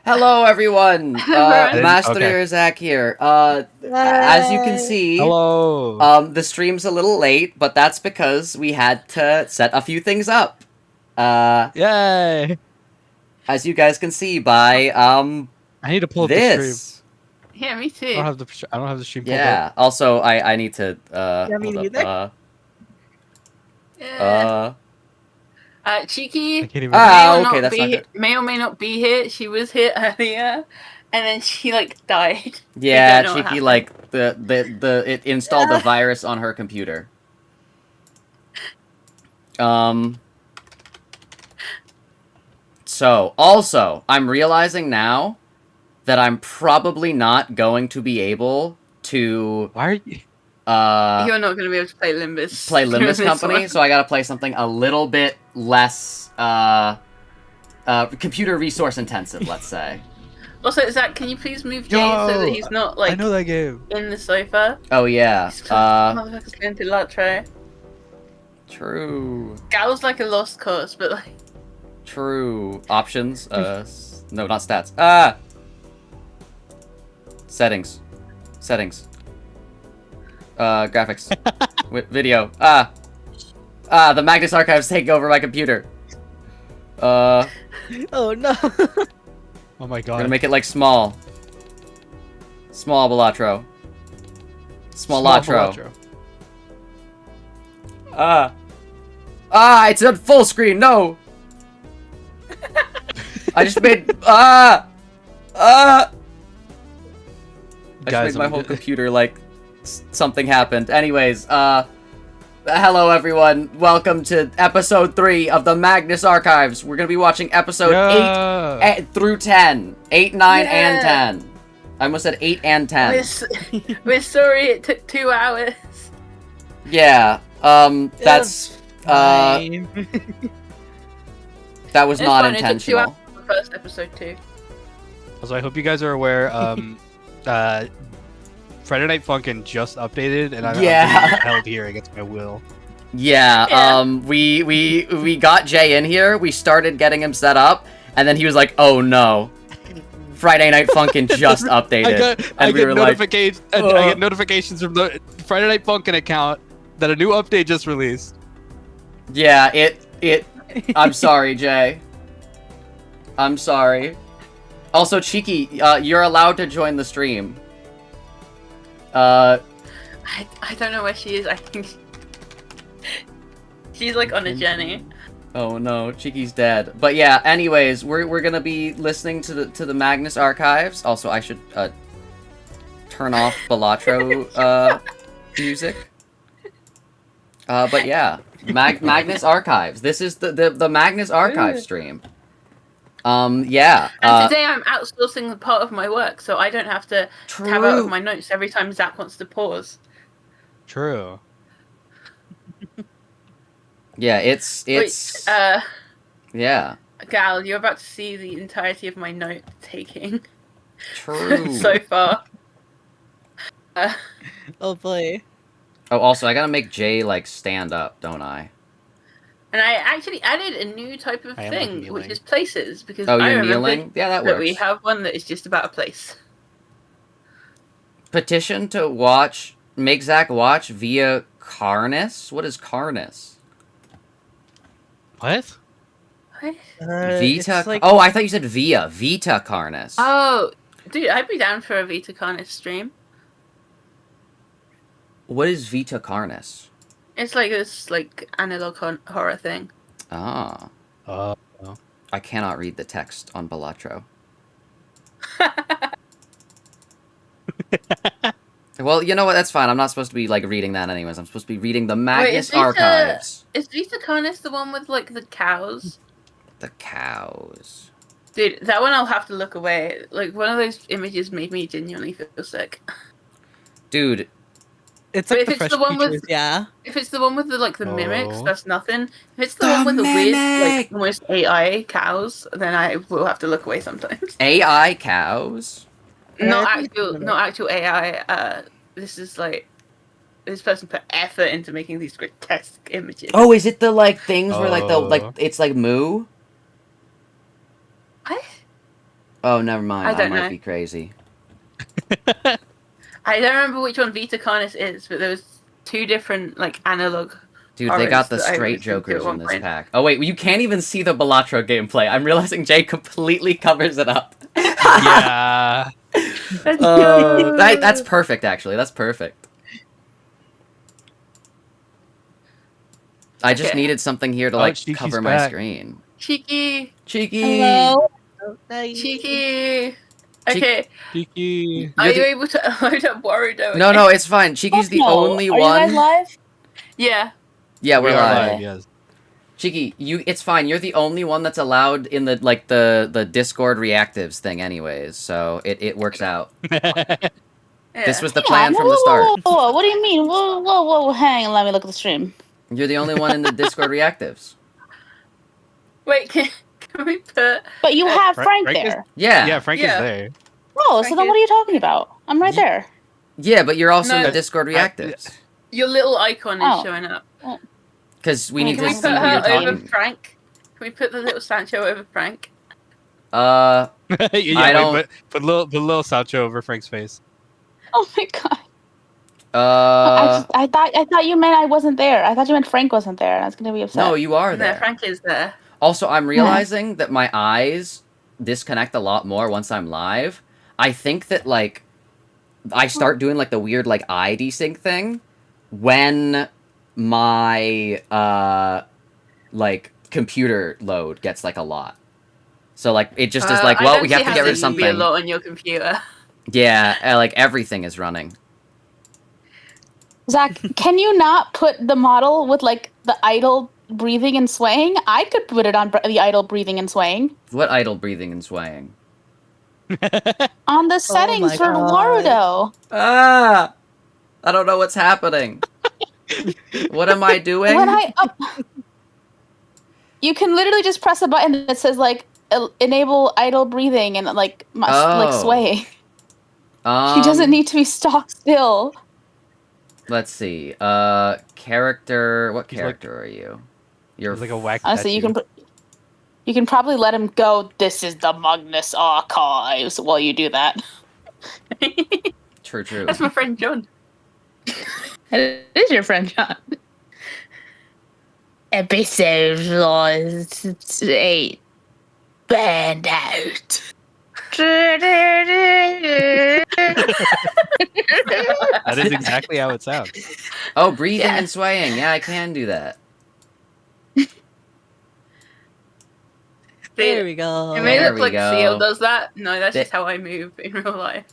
Hello, everyone. Everyone. Mast3r Zak here. As you can see, Hello. the stream's a little late, but that's because we had to set a few things up. Yay. As you guys can see by I need to pull up the stream. this. Yeah, me I too. don't have the stream pulled Yeah. up. Also, I need to Yeah, me hold neither. up, Yeah. I Cheeky can't even. okay, that's not good. may or may not be here. She was here earlier, and then she died. Yeah, don't know what Cheeky happened. it installed the virus on her computer. So, also, I'm realizing now that I'm probably not going to be able to Why are you? You're not going to be able to play Limbus. play during Limbus this Company, one. so I gotta play something a little bit less computer resource intensive, let's say. Also, Zach, can you please move Jay so that he's not I know that game. in the sofa? Oh yeah. Motherfucker's going to Latre. True. Gal's like a lost cause, but True. Options. No, not stats. Settings. Settings. Graphics. Video. The Magnus Archives take over my computer. Oh no. Oh my I'm god. gonna make it small. Small Balatro. Small Latro. It's on full screen. No. I just made I Guys, just made my whole computer something happened. Anyways, hello everyone. Welcome to episode 3 of the Magnus Archives. We're gonna be watching episode 8 through 10. 8, 9, and 10. I almost said 8 and 10. we're sorry it took 2 hours. Yeah. That's Fine. that was It's not fine, it took 2 hours intentional. for the first episode too. Also, I hope you guys are aware. Friday Night Funkin' just updated, and I'm being held here against my will. Yeah, Yeah. we got Jay in here, we started getting him set up, and then he was like, oh no. Friday Night Funkin' just updated. I we get were notifications. like, I get notifications from the Friday Night Funkin' account that a new update just released. Yeah, I'm sorry, Jay. I'm sorry. Also, Cheeky, you're allowed to join the stream. I don't know where she is. I think she's on a journey. Oh no, Cheeky's dead. But yeah, anyways, we're gonna be listening to the Magnus Archives. Also, I should turn off Balatro music. But yeah, Magnus Archives. This is the Magnus Archive stream. Yeah. And today I'm outsourcing the part of my work, so I don't have to tab out of True. my notes every time Zach wants to pause. True. Yeah, it's Wait, yeah. Gal, you're about to see the entirety of my note taking True. so far. Oh boy. Oh, also, I gotta make Jay stand up, don't I? And I actually added a new type of I am thing, kneeling. which is places, because Oh, I you're remembered kneeling? Yeah, that that works. we have one that is just about a place. Petition to make Zach watch via Carnus? What is Carnus? What? What? Vita? It's Oh, I thought you said Vita Carnus. Oh, dude, I'd be down for a Vita Carnus stream. What is Vita Carnus? It's this analog horror thing. Ah. Oh. I cannot read the text on Balatro. Well, you know what? That's fine. I'm not supposed to be reading that anyways. I'm supposed to be reading the Magnus Archives. Is Vita Carnus the one with the cows? The cows. Dude, that one I'll have to look away. One of those images made me genuinely feel sick. Dude, It's But like if the it's fresh the one with- features, yeah. If it's the one with the mimics, Oh. that's nothing. If it's the The one with the weird, mimic! almost AI cows, then I will have to look away sometimes. AI cows? Not I think it's actual, mimic. not actual AI. This is this person put effort into making these grotesque images. Oh, is it the things where Oh. it's Moo? What? Oh, never mind. I I don't might know. be crazy. I don't remember which one Vita Carnis is, but there was 2 different like analog. Dude, they got the horrors that I straight listened to at jokers in one this point. pack. Oh wait, you can't even see the Balatro gameplay. I'm realizing Jay completely covers it up. Yeah. That's perfect, actually. That's perfect. I just Okay. needed something here to Oh, like Cheeky's cover my back. screen. Cheeky, Cheeky. Hello. cheeky. Okay, Cheeky. are You're you the- able to load up Warudo? No, again? no, it's fine. Cheeky's the only Are you guys one. live? Yeah. Yeah, we're We are live. live, yes. Cheeky, it's fine. You're the only one that's allowed in the Discord reactives thing, anyways. So it works out. Yeah. This was the plan from the start. Whoa, what do you mean? Whoa, hang on, let me look at the stream. You're the only one in the Discord reactives. Wait, can we put? But you have Frank Frank is- there. Yeah. Yeah, Frank Yeah. is there. Oh, so Frank then what are you talking about? I'm right Ye- there. Yeah, but you're also in No. the Discord reactives. Your little icon is Oh. showing up. Because we need Can to we see put who you're her over talking. Frank? Can we put the little Sancho over Frank? Uh, Yeah, I don't- wait, put little Sancho over Frank's face. Oh my god. uh. I thought you meant I wasn't there. I thought you meant Frank wasn't there, and I was gonna be upset. No, you are No, there. Frank is there. Also, I'm realizing that my eyes disconnect a lot more once I'm live. I think that, like, I start doing, like, the weird, like, eye desync thing when my, like, computer load gets, like, a lot. So, like, it just is like, I well, don't we see have to how get rid of this would be a something. lot on your computer. Yeah, like, everything is running. Zach, can you not put the model with like the idle breathing and swaying? I could put it on the idle breathing and swaying What idle breathing and swaying? on the settings my for God. Warudo. Ah! I don't know what's happening. What am I doing? When I you can literally just press a button that says like enable idle breathing and like like Oh. swaying. He doesn't need to be stock still. Let's see. Character. What He's like- character are you? You're He's like a wacky Honestly, you tattoo. you can probably let him go. This is the Magnus Archives while you do that. True. That's my friend John. It is your friend John. Episode 8. Banned out. That is exactly how it sounds. Oh, breathing Yeah. and swaying. Yeah, I can do that. There we go. It may There look we like go. Seal does that. No, that's Th- just how I move in real life.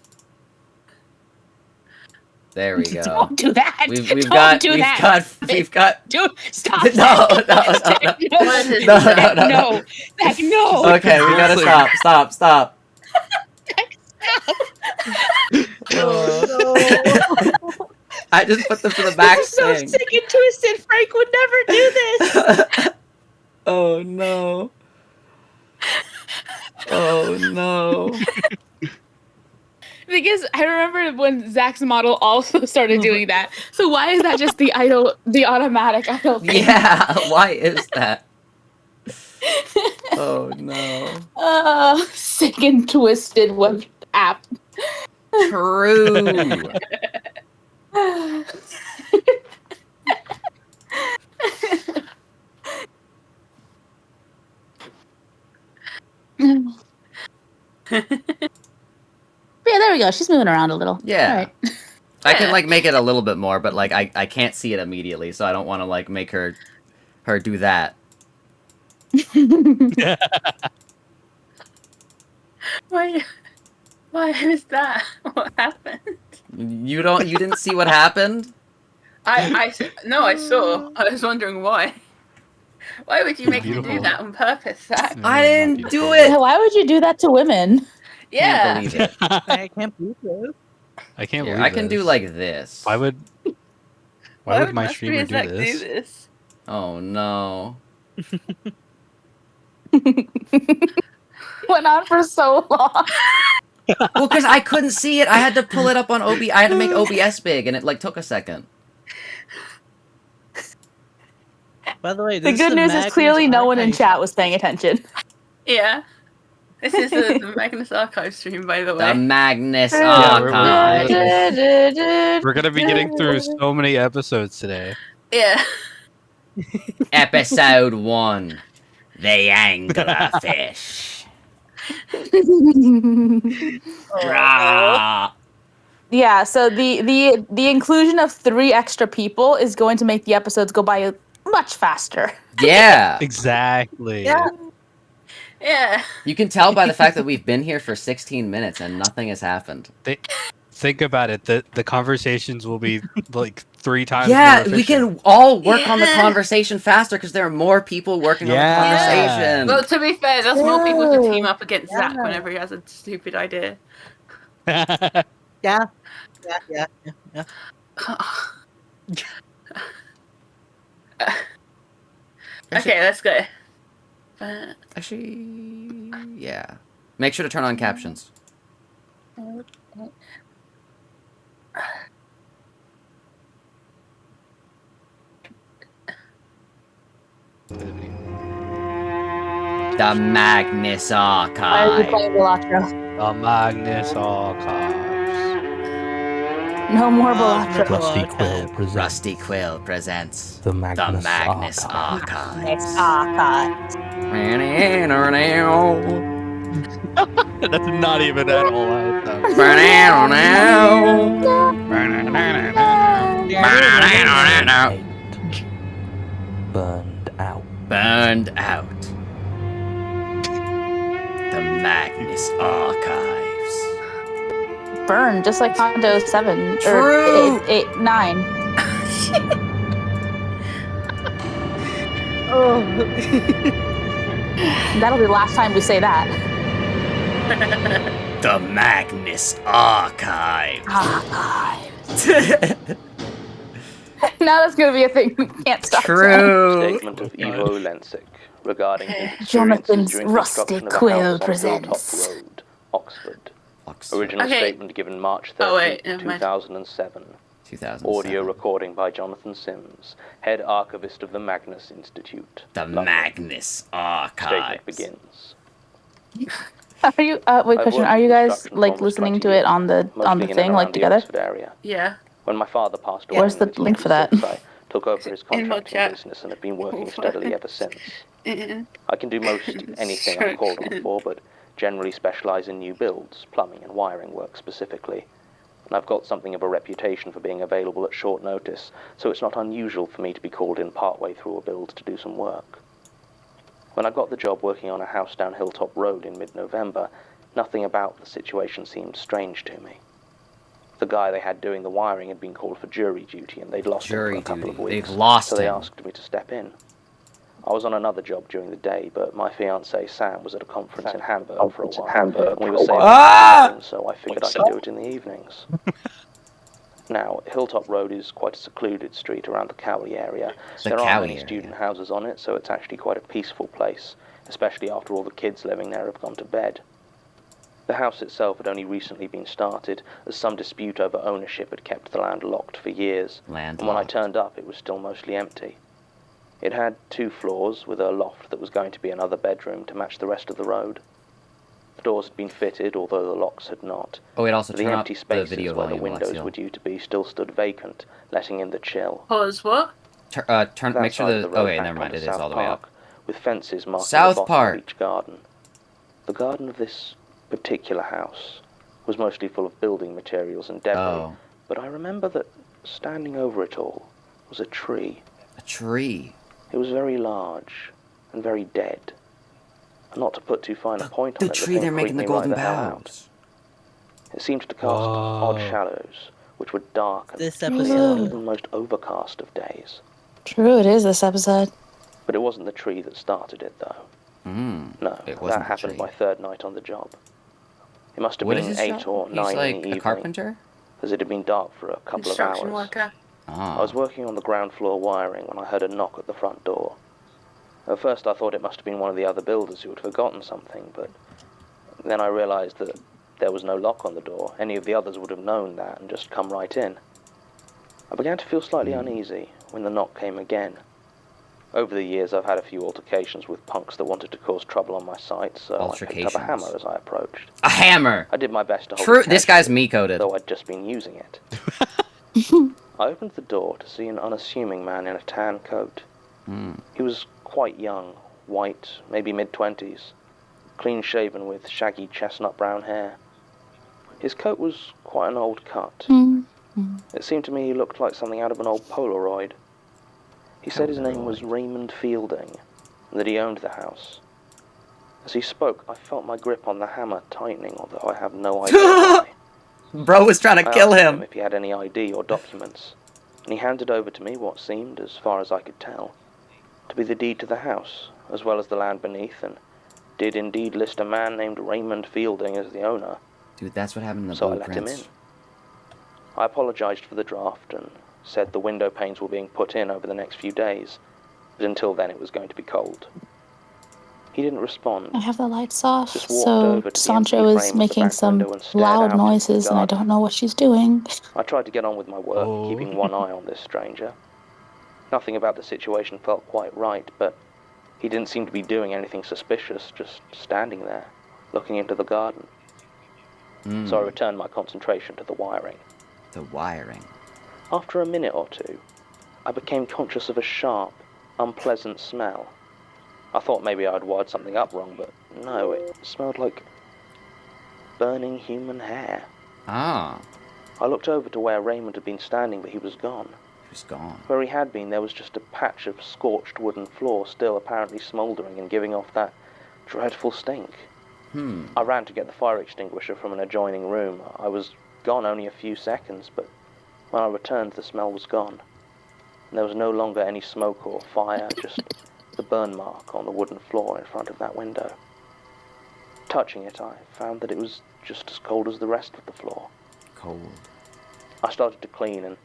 There we go. Don't do that. We've Don't got do we've that. got. Do stop. No, Zach. no, no, Zach, no. no. What is No, that? no, no. No. Zach, no. Okay, we gotta stop. I just put them to the back I'm so thing. sick and twisted. Frank would never do this. Oh no. Oh no. Thing is, I remember when Zach's model also started doing that. So why is that just the automatic idle thing? Yeah, why is that? Oh no. Sick and twisted web app. True. Yeah, there we go. She's moving around a little. Yeah. All right. I can like make it a little bit more, but like I can't see it immediately, so I don't want to like make her do that. Why is that? What happened? You didn't see what happened? No, I saw. I was wondering why. Why would you make me do Beautiful. that on purpose, Zach? I didn't do Yeah, it. why would you do that to women? Yeah. Can't believe it. I can't believe this. I can't Here, believe I can do this. like this. Why would my Master streamer do Zach this? Oh no. Went on for so long. Well, because I couldn't see it. I had to pull it up on OB. I had to make OBS big, and it like took a second. By the way, The this good news is Magnus clearly no one in Archives. chat was paying attention. Yeah. This is the Magnus Archives stream, by the way. The Magnus Yeah, we're- Archives. We're gonna be getting through so many episodes today. Yeah. Episode 1. The Anglerfish. Drah. Yeah, so the inclusion of 3 extra people is going to make the episodes go by much faster. Yeah. Exactly. Yeah. Yeah. You can tell by the fact that we've been here for 16 minutes and nothing has happened. Think about it. The conversations will be like 3 times. Yeah, more we efficient. can all work on the Yeah. conversation faster because there are more people working on the Yeah. conversation. Well, to be fair, that's more people to team True. up against Zach whenever he has a stupid idea. Yeah. Yeah. Okay, let's go. Actually, yeah. Make sure to turn on captions. The Magnus Why are you Archive. playing Balatro? The Magnus Archives. No more Balatro. Rusty Quill presents Rusty Quill presents the the Magnus, Magnus Archive. Archives. That's not even at all out. though. Burned out. Burned out. The Magnus Archives. Burn, just like Hondo 7 True. or 8, 9. That'll be the last time we say that. The Magnus Archives. Now that's gonna be a thing we can't stop. True. Statement of Ivo Lensic regarding his experiences Jonathan's during Rusty construction of a Quill house on presents. Hilltop Road, Oxford. Oxford. Original Okay. statement given March 30, Oh, wait, never mind. 2007. 2007. Audio recording by Jonathan Sims, head archivist of the Magnus Institute. The London. Magnus Statement Archives. begins. Are you? Wait, I've question. worked Are you in guys construction for like almost listening 20 to it on the mostly in and thing, like around the together? Oxford area. Yeah. When my father passed away, Where's in the link for that? 1996, I took over his In my contracting chat. business and have been working steadily ever since. Yeah. I can do most anything I'm called on for, but generally specialise in new builds, plumbing and wiring work specifically. And I've got something of a reputation for being available at short notice, so it's not unusual for me to be called in partway through a build to do some work. When I got the job working on a house down Hilltop Road in mid-November, nothing about the situation seemed strange to me. The guy they had doing the wiring had been called for jury duty and they'd lost him for Jury a couple duty. of weeks, They've lost so they him. asked me to step in. I was on another job during the day, but my fiancée Sam was at a conference in Hamburg for a while, and we were saving Ah! so I figured I could do it in the evenings. Now, Hilltop Road is quite a secluded street around the Cowley area. The There aren't Cowley many area. student houses on it, so it's actually quite a peaceful place, especially after all the kids living there have gone to bed. The house itself had only recently been started, as some dispute over ownership had kept the land locked for years, and when I turned up it was still mostly empty. It had 2 floors with a loft that was going to be another bedroom to match the rest of the road. The doors had been fitted, although the locks had not. Oh, wait, also The turn up empty the spaces video where the volume, windows Alexiel. were due to be still stood vacant, letting in the chill. Pause, what? Turn. That Make sure side of the. road Oh wait, backed never mind. onto It is South all the way Park, up. with fences marking South the bottom Park. of each garden. The garden of this particular house was mostly full of building materials and debris, Oh, but I remember that standing over it all was a tree. a tree. It was very large and very dead. And not to put too fine a point on The it, tree thing they're making the creeped me right golden hell out. boughs. It seemed to cast odd Whoa. shadows, which were dark and This even episode. the most overcast of days. True, it is this episode. But it wasn't the tree that started it, though. Hmm. No, It wasn't that the happened tree. my 3rd night on the job. It must have What is been his 8 job? or 9 He's like in the a evening, carpenter. as it had been dark for a couple of Construction hours. worker. Ah. I was working on the ground floor wiring when I heard a knock at the front door. At first I thought it must have been one of the other builders who had forgotten something, but then I realised that there was no lock on the door. Any of the others would have known that and just come right in. I began to feel slightly uneasy when the knock came again. Over the years, I've had a few altercations with punks that wanted to cause trouble on my site, so I picked up a hammer as I approached. A hammer! I did my best to hold True, it this guy's casually, me-coded. though I'd just been using it. I opened the door to see an unassuming man in a tan coat. He was quite young, white, maybe mid-20s, clean-shaven with shaggy chestnut brown hair. His coat was quite an old cut. It seemed to me he looked like something out of an old Polaroid. He said his name was Raymond Fielding, and that he owned the house. As he spoke, I felt my grip on the hammer tightening, although I have no idea why. Bro was trying to kill I asked him. if he had any ID or documents, and he handed over to me what seemed, as far as I could tell, to be the deed to the house, as well as the land beneath, and did indeed list a man named Raymond Fielding as the owner. Dude, that's what happened in the So I let him blueprints. in. I apologized for the draft and said the window panes were being put in over the next few days, but until then it was going to be cold. He didn't respond. I have the lights off, Just walked so over to the Sancho empty is frame of the making back some window and stared loud out into the noises, and I garden. don't know what she's doing. I tried to get on with my work, keeping one eye on this stranger. Nothing about the situation felt quite right, but he didn't seem to be doing anything suspicious, just standing there, looking into the garden. So I returned my concentration to the wiring. The wiring. After a minute or two, I became conscious of a sharp, unpleasant smell. I thought maybe I'd wired something up wrong, but no, it smelled like burning human hair. Ah, I looked over to where Raymond had been standing, but he was gone. he was gone. Where he had been, there was just a patch of scorched wooden floor, still apparently smouldering and giving off that dreadful stink. I ran to get the fire extinguisher from an adjoining room. I was gone only a few seconds, but when I returned, the smell was gone. And there was no longer any smoke or fire, just the burn mark on the wooden floor in front of that window. Touching it, I found that it was just as cold as the rest of the floor. Cold. I started to clean and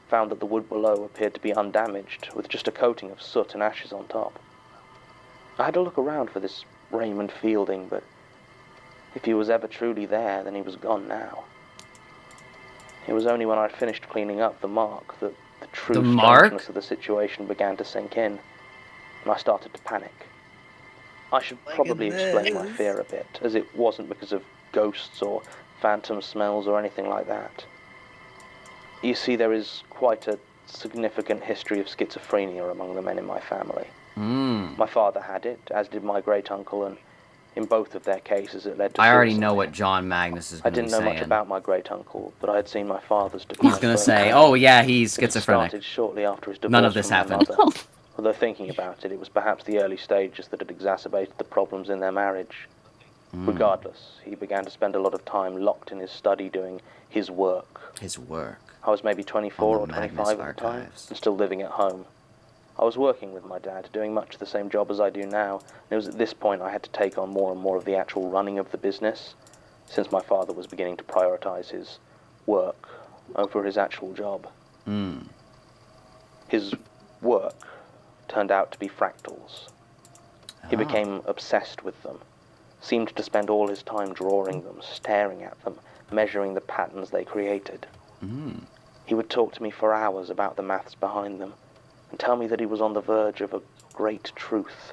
found that the wood below appeared to be undamaged, with just a coating of soot and ashes on top. I had to look around for this Raymond Fielding, but if he was ever truly there, then he was gone now. It was only when I'd finished cleaning up the mark that the true strangeness of the situation began to sink in, and I started to panic. I should probably explain my fear a bit, as it wasn't because of ghosts or phantom smells or anything like that. You see, there is quite a significant history of schizophrenia among the men in my family. My father had it, as did my great-uncle, and in both of their cases it led to I already suicide. know what John Magnus is I going to be didn't know saying. much about my great-uncle, but I had seen my father's decline. He's going to say, firsthand. oh yeah, he's It had schizophrenic. started shortly after his divorce None of this from my happened. mother. Although thinking about it, it was perhaps the early stages that had exacerbated the problems in their marriage. Regardless, he began to spend a lot of time locked in his study doing his work. His work. I was maybe 24 or On the 25 Magnus at the time, Archives. and still living at home. I was working with my dad, doing much the same job as I do now, and it was at this point I had to take on more and more of the actual running of the business, since my father was beginning to prioritize his work over his actual job. His work turned out to be fractals. He became obsessed with them, seemed to spend all his time drawing them, staring at them, measuring the patterns they created. He would talk to me for hours about the maths behind them, and tell me that he was on the verge of a great truth.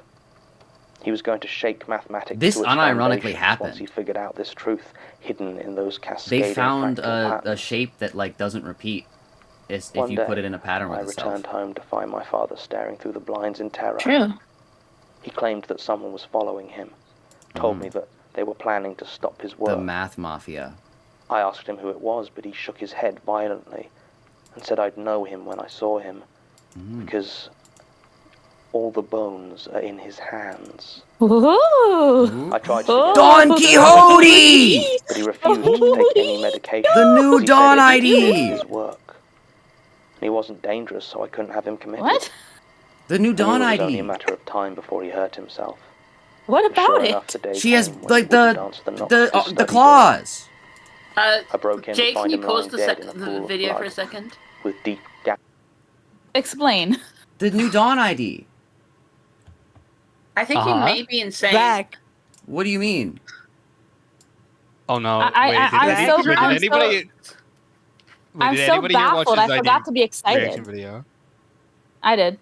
He was going to shake mathematics This to its unironically foundations happened. once he figured out this truth hidden in those cascading They found fractal a patterns. shape that like doesn't repeat if One you day, put it in a pattern with I itself. returned home to find my father staring through the blinds in terror. True. He claimed that someone was following him, told me that they were planning to stop his work. The math mafia. I asked him who it was, but he shook his head violently and said I'd know him when I saw him, because all the bones are in his hands. Ooh. I tried to forget Don Quixote! but he refused to take any medication. The new because he Dawn said it ID! was his work. And he wasn't dangerous, so I couldn't have him committed. What? The new I knew Dawn it was only ID. a matter of time before he hurt himself. What And about sure it? enough, the day She has came when like he wouldn't answer the knock at his the study door. claws. I broke in to Jake, can find you him pause lying dead in a pool the of video for blood, a second? with deep gaps. Explain. The new Dawn ID. I think you may be insane. Zach, What do you mean? Oh no! I'm Anybody? I'm did so anybody here watch baffled. his I forgot to be reaction excited. video? I did.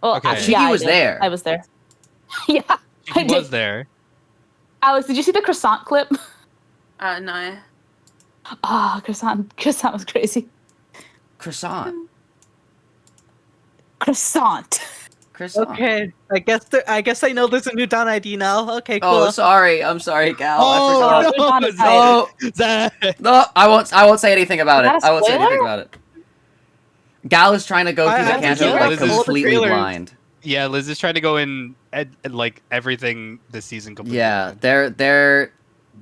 Well, Okay. Cheeky I was did. there. I was there. Yeah, He I was did. there. Alex, did you see the croissant clip? No. Oh, croissant was crazy. Croissant. Croissant. Croissant. Okay, I guess I know there's a new Dawn ID now. Okay, cool. Oh, sorry. I'm sorry, Gal. Oh, I forgot. no, Zach. Oh, Zach. no, I won't say anything about Is it. that a I won't say anything spoiler? about it. Gal is trying to go through the I canto think like Liz is- completely trailers. blind. Yeah, Liz is trying to go in like everything this season completely. Yeah,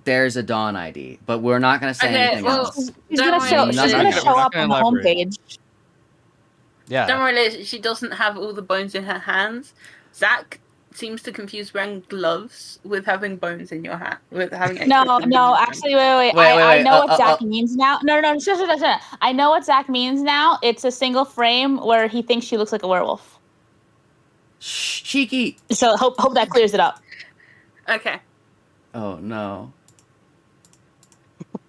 there's a Dawn ID, but we're not gonna say Okay, anything well, else. She's Don't gonna worry, show. Liz. She's We're gonna not show up gonna on the elaborate. homepage. Yeah. Don't worry, Liz. She doesn't have all the bones in her hands. Zach seems to confuse wearing gloves with having bones in your hand. With having extra No, bones in no, your hand. actually, wait. Wait, I wait, know what uh, Zach means now. No, shut. I know what Zach means now. It's a single frame where he thinks she looks like a werewolf. Shh, Cheeky. So hope that clears it up. Okay. Oh no.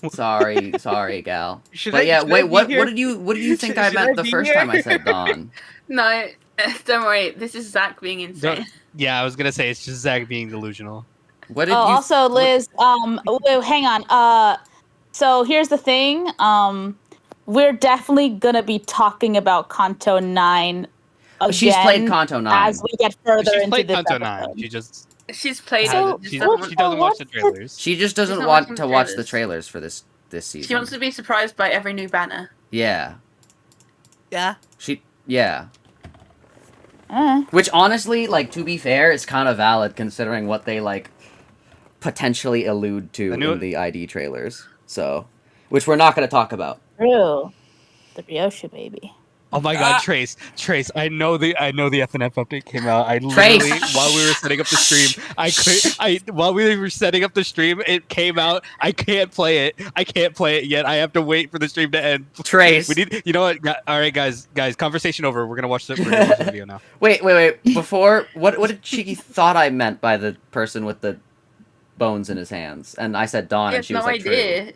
Sorry, Gal. Should But I- yeah, should wait. I be What here? did you think I Should meant I the be first here? time I said Dawn? No, don't worry. This is Zach being insane. Yeah, I was gonna say it's just Zach being delusional. What did Oh, you? also, Liz. Wait, hang on. So here's the thing. We're definitely gonna be talking about Kanto 9 again. She's played Kanto 9. as we get further She's into played this Kanto episode. 9. She just She's played hasn't- it. she, Just doesn't she want- doesn't watch the what's the- trailers. She just doesn't not want watching to the watch the trailers. trailers for this season. She wants to be surprised by every new banner. Yeah. Yeah. Yeah. Which honestly, like, to be fair, is kind of valid considering what they like potentially allude to I knew in it- the ID trailers. So, which we're not going to talk about. True. The Ryosha baby. Oh my God, Trace, I know the FNF update came out. I Trace! literally, while we were setting up the stream, while we were setting up the stream, it came out. I can't play it yet. I have to wait for the stream to end. Trace. We need, you know what? All right, guys, conversation over. We're gonna watch the video now. Wait. Before, what did Cheeky thought I meant by the person with the bones in his hands? And I said Dawn, She and has she no was like, idea.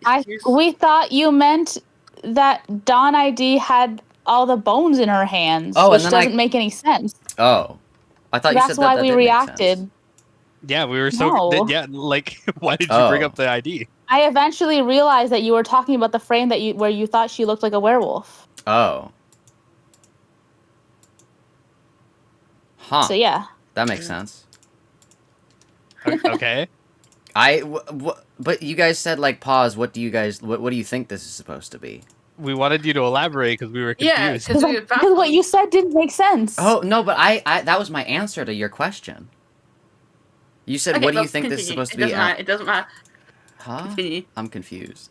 We thought you meant that Dawn ID had all the bones in her hands, Oh, which and then doesn't make any sense. True. Oh. I thought you That's said why that we did make sense. reacted. Yeah, we were so No. yeah. Like, why did you bring Oh. up the ID? I eventually realized that you were talking about the frame where you thought she looked like a werewolf. Oh. Huh. So yeah. That makes sense. Okay. But you guys said like pause. What do you think this is supposed to be? We wanted you to elaborate because we were Yeah, confused. because we were Because what you said didn't make sense. Oh no, but I that was my answer to your question. You said, Okay, "What do well, you think this is continue. supposed to be?" It doesn't matter. Huh? Continue. I'm confused.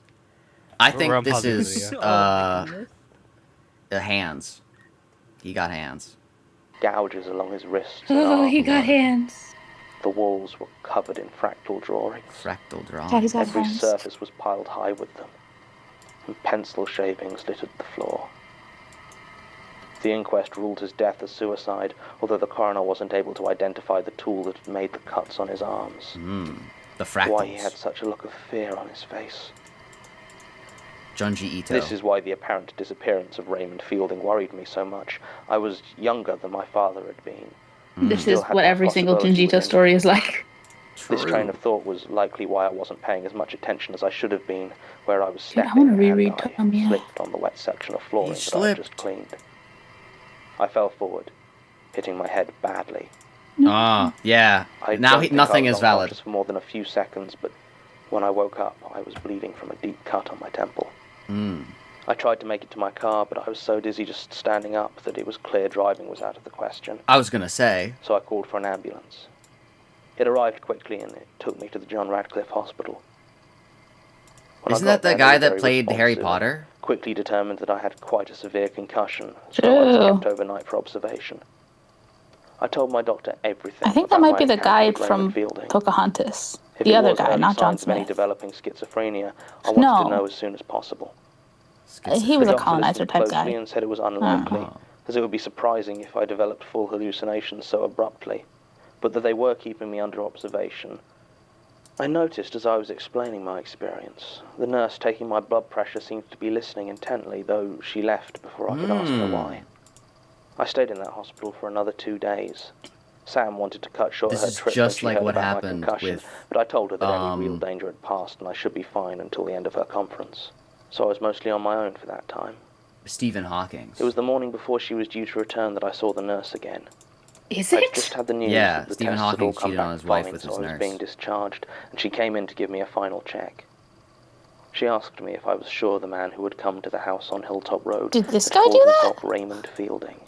I think on this positive is video. hands. He got hands. Gouges along his wrists. and Oh, arm. he got hands. The walls were covered in fractal drawings. Fractal drawing. God, he's got Every hands. surface was piled high with them, and pencil shavings littered the floor. The inquest ruled his death as suicide, although the coroner wasn't able to identify the tool that had made the cuts on his arms. The fractals. Why he had such a look of fear on his face. Junji Ito. This is why the apparent disappearance of Raymond Fielding worried me so much. I was younger than my father had been. This Still is had what that every single possibility Junjito within story is like. This True. train of thought was likely why I wasn't paying as much attention as I should have been, where I was Dude, I stepping wanna reread and I Tommy. slipped on the wet section of flooring that I had slipped. just cleaned. I fell forward, hitting my head badly. Ah, yeah. I Now don't think nothing I was is valid. unconscious for more than a few seconds, but when I woke up, I was bleeding from a deep cut on my temple. I tried to make it to my car, but I was so dizzy just standing up that it was clear driving was out of the question. I was gonna say. So I called for an ambulance. It arrived quickly and it took me to the John Radcliffe Hospital. When I Isn't got that the there, they guy were that very played Harry responsive. Potter? Quickly determined that I had quite a severe concussion, so I was True. kept overnight for observation. I told my doctor everything. I think that about might my be the encounter guy with Raymond from Fielding. Pocahontas. If The it other was guy, early not John signs of any Smith. developing schizophrenia, I wanted No. to know as soon as possible. He was The a doctor colonizer listened type closely guy. and said it was unlikely, Oh. as it would be surprising if I developed full hallucinations so abruptly, but that they were keeping me under observation. I noticed as I was explaining my experience, the nurse taking my blood pressure seemed to be listening intently, though she left before I could ask her why. I stayed in that hospital for another 2 days. Sam wanted to cut short This her is trip just when she like heard what about my happened concussion, with, but I told her that any real danger had passed and I should be fine until the end of her conference. So I was mostly on my own for that time. Stephen Hawking. It was the morning before she was due to return that I saw the nurse again. Is I'd it? just had the news Yeah, that the Stephen tests had all Hawking come cheated on back his wife fine, with so his I was nurse. being discharged, and she came in to give me a final check. She asked me if I was sure the man who had come to the house on Hilltop Road Did this had guy called do that? himself Raymond Fielding.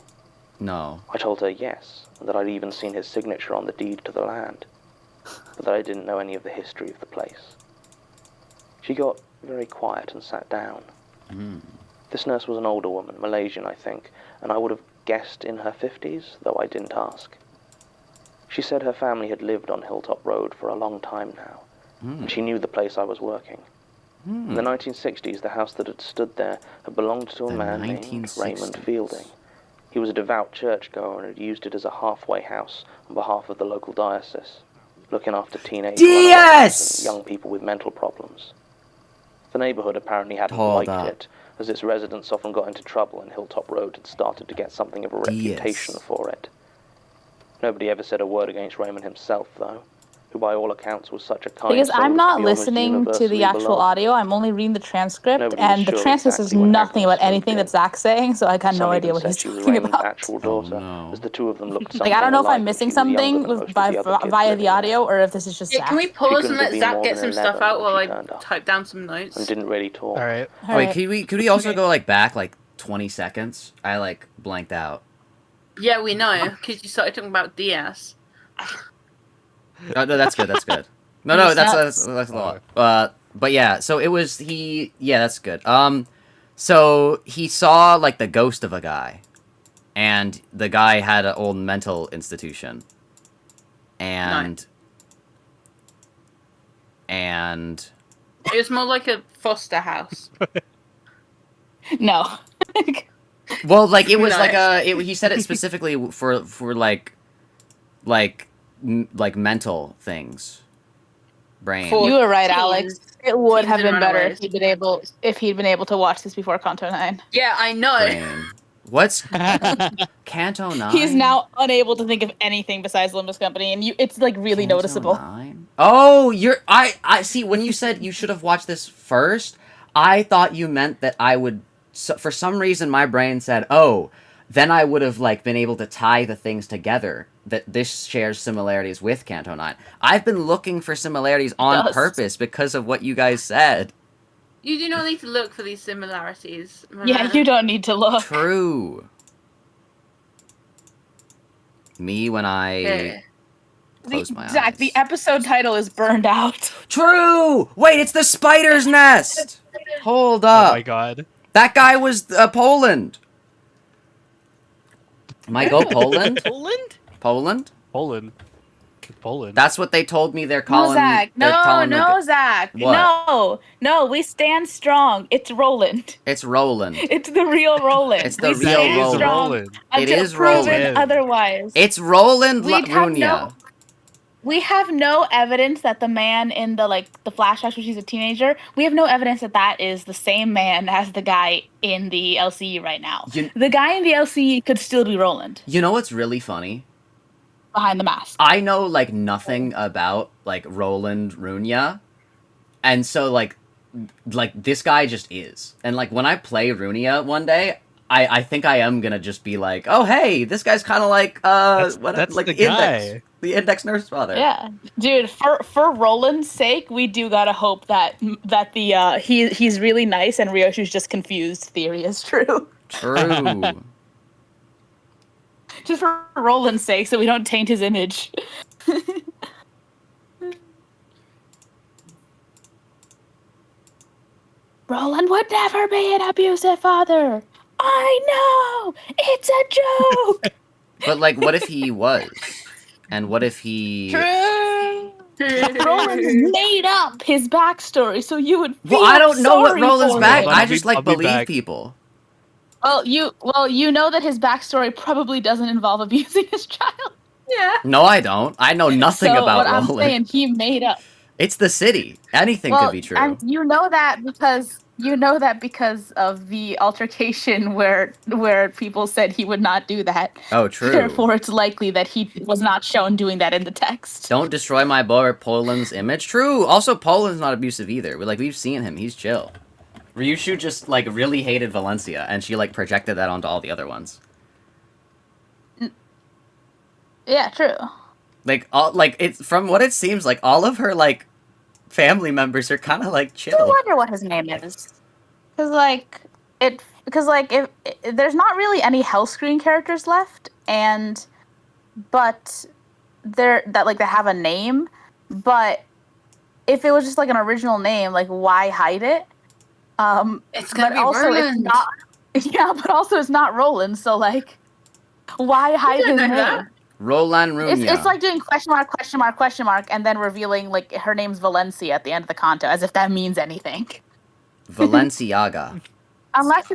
No. I told her yes, and that I'd even seen his signature on the deed to the land, but that I didn't know any of the history of the place. She got very quiet and sat down. This nurse was an older woman, Malaysian, I think, and I would have guessed in her 50s, though I didn't ask. She said her family had lived on Hilltop Road for a long time now, and she knew the place I was working. In the 1960s, the house that had stood there had belonged to a man named 1960s. Raymond Fielding. He was a devout churchgoer and had used it as a halfway house on behalf of the local diocese, looking after teenage DS! and young people with mental problems. The neighborhood apparently hadn't Hold liked up. it, as its residents often got into trouble and Hilltop Road had started to get something of a reputation for it. Nobody ever said a word against Raymond himself, though, who by all accounts was such a kind Because soul I'm as not to be almost listening to universally the actual beloved. audio. I'm only reading the transcript, Nobody was and the sure transcript says exactly when nothing Agnes about anything moved that Zach's saying, so I got Some no idea even what said he's she was talking Raymond's about. actual daughter, no. as the two of them looked Like, I don't know if I'm alike, and missing she was younger something than most of by, the other kids via living the there. audio, or if this is just Yeah, can we Zach. pause couldn't and have let been Zach more get than some stuff 11 out when while she I turned up. type down some notes? And didn't really talk. All right. All Wait, right. could we also go like back like 20 seconds? I like blanked out. Yeah, we know, because you started talking about DS. Oh, no, that's good. That's good. No, Makes that's a lot. But yeah, so it was he. Yeah, that's good. So he saw like the ghost of a guy, and the guy had an old mental institution, and It was more like a foster house. No. well, like it was No. like he said it specifically for like mental things, brain. For- You were right, Teens. Alex. It would Teens have and been better runaways. if he'd been able to watch this before Kanto 9. Yeah, I know. brain. What's Canto 9? He's now unable to think of anything besides Limbus Company, and it's like really Canto noticeable. 9? Oh, I see. When you said you should have watched this first, I thought you meant that I would. So, for some reason, my brain said, "Oh, then I would have like been able to tie the things together that this shares similarities with Canto 9." I've been looking for similarities on does. purpose because of what you guys said. You do not need to look for these similarities. my Yeah, man. you don't need to look. True. Me when I Yeah. close my Zach, eyes. the episode title is Burned Out. True! Wait, it's the spider's nest! Hold Oh up. my god. That guy was Poland. Am I go Poland? Poland? Poland? Poland. Poland. That's what they told me they're No, calling. Zach. they're No, calling no, the- Zach. What? No, we stand strong. It's Roland. It's Roland. It's the real Roland. It's the we real stand Roland. strong Roland. until is proven Roland. otherwise. It's Roland We'd have Runia. We have no evidence that the man in the flashbacks where she's a teenager, we have no evidence that is the same man as the guy in the LCE right now. The guy in the LCE could still be Roland You know what's really funny? behind the mask. I know like nothing about like Roland Runia, and so like this guy just is. And like when I play Runia one day, I think I am gonna just be like, oh hey, this guy's kind of like That's like the Index, guy. the Index Nurse Father. Yeah, dude. For Roland's sake, we do gotta hope that the he's really nice and Ryoshu's just confused theory is true. True. Just for Roland's sake, so we don't taint his image. Roland would never be an abusive father. I know! It's a joke! But like, what if he was? And what if he? True! Roland made up his backstory so you would feel Well, I don't know what sorry Roland's for back. him. I just like I'll be believe back. people. Well, you know that his backstory probably doesn't involve abusing his child. Yeah. No, I don't. I know nothing so about what Roland. I'm saying, he made up. It's the city. Anything Well, could be true. and you know that because You know that because of the altercation where people said he would not do that. Oh, true. Therefore, it's likely that he was not shown doing that in the text. Don't destroy my boy Poland's image. True. Also, Poland's not abusive either. We've seen him. He's chill. Ryushu just, like, really hated Valencia, and she, like, projected that onto all the other ones. Yeah, true. From what it seems like, all of her, like, family members are kind of, like, chill. I wonder what his name is. Because, like, if there's not really any Hellscreen characters left, but they have a name, but if it was just, like, an original name, like, why hide it? It's gonna be Roland. Yeah, but also it's not Roland, so, like, why hide his name? That. Roland Runia. It's like doing question mark, and then revealing, like, her name's Valencia at the end of the kanto, as if that means anything. Valenciaga. Unless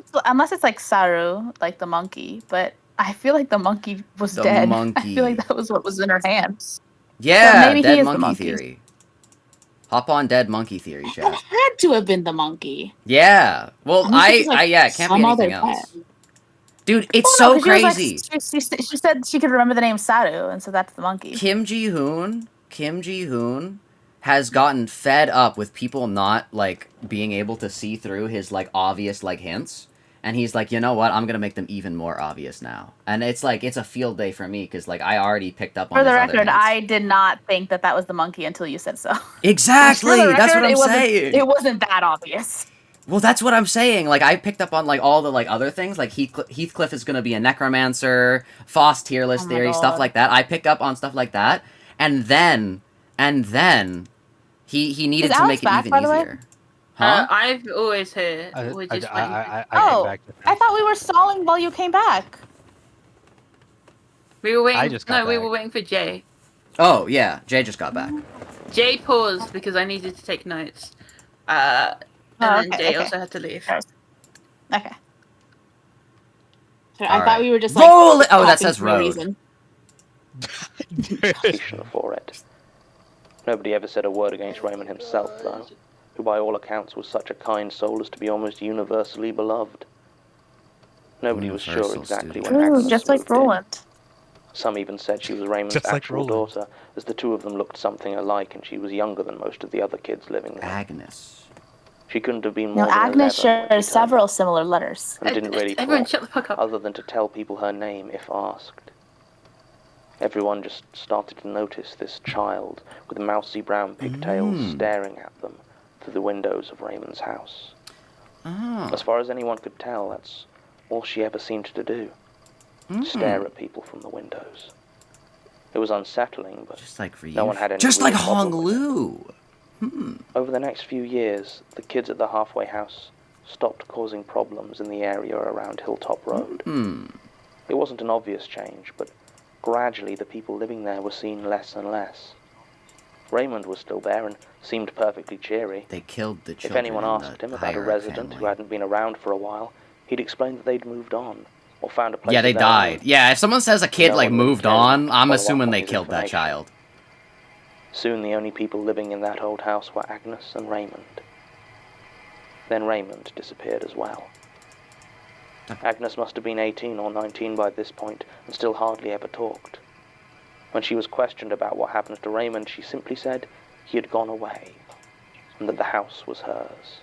it's like Saru, like the monkey, but I feel like the monkey was dead. Monkey. I feel like that was what was in her hands. Yeah, so maybe dead he is monkey the monkey theory. Hop on dead monkey theory, It chat. had to have been the monkey. Yeah. Well, it can't be some other anything else. pet. Dude, it's Well, no, so 'cause crazy. she said she could remember the name Saru, and so that's the monkey. Kim Ji-hoon has gotten fed up with people not, like, being able to see through his, like, obvious, like, hints. And he's like, you know what? I'm gonna make them even more obvious now. And it's like, it's a field day for me, because, like, I already picked up on For the his other record, hints. I did not think that was the monkey until you said so. Exactly! For the That's what record, I'm saying! It wasn't that obvious. Well, that's what I'm saying. Like, I picked up on, like, all the, like, other things. Like, Heathcliff is gonna be a necromancer, Foss tier list Oh my theory, God. stuff like that. I picked up on stuff like that. And then, he needed Is to Alex make back, it by even the way? easier. Huh? I've always heard. We're just waiting. I Oh, came back. I thought we were stalling while you came back. We were waiting. I just got we back. were waiting for Jay. Oh, yeah. Jay just got back. Jay paused because I needed to take notes. And then okay, Jay okay. also had to leave. Okay. So I All thought right. we were just Roll like it! Oh, that talking says for no road. reason. For it. Nobody ever said a word against Raymond himself, though, who by all accounts was such a kind soul as to be almost universally beloved. Nobody was sure Universal exactly student. when Ooh, Agnes just like moved in. Roland. Some even said she was Raymond's Just like actual Roland. daughter, as the two of them looked something alike and she was younger than most of the other kids living there. Agnes. She couldn't have been more No, than Agnes 11 when she shares turned several up, similar letters. and didn't really Everyone, talk, shut the fuck up. other than to tell people her name if asked. Everyone just started to notice this child with mousy brown pigtails staring at them through the windows of Raymond's house. Oh. As far as anyone could tell, that's all she ever seemed to do. Stare at people from the windows. It was unsettling, but Just like for you. no one had any Just real like problem Hong with it. Lu. Over the next few years, the kids at the halfway house stopped causing problems in the area around Hilltop Road. It wasn't an obvious change, but gradually the people living there were seen less and less. Raymond was still there and seemed perfectly cheery. They killed the If children. anyone in asked the him about a Hierarch resident family. who hadn't been around for a while, he'd explain that they'd moved on, or found a place Yeah, of they their died. own. Yeah, if someone says a kid, No like, one would moved care on, enough to I'm follow assuming up they on his killed that information. child. Soon the only people living in that old house were Agnes and Raymond. Then Raymond disappeared as well. Agnes must have been 18 or 19 by this point, and still hardly ever talked. When she was questioned about what happened to Raymond, she simply said he had gone away, and that the house was hers.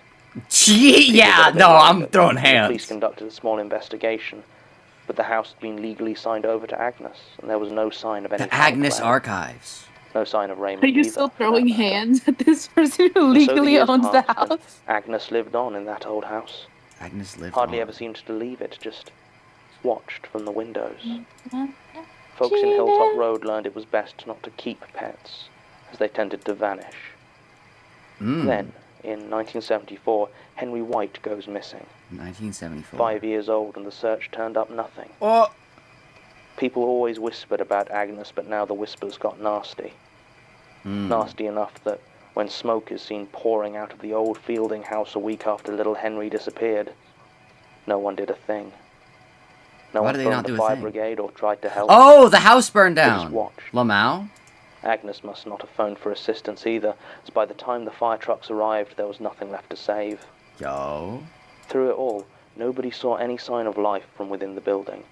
Gee, People yeah, got a bit no, worried I'm that throwing the police hands. conducted a small investigation, but the house had been legally signed over to Agnes, and there was no sign of any The foul Agnes play. Archives. No sign of Raymond Are you either, still for that throwing matter. hands at this person who And so the legally years owns the passed, and house? Agnes lived on in that old house. Agnes lived Hardly on. ever seemed to leave it, just watched from the windows. Folks in Hilltop Road learned it was best not to keep pets, as they tended to vanish. Then, in 1974, Henry White goes missing. 1974. 5 years old, and the search turned up nothing. Oh. People always whispered about Agnes, but now the whispers got nasty. Nasty enough that when smoke is seen pouring out of the old Fielding house a week after little Henry disappeared, no one did a thing. No Why one did they phoned not the do a fire thing? brigade or tried to help. Oh, the house burned They just down. watched. Lamau? Agnes must not have phoned for assistance either, as by the time the fire trucks arrived, there was nothing left to save. Yo. Through it all, nobody saw any sign of life from within the building.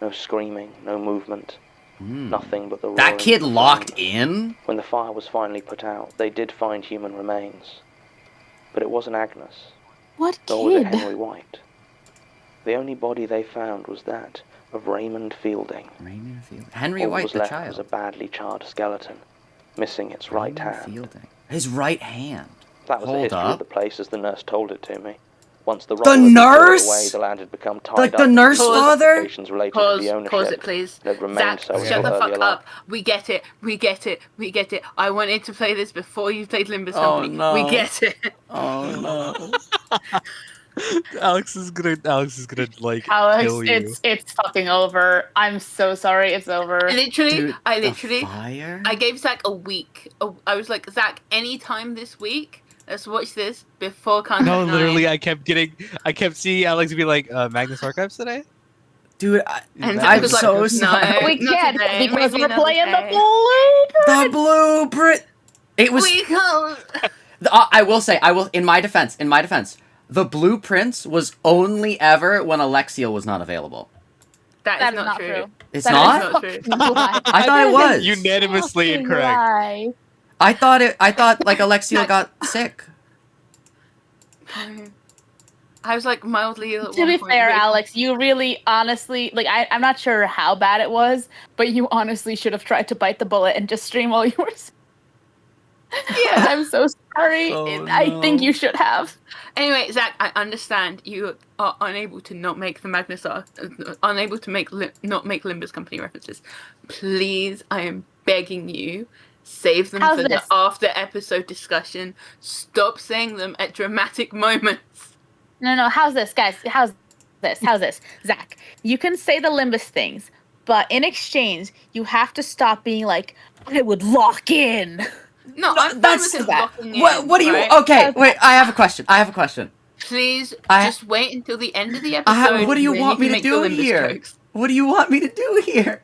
No screaming, no movement, nothing but the roaring That kid of the locked flame. in? When the fire was finally put out, they did find human remains. But it wasn't Agnes, What nor was it kid? Henry White. The only body they found was that of Raymond Fielding. Raymond Fielding. Henry All that White, was the left child. was a badly charred skeleton, missing its right Raymond hand. Fielding. His right hand. That was the Hold history up. of the place as the nurse told it to me. Once the The rubble had been cleared nurse? away, the land had become tied Like up the with nurse complications father? related to the ownership. Pause it, please. And had remained Zach, so shut the until fuck earlier up. life. We get it. We get it. We get it. I wanted to play this before you played Limbus Oh, Company. no. We get it. Oh no. Alex is gonna like Alex, kill you. it's fucking over. I'm so sorry. It's over. I literally, The fire? I gave Zach a week. I was like, Zach, anytime this week, let's watch this before Contact No, 9. literally, I kept seeing Alex be like, Magnus Archives today? Dude, And Zach I'm was like, so no, sorry. We not can't today, because maybe we're another playing the day. blueprint. The blueprint. It was. We can't. I will say, in my defense, the blueprints was only ever when Alexiel was not available. That is not true. It's That not? is fucking lie. I thought it was. Unanimously Fucking incorrect. lie. I thought like Alexiel got sick. I was like mildly ill at To one be point, fair, but- Alex, you really honestly like I'm not sure how bad it was, but you honestly should have tried to bite the bullet and just stream while you were Yeah. I'm so sorry. Oh, I think no. you should have. Anyway, Zach, I understand you are unable to not make the unable to not make Limbus Company references. Please, I am begging you, save them How's for this? the after episode discussion. Stop saying them at dramatic moments. No, how's this, guys? How's this? Zach, you can say the Limbus things, but in exchange, you have to stop being like, I would lock in. No, I'm fine That's with him that. locking in. What do you? right? Okay, wait. I have a question. Please, I- just wait until the end of the episode. What do you then want me can to make the do Limbus here? jokes. What do you want me to do here?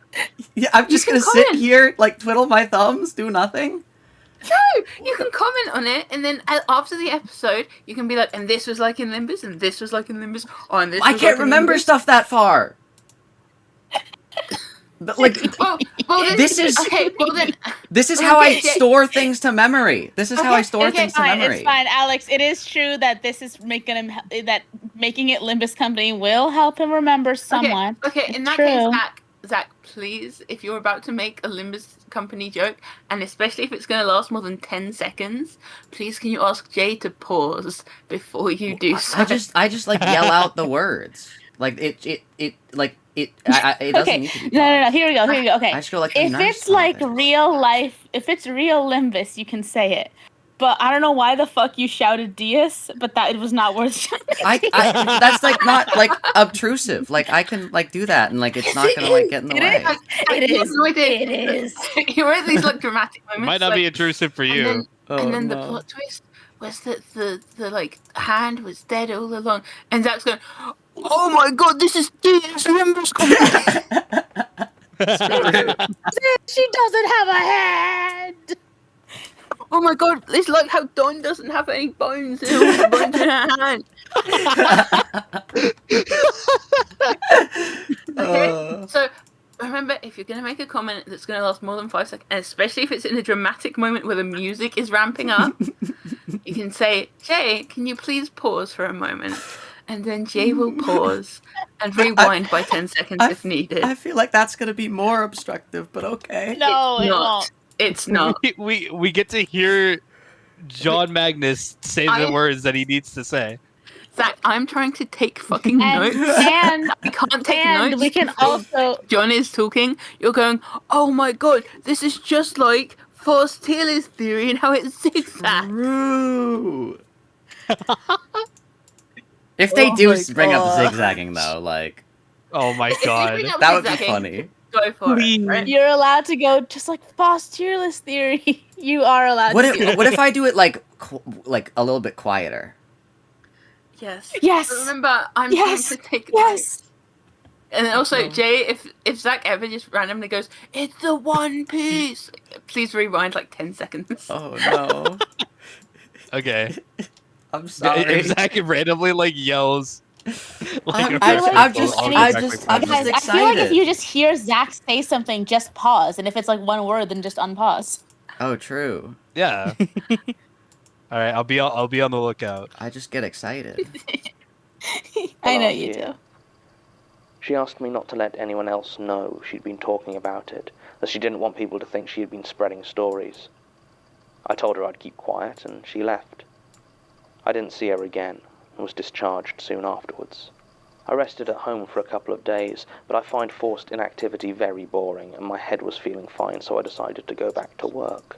Yeah, I'm just can gonna sit comment. here, like twiddle my thumbs, do nothing. No, you can comment on it, and then after the episode, you can be like, and this was like in Limbus, and this was like in Limbus, oh, and this I was can't like in remember Limbus. stuff that far. But, like, Well, then, This is- okay. Well then, this is how I Okay. store things to memory. This is how I store things to fine, memory. It's fine, Alex. It is true that this is making him that making it Limbus Company will help him remember someone. Okay. In that True. case, Zach, please, if you're about to make a Limbus Company joke, and especially if it's going to last more than 10 seconds, please can you ask Jay to pause before you do so? I just like yell out the words. Like it doesn't Okay, need to be. no. Here we go. Okay. I just go like the If nurse it's like father. real life, if it's real Limbus, you can say it. But I don't know why the fuck you shouted Diaz, but that it was not worth shouting. That's like not like obtrusive. Like I can like do that and like it's not gonna like get in the It way. is. It is. No idea. It is. You were at these like dramatic moments. Might not like, be intrusive for you. And Oh, then the no. plot twist was that the like hand was dead all along, and Zach's going, "Oh my god, this is Diaz Limbus Company." She doesn't have a head. Oh my god, it's like how Dawn doesn't have any bones in all the bones in her hand. Okay, so remember, if you're going to make a comment that's going to last more than 5 seconds, and especially if it's in a dramatic moment where the music is ramping up, you can say, Jay, can you please pause for a moment? And then Jay will pause and rewind by 10 seconds if needed. I feel like that's gonna be more obstructive, but okay. No, It's it not. won't. It's not. We get to hear John Magnus say the words that he needs to say. Zach, I'm trying to take fucking And, notes. and We can't take and notes. we can before also John is talking. You're going, oh my god, this is just like Force Taylor's theory and how it zigzags. True. If they Oh do my bring up God. zigzagging though, like Oh my If they god. bring up that would be zigzagging, funny. Go for Please. it. Right? you're allowed to go just like Fosterless theory. You are allowed What to do if what if I do it like like a little bit quieter? Yes. Yes. But remember, I'm Yes. trying to take Yes. And then also, Jay, if Zach ever just randomly goes, it's the One Piece, please rewind like 10 seconds. Oh no. Okay. I'm sorry. If Zach randomly like yells, like I'm just Guys, excited. I feel like if you just hear Zach say something, just pause, and if it's like one word, then just unpause. Oh, true. Yeah. All right, I'll be on the lookout. I just get excited. I know Hello, you dear. do. She asked me not to let anyone else know she'd been talking about it, as she didn't want people to think she had been spreading stories. I told her I'd keep quiet, and she left. I didn't see her again, and was discharged soon afterwards. I rested at home for a couple of days, but I find forced inactivity very boring, and my head was feeling fine, so I decided to go back to work.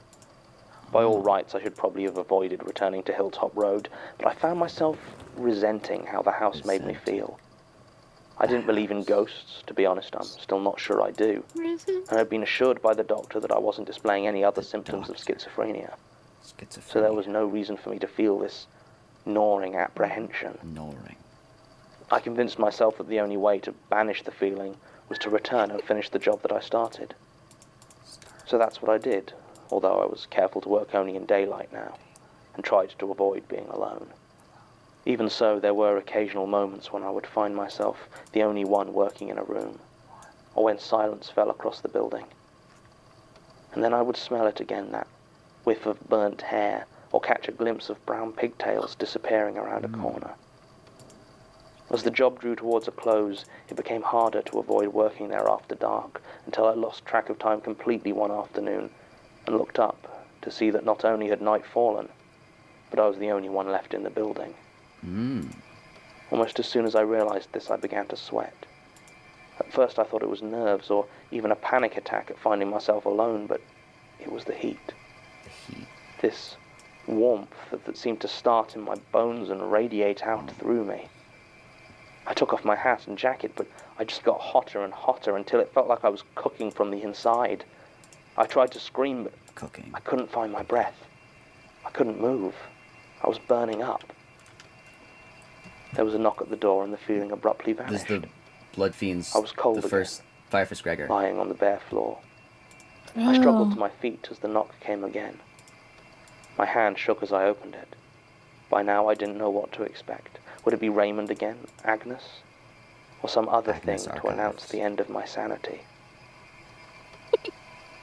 By all rights, I should probably have avoided returning to Hilltop Road, but I found myself resenting how the house made me feel. I didn't believe in ghosts, to be honest. I'm still not sure I do. And I'd been assured by the doctor that I wasn't displaying any other symptoms of schizophrenia. So there was no reason for me to feel this gnawing apprehension. I convinced myself that the only way to banish the feeling was to return and finish the job that I started. So that's what I did, although I was careful to work only in daylight now, and tried to avoid being alone. Even so, there were occasional moments when I would find myself the only one working in a room, or when silence fell across the building. And then I would smell it again, that whiff of burnt hair, or catch a glimpse of brown pigtails disappearing around a corner. As the job drew towards a close, it became harder to avoid working there after dark, until I lost track of time completely one afternoon, and looked up to see that not only had night fallen, but I was the only one left in the building. Almost as soon as I realized this, I began to sweat. At first I thought it was nerves, or even a panic attack at finding myself alone, but it was the heat. This warmth that seemed to start in my bones and radiate out through me. I took off my hat and jacket, but I just got hotter and hotter until it felt like I was cooking from the inside. I tried to scream, but I couldn't find my breath. I couldn't move. I was burning up. There was a knock at the door, and the feeling abruptly vanished. This is the Blood Fiends, I was cold the again, first Firefist Gregor. lying on the bare floor. I struggled to my feet as the knock came again. My hand shook as I opened it. By now I didn't know what to expect. Would it be Raymond again, Agnes, or some other Magnus thing to Archives. announce the end of my sanity?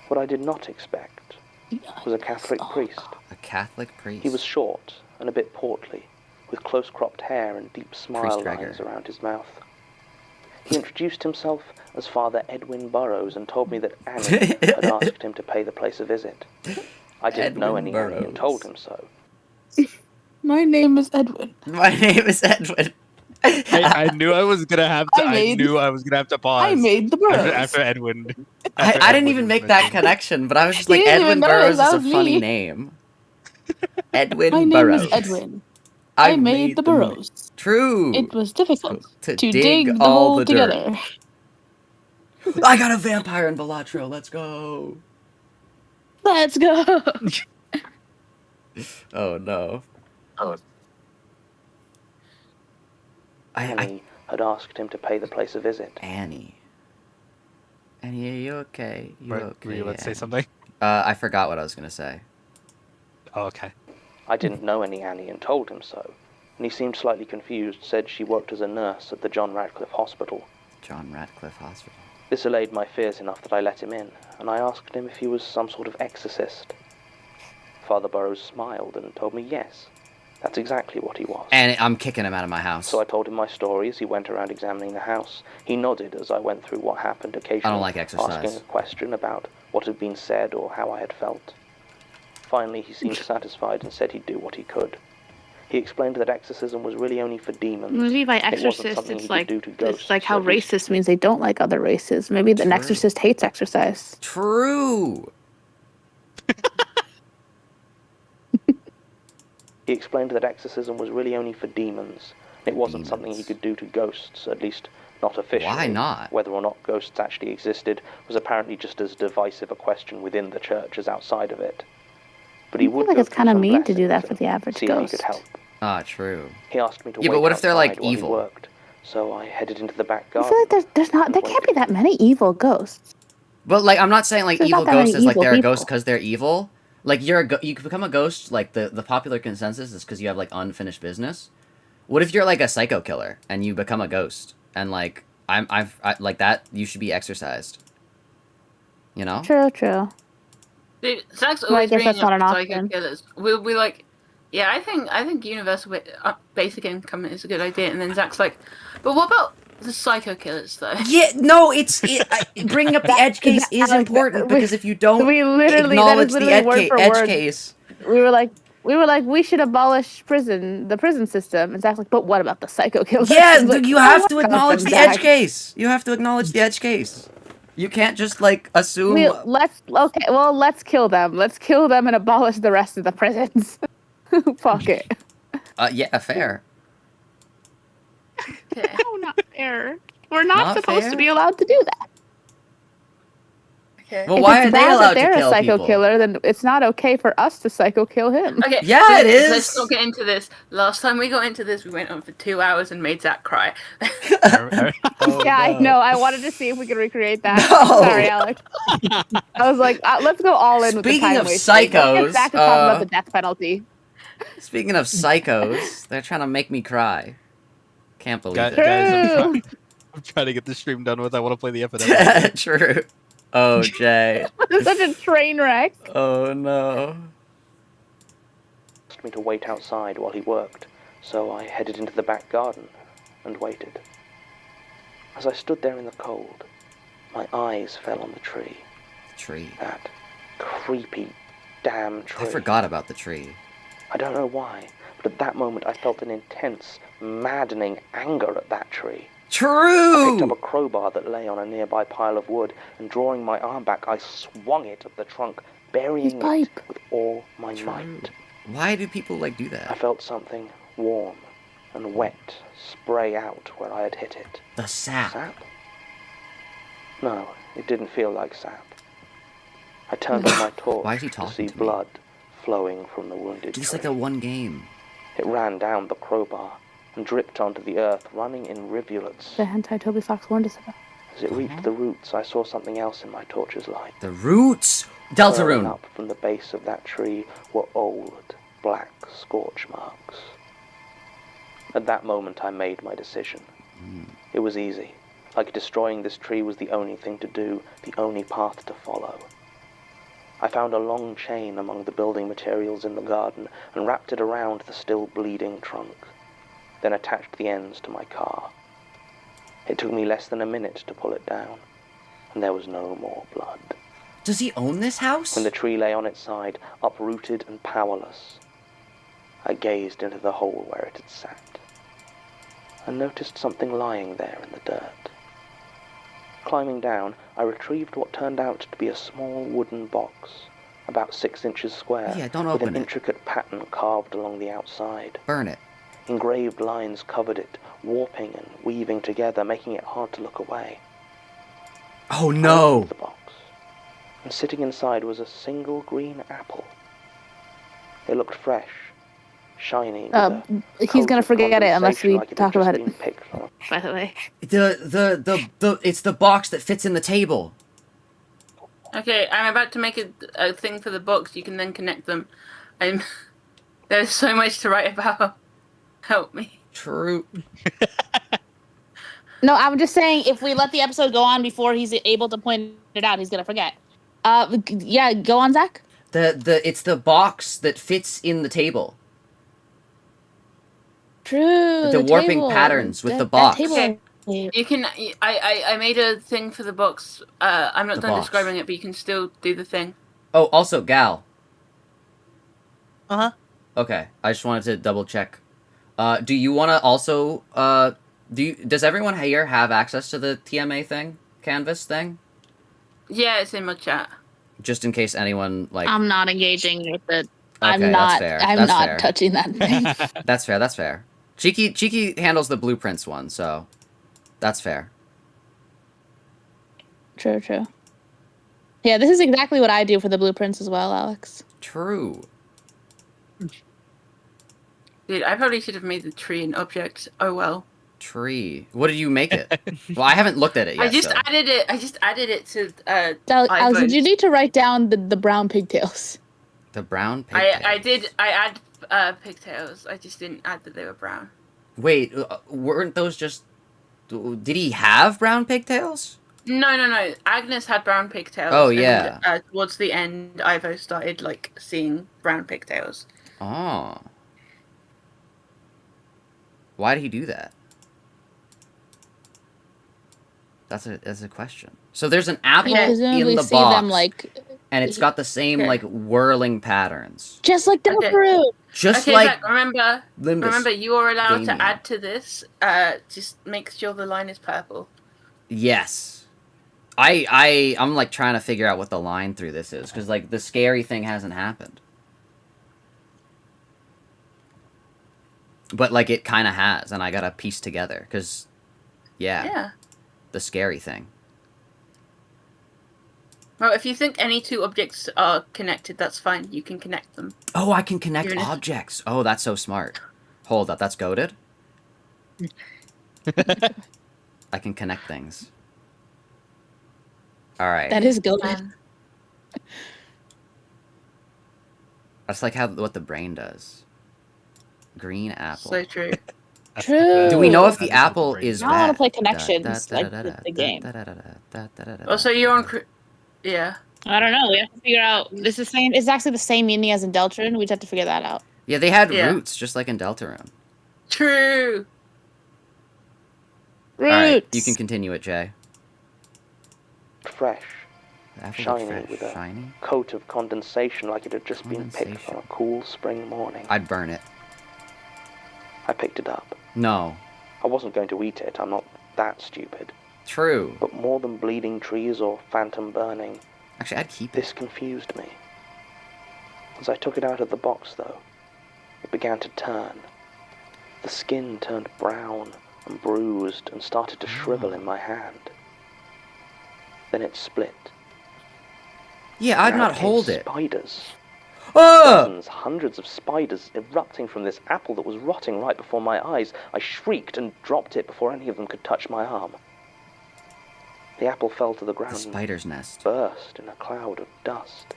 What I did not expect was a Catholic priest. A Catholic priest? He was short and a bit portly, with close-cropped hair and deep smile Gregor. lines around his mouth. He introduced himself as Father Edwin Burrows and told me that Annie had asked him to pay the place a visit. I didn't know Edwin any Annie and Burrows. told him so. My name is Edwin. My name is Edwin. I knew I was gonna have to. I knew I was gonna have to pause. I made the Burrows. after Edwin. I didn't Edwin even make was that mentioned. connection, but I was just You like, didn't Edwin even Burrows notice, is that a was funny me. name. Edwin My name Burrows. is Edwin. I made the burrows. True. It was difficult To to dig dig the all hole the dirt. together. I got a vampire in Balatro. Let's go. Let's go. Oh no. Annie had asked him to pay the place a visit. Annie, are you okay? You okay? Were you about to say Annie? something? I forgot what I was gonna say. Oh, okay. I didn't know any Annie and told him so, and he seemed slightly confused, said she worked as a nurse at the John Radcliffe Hospital. John Radcliffe Hospital. This allayed my fears enough that I let him in, and I asked him if he was some sort of exorcist. Father Burrows smiled and told me yes, that's exactly what he was. And I'm kicking him out of my house. So I told him my story as he went around examining the house. He nodded as I went through what happened, occasionally I don't like exercise. asking a question about what had been said or how I had felt. Finally, he seemed satisfied and said he'd do what he could. He explained that exorcism was really only for demons. Maybe by It wasn't exorcist, something it's he like could do to ghosts, it's like how at least. racist means they don't like other races. Maybe an True. exorcist hates exercise. True. He explained that exorcism was really only for demons. It wasn't something he Demons. could do to ghosts, at least not officially. Why not? Whether or not ghosts actually existed was apparently just as divisive a question within the church as outside of it. But he I feel would like go it's through kinda some mean to do lessons that for and the average see if he ghost. could help. Ah, true. He asked me to Yeah, wait but what if they're, like, outside while he evil? worked, so I headed into the back I garden. feel like there's not there can't be that many evil ghosts. But like, I'm not saying like There's evil not that many ghosts is like evil they're a people. ghost because they're evil. Like you could become a ghost. Like the popular consensus is because you have like unfinished business. What if you're like a psycho killer and you become a ghost and like I like that? You should be exorcised. You know? True. Dude, Zak's Well, I always guess bringing that's not up an psycho option. killers. We'll be like, yeah, I think universal basic income is a good idea, and then Zak's like, but what about the psycho killers though? Yeah, no, bringing up the edge case is Alex, important because if you don't we literally acknowledge that is the literally word for edge word. case, We were like, we should abolish the prison system. And Zach's like, but what about the psycho killers? yeah, Like, you have to what about acknowledge them, the edge Zach? case. You have to acknowledge the edge case. You can't just like assume. Let's kill them. Let's kill them and abolish the rest of the prisons. Fuck it. Yeah, fair. Okay. No, not fair. We're not Not supposed fair? to be allowed to do that. Okay. Well, If why it's are they bad allowed that to they're kill a psycho people? killer, then it's not okay for us to psycho kill him. Okay. Yeah, so it is. Let's not get into this. Last time we got into this, we went on for 2 hours and made Zach cry. Oh, Yeah, I no. know. I wanted to see if we could recreate that. No. Sorry, Alex. I was like, let's go all in with the Speaking time of wasting. Let's psychos, get back to talking about the death penalty. Speaking of psychos, they're trying to make me cry. Can't believe Guys, True. I'm trying to get the stream done with. I want to play the epidemic. it. True. Oh, Jay. It's such a train wreck. Oh no. Asked me to wait outside while he worked, so I headed into the back garden and waited. As I stood there in the cold, my eyes fell on the tree. Tree. That creepy damn tree. I forgot about the tree. I don't know why, but at that moment I felt an intense, maddening anger at that tree. I picked up True. a crowbar that lay on a nearby pile of wood, and drawing my arm back, I swung it at the trunk, burying it pipe. with all my True. might. Why do people like do I that? felt something warm and wet spray out where I had hit it. The sap. Sap? No, it didn't feel like sap. I turned on my torch Why is he to talking see to me? blood flowing from the wounded Just tree. like the one game. It ran down the crowbar and dripped onto the earth, running in rivulets. The hentai Toby Fox warned us about. As it reached the roots, I saw something else in my torch's light. The roots. Curling Deltarune. up from the base of that tree were old, black scorch marks. At that moment, I made my decision. It was easy. Like destroying this tree was the only thing to do, the only path to follow. I found a long chain among the building materials in the garden and wrapped it around the still bleeding trunk, then attached the ends to my car. It took me less than a minute to pull it down, and there was no more blood. Does he own this house? When the tree lay on its side, uprooted and powerless, I gazed into the hole where it had sat, and noticed something lying there in the dirt. Climbing down, I retrieved what turned out to be a small wooden box, about 6 inches square, Yeah, don't with open an it. intricate pattern carved along the outside. Burn it. Engraved lines covered it, warping and weaving together, making it hard to look away. Oh I no. opened the box, and sitting inside was a single green apple. It looked fresh, shiny. with a He's coat gonna of forget it unless condensation we like it had talk just about been it. picked from a By the way. It's the box that fits in the table. Okay, I'm about to make a thing for the box. You can then connect them. There's so much to write about. Help me. True. No, I'm just saying if we let the episode go on before he's able to point it out, he's gonna forget. Yeah, go on, Zach. It's the box that fits in the table. True. The warping patterns with the box. Okay. You can. I made a thing for the box. I'm not The done box. describing it, but you can still do the thing. Oh, also, Gal. Uh-huh. Okay, I just wanted to double check. Do you want to also does everyone here have access to the TMA thing, Canvas thing? Yeah, it's in my chat. Just in case anyone like. I'm not engaging with it. Okay, I'm not. That's fair. I'm that's not fair. touching that thing. That's fair. That's fair. Cheeky handles the blueprints one, so that's fair. True. Yeah, this is exactly what I do for the blueprints as well, Alex. True. Dude, I probably should have made the tree an object. Oh well. Tree. What did you make it? Well, I haven't looked at it yet. I just so. added it. I just added it to. Alex, iPhones. you need to write down the brown pigtails. The brown pigtails. I add pigtails. I just didn't add that they were brown. Wait, weren't those just... Did he have brown pigtails? No. Agnes had brown pigtails. Oh, yeah. And, towards the end, Ivo started, like, seeing brown pigtails. Oh. Why did he do that? That's a question. So there's an apple in the box, them, like, and it's got the same, like, whirling patterns. just like the fruit. Just okay, like Zach, remember, Limbus. you are allowed Damien. to add to this. Just make sure the line is purple. Yes. I'm, like, trying to figure out what the line through this is, because, like, the scary thing hasn't happened. But, like, it kind of has, and I gotta piece together, because, yeah. The scary thing. Well, if you think any two objects are connected, that's fine. You can connect them. Oh, I can connect Even if- objects. Oh, that's so smart. Hold up, that's goated. I can connect things. All right. That is golden. That's like what the brain does. Green apple. So true. True. Do we know if the That's what apple the brain is does. I want to red? play Connections, like with the game. Also, you're on. Yeah. I don't know. We have to figure out. This is same. It's actually the same meaning as in Deltron. We just have to figure that out. Yeah, they had Yeah. roots, just like in Deltarune. True. Roots. All right, you can continue it, Jay. Fresh, The apple shiny looked fresh, with a shiny. coat of condensation like it had just been picked on a cool spring morning. I'd burn it. I picked it up. No. I wasn't going to eat it, I'm not that stupid. True. But more than bleeding trees or phantom burning, Actually, I'd keep it. this confused me. As I took it out of the box, though, it began to turn. The skin turned brown and bruised and started to shrivel in my hand. Then it split. Yeah, I'd And not out hold came it. Spiders. Oh! Dozens, hundreds of spiders erupting from this apple that was rotting right before my eyes. I shrieked and dropped it before any of them could touch my arm. The apple fell to the ground The spider's nest. and burst in a cloud of dust.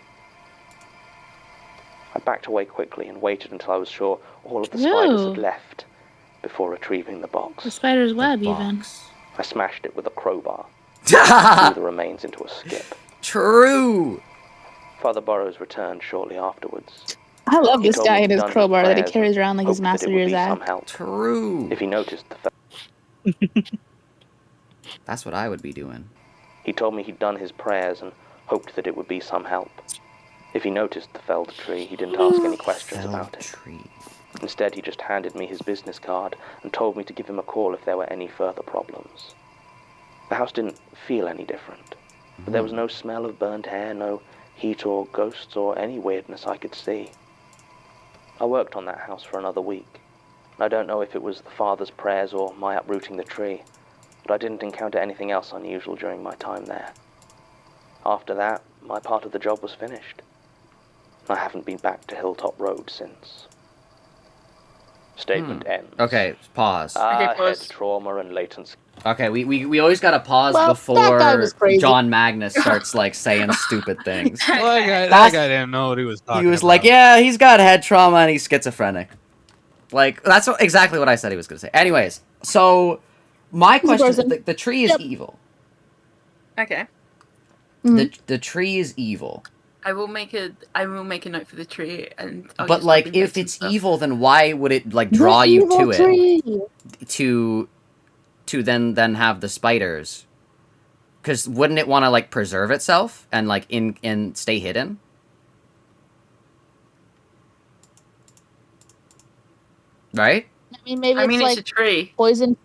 I backed away quickly and waited until I was sure all of the spiders had Ew. left before retrieving the box. The spider's web, The even. box. I smashed it with a crowbar, threw the remains into a skip. True! Father Burrows returned shortly afterwards. I love He this told guy me and he'd his done his crowbar that he prayers carries and around like he's hoped that it Master would be Zak. some help. True. If he noticed the That's what I would be doing. He told me he'd done his prayers and hoped that it would be some help. If he noticed the felled tree, he didn't ask any questions Felled about it. tree. Instead, he just handed me his business card and told me to give him a call if there were any further problems. The house didn't feel any different, but there was no smell of burnt hair, no heat or ghosts or any weirdness I could see. I worked on that house for another week, and I don't know if it was the father's prayers or my uprooting the tree, but I didn't encounter anything else unusual during my time there. After that, my part of the job was finished. I haven't been back to Hilltop Road since. Statement ends. Okay, pause. Okay, pause. Head trauma and latent. Okay, we always gotta pause Well, that guy before was crazy. John Magnus starts, like, saying stupid things. Well, that That's- guy didn't know what he was talking He was about. like, yeah, he's got head trauma and he's schizophrenic. Like, that's exactly what I said he was gonna say. Anyways, so, my He's a question, person. the tree is Yep. evil. Okay. The tree is evil. I will make a note for the tree, and I'll But, just like, copy and if paste some it's stuff. evil, then why would it, like, draw you to it? Tree. To then have the spiders? Because wouldn't it want to, like, preserve itself and, like, in stay hidden? Right? I mean, maybe I mean, it's it's like a tree. poison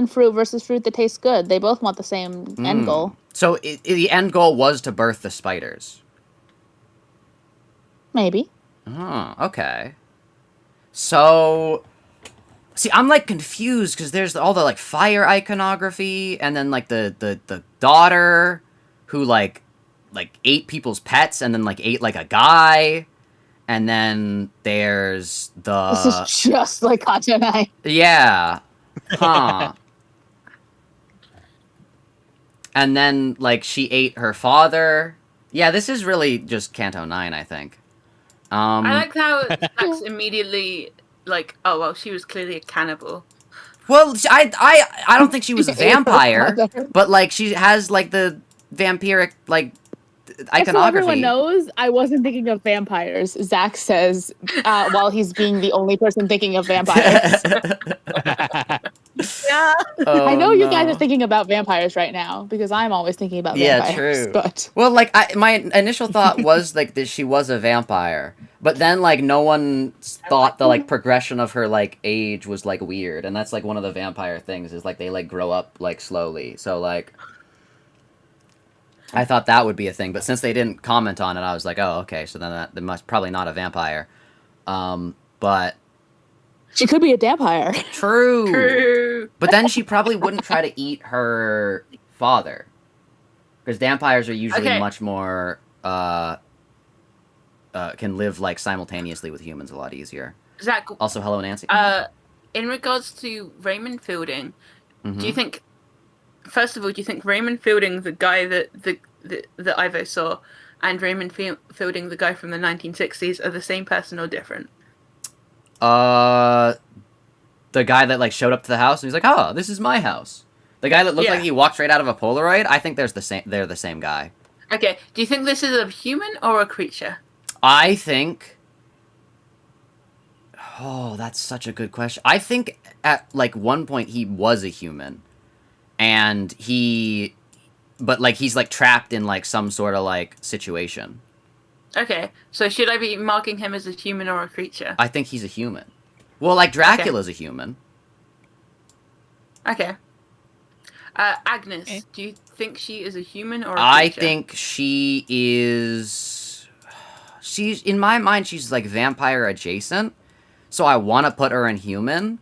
fruit versus fruit that tastes good. They both want the same end goal. So the end goal was to birth the spiders. Maybe. Oh, okay. So, see, I'm, like, confused, because there's all the, like, fire iconography, and then, like, the daughter who, like, ate people's pets, and then, like, ate, like, a guy, and then there's This is just like Katanai. Yeah. Huh. And then, like, she ate her father. Yeah, this is really just Canto 9, I think. I like how Zach's immediately like, oh well, she was clearly a cannibal. Well, I don't think she was a vampire, but like she has like the vampiric like Just so everyone iconography. knows, I wasn't thinking of vampires. Zach says while he's being the only person thinking of vampires. Yeah. Oh, I know you guys no. are thinking about vampires right now because I'm always thinking about Yeah, vampires. true. But Well, like my initial thought was like that she was a vampire, but then like no one thought the like progression of her like age was like weird, and that's like one of the vampire things is like they like grow up like slowly. So like I thought that would be a thing, but since they didn't comment on it, I was like, oh, okay, so then that must probably not a vampire. But she could be a vampire. true. True. But then she probably wouldn't try to eat her father. Because vampires are usually Okay. much more, can live, like, simultaneously with humans a lot easier. Zach, Also, hello, Nancy. in regards to Raymond Fielding, Mhm. do you think, first of all, do you think Raymond Fielding, the guy that Ivo saw, and Raymond Fielding, the guy from the 1960s, are the same person or different? The guy that, like, showed up to the house and he's like, oh, this is my house. The guy that looked Yeah. like he walked right out of a Polaroid, I think they're the same guy. Okay, do you think this is a human or a creature? I think... Oh, that's such a good question. I think at, like, one point he was a human. And he... But, like, he's, like, trapped in, like, some sort of, like, situation. Okay, so should I be marking him as a human or a creature? I think he's a human. Well, like, Dracula's a human. Okay. Agnes, Okay. do you think she is a human or a creature? I think she is... She's... In my mind, she's, like, vampire adjacent. So I want to put her in human.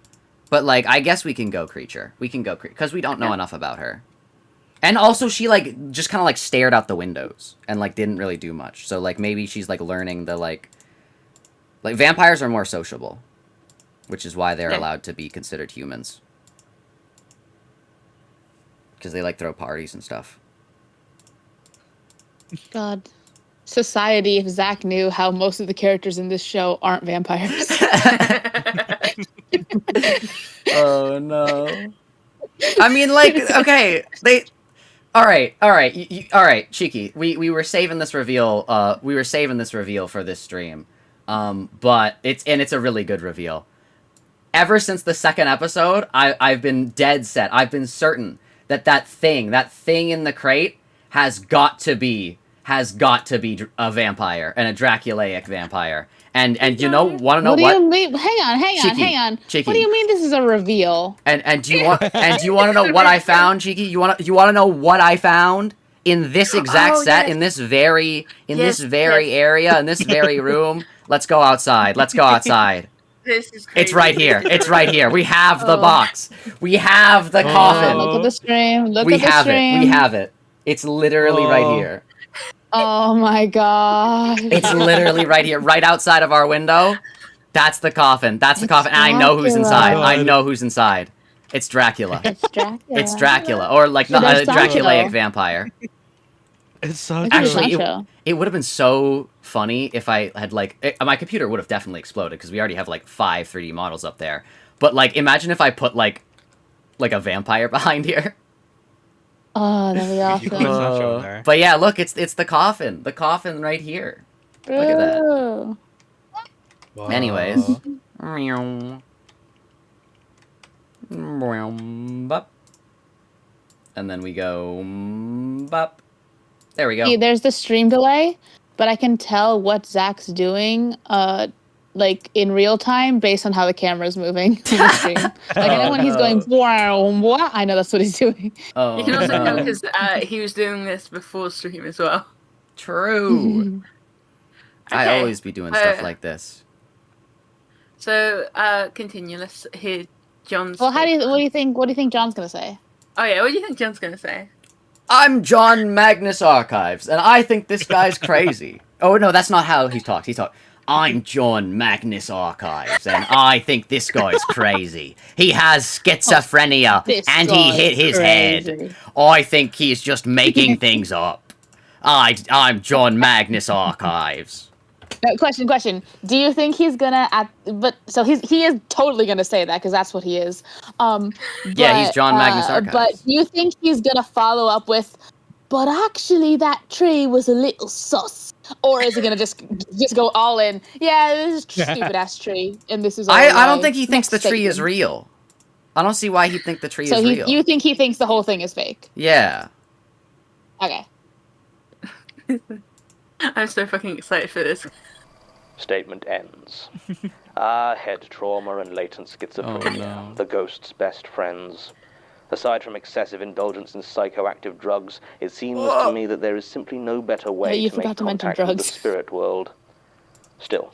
But, like, I guess we can go creature. We can go creature. Because we don't know enough about her. And also, she, like, just kind of, like, stared out the windows. And, like, didn't really do much. So, like, maybe she's, like, learning the, like... Like, vampires are more sociable. Which is why they're Okay. allowed to be considered humans. Because they, like, throw parties and stuff. God. Society, if Zach knew how most of the characters in this show aren't vampires. Oh, no. I mean, like, okay, they... Alright, Cheeky. We were saving this reveal, for this stream. But it's a really good reveal. Ever since the second episode, I've been dead set. I've been certain that thing in the crate has got to be a vampire, and a Draculaic vampire. And you know, want to know What what? do you mean? Hang on. Cheeky. What do you mean this is a reveal? And do you want to know what I found, Cheeky? You want to know what I found in this exact set, yes. in this very Yes, area, in this very room? Let's go outside. This is crazy. It's right here. We have the box. We have the coffin. Look at the stream. We have it. It's literally right Oh. here. Oh my god. It's literally right here, right outside of our window. That's the coffin. And I know who's Dracula. inside. God. I know who's inside. It's Dracula. It's Dracula. It's Dracula, or like So not a there's Sancho. Draculaic vampire. It's so Look good. at Actually, Sancho. It would have been so funny if I had like my computer would have definitely exploded because we already have like 5 3D models up there. But like, imagine if I put like a vampire behind here. Oh, that'd be You put awesome. Sancho in there. But yeah, look, it's the coffin. The coffin right here. Look at that. Ooh. Wow. Anyways. Meow. Bop. And then we go bop. There we go. See, there's the stream delay, but I can tell what Zach's doing, like in real time based on how the camera's moving in the stream. Like I know when he's going, wow, I know that's what he's doing. Oh, You can also no. know because he was doing this before stream as well. True. I Okay, always be doing stuff like this. So, continue. Let's hear John's. Well, what do you think John's gonna say? Oh yeah, what do you think John's gonna say? I'm John Magnus Archives, and I think this guy's crazy. Oh no, that's not how he talks. I'm John Magnus Archives, and I think this guy's crazy. He has schizophrenia, This and he guy's hit his crazy. head. I think he's just making things up. I'm John Magnus Archives. No, question. Do you think he's gonna he is totally gonna say that because that's what he is. Yeah, he's John Magnus But Archives. do you think he's gonna follow up with, but actually that tree was a little sus? Or is he gonna just go all in? Yeah, this is a stupid ass tree, and this is all I don't my think he thinks the next tree is statement. real. I don't see why he'd think the tree So is real. you think he thinks the whole thing is fake? Yeah. Okay. I'm so fucking excited for this. Statement ends. Head trauma and latent schizophrenia, Oh, no. the ghost's best friends. Aside from excessive indulgence in psychoactive drugs, it seems to me that there is simply no better way you to make forgot to mention contact with the drugs. spirit world. Still,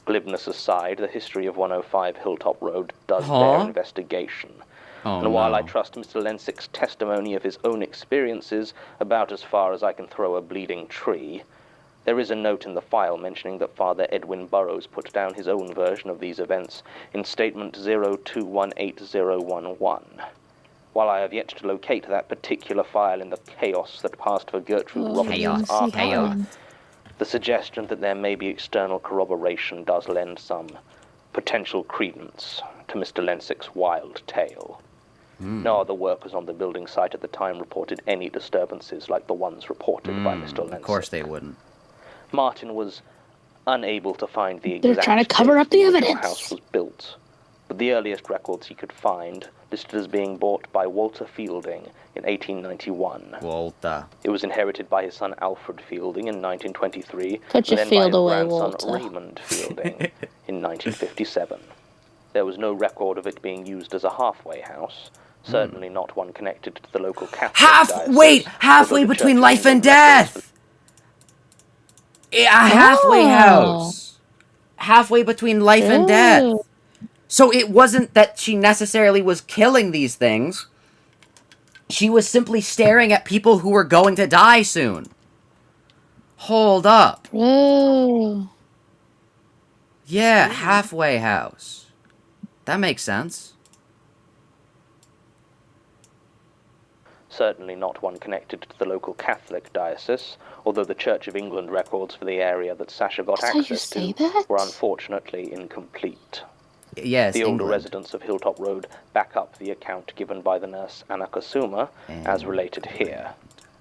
glibness aside, the history of 105 Hilltop Road does bear investigation. Oh, And while no. I trust Mr. Lensick's testimony of his own experiences about as far as I can throw a bleeding tree, there is a note in the file mentioning that Father Edwin Burrows put down his own version of these events in Statement 02180111. While I have yet to locate that particular file in the chaos that passed for Gertrude Robinson's archive, the suggestion that there may be external corroboration does lend some potential credence to Mr. Lensick's wild tale. No other workers on the building site at the time reported any disturbances like the ones reported by Mr. Lensick. Of course they wouldn't. Martin was unable to find the They're exact trying to cover date up the the original evidence. house was built, but the earliest records he could find listed as being bought by Walter Fielding in 1891. Walter. It was inherited by his son Alfred Fielding in 1923, Put your and then field by his away, grandson Walter. Raymond Fielding in 1957. There was no record of it being used as a halfway house, certainly not one connected to the local Catholic diocese, halfway although the between Church of life and England records death! A halfway Oh. house. Halfway between life and death. Ooh. So it wasn't that she necessarily was killing these things. She was simply staring at people who were going to die soon. Hold up. Ooh. Yeah, halfway house. That makes sense. Certainly not one connected to the local Catholic diocese, although the Church of England records for the area that Sasha got That's how you access say to that? were unfortunately incomplete. Yes, The older England. residents of Hilltop Road back up the account given by the nurse Anna Kasuma, as related here.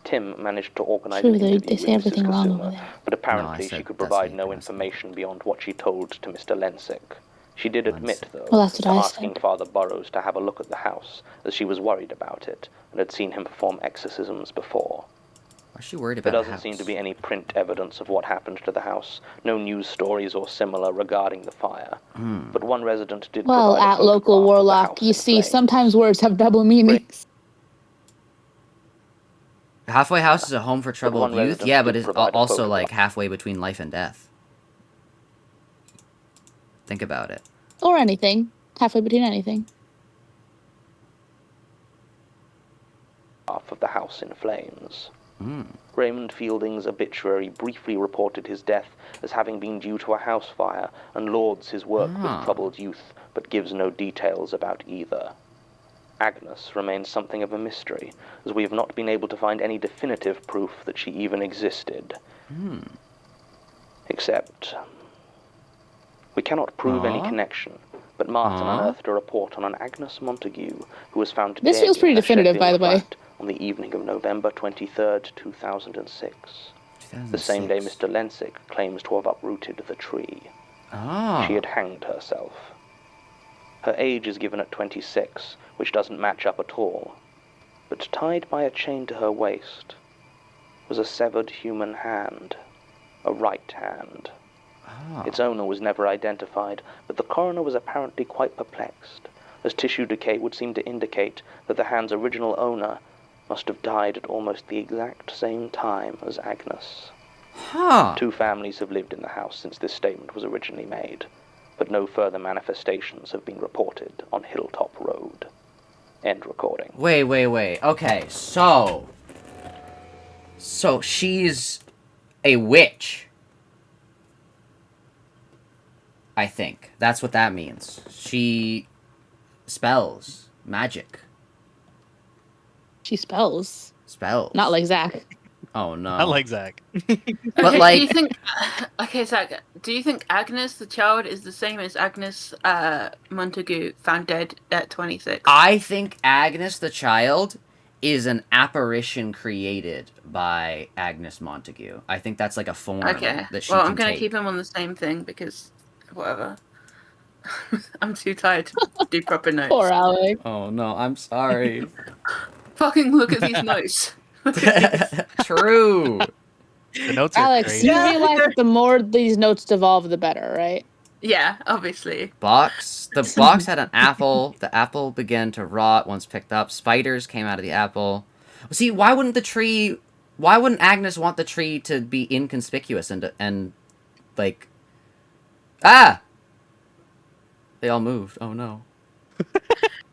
Tim managed to organize True, an they interview say with Mrs. everything wrong over Kasuma, there. but apparently No, I she said could that's provide how you no pronounce it. information beyond what she told to Mr. Lensick. She did admit, though, Well, that's what to I asking said. Father Burrows to have a look at the house, as she was worried about it, and had seen him perform exorcisms before. Why is she worried There about doesn't seem to be any print evidence of what happened to the house, no news stories or similar regarding the fire. But one resident did Well, provide a at local photograph of the warlock, house you in see, flames. sometimes words have double meanings. Halfway house is a home for one troubled youth. resident Yeah, did but it's provide a also like photograph. halfway between life and death. Think about it. Or anything. Halfway between anything. Of the house in flames. Raymond Fielding's obituary briefly reported his death as having been due to a house fire and lauds his work with troubled youth, but gives no details about either. Agnes remains something of a mystery, as we have not been able to find any definitive proof that she even existed. Except, we cannot prove any connection, but Martin unearthed a report on an Agnes Montague who was found This dead feels pretty in her definitive, by Sheffield the way. flat on the evening of November 23rd, 2006. The same day Mr. Lensick claims to have uprooted the tree. She had hanged herself. Her age is given at 26, which doesn't match up at all. But tied by a chain to her waist was a severed human hand, a right hand. Its owner was never identified, but the coroner was apparently quite perplexed, as tissue decay would seem to indicate that the hand's original owner must have died at almost the exact same time as Agnes. Two families have lived in the house since this statement was originally made, but no further manifestations have been reported on Hilltop Road. End recording. Wait. Okay, so she's a witch. I think. That's what that means. She spells magic. She spells. Spells. Not like Zach. Oh no. I like Zach. But Okay, like, do you think? Okay, Zach. Do you think Agnes, the child, is the same as Agnes Montagu, found dead at 26? I think Agnes the child is an apparition created by Agnes Montagu. I think that's like a form Okay. that she Well, can I'm gonna take. keep him on the same thing because whatever. I'm too tired to do proper notes. Poor Alec. Oh no, I'm sorry. Fucking look at these notes. Look at these. True. The notes are Alex, crazy. you realize that the more these notes devolve, the better, right? Yeah, obviously. The box had an apple. The apple began to rot once picked up. Spiders came out of the apple. See, why wouldn't Agnes want the tree to be inconspicuous and like, ah! They all moved. Oh no.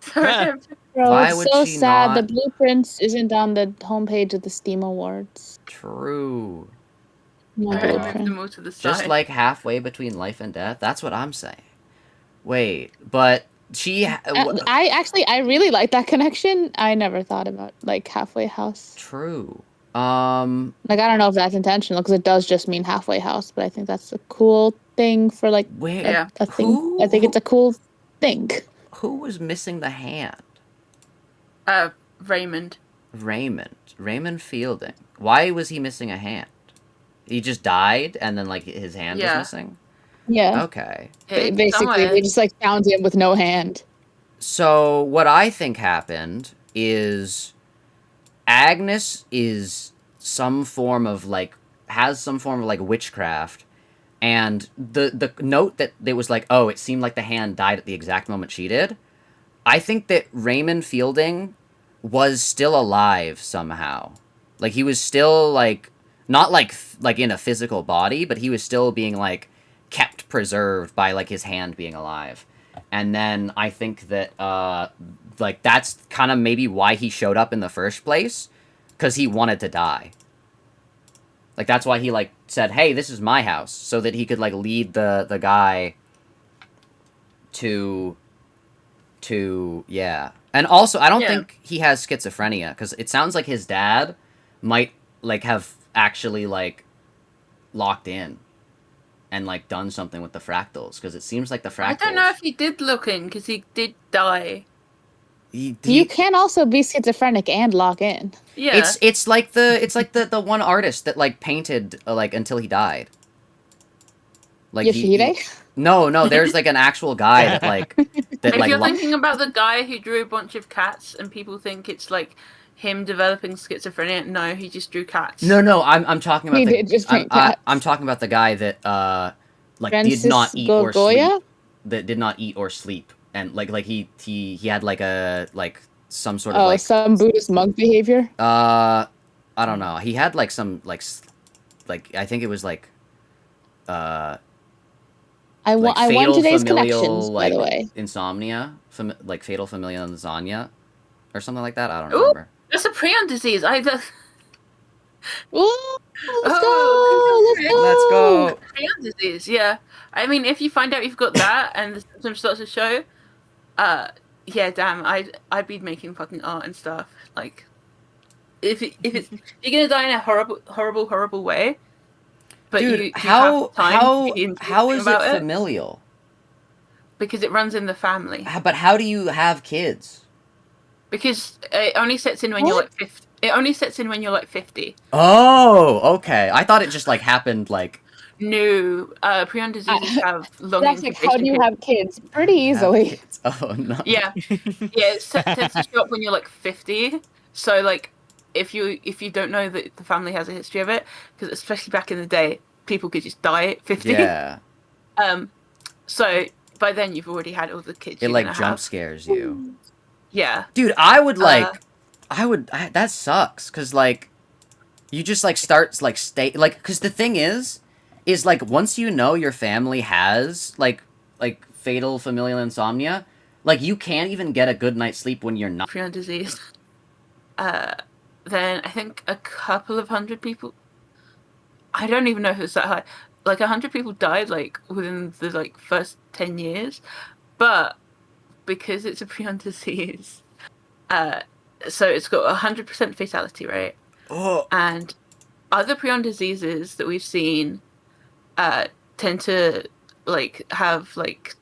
Sorry. Bro, Why it's would so she sad. not- The blueprints isn't on the homepage of the Steam Awards. True. No I Oh. moved blueprint. them all to the side. Just like halfway between life and death. That's what I'm saying. Wait, but she. I really like that connection. I never thought about like halfway house. True. Like I don't know if that's intentional because it does just mean halfway house, but I think that's a cool thing for like Where? Yeah. a thing. I think it's a cool thing. Who was missing the hand? Raymond. Raymond Fielding. Why was he missing a hand? He just died, and then like his hand Yeah. was missing. Yeah. Okay. Hid Basically, somewhere. they just like found him with no hand. So what I think happened is Agnes is some form of like witchcraft, and the note that it was like, oh, it seemed like the hand died at the exact moment she did. I think that Raymond Fielding was still alive somehow. Like he was still like not like in a physical body, but he was still being like kept preserved by like his hand being alive. And then I think that like that's kind of maybe why he showed up in the first place, because he wanted to die. Like that's why he like said, "Hey, this is my house," so that he could like lead the guy to yeah. And also, I don't think he has schizophrenia, because it sounds like his dad might like have actually like locked in and like done something with the fractals, because it seems like the fractals. I don't know if he did look in because he did die. You can also be schizophrenic and lock in. Yeah. It's like the one artist that like painted like until he died. Like Yoshihide? No, there's like an actual guy that like that If like. you're thinking about the guy who drew a bunch of cats and people think it's like him developing schizophrenia, no, he just drew cats. No, I'm talking about He the. did just paint cats. I'm talking about the guy that like Francis did not eat or Goya? sleep. That did not eat or sleep, and like he had like a like some sort of like some Buddhist monk behavior. I don't know. He had like some like I think it was like I like won fatal today's familial, connections, like, by the way. insomnia, like fatal familial insomnia, or something like that. I don't Ooh. remember. That's a prion disease. Ooh, let's Oh, go! Let's go. Prion disease, yeah. I mean, if you find out you've got that and the symptoms start to show, yeah, damn, I'd be making fucking art and stuff. Like, if you're gonna die in a horrible way, but Dude, you how have time to be how is it about familial? because it runs in the family. But how do you have kids? Because it only sets in when you're like 50. It only sets in when you're like 50. Oh, okay. I thought it just like happened like. No, prion diseases have long That's like, how do you incubation have kids? Pretty easily. Kids. Oh no. Yeah, it tends to show up when you're like 50. So like, if you don't know that the family has a history of it, because especially back in the day, people could just die at 50. Yeah. So by then you've already had all the kids. It you're like gonna jump have. scares you. Yeah. Dude, I would like. That sucks, cause like, you just like start like cause the thing is like once you know your family has like fatal familial insomnia, like you can't even get a good night's sleep when you're not. Prion disease. Then I think a couple of hundred people. I don't even know if it's that high. Like 100 people died like within the like first 10 years, but because it's a prion disease, so it's got 100% fatality rate. Oh. And other prion diseases that we've seen tend to like have like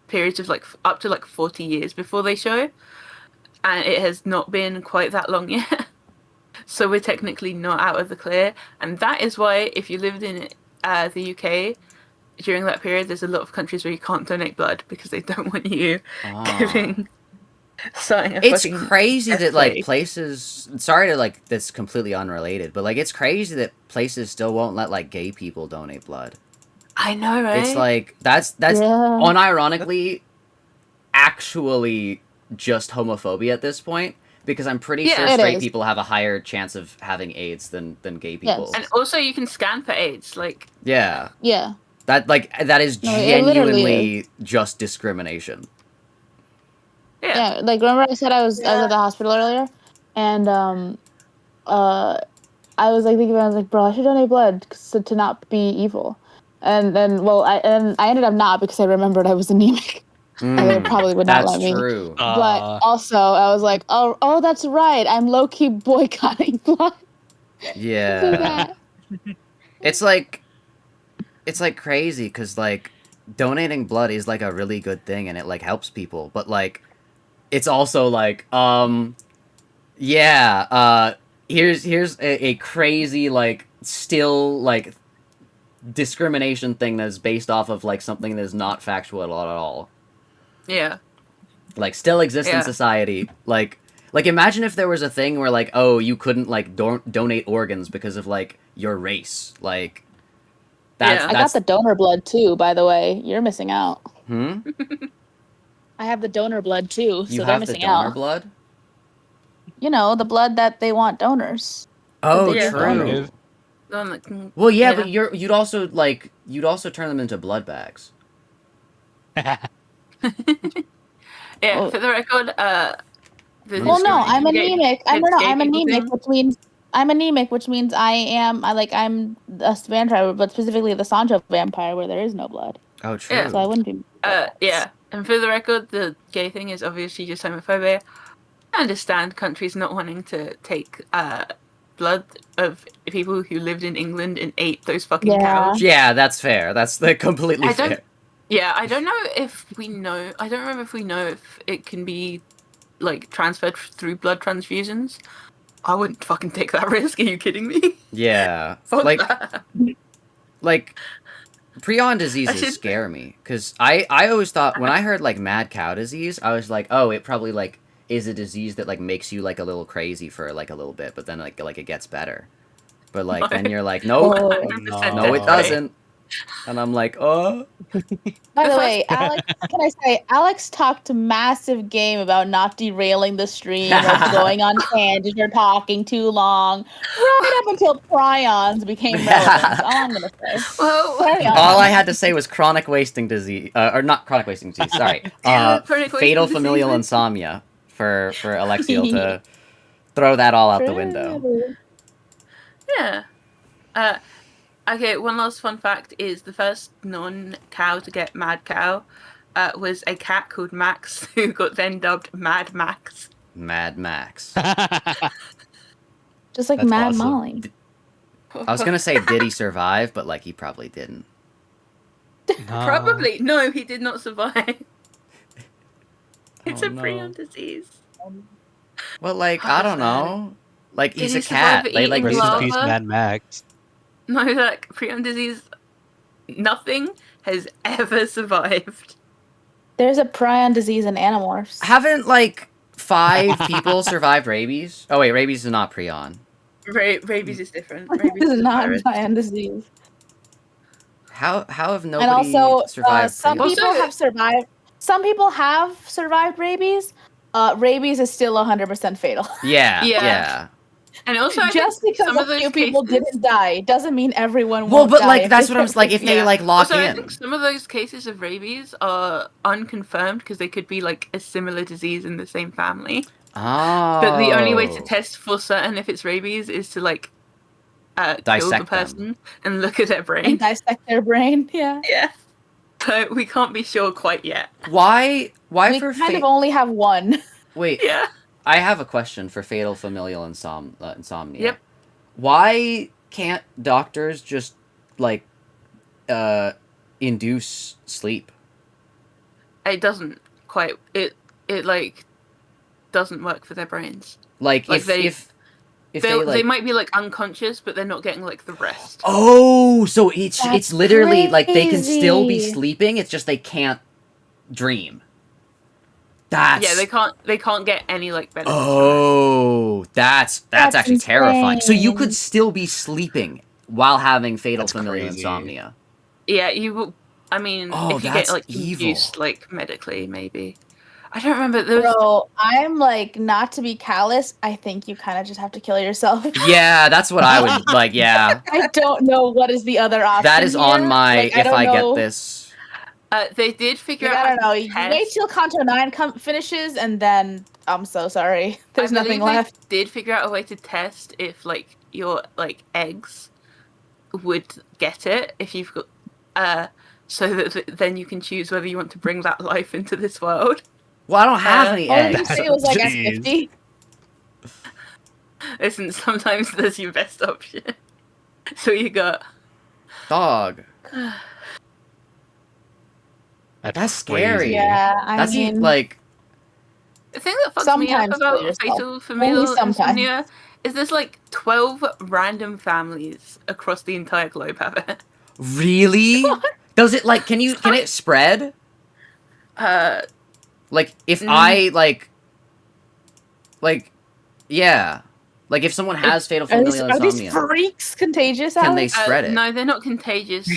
periods of like up to like 40 years before they show, and it has not been quite that long yet. So we're technically not out of the clear, and that is why if you lived in the UK during that period, there's a lot of countries where you can't donate blood because they don't want you giving. It's crazy that like places. Sorry to like that's completely unrelated, but like it's crazy that places still won't let like gay people donate blood. I know, right? It's like that's unironically actually just homophobia at this point, because I'm pretty sure straight people have a higher chance of having AIDS than gay people. Yes. And also you can scan for AIDS, like yeah. That is genuinely just discrimination. Yeah, like remember I said I was at the hospital earlier, and I was like thinking, I was like, bro, I should donate blood to not be evil, and then I ended up not, because I remembered I was anemic. And they probably would not let me. That's true. But also I was like, oh, that's right, I'm low key boycotting blood. Yeah. It's like crazy because like donating blood is like a really good thing and it like helps people, but like it's also like here's a crazy like still like discrimination thing that's based off of like something that's not factual at all. Yeah. Like still exists in society. Like imagine if there was a thing where like, oh, you couldn't like donate organs because of like your race. Like I got the donor blood too, by the way. You're missing out. I have the donor blood too, so they're missing out. You have the donor blood? You know, the blood that they want donors. Oh, true. Well, yeah, but you'd also turn them into blood bags. For the record, well, no, I'm anemic. I'm anemic, which means I'm a vampire, but specifically the Sancho vampire, where there is no blood. Oh, true. Yeah. So I wouldn't be. And for the record, the gay thing is obviously just homophobia. I understand countries not wanting to take blood of people who lived in England and ate those fucking cows. Yeah, that's fair. That's completely fair. Yeah, I don't know if we know. I don't remember if we know if it can be like transferred through blood transfusions. I wouldn't fucking take that risk. Are you kidding me? Yeah, like prion diseases scare me because I always thought when I heard like mad cow disease, I was like, oh, it probably like is a disease that like makes you like a little crazy for like a little bit, but then like it gets better. But like then you're like, no, it doesn't. And I'm like, oh. By the way, Alex, can I say, Alex talked massive game about not derailing the stream or going on tangents or talking too long, right up until prions became relevant. That's all I'm gonna say. All I had to say was chronic wasting disease, or not chronic wasting disease. Sorry, fatal familial insomnia for Alexiel to throw that all out the window. Yeah. Okay, one last fun fact is the first non-cow to get mad cow was a cat called Max, who got then dubbed Mad Max. Mad Max. Just like Mad awesome. Molly. I was gonna say, did he survive? But like, he probably didn't. No. Probably. No, he did not survive. It's a prion disease. Well, like, I don't know. Like, he's a cat. They like rest in peace, Mad Max. No, like prion disease, nothing has ever survived. There's a prion disease in Animorphs. Haven't like 5 people survived rabies? Oh wait, rabies is not prion. Rabies is different. Rabies is not prion disease. How have nobody survived? Some people have survived. Some people have survived rabies. Rabies is still 100% fatal. Yeah. And also, just because a few people didn't die doesn't mean everyone will won't die. Well, but like that's what I'm like. If they like lock also, in, I think some of those cases of rabies are unconfirmed because they could be like a similar disease in the same family. Oh. But the only way to test for certain if it's rabies is to like kill the person and look at their brain. And dissect their brain. Yeah. Yeah. So we can't be sure quite yet. Why we for kind of only have one. Wait. Yeah. I have a question for fatal familial insomnia. Yep. Why can't doctors just like induce sleep? It doesn't quite. It like doesn't work for their brains. Like, Like, if they they like, might be like unconscious, but they're not getting like the rest. oh, so it's That's literally like they can still be crazy. sleeping. It's just they can't dream. That's Yeah, they can't get any like benefits. oh, that's That's actually terrifying. So you could insane. still be sleeping while having fatal That's familial crazy. insomnia. Yeah, you will. I mean, Oh, if you that's get like evil. induced like medically, maybe. I don't remember. There was Bro, I'm like, not to be callous, I think you kind of just have to kill yourself. Yeah, that's what I would like. Yeah, I don't know what is the other option. that is on here. my Like, if don't I know. get this. they did figure Like, out. I don't how know. to You test. wait till Conto 9 finishes, and then I'm so sorry. There's I nothing believe left. They did figure out a way to test if like your like eggs would get it if you've got so that then you can choose whether you want to bring that life into this world. Well, I don't have any What did you eggs. say? It was like Jeez. S50. Listen, sometimes there's your best option. So you got Dog. That's scary. crazy. Yeah, I That's mean, like the thing that fucks me up sometimes kill about yourself. fatal familial Only sometimes. insomnia is there's like 12 random families across the entire globe have it. really. Does it like? Can it spread? Like if I like, yeah, like if someone has fatal are these, familial are these insomnia, freaks contagious? can they Alex? spread it? No, they're not contagious.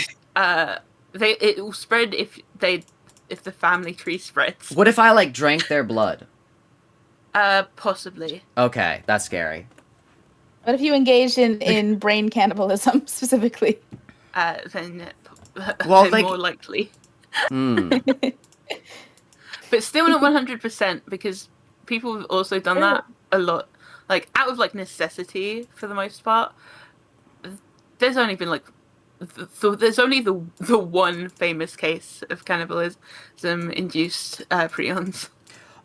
It will spread if the family tree spreads. What if I like drank their blood? Possibly. Okay, that's scary. What if you engaged in brain cannibalism specifically? Then Well, they're like- more likely. Hmm. But still not 100% because people have also done that a lot. Like out of like necessity for the most part. There's only been like there's only the one famous case of cannibalism induced prions.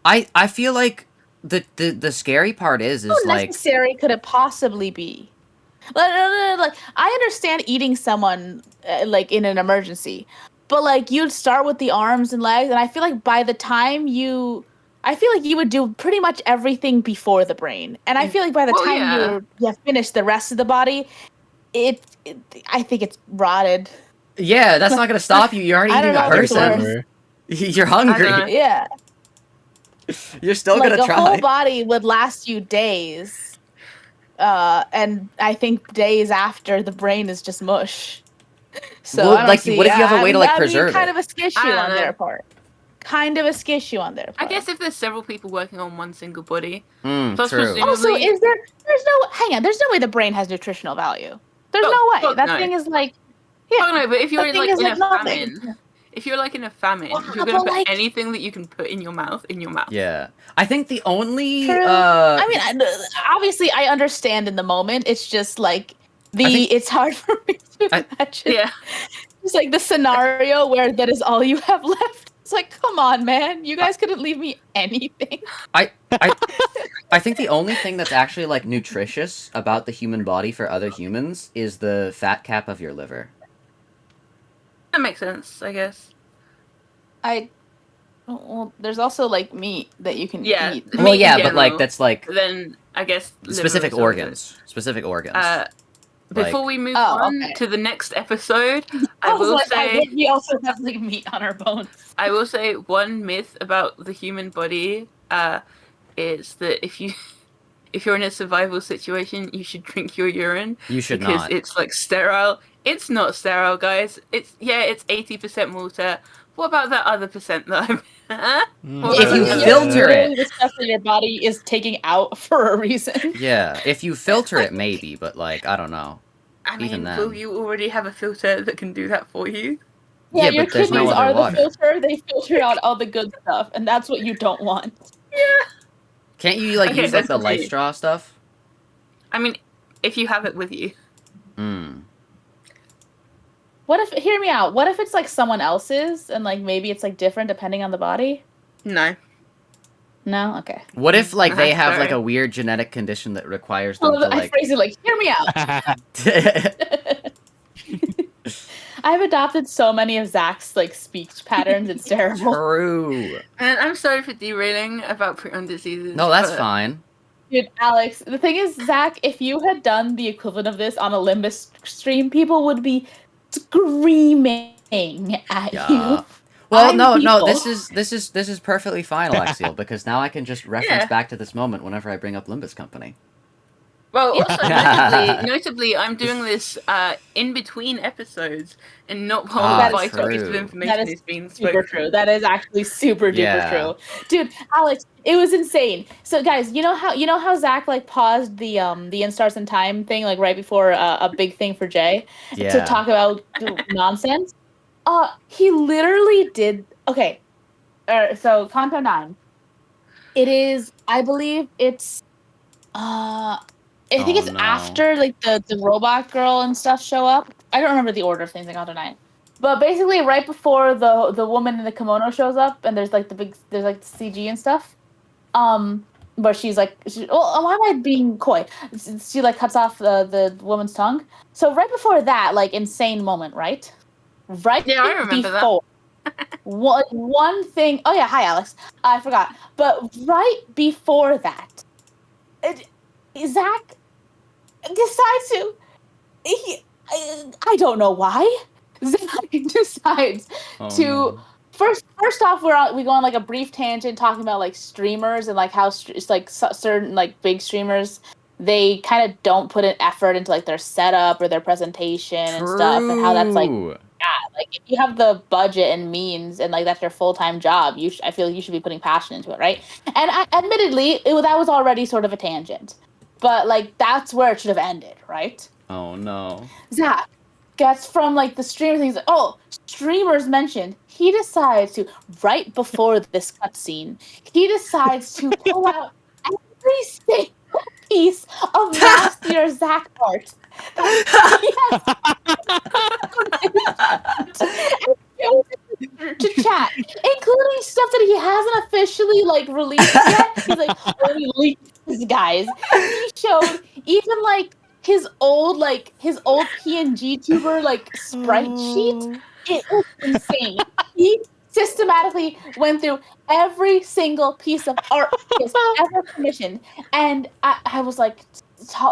I feel like the scary part is How like necessary could it possibly be? Like, I understand eating someone like in an emergency, but like you'd start with the arms and legs, and I feel like by the time you would do pretty much everything before the brain, and I feel like by the Well, time yeah. you have finished the rest of the body, I think it's rotted. yeah, that's not gonna stop you. You're already I eating don't a know if it's person. worse. You're I don't know. hungry. Yeah, You're still like gonna the try. whole body would last you days, and I think days after the brain is just mush. So Well, I don't like, see. what if you have a way to, like, that'd be preserve kind it? of a skishu I don't on know. their part. Kind of a skishu on their part. I guess if there's several people working on one single body. Mm, Plus, true. presumably- Also, there's no way the brain has nutritional value. There's no way. fuck That no. thing is like, Oh no, but if you're that in, thing like is in like a nothing. famine, if you're like in a famine, Yeah, you're gonna but, put like- anything that you can put in your mouth. Yeah, I think the only True. I mean, obviously, I understand in the moment. It's just like it's hard for me to imagine. Yeah. It's like the scenario where that is all you have left. It's like, come on, man. You guys couldn't leave me anything. I think the only thing that's actually like nutritious about the human body for other humans is the fat cap of your liver. That makes sense, I guess. Well, there's also like meat that you can Yeah. eat. Meat Well, in yeah, but like general. that's like Then I guess liver specific is also organs. Specific organs. good. Before Like- we move Oh, on okay. to the next episode, I I was will like, say we also have like meat on our bones. I will say one myth about the human body is that if you're in a survival situation, you should drink your urine You should because not. it's like sterile. It's not sterile, guys. It's 80% water. What about that other percent that I'm? What If about you that other filter percent? it- Literally the stuff that your body is taking out for a reason. Yeah, if you filter it, maybe, but like I don't know. I mean, even then. will you already have a filter that can do that for you? Yeah, Yeah, your but there's no kidneys other are water. the filter. They filter out all the good stuff, and that's what you don't want. Can't you like Okay, use like that's the life okay. straw stuff? I mean, if you have it with you. Hmm. What if? Hear me out. What if it's like someone else's, and like maybe it's like different depending on the body? No. No? Okay. What if like they have like Sorry. a weird genetic condition that requires them to I like? phrase it like, hear me out. I've adopted so many of Zach's like speech patterns. It's terrible. True. And I'm sorry for derailing about prion diseases. No, that's but fine. Dude, Alex, the thing is, Zach, if you had done the equivalent of this on a Limbus stream, people would be screaming at Yeah. you. Well, I'm no, people. this is perfectly fine, Alexiel, because now I can just reference Yeah. back to this moment whenever I bring up Limbus Company. Well, also, notably, I'm doing this in between episodes and not while Ah, the vital piece of true. information That is is being Super spoken. true. That is actually super duper Yeah. true. Dude, Alex, it was insane. So guys, you know how Zach like paused the Instars in Time thing like right before a big thing for Jay to Yeah. talk about nonsense? He literally did. Okay. So Kanto 9. It is, I believe it's I think Oh, it's no. after like the robot girl and stuff show up. I don't remember the order of things in Kanto 9. But basically right before the woman in the kimono shows up and there's like the CG and stuff. But she's like, why am I being coy? She like cuts off the woman's tongue. So right before that, like insane moment, right? Right Yeah, I remember that. before one thing. Oh yeah, hi Alex. I forgot. But right before that, Zach decides to. I don't know why. Zach decides Oh, to. no. First off, we go on like a brief tangent talking about like streamers and like how it's like certain like big streamers, they kind of don't put an effort into like their setup or their presentation and stuff, and how that's like, True. yeah, like if you have the budget and means and like that's your full-time job, I feel like you should be putting passion into it, right? And admittedly, that was already sort of a tangent, but like that's where it should have ended, right? Oh no. Zach gets from like the streamer things. Like, oh, streamers mentioned. He decides to right before this cutscene. He decides to pull out every single piece of Mast3r Zak art to chat, including stuff that he hasn't officially like released yet. He's like, oh, he leaked this, guys. He showed even like his old PNGtuber like sprite sheet. It was insane. He systematically went through every single piece of art he has ever commissioned, and I was like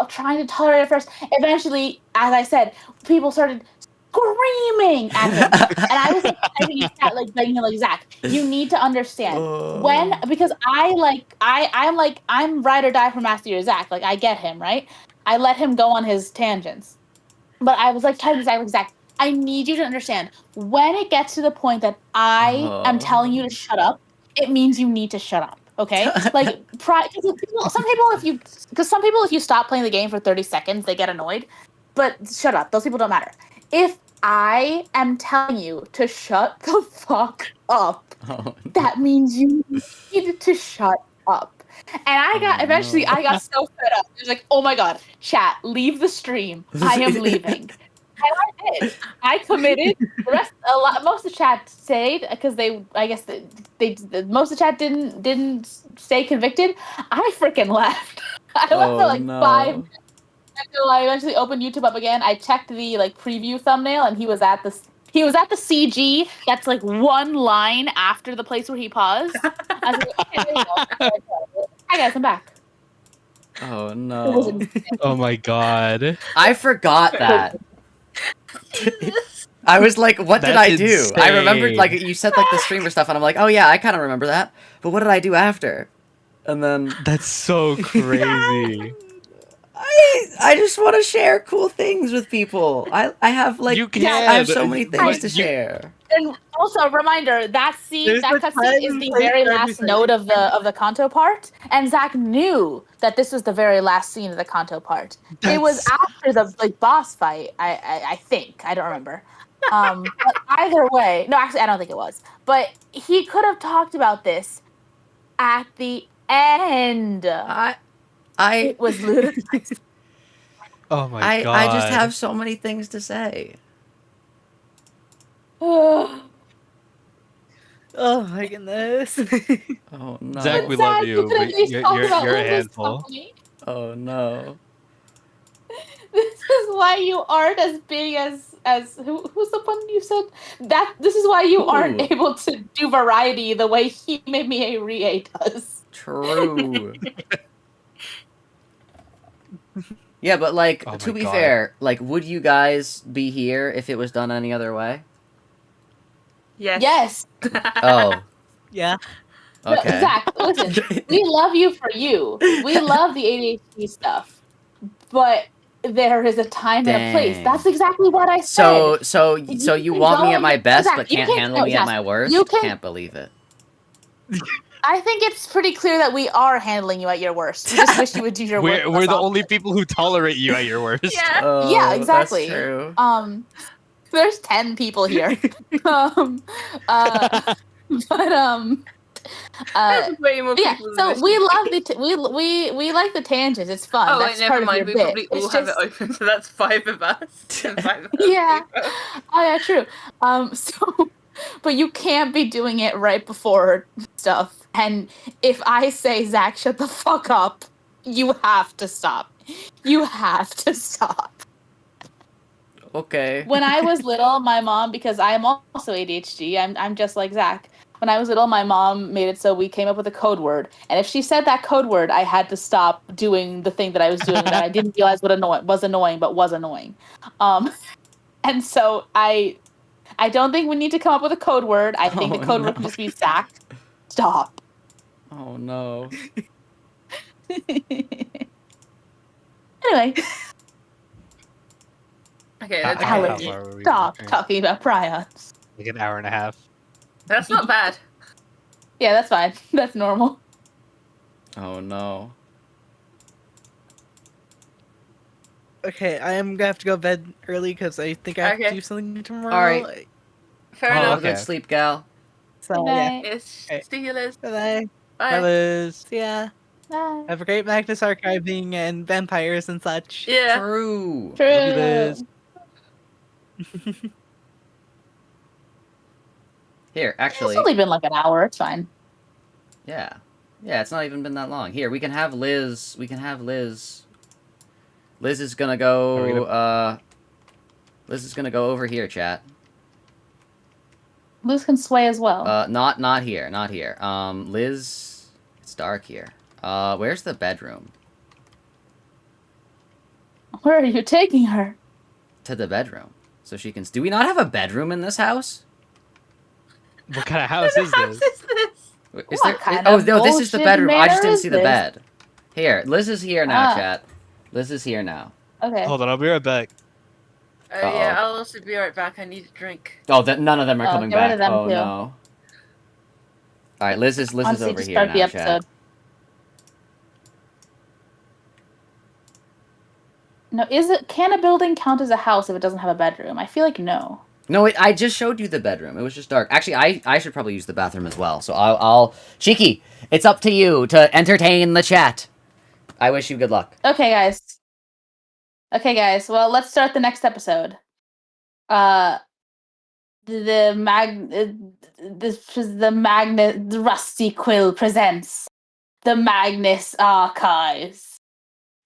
trying to tolerate it first. Eventually, as I said, people started screaming at him, and I was like typing in chat, like begging him, like, Zach, you need to understand because I'm ride or die for Mast3r Zak. Like I get him, right? I let him go on his tangents, but I was like typing Zach, like, Zach, I need you to understand when it gets to the point that I am telling you to shut up, it means you need to shut up. Okay, like some people, if you stop playing the game for 30 seconds, they get annoyed. But shut up. Those people don't matter. If I am telling you to shut the fuck up, that means you need to shut up. And I got so fed up. It was like, oh my god, chat, leave the stream. I am leaving. And I did. I committed. Most of the chat stayed because most of the chat didn't stay convicted. I freaking left. I left for like 5 minutes until I eventually opened YouTube up again. I checked the like preview thumbnail, and he was at the CG. That's like one line after the place where he paused. I was like, okay, there we go. Hi guys, I'm back. Oh no. Oh my god. I forgot that. I was like, what did I do? I remembered, like, you said, like, the streamer stuff, and I'm like, oh yeah, I kind of remember that. But what did I do after? And then... That's so crazy. I just want to share cool things with people. I have, like... You can. I have so many things to share. And also a reminder, that cutscene is the very last note of the Kanto part, and Zach knew that this was the very last scene of the Kanto part. It was after the like boss fight, I think. I don't remember. But either way, no, actually I don't think it was. But he could have talked about this at the end. It was ludicrous. Oh my god. I just have so many things to say. Oh Oh my goodness. Oh no. Zach, we love you, can but at least talk about you're a Limbus handful. Company. Oh no. This is why you aren't as big as who's the one you said that this is why you aren't Ooh. able to do variety the way he made me a Rie does. True. Yeah, but like, Oh to my be God. fair, like, would you guys be here if it was done any other way? Yes. Yes. Oh, Yeah. No, okay. Zach, listen. We love you for you. We love the ADHD stuff. But there is a time and a place. Dang. That's exactly what I said. So you want me at my best, Zach, but you can't can't- handle no, me at Zach, my worst? you can- Can't believe it. I think it's pretty clear that we are handling you at your worst. We just wish you would do your work. We're the less only often. people who tolerate you at your worst. Yeah. Oh, Yeah, exactly. That's true. There's 10 people here. But There's way more yeah. people than So this. we love we like the tangents. It's fun. Oh, That's wait, part never of mind. your We bit. probably all It's have just- it open, so that's 5 of us. And 5 of us Yeah. people. Oh yeah, true. So, but you can't be doing it right before stuff. And if I say Zach, shut the fuck up, you have to stop. You have to stop. Okay. When I was little, my mom, because I am also ADHD, I'm just like Zach. When I was little, my mom made it so we came up with a code word, and if she said that code word, I had to stop doing the thing that I was doing that I didn't realize was annoying, but was annoying. And so I don't think we need to come up with a code word. I think Oh, the code no. word can just be Zach. Stop. Oh no. Anyway, Okay, How let's far Alex, were we stop recording? talking about prions. Like an hour and a half. That's not bad. Yeah, that's fine. That's normal. Oh no. Okay, I am gonna have to go to bed early because I think I have to Okay. do something tomorrow. Alright. Fair Oh, enough. Have a good okay. sleep, gal. So Good yeah. night. Yes. Okay. See you, Liz. Bye. Bye. Liz. See ya. Bye. Have a great Magnus archiving and vampires and such. Yeah. True. True. Love you, Liz. Here, It's actually. only been like an hour. It's fine. Yeah. Yeah, it's not even been that long. Here, we can have Liz. Liz is gonna go, Liz is gonna go over here, chat. Liz can sway as well. Not here. Liz, it's dark here. Where's the bedroom? Where are you taking her? To the bedroom. So she can... Do we not have a bedroom in this house? What kind of house is What this? house is this? Is What there... kind Oh, of no, this is the bullshit bedroom. I just manor didn't is see the this? bed. Here, Liz is here now, Ah. chat. Liz is here now. Okay. Hold on, I'll be right back. Oh, yeah, Uh-oh. I'll also be right back. I need a drink. Oh, none of them are coming get rid back. of them, Oh, too. no. Alright, Liz is Honestly, over just here start now, the chat. episode. No, can a building count as a house if it doesn't have a bedroom? I feel like no. No, I just showed you the bedroom. It was just dark. Actually, I should probably use the bathroom as well. So I'll... Cheeky, it's up to you to entertain the chat. I wish you good luck. Okay, guys. Well, let's start the next episode. The Magnus Rusty Quill presents the Magnus Archives,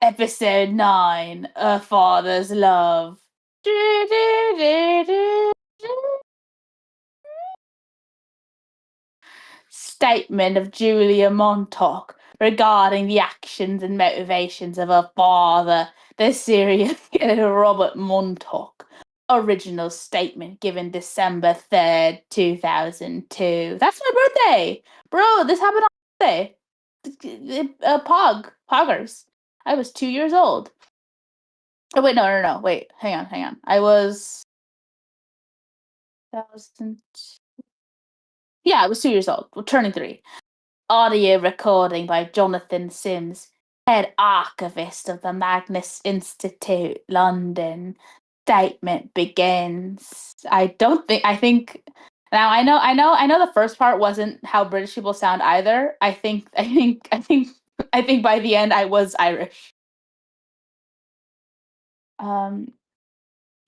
episode 9, A Father's Love. Statement of Julia Montauk regarding the actions and motivations of her father, the serial killer Robert Montauk. Original statement given December 3rd, 2002. That's my birthday! Bro, this happened on my birthday. Poggers. I was 2 years old. Oh, wait, no. Wait, hang on. I was... 2000... Yeah, I was 2 years old. Well, turning 3. Audio recording by Jonathan Sims, head archivist of the Magnus Institute, London. Statement begins. I think now I know the first part wasn't how British people sound either. I think by the end I was Irish. Oh,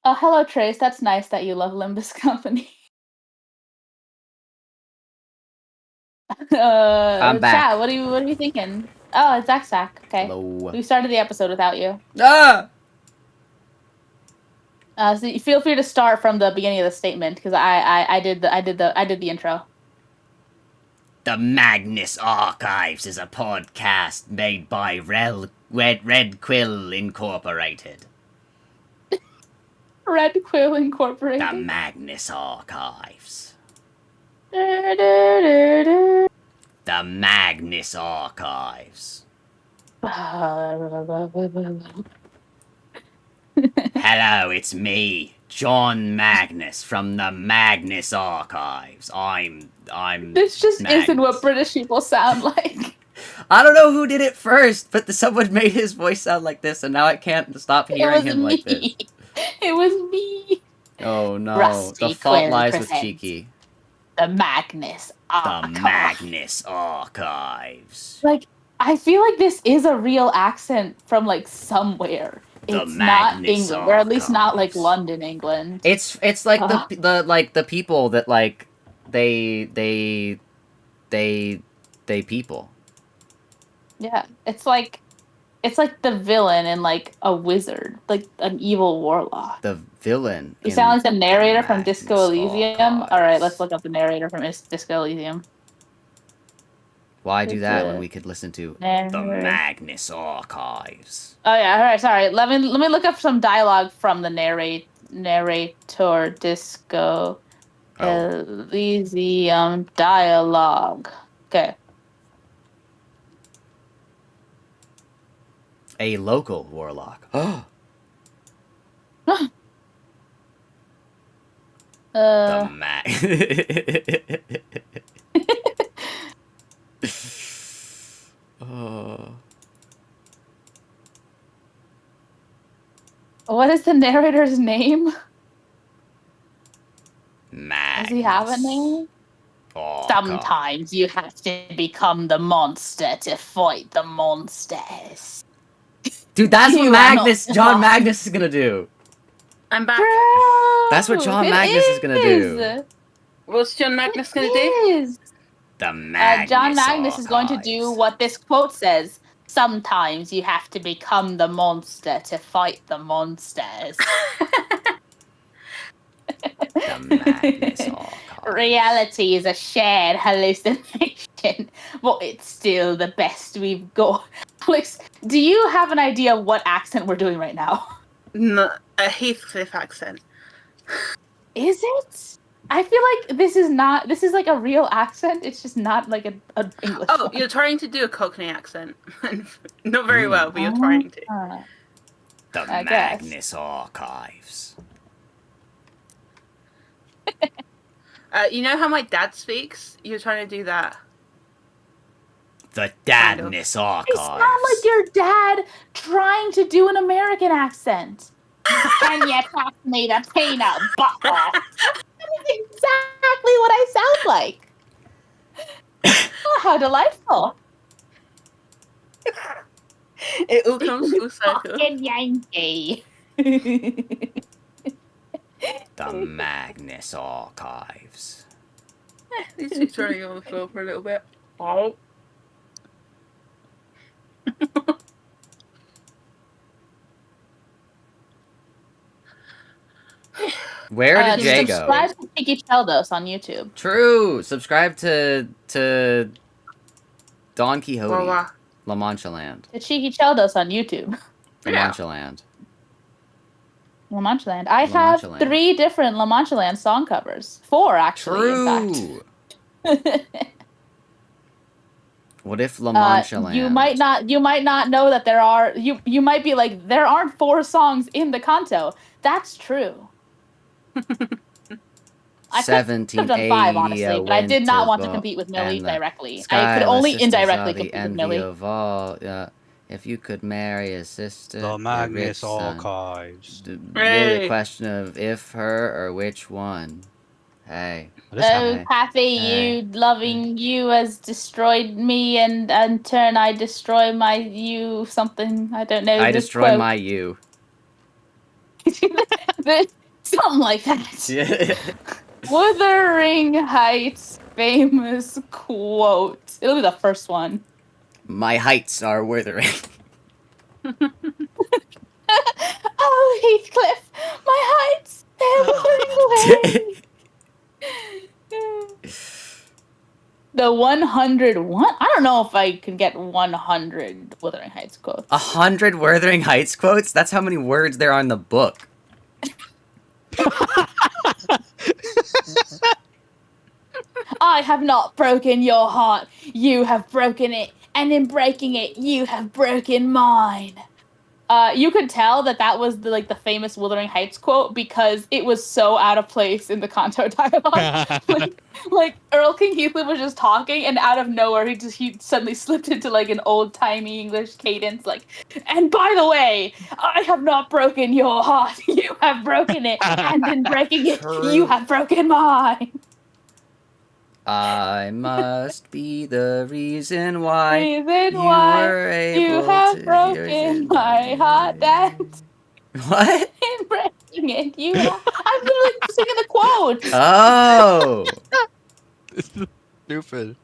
hello Trace. That's nice that you love Limbus Company. I'm back. Chat, what are you thinking? Oh, it's Zak. Okay. Hello. We started the episode without you. Ah! So you feel free to start from the beginning of the statement because I did the intro. The Magnus Archives is a podcast made by Red Quill Incorporated. Red Quill Incorporated. The Magnus Archives. The The Magnus Archives. Hello, it's me, John Magnus from the Magnus Archives. I'm This just Magnus. isn't what British people sound like. I don't know who did it first, but someone made his voice sound like this, and now I can't stop hearing him like this. It was me. Oh no, Rusty the fault Quill lies with presents Cheeky. The Magnus Archives. The Magnus Archives. Like, I feel like this is a real accent from like somewhere. The It's not Magnus England, or at least not like Archives. London, England. It's like the people that like they people. Yeah, it's like the villain in like a wizard, like an evil warlock. The villain. You in sound like the narrator the from Magnus Disco Elysium. Archives. All right, let's look up the narrator from Disco Elysium. Why do that when the we could listen to the narrator. Magnus Archives? Oh yeah, all right, sorry. Let me look up some dialogue from the narrator Disco Oh. Elysium dialogue. Okay. A local warlock. Oh. The Oh. What is the narrator's name? Magnus. Does he have a name? Archives. Sometimes you have to become the monster to fight the monsters. Dude, that's what You are Magnus, not John wrong. Magnus is gonna do. I'm back. That's what John It Magnus is gonna do. What's John Magnus going to do? It is. The Magnus John Magnus is going to Archives. do what this quote says. Sometimes you have to become the monster to fight the monsters. The Magnus Archives. Reality is a shared hallucination, but it's still the best we've got. Alex, do you have an idea what accent we're doing right now? No, a Heathcliff accent. Is it? I feel like this is like a real accent. It's just not like an English Oh, one. you're trying to do a Cockney accent. Not very well, but you're trying to. The I guess. Magnus Archives. You know how my dad speaks? You're trying to do that. The Kind of. Dadness You Archives. sound like your dad trying to do an American accent. Can you pass me the peanut butter? That is exactly what I sound like. Oh, how delightful. It all comes full circle. Fucking Yankee. The Magnus Archives. These two turning on the floor for a little bit. Oh. Where did Jay go? Subscribe to Cheeky Chelldos on YouTube. True. Subscribe to Don Quixote. Wah, wah. La Mancha Land. To Cheeky Chelldos on YouTube. La Mancha Land. La Mancha Land. I La have Mancha Land. 3 different La Mancha Land song covers. 4 actually, in True. fact. What if La Mancha Land? You might not know that there are you might be like, there aren't 4 songs in the canto. That's true. I could have 1780 done 5 honestly, but I did not want to winter compete with and Millie the directly. Sky, I could the only sisters indirectly are the compete with envy Millie. of all. If you could marry a sister, The a Magnus rich son, Archives. really Hey. a question of if her or which one. Hey. This Oh, Pappy, Hey. you loving you has destroyed me, and in turn I destroy my you something. I don't know. I the destroy quote. my you. Something like that. Yeah. Wuthering Heights, famous quote. It'll be the first one. My heights are withering. Oh, Heathcliff, my heights, they're withering away. The 101? I don't know if I can get 100 Wuthering Heights quotes. 100 Wuthering Heights quotes? That's how many words there are in the book. I have not broken your heart. You have broken it. And in breaking it, you have broken mine. You could tell that was the famous Wuthering Heights quote because it was so out of place in the Kanto dialogue. like Earl King Heathcliff was just talking, and out of nowhere he suddenly slipped into an old timey English cadence, and by the way, I have not broken your heart. You have broken it, and in breaking it, you have broken mine. I must be the reason why You were able have to broken my heart, and What? in breaking it, you have... I'm literally singing the quote. Oh. This is stupid.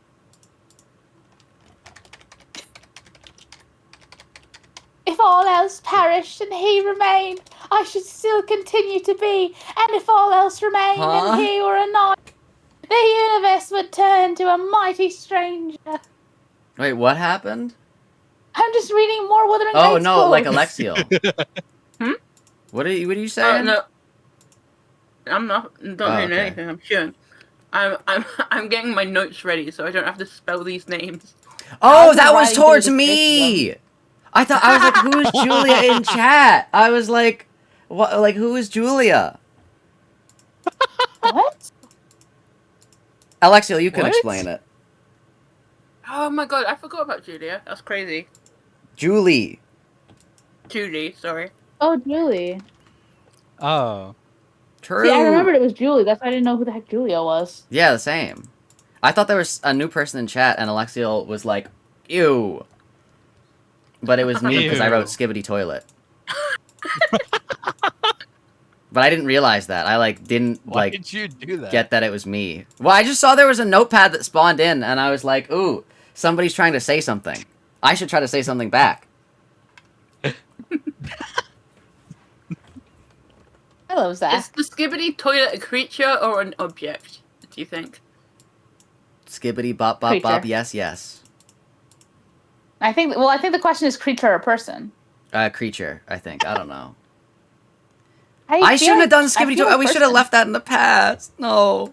If all else perished and he remained, I should still continue to be. And if all else remained and he were not, the universe would turn to a mighty stranger. Wait, what happened? I'm just reading more Wuthering Oh Heights no, like quotes. Alexiel. What are you saying? No, I'm not. Don't read okay. anything. I'm sure. I'm getting my notes ready so I don't have to spell these names. Oh, that was towards me. I was like, who's Julia in chat? I was like, what? Like, who is Julia? What? Alexiel, you can What? explain it. Oh my god, I forgot about Julia. That's crazy. Julie. Julie, sorry. Oh, Julie. Oh. True. See, I remembered it was Julie. That's why I didn't know who the heck Julia was. Yeah, the same. I thought there was a new person in chat, and Alexiel was like, ew. But it was me because I wrote Skibbity Toilet. But I didn't realize that. I didn't Why did you do that? get that it was me. Well, I just saw there was a notepad that spawned in, and I was like, ooh, somebody's trying to say something. I should try to say something back. I love that. Is the Skibbity Toilet a creature or an object, do you think? Skibbity bop bop bop, Creature. yes, yes. I think the question is creature or person. Creature, I think. I don't know. I shouldn't have done I Skibbity feel Toilet. We should have person. left that in the past. No.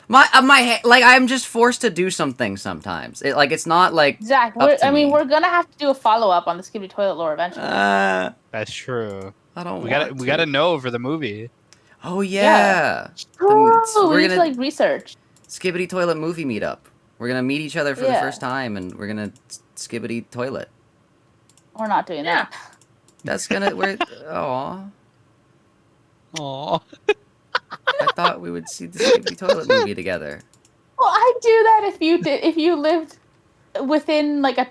I'm just forced to do something sometimes. It's not like Zach, up to me. we're gonna have to do a follow-up on the Skibbity Toilet lore eventually. That's true. I don't We want got to know for the movie. Oh yeah. Oh, we we're need to gonna research. Skibbity Toilet movie meetup. We're gonna meet each other for the Yeah. first time, and we're gonna Skibbity Toilet. We're not doing that. That's gonna aw. Aww. I thought we would see the Skibbity Toilet movie together. Well, I'd do that if you lived within a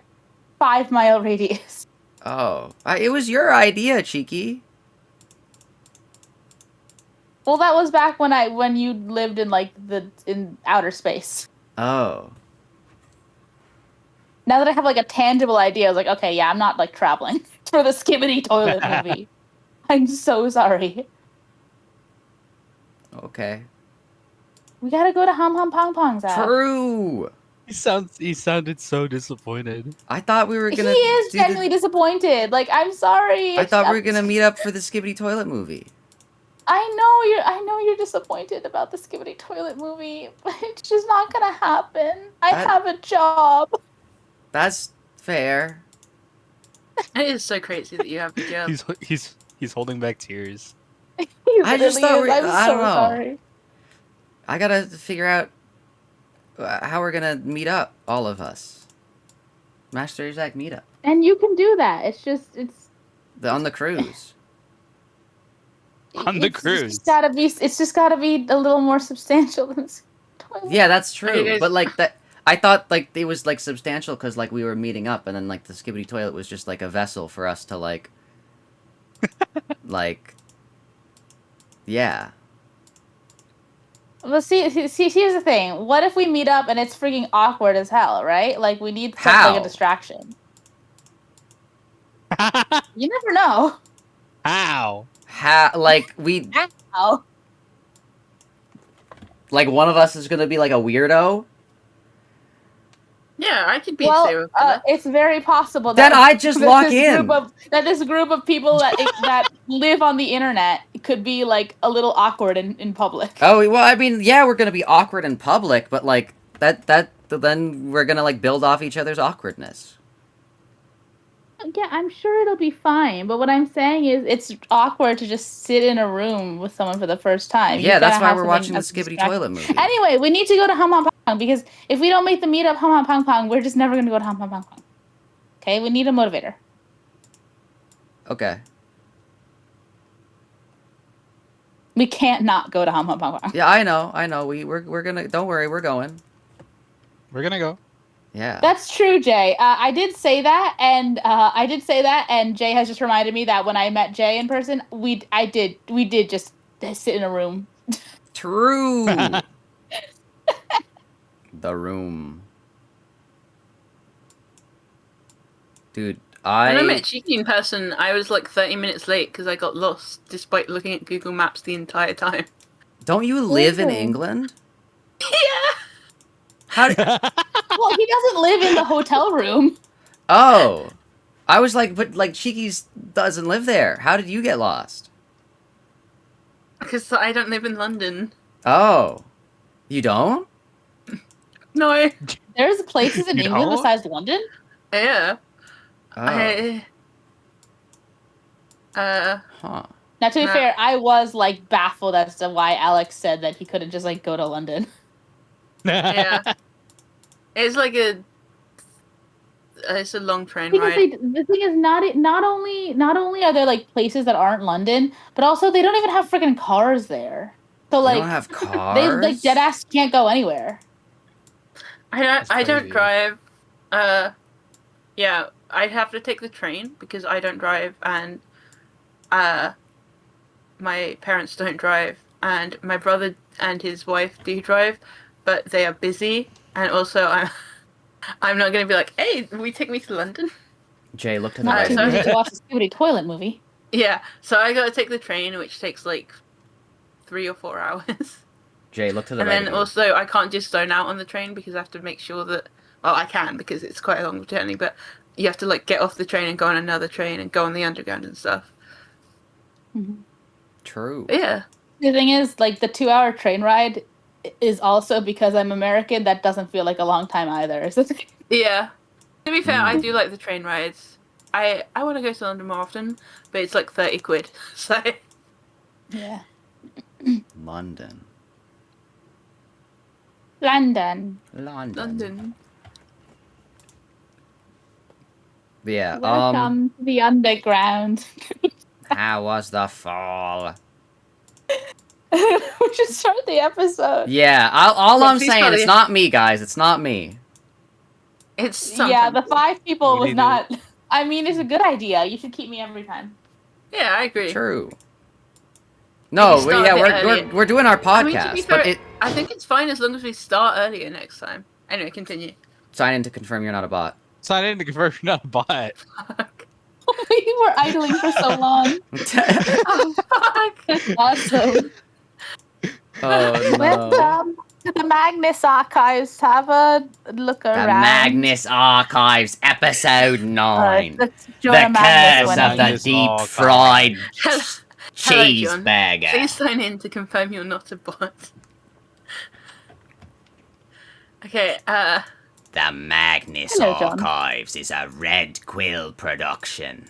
5-mile radius. Oh, it was your idea, Cheeky. Well, that was back when you lived in in outer space. Oh. Now that I have a tangible idea, I was like, okay, yeah, I'm not traveling for the Skibbity Toilet movie. I'm so sorry. Okay. We gotta go to Hum Hum Pong Pong, Zach. True. He sounded so disappointed. I thought we were He gonna. is genuinely disappointed. I'm sorry. I thought we were gonna meet up for the Skibbity Toilet movie. I know you're disappointed about the Skibbity Toilet movie, but it's just not gonna happen. I have a job. That's fair. It is so crazy that you have the job. He's holding back tears. I just thought I'm I so don't know. sorry. I gotta figure out how we're gonna meet up, all of us. Mast3r Zak meetup. And you can do that. It's On the cruise. On the cruise. It's just gotta be a little more substantial than this toilet. Yeah, that's true. Okay, But that, I thought it was substantial because we were meeting up, and then the Skibbity Toilet was just a vessel for us to yeah. Well, see, here's the thing. What if we meet up and it's freaking awkward as hell, right? Like, we need something like How? a distraction. You never know. How? Like, we... How? Like, one of us is gonna be, like, a weirdo? Yeah, I could be Well, serial killer. it's very possible Then that I just walk in! that this group of people that live on the internet could be, like, a little awkward in public. Oh, well, I mean, yeah, we're gonna be awkward in public, but, like, then we're gonna, like, build off each other's awkwardness. Yeah, I'm sure it'll be fine. But what I'm saying is, it's awkward to just sit in a room with someone for the first time. Yeah, You that's gotta why have we're something watching the that's Skibbity distracting. Toilet movie. Anyway, we need to go to Hum Hum Pong because if we don't make the meetup Hum Hum Pong Pong, we're just never gonna go to Hum Hum Pong Pong. Okay, we need a motivator. Okay. We can't not go to Hum Hum Pong Pong. Yeah, I know. We're gonna... Don't worry, we're going. We're gonna go. Yeah. That's true, Jay. I did say that, and Jay has just reminded me that when I met Jay in person, we did just sit in a room. True! The room. Dude, When I met Cheeky in person, I was like 30 minutes late because I got lost despite looking at Google Maps the entire time. Don't you live in Ooh. England? Yeah! How do... Well, he doesn't live in the hotel room. Oh! I was like, but, like, Cheeky's doesn't live there. How did you get lost? Because I don't live in London. Oh. You don't? No. There's places in You England don't? besides London? Yeah. Oh. Huh. Now, to be Nah. fair, I was, like, baffled as to why Alex said that he couldn't just, like, go to London. Yeah. It's like it's a long train Because ride. the thing is, not only are there, like, places that aren't London, but also they don't even have freaking cars there. So, They like, don't have cars? they, like, deadass can't go anywhere. I don't crazy. drive. Yeah, I'd have to take the train because I don't drive and my parents don't drive and my brother and his wife do drive, but they are busy and also I'm not going to be like, "Hey, will you take me to London?" Jay, look to the Not right. too sorry. busy to watch the Skibbity Toilet movie. Yeah, so I got to take the train which takes like 3 or 4 hours. Jay, look to the And right. then again. also, I can't just zone out on the train because I have to make sure that... Well, I can because it's quite a long journey, but you have to, like, get off the train and go on another train and go on the underground and stuff. True. But yeah. The thing is, like, the 2-hour train ride is also because I'm American. That doesn't feel like a long time either. So Yeah. To be fair, I do like the train rides. I want to go to London more often, but it's like 30 quid, so... yeah. London. London. London. Yeah, Welcome to the underground. how was the fall? We should start the episode. Yeah, all Yeah, I'm please saying, tell it's me. not me, guys. It's not me. It's Yeah, the sometimes- 5 people We was need not... I mean, it's a good idea. You should keep me every time. Yeah, I agree. True. No, Maybe start yeah, a bit we're earlier. we're doing our I mean, to podcast, be fair, but it I think it's fine as long as we start earlier next time. Anyway, continue. sign in to confirm you're not a bot. Sign in to confirm you're not a bot. Fuck. We were idling for so long. Oh, fuck. Awesome. Oh no. Welcome to the Magnus Archives. Have a look The around. Magnus Archives, episode 9. Let's The join Magnus curse when of I- the Magnus deep Archives. fried Hello, John. cheeseburger. Please sign in to confirm you're not a bot. Okay, The Magnus Hello, John. Archives is a Red Quill production.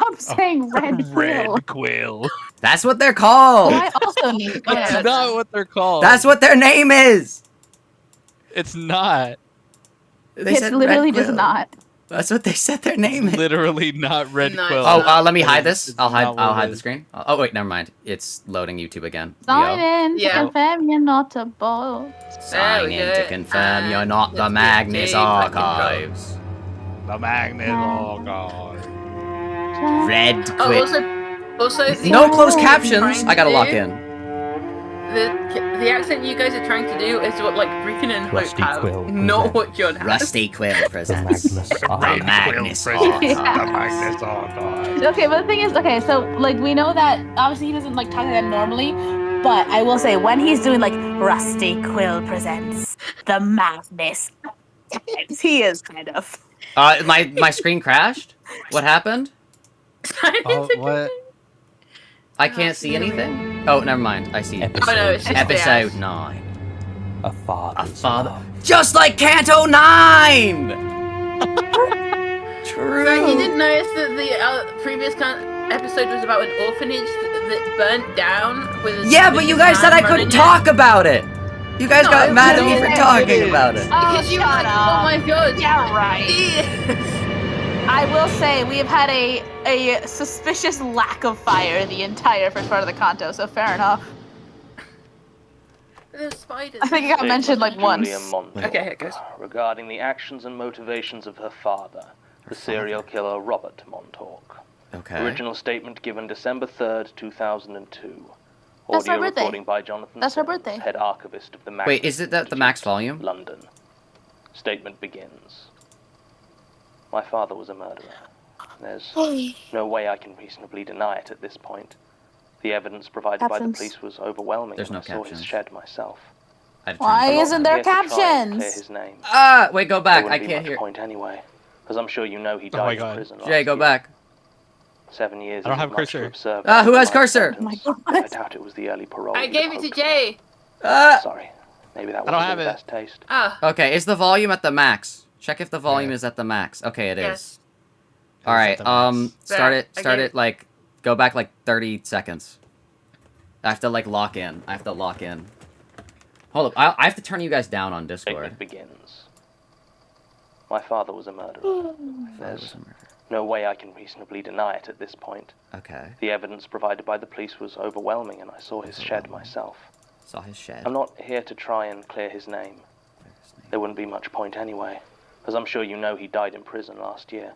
I'm saying red quill. Red Quill. That's what they're called. I also need That's Yeah. not what they're called. That's what their name is. It's not. They It's said literally Red just Quill. not. That's what they said their name is. Literally not Red No, Quill. Oh, not. let me hide this. It's I'll hide. not what I'll it hide the is. screen. Oh wait, never mind. It's loading YouTube again. Sign Leo. in to Yeah. confirm you're not a bot. Sign we in go. to confirm you're And not the let's Magnus get Jay back in Archives. The Magnus. Oh god. Red oh, Quill. also the No other closed thing I'm captions. trying I gotta to lock do- in. the accent you guys are trying to do is what like Rickon and Hope Rusty have, Quill not presents. what John has. Rusty Quill presents Magnus the Archives. Magnus Archives. Okay, but the thing is, okay, so like we know that obviously he doesn't like talk like that normally, but I will say when he's doing like Rusty Quill presents the Magnus Archives, he is kind of. My screen crashed. What happened? Oh, what? I can't see anything. Oh, never mind. I see. Oh no, it's just Episode the 9. A father's A father. love. Just like Canto 9! True. So you didn't notice that the previous episode was about an orphanage that burnt down with a Yeah, but you guys said I couldn't talk about it. You guys No, got mad at no, me for it talking is. about it. Because you were like, oh my god. Yeah, right. Yes. I will say we have had a suspicious lack of fire the entire first part of the conto, so fair enough. There's spiders. I think it got mentioned like once. Julia Montauk, Okay, here it goes. regarding the actions and motivations of her father, the serial killer Robert Montauk. Okay. Original statement given December 3rd, 2002. That's Audio her birthday. recording by Jonathan That's her Simmons, birthday. head archivist of the Magnus Wait, is it that the max Institute, volume? London. Statement begins. My father was a murderer. There's no way I can reasonably deny it at this point. The evidence provided by the Captions. police was overwhelming, There's and no I saw his captions. shed myself. Why I'm not isn't there here to try and clear captions? his name. Wait, go There back. wouldn't I be can't much hear. point anyway, as I'm sure you know he Oh my died in God. prison Jay, last go year. back. 7 years. I don't isn't have much to cursor. observe Who after has a life cursor? sentence, Oh my but I God. doubt it was the early parole. I he'd gave it to hoped for. Jay. Sorry, maybe that I don't wasn't have his it. best taste. Ah, Okay, is the volume at the max? Check if the volume Yeah. is at the max. Okay, it is. yes. All right. Start There, it. I Start get it. Like, go back like 30 seconds. I have to like lock in. I have to lock in. Hold up. I have to turn you guys down on Discord. Statement begins. My father was a murderer. There's no way I can reasonably deny it at this point. Okay. The evidence provided by the police was overwhelming, and I saw his shed myself. Saw his shed. I'm not here to try and clear his name. There wouldn't be much point anyway, as I'm sure you know he died in prison last year.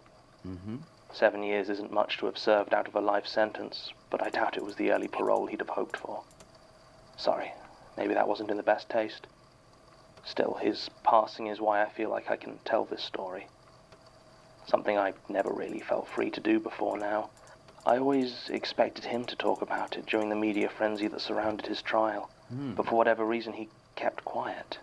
Mm-hmm. 7 years isn't much to have served out of a life sentence, but I doubt it was the early parole he'd have hoped for. Sorry, maybe that wasn't in the best taste. Still, his passing is why I feel like I can tell this story. Something I never really felt free to do before now. I always expected him to talk about it during the media frenzy that surrounded his trial, but for whatever reason he kept quiet.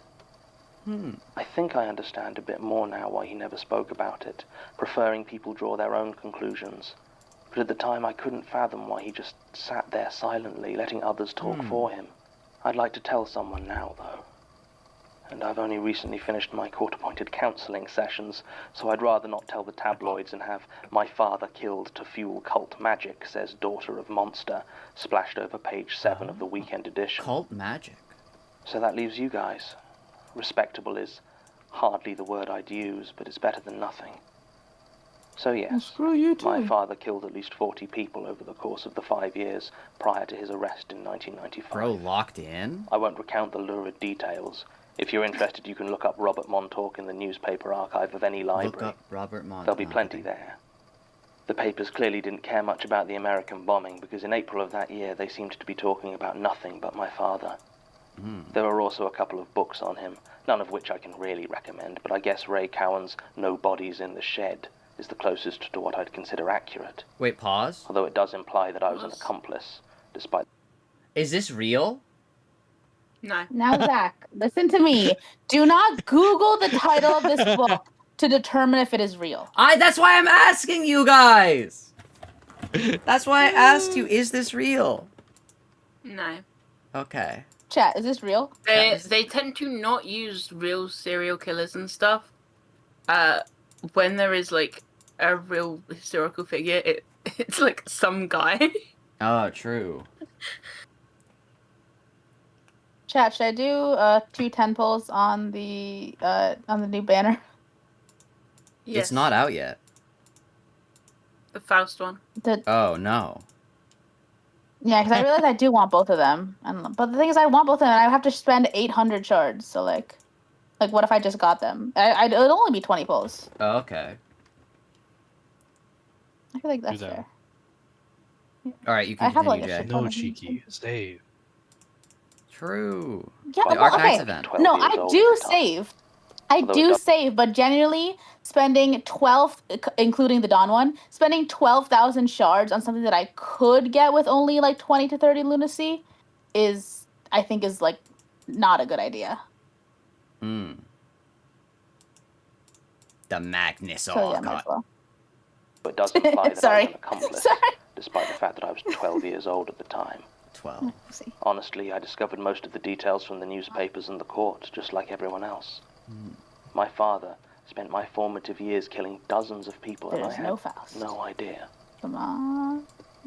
I think I understand a bit more now why he never spoke about it, preferring people draw their own conclusions. But at the time I couldn't fathom why he just sat there silently, letting others talk for him. I'd like to tell someone now, though. And I've only recently finished my court-appointed counselling sessions, so I'd rather not tell the tabloids and have "my father killed to fuel cult magic, says daughter of monster" splashed over page 7 of the weekend edition. Cult magic. So that leaves you guys. Respectable is hardly the word I'd use, but it's better than nothing. So yes, my father killed at least 40 people over the course of the 5 years prior to his arrest in 1995. Bro, locked in? I won't recount the lurid details. If you're interested, you can look up Robert Montauk in the newspaper archive of any library. Look up Robert Montauk. There'll be plenty there. The papers clearly didn't care much about the American bombing, because in April of that year they seemed to be talking about nothing but my father. There were also a couple of books on him, none of which I can really recommend, but I guess Ray Cowan's No Bodies in the Shed is the closest to what I'd consider accurate. Wait, pause. Although it does imply that I was an accomplice, despite... Is this real? No. Now, Zach, listen to me. Do not Google the title of this book to determine if it is real. That's why I'm asking you guys. That's why I asked you, is this real? No. Okay. Chat, is this real? They tend to not use real serial killers and stuff. When there is like a real historical figure, it's like some guy. Oh, true. Chat, should I do 2 10 pulls on the new banner? Yes. It's not out yet. The Faust one. Oh, no. Yeah, because I realize I do want both of them, but the thing is, I want both of them, and I have to spend 800 shards. So like, what if I just got them? It'll only be 20 pulls. Oh, okay. I feel like that's Do that. fair. All right, you I can have, like, continue, a Jay. shit- No, Cheeky. Save. True. Yeah, The well, Arc Knights okay. event. 12 No, years I old do at the time. save. I Although it do does- save, but generally spending 12, including the Dawn one, spending 12,000 shards on something that I could get with only like 20 to 30 lunacy is, I think, is like not a good idea. Hmm. The Magnus So yeah, might Archives. as well. But does imply that I was Sorry. an accomplice, Sorry. despite the fact that I was 12 years old at the time. 12. See. Honestly, I discovered most of the details from the newspapers and the court, just like everyone else. My father spent my formative years killing dozens of people, and I There's had no Faust. no idea. Come on.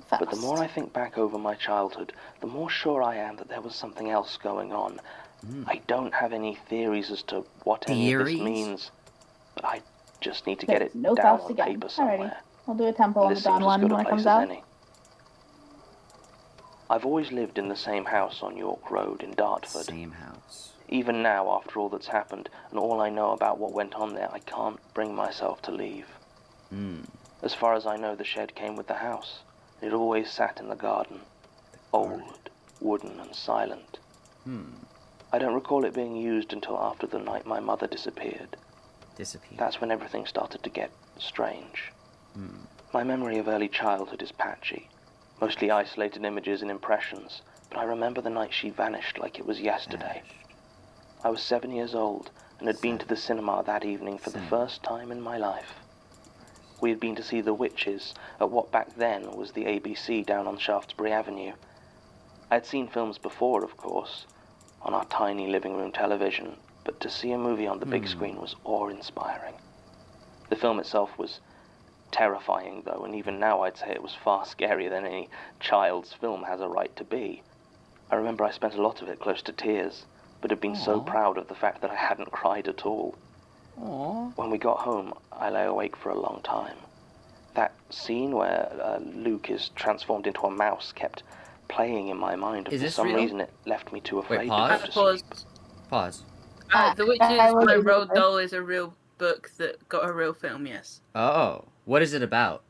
Faust. But the more I think back over my childhood, the more sure I am that there was something else going on. I don't have any theories as to what any of this Theories? means, but I just need to get There's it no down Faust on again. paper Alrighty. somewhere. We'll do a tempo on the This Dawn seems as one good when a it place comes as out. any. I've always lived in the same house on York Road in Dartford. Same house. Even now, after all that's happened, and all I know about what went on there, I can't bring myself to leave. As far as I know, the shed came with the house. It always sat in the garden. Old, wooden, and silent. I don't recall it being used until after the night my mother disappeared. That's when everything started to get strange. My memory of early childhood is patchy. Mostly isolated images and impressions, but I remember the night she vanished like it was yesterday. I was 7 years old and had been to the cinema that evening for the first time in my life. We had been to see The Witches at what back then was the ABC down on Shaftesbury Avenue. I had seen films before, of course, on our tiny living room television, but to see a movie on the big screen was awe-inspiring. The film itself was terrifying, though, and even now I'd say it was far scarier than any child's film has a right to be. I remember I spent a lot of it close to tears, but had been so proud of the fact that I hadn't cried at all. When we got home, I lay awake for a long time. That scene where Luke is transformed into a mouse kept playing in my mind, and Is for this some real? reason it left me too afraid to go pause? to Pause. sleep. Pause. The Witches I will by do Roald that. Dahl is a real book that got a real film, yes. Oh. What is it about?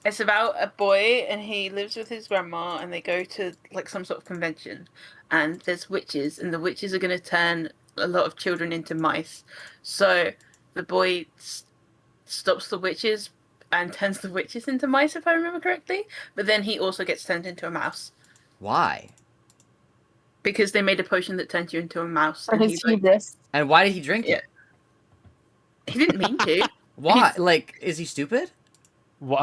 It's about a boy and he lives with his grandma and they go to like some sort of convention and there's witches and the witches are going to turn a lot of children into mice. So the boy stops the witches and turns the witches into mice, if I remember correctly. But then he also gets turned into a mouse Why? because they made a potion that turns you into a mouse. For And his he's like, hubris. And why did he drink Yeah. it? he didn't mean to. Why? Like, is he stupid?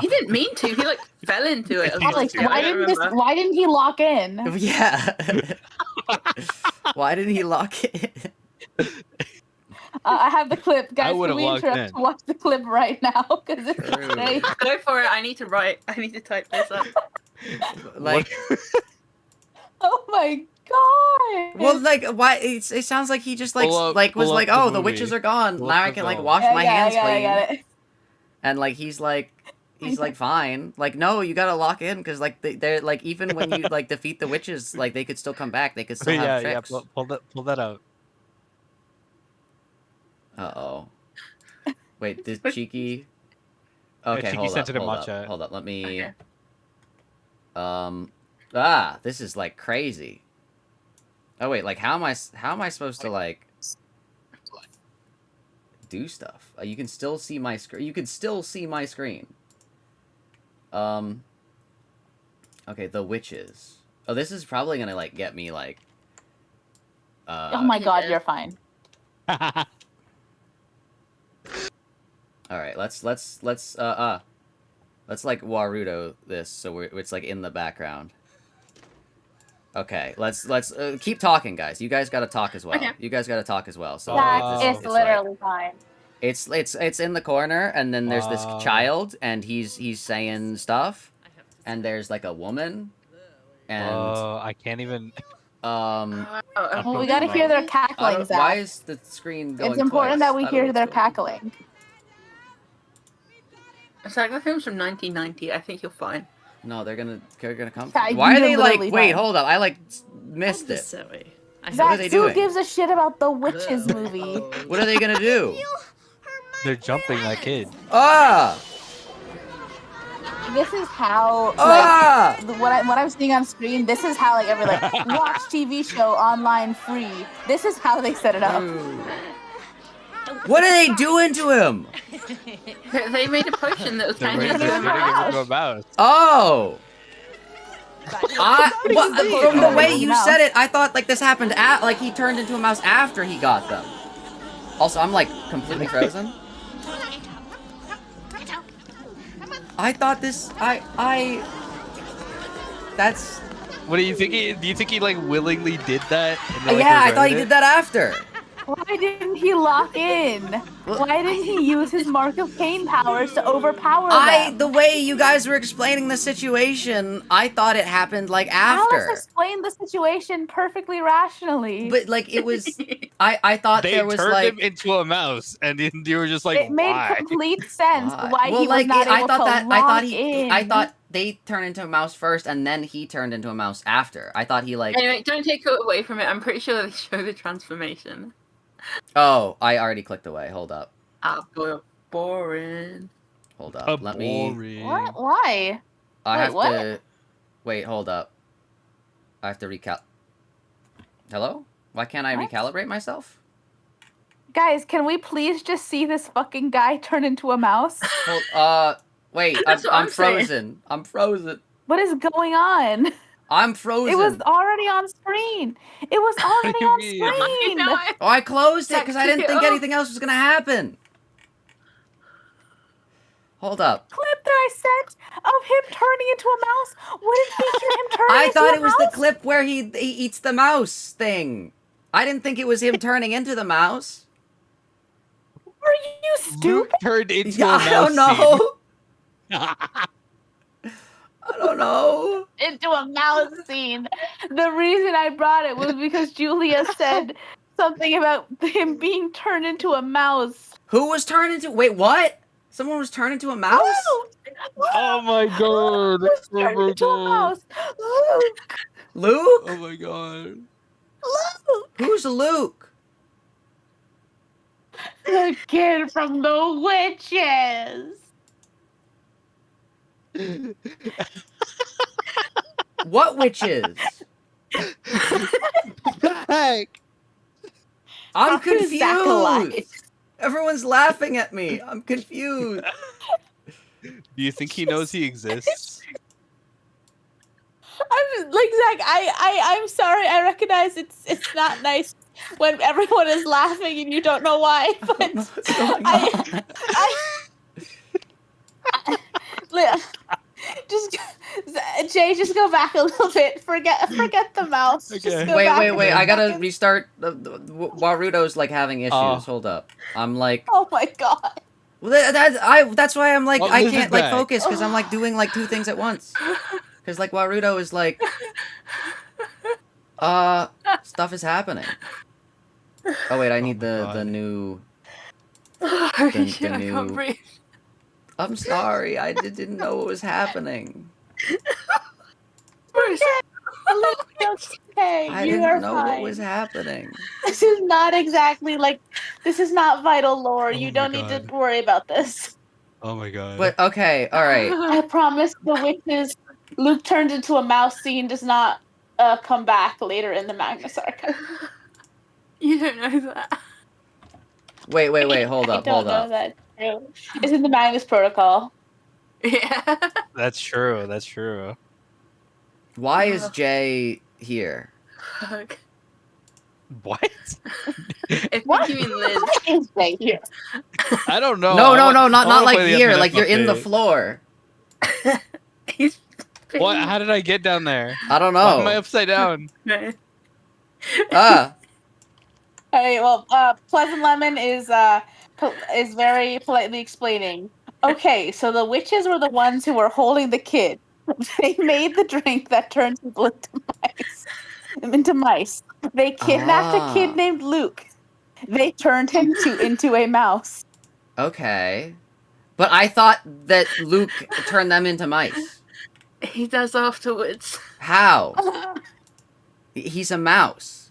He didn't mean to. He like fell into it. Alex, I don't remember. why didn't he lock in? Yeah. Why didn't he lock it? I have the clip, guys. Can would've we locked interrupt in. to watch the clip right now? Because it's True. great. Go for it. I need to write. I need to type this up. Like, Oh my god. well, like, why? It sounds like he just like Pull up- was pull up like, the oh, the movie. witches are gone. Pull Now up I the can like film. wash my hands I clean. got it. And like he's like fine. Like, no, you gotta lock in because like they're like even when you like defeat the witches, like they could still come back. They could still have tricks. Pull that out. Uh-oh. Wait, did Cheeky... Yeah, Okay, Cheeky hold sent up, it in hold my up, chat. hold up. Let me... Okay. This is, like, crazy. Oh, wait, like, how am I supposed to, like... do stuff? You can still see my screen. You can still see my screen. Okay, the witches. Oh, this is probably gonna, like, get me, like... Oh my god, you're fine. All right, let's like Warudo this so it's like in the background. Okay, let's keep talking, guys. You guys got to talk as well. Okay. You guys got to talk as well. So It's literally fine. it's in the corner, and then there's this Wow. child, and he's saying stuff, and there's like a woman, and Oh, I can't even. Well, we gotta hear their I cackling, don't- Zach. why is the screen going It's important twice? that we I don't know hear what's their going on. cackling. It's like the film's from 1990. I think you're fine. No, they're gonna come. Yeah, Why are you're they like? literally Wait, fine. hold up. I like missed it. Sorry. What are Zach, they who doing? gives a shit about the Witches movie? What are they gonna do? They're jumping that kid. Ah! this is how Ah! what I'm seeing on screen. This is how like every like watch TV show online free. This is how they set it up. What are they doing to him? They made a potion that was They're turned turning into a him mouse. into a mouse. Oh! From the way you Mouse. said it, I thought like this happened like he turned into a mouse after he got them. Also, I'm like completely frozen. I thought this. That's. What do you think? Do you think he like willingly did that? And then, like, Yeah, I thought he regretted did that after. Why didn't he lock in? Why didn't he use his Mark of Cain powers to overpower them? The way you guys were explaining the situation, I thought it happened like after. Alice explained the situation perfectly rationally. But like it was, I thought They there was turned like. him into a mouse, and then you were just like, it made why? complete sense why Well, he was like not I able thought to that lock in. I thought they turned into a mouse first, and then he turned into a mouse after. I thought he like. Anyway, don't take it away from it. I'm pretty sure they show the transformation. Oh, I already clicked away. Hold up. Ah, boy, boring. Hold up. Let me. What? Why? I Wait, have what? to. Wait, hold up. I have to Hello? Why can't I What? recalibrate myself? Guys, can we please just see this fucking guy turn into a mouse? Wait, That's what I'm I'm saying. frozen. I'm frozen. What is going on? I'm frozen. It was already on screen. It was already do you on mean? screen. You know, Oh, I closed it Zach, because I take didn't it think off. anything else was gonna happen. Hold up. Clip that I sent of him turning into a mouse wouldn't feature him turning I into thought a it was the mouse? clip where he eats the mouse thing. I didn't think it was him turning into the mouse. Are you stupid? Luke turned into Yeah, a mouse. I don't know. scene. I don't know. Into a mouse scene. The reason I brought it was because Julia said something about him being turned into a mouse. Who was turned into? Wait, what? Someone was turned into a mouse? Luke! Oh my god! Luke was Oh turned my into a god! mouse. Luke! Luke? Oh my god! Luke! Who's Luke? The kid from the witches. What witches? Heck! I'm How is Zach alive? confused. Everyone's laughing at me. I'm confused. Do you think he knows he exists? I'm like Zach. I'm sorry. I recognize it's not nice when everyone is laughing and you don't know why. But What's going I- on? just Jay, just go back a little bit. Forget the mouse. Okay. Just go Wait, back wait, a wait. I gotta second. restart. Waruto's like having issues. Oh. Hold up. I'm like. Oh my god. Well, that's why I'm like Oh, I Liz is can't like back. focus because I'm like doing like two things at once. Because like Waruto is like, stuff is happening. Oh wait, I need the God. new. Holy shit, I new- can't breathe. I'm sorry, I didn't know what was happening. Okay, I you didn't are know fine. what was happening. This is not exactly like this is not vital lore. Oh You my don't need God. to worry about this. Oh my god! But okay, all right. I promise the witches Luke turned into a mouse scene does not come back later in the Magnus Archives. You don't know that. Wait, hold I up, don't hold know up. that. True. It's in the Magnus Protocol. Yeah. That's true. That's true. Why is Jay here? Fuck. What? I What? think you mean Liz. What is right here? I don't know. No, I not wanna like play the here. FNF Like you're in the update. floor. He's What? How did I get down there? I don't Why am I know. upside down? Ah, Okay, well, Pleasant Lemon is very politely explaining. Okay, so the witches were the ones who were holding the kid. They made the drink that turned people into mice. They kidnapped a kid Ah. named Luke. They turned him into a mouse. okay. But I thought that Luke turned them into mice. He does afterwards. How? He's a mouse.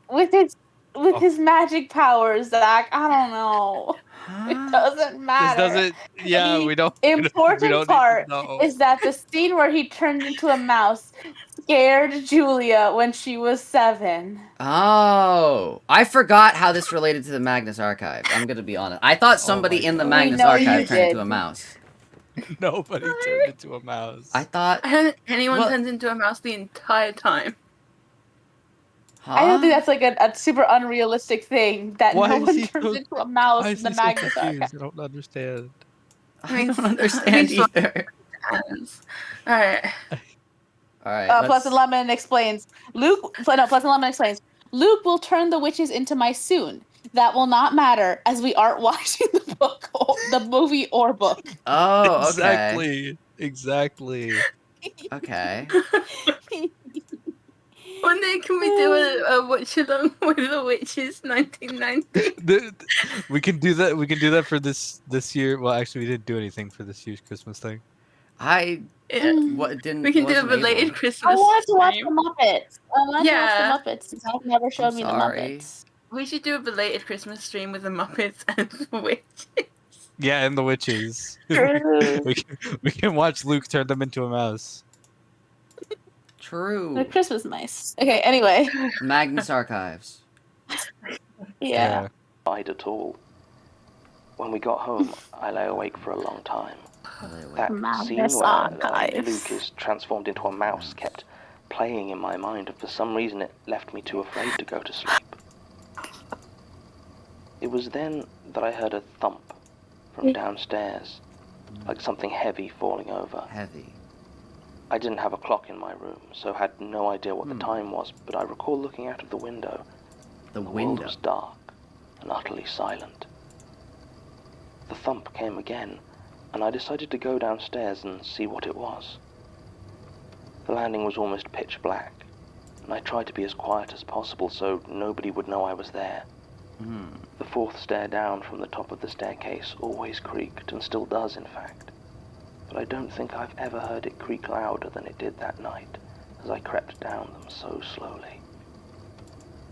With his magic powers, Zach. I don't know. It doesn't This matter. doesn't. Yeah, The we don't. important we don't part need to know. is that the scene where he turned into a mouse scared Julia when she was 7. Oh, I forgot how this related to the Magnus Archives. I'm gonna be honest. I thought somebody my in the God. Magnus know you Archive turned into did. a mouse. Nobody turned into a mouse. I thought. I don't think anyone Well- turns into a mouse the entire time. Huh? I don't think that's like a super unrealistic thing that Why no is one he turns so- into a mouse Why in is the he so Magnus confused? Archive. I don't understand. I don't understand He's fine. either. Alright. All right. Plus and Lemon explains. Plus and Lemon explains. Luke will turn the witches into mice soon. That will not matter as we aren't watching the book, or the movie or book. Oh, okay. Exactly. Okay. One day can we do a watch along with the witches 1990? We can do that. We can do that for this year. Well, actually, we didn't do anything for this year's Christmas thing. I Yeah. what didn't. We can do a wasn't belated able. Christmas I wanted to watch stream. the Muppets. I wanted Yeah. to watch the Muppets. Zach never showed me sorry. the Muppets. We should do a belated Christmas stream with the Muppets and the witches. Yeah, and the witches. True. we can watch Luke turn them into a mouse. The True. Christmas mice. Okay, anyway. Magnus Archives. Yeah. Hide at all. When we got home, I lay awake for a long time. That scene Magnus where Archives. Luke is transformed into a mouse kept playing in my mind, and for some reason it left me too afraid to go to sleep. It was then that I heard a thump from downstairs, like something heavy falling over. Heavy. I didn't have a clock in my room, so had no idea what the time was, but I recall looking out of the window. The The world window. was dark and utterly silent. The thump came again, and I decided to go downstairs and see what it was. The landing was almost pitch black, and I tried to be as quiet as possible so nobody would know I was there. The fourth stair down from the top of the staircase always creaked, and still does in fact. But I don't think I've ever heard it creak louder than it did that night, as I crept down them so slowly.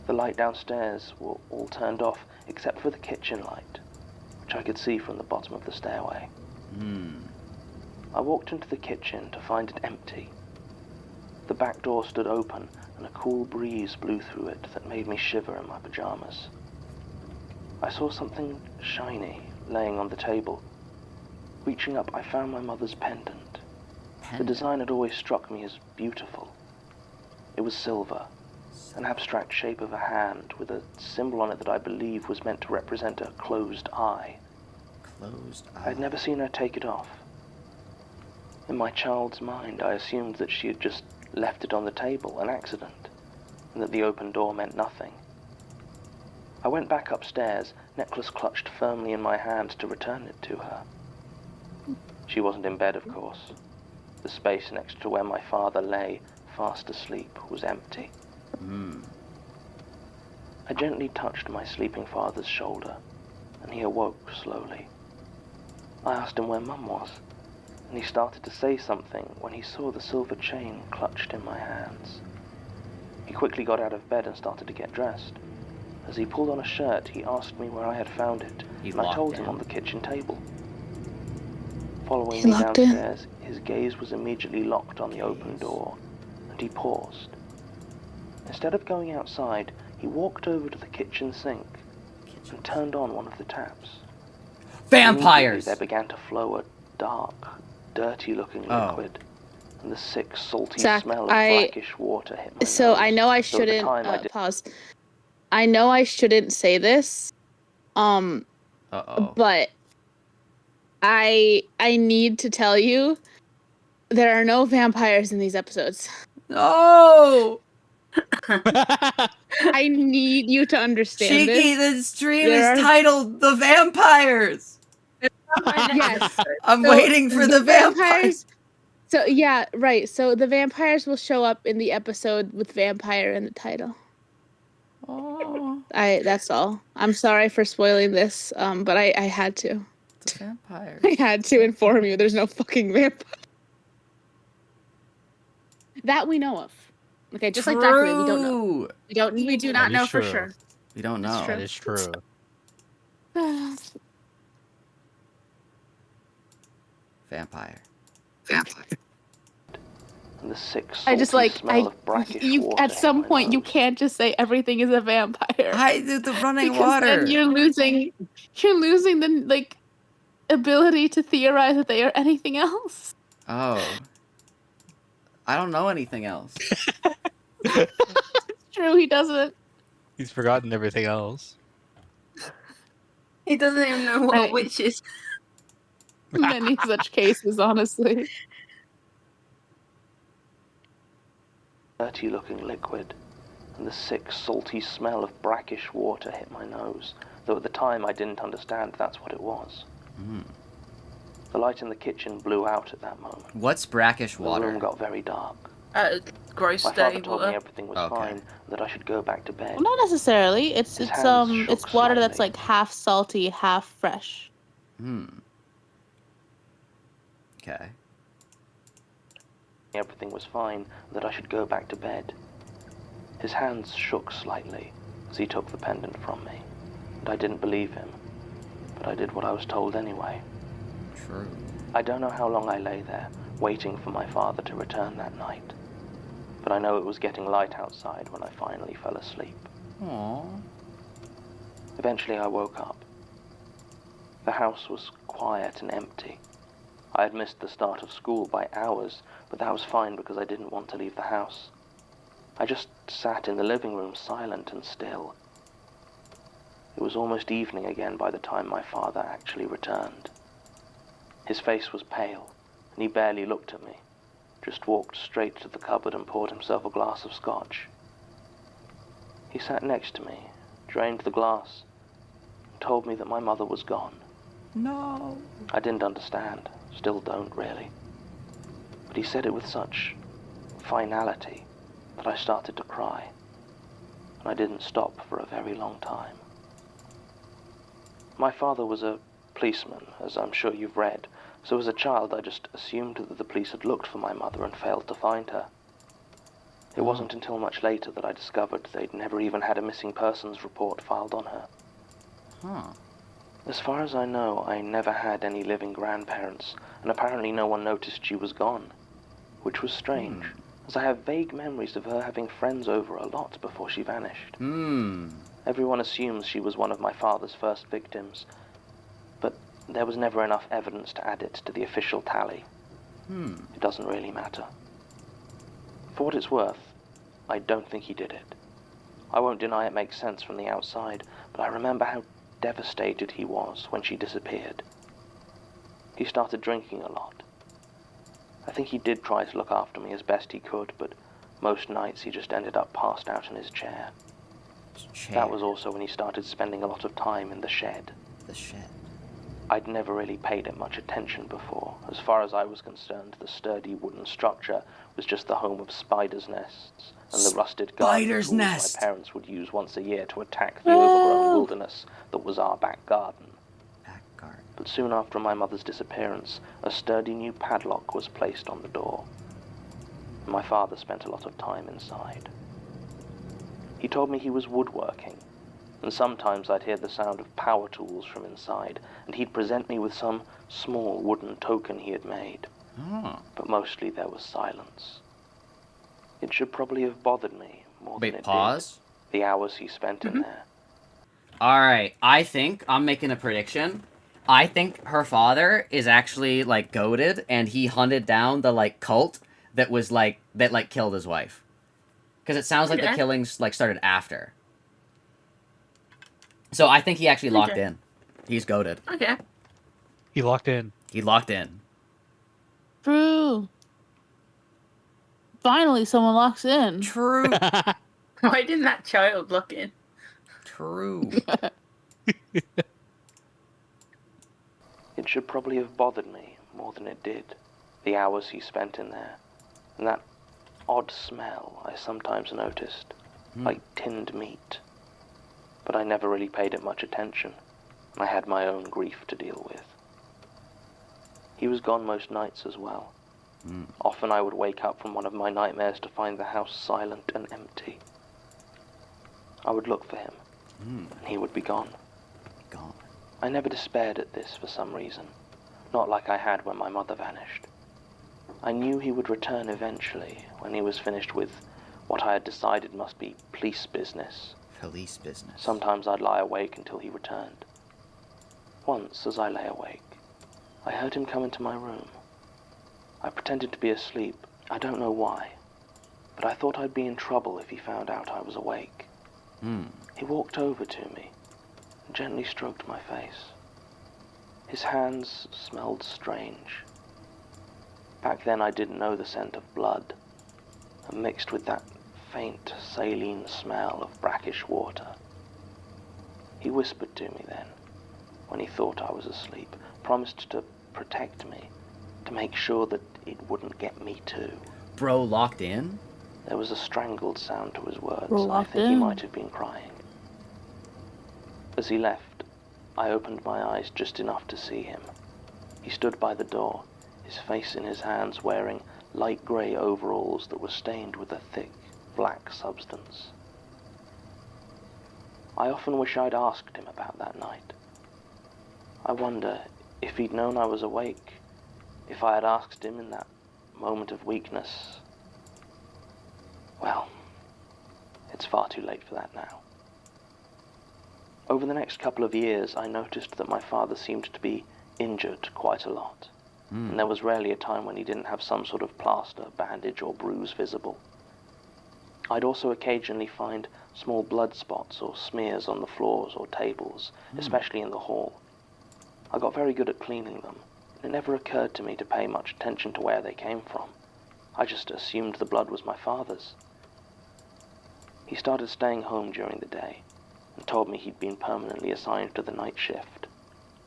The light downstairs were all turned off, except for the kitchen light, which I could see from the bottom of the stairway. I walked into the kitchen to find it empty. The back door stood open, and a cool breeze blew through it that made me shiver in my pajamas. I saw something shiny laying on the table. Reaching up, I found my mother's pendant. The design had always struck me as beautiful. It was silver, an abstract shape of a hand with a symbol on it that I believe was meant to represent a closed eye. Closed eye. I'd never seen her take it off. In my child's mind, I assumed that she had just left it on the table, an accident, and that the open door meant nothing. I went back upstairs, necklace clutched firmly in my hand to return it to her. She wasn't in bed, of course. The space next to where my father lay, fast asleep, was empty. I gently touched my sleeping father's shoulder, and he awoke slowly. I asked him where Mum was, and he started to say something when he saw the silver chain clutched in my hands. He quickly got out of bed and started to get dressed. As he pulled on a shirt, he asked me where I had found it, and I told him on the kitchen table. Following me downstairs, his gaze was immediately locked on the open door, and he paused. Instead of going outside, he walked over to the kitchen sink and turned on one of the taps. Vampires! Immediately, there began to flow a dark, dirty-looking liquid, and the sick, salty Zach, smell of blackish water hit my So nose. I know I So at the shouldn't time, I did- pause. I know I shouldn't say this, but I need to tell you there are no vampires in these episodes. No! I need you to understand Cheeky, this. the stream There is are- titled The Vampires! Yes. I'm So, waiting for the vampires! So yeah, right. So the vampires will show up in the episode with vampire in the title. Oh, That's all. I'm sorry for spoiling this, but I had to. the vampires. I had to inform you. There's no fucking vampire. That we know of. Okay, just like Dracula, we don't know. We do not That know is for true. sure. We don't That's know. true. That is true. Vampire. And the sick, I just salty like smell of brackish you water at hit some my point you nose. can't just say everything is a vampire. The running Because water. then you're losing the like ability to theorize that they are anything else. Oh. I don't know anything else. It's true, he doesn't. He's forgotten everything else. He doesn't even know what I- a witch is. Many such cases, honestly. Dirty-looking liquid, and the sick, salty smell of brackish water hit my nose, though at the time I didn't understand that's what it was. The light in the kitchen blew out at that moment. What's brackish The water? room got very dark. Gross My father dirty told me water. everything was Okay. fine, and that I should go back to bed. Well, not necessarily. It's His hands shook it's water that's slightly. like half salty, half fresh. Okay. Everything was fine, and that I should go back to bed. His hands shook slightly as he took the pendant from me, and I didn't believe him, but I did what I was told anyway. True. I don't know how long I lay there, waiting for my father to return that night, but I know it was getting light outside when I finally fell asleep. Aww. Eventually I woke up. The house was quiet and empty. I had missed the start of school by hours, but that was fine because I didn't want to leave the house. I just sat in the living room silent and still. It was almost evening again by the time my father actually returned. His face was pale, and he barely looked at me, just walked straight to the cupboard and poured himself a glass of scotch. He sat next to me, drained the glass, and told me that my mother was gone. No. I didn't understand, still don't really. But he said it with such finality that I started to cry, and I didn't stop for a very long time. My father was a policeman, as I'm sure you've read, so as a child I just assumed that the police had looked for my mother and failed to find her. It wasn't until much later that I discovered they'd never even had a missing persons report filed on her. Huh. As far as I know, I never had any living grandparents, and apparently no one noticed she was gone, which was strange, as I have vague memories of her having friends over a lot before she vanished. Everyone assumes she was one of my father's first victims, but there was never enough evidence to add it to the official tally. It doesn't really matter. For what it's worth, I don't think he did it. I won't deny it makes sense from the outside, but I remember how devastated he was when she disappeared. He started drinking a lot. I think he did try to look after me as best he could, but most nights he just ended up passed out in his chair. That was also when he started spending a lot of time in the shed. The shed. I'd never really paid it much attention before. As far as I was concerned, the sturdy wooden structure was just the home of spiders' nests and the rusted garden Spider's tools nest. my parents would use once a year to attack the overgrown wilderness that was our back garden. Back garden. But soon after my mother's disappearance, a sturdy new padlock was placed on the door. My father spent a lot of time inside. He told me he was woodworking, and sometimes I'd hear the sound of power tools from inside, and he'd present me with some small wooden token he had made. But mostly there was silence. It should probably have bothered me more than it pause. did. The hours he spent in there. Alright, I think I'm making a prediction. I think her father is actually, like, goated, and he hunted down the, like, cult that was, like, that killed his wife. Because it sounds like the killings, like, started after. So I think he actually locked in. He's goated. Okay. He locked in. He locked in. True. Finally, someone locks in. True. Why didn't that child look in? True. It should probably have bothered me more than it did. The hours he spent in there. And that odd smell I sometimes noticed. Like tinned meat. But I never really paid it much attention. I had my own grief to deal with. He was gone most nights as well. Often I would wake up from one of my nightmares to find the house silent and empty. I would look for him, and he would be gone. Gone. I never despaired at this for some reason. not like I had when my mother vanished. I knew he would return eventually, when he was finished with what I had decided must be police business. Police business. Sometimes I'd lie awake until he returned. Once, as I lay awake, I heard him come into my room. I pretended to be asleep. I don't know why, but I thought I'd be in trouble if he found out I was awake. He walked over to me and gently stroked my face. His hands smelled strange. Back then I didn't know the scent of blood, and mixed with that faint saline smell of brackish water. He whispered to me then, when he thought I was asleep, promised to protect me, to make sure that it wouldn't get me too. Bro locked in? There was a strangled sound to his words, Bro and I locked think he in. might have been crying. As he left, I opened my eyes just enough to see him. He stood by the door, his face in his hands, wearing light grey overalls that were stained with a thick, black substance. I often wish I'd asked him about that night. I wonder if he'd known I was awake, if I had asked him in that moment of weakness. Well, it's far too late for that now. Over the next couple of years, I noticed that my father seemed to be injured quite a lot, and there was rarely a time when he didn't have some sort of plaster, bandage, or bruise visible. I'd also occasionally find small blood spots or smears on the floors or tables, especially in the hall. I got very good at cleaning them. It never occurred to me to pay much attention to where they came from. I just assumed the blood was my father's. He started staying home during the day and told me he'd been permanently assigned to the night shift.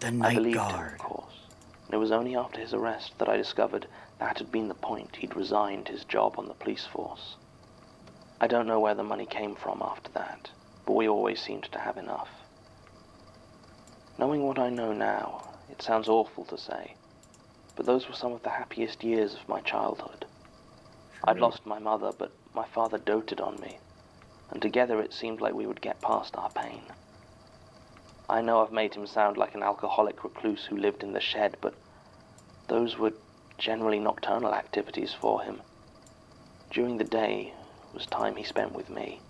The I night believed guard. him, of course. And it was only after his arrest that I discovered that had been the point. He'd resigned his job on the police force. I don't know where the money came from after that, but we always seemed to have enough. Knowing what I know now, it sounds awful to say, but those were some of the happiest years of my childhood. I'd lost my mother, but my father doted on me, and together it seemed like we would get past our pain. I know I've made him sound like an alcoholic recluse who lived in the shed, but those were generally nocturnal activities for him. During the day was time he spent with me.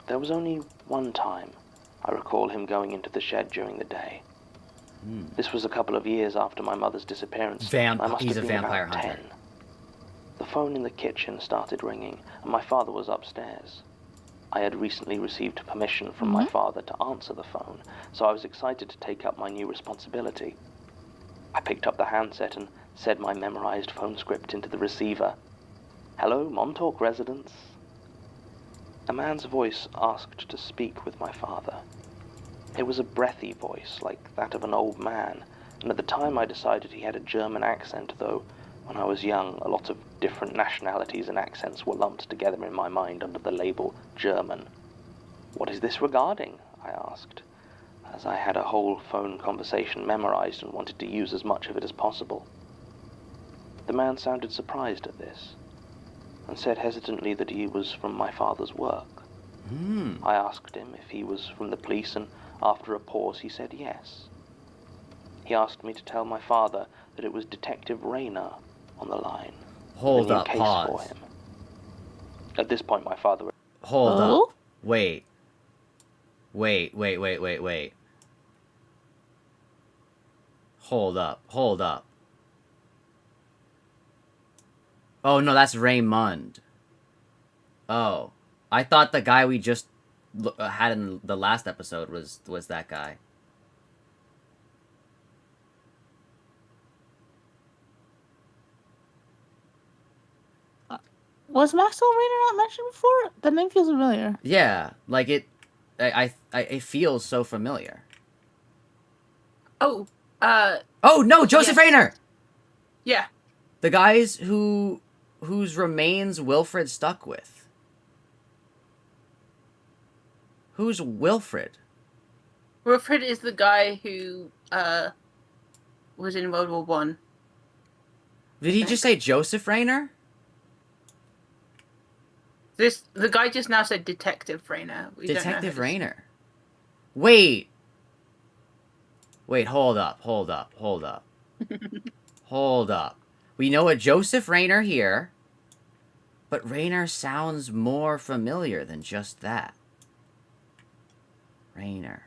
There was only one time I recall him going into the shed during the day. This was a couple of years after my mother's disappearance. I must He's have a been vampire about hunter. 10. The phone in the kitchen started ringing, and my father was upstairs. I had recently received permission from my father to answer the phone, so I was excited to take up my new responsibility. I picked up the handset and said my memorized phone script into the receiver. "Hello, Montauk residents." A man's voice asked to speak with my father. It was a breathy voice, like that of an old man, and at the time I decided he had a German accent, though when I was young, a lot of different nationalities and accents were lumped together in my mind under the label German. "What is this regarding?" I asked, as I had a whole phone conversation memorized and wanted to use as much of it as possible. The man sounded surprised at this, and said hesitantly that he was from my father's work. I asked him if he was from the police, and after a pause he said yes. He asked me to tell my father that it was Detective Rayner on the line. Hold with a new up, case pause. for him. At this point, my father... Hold Oh? up. Wait. Wait. Hold up. Oh, no, that's Raymond. Oh. I thought the guy we just had in the last episode was that guy. Was Maxwell Rayner not mentioned before? That name feels familiar. Yeah, like it feels so familiar. Oh, Oh no, Joseph Yes. Rayner! yeah. The guys whose remains Wilfred stuck with. Who's Wilfred? Wilfred is the guy who was in World War One. Did he just say Joseph Rayner? The guy just now said Detective Rayner. We don't know Detective his- Rayner. Wait. Wait, hold up. Hold up. We know a Joseph Raynor here, but Raynor sounds more familiar than just that. Raynor.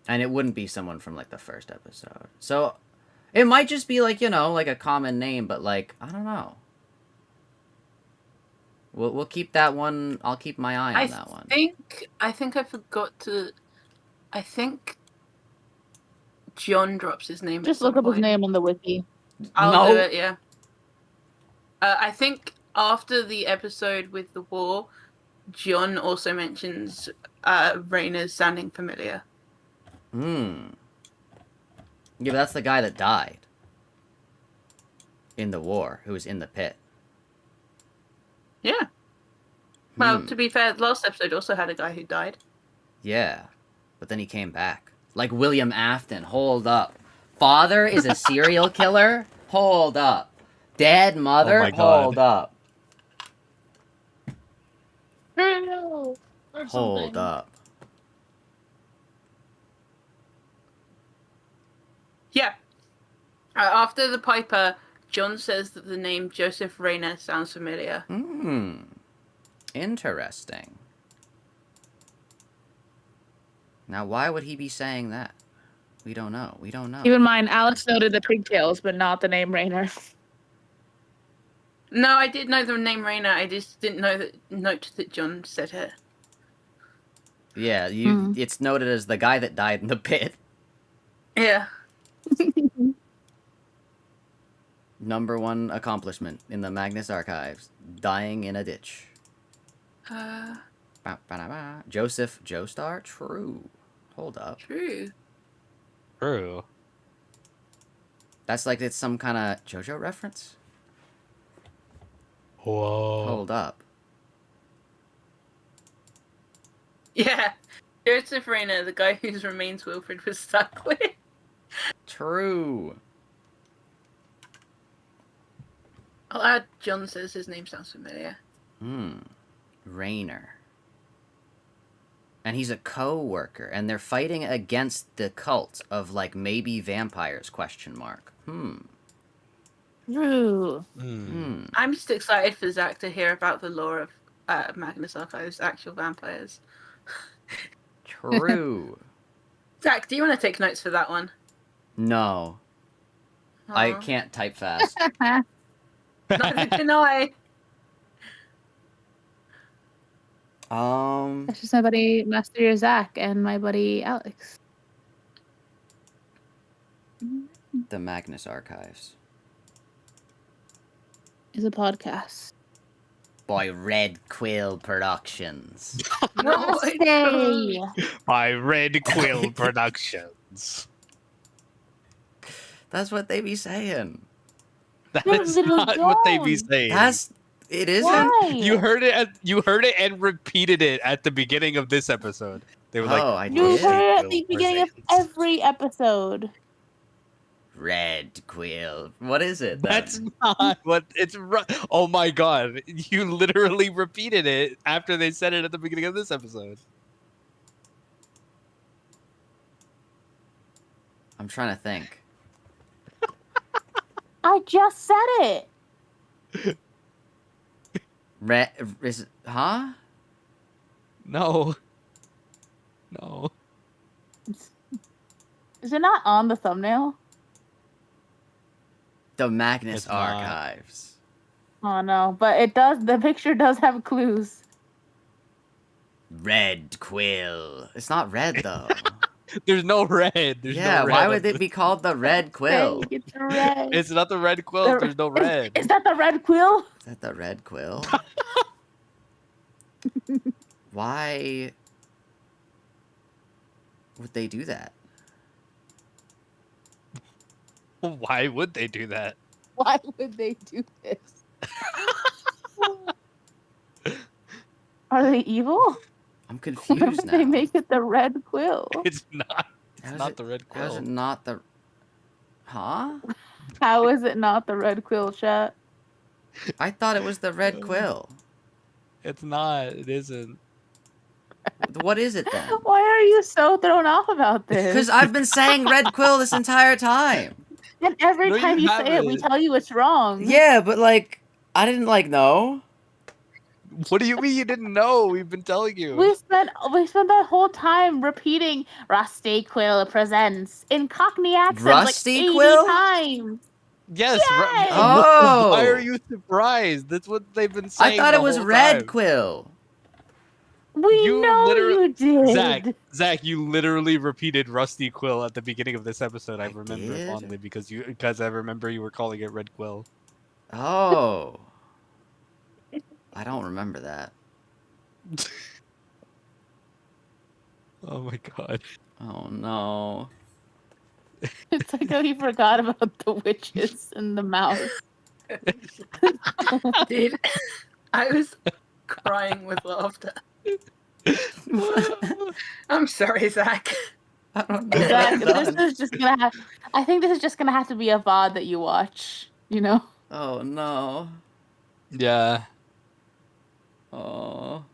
And it wouldn't be someone from, like, the first episode. So, it might just be, like, you know, like a common name, but, like, I don't know. We'll keep that one. I'll keep my eye on that one. I think I forgot to... I think John drops his name. Just look up his name on the wiki. I'll do it, yeah. I think after the episode with the war, John also mentions Raynor's sounding familiar. Yeah, but that's the guy that died in the war, who was in the pit. Yeah. Well, to be fair, the last episode also had a guy who died. Yeah, but then he came back. Like William Afton. Hold up. Father is a serial killer? Hold up. Dead mother? Oh my God. Hold up. Or Hold something. up. Yeah. After the Piper, John says that the name Joseph Raynor sounds familiar. Interesting. Now, why would he be saying that? We don't know. Keep in mind, Alex noted the pigtails, but not the name Raynor. No, I did know the name Raynor. I just didn't note that John said it. Yeah, it's noted as the guy that died in the pit. Yeah. Number 1 accomplishment in the Magnus Archives. Dying in a ditch. Joseph Joestar? True. Hold up. True. That's like it's some kind of JoJo reference? Whoa. Hold up. Yeah. Joseph Raynor, the guy whose remains Wilfred was stuck with. True. I'll add John says his name sounds familiar. Raynor. And he's a co-worker, and they're fighting against the cult of, like, maybe vampires, ? True. I'm just excited for Zach to hear about the lore of Magnus Archives' actual vampires. True. Zach, do you want to take notes for that one? No. I can't type fast. Neither can I. That's just my buddy Mast3r Zak and my buddy Alex. The Magnus Archives. Is a podcast. By Red Quill Productions. No, Hey. By Red Quill Productions. That's what they be saying. That's not what they be saying. It isn't. Why? You heard it and repeated it at the beginning of this episode. They were like, I You did. heard it at the beginning of every episode. Red Quill. What is it? Then? That's not what it's. Oh my god! You literally repeated it after they said it at the beginning of this episode. I'm trying to think. I just said it. Huh? No. Is it not on the thumbnail? The Magnus It's not. Archives. Oh no, but it does. The picture does have clues. Red Quill. It's not red though. There's no red. There's Yeah, no red why on would it be called the Red Quill? It's red. It's not the red quill. There's no red. Is that the red quill? Is that the Red Quill? Why would they do that? Why would they do that? Why would they do this? Are they evil? I'm What confused if now. they make it the red quill? It's not. It's How's not it- the red How's quill. it not the... Huh? How is it not the red quill, chat? I thought it was the red quill. It's not. It isn't. What is it then? Why are you so thrown off about this? Because I've been saying red quill this entire time. And every No, time you you say it, we haven't. tell you it's wrong. Yeah, but like, I didn't like know. What do you mean you didn't know? We've been telling you. We spent that whole time repeating Rusty Quill presents in Cockney accents Rusty like 80 Quill? times. Yes. Yes! Oh. Why are you surprised? That's what they've been I saying. thought the it was whole red time. quill. We You know literally- you did. Zach, you literally repeated Rusty Quill at the beginning of this episode. I remember did? fondly because I remember you were calling it Red Quill. Oh. I don't remember that. Oh my god. Oh no. It's like how you forgot about the witches and the mouse. Dude, I was crying with laughter. I'm sorry, Zach. I don't know. Zach, what I've this done. is just gonna have. I think this is just gonna have to be a VOD that you watch. You know. Oh no. Yeah. Oh.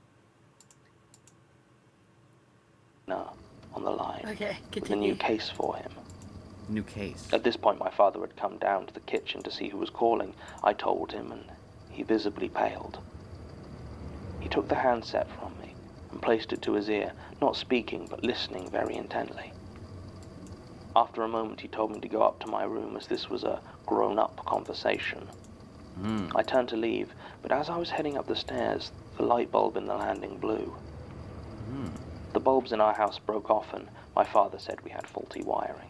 No, on the line. Okay, With a continue. new case for him. New case. At this point, my father had come down to the kitchen to see who was calling. I told him, and he visibly paled. He took the handset from me and placed it to his ear, not speaking, but listening very intently. After a moment, he told me to go up to my room, as this was a grown-up conversation. I turned to leave, but as I was heading up the stairs, the light bulb in the landing blew. The bulbs in our house broke off, and my father said we had faulty wiring.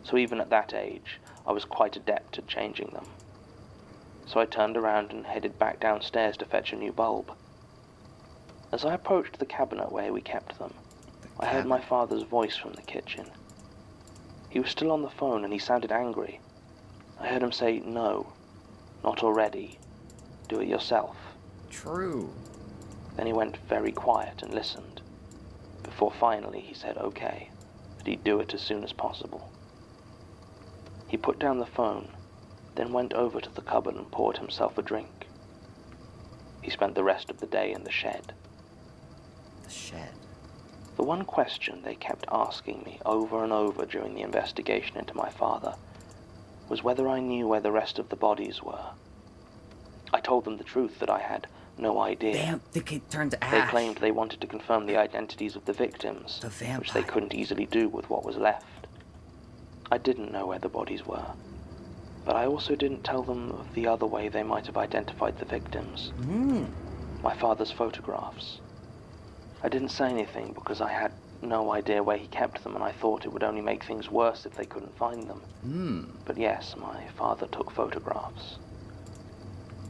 So even at that age, I was quite adept at changing them. So I turned around and headed back downstairs to fetch a new bulb. As I approached the cabinet where we kept them, I heard my father's voice from the kitchen. He was still on the phone and he sounded angry. I heard him say, "No, not already. Do it yourself." True. Then he went very quiet and listened, before finally he said okay, that he'd do it as soon as possible. He put down the phone, then went over to the cupboard and poured himself a drink. He spent the rest of the day in the shed. The shed. The one question they kept asking me over and over during the investigation into my father was whether I knew where the rest of the bodies were. I told them the truth, that I had no idea. Damn, the kid turned to ash. They claimed they wanted to confirm the identities of the victims, The vampire. which they couldn't easily do with what was left. I didn't know where the bodies were, but I also didn't tell them of the other way they might have identified the victims. My father's photographs. I didn't say anything because I had no idea where he kept them, and I thought it would only make things worse if they couldn't find them. But yes, my father took photographs.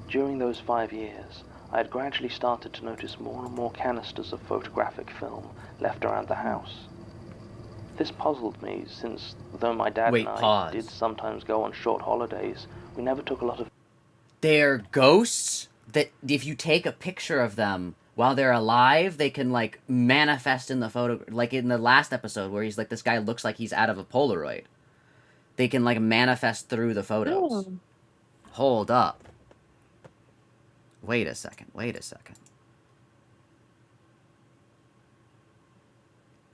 During those 5 years, I had gradually started to notice more and more canisters of photographic film left around the house. This puzzled me, since though my dad Wait, and I pause. did sometimes go on short holidays, we never took a lot of... They're ghosts that if you take a picture of them while they're alive, they can like manifest in the photo, like in the last episode where he's like, this guy looks like he's out of a Polaroid. They can like manifest through the photos. Oh. Hold up. Wait a second.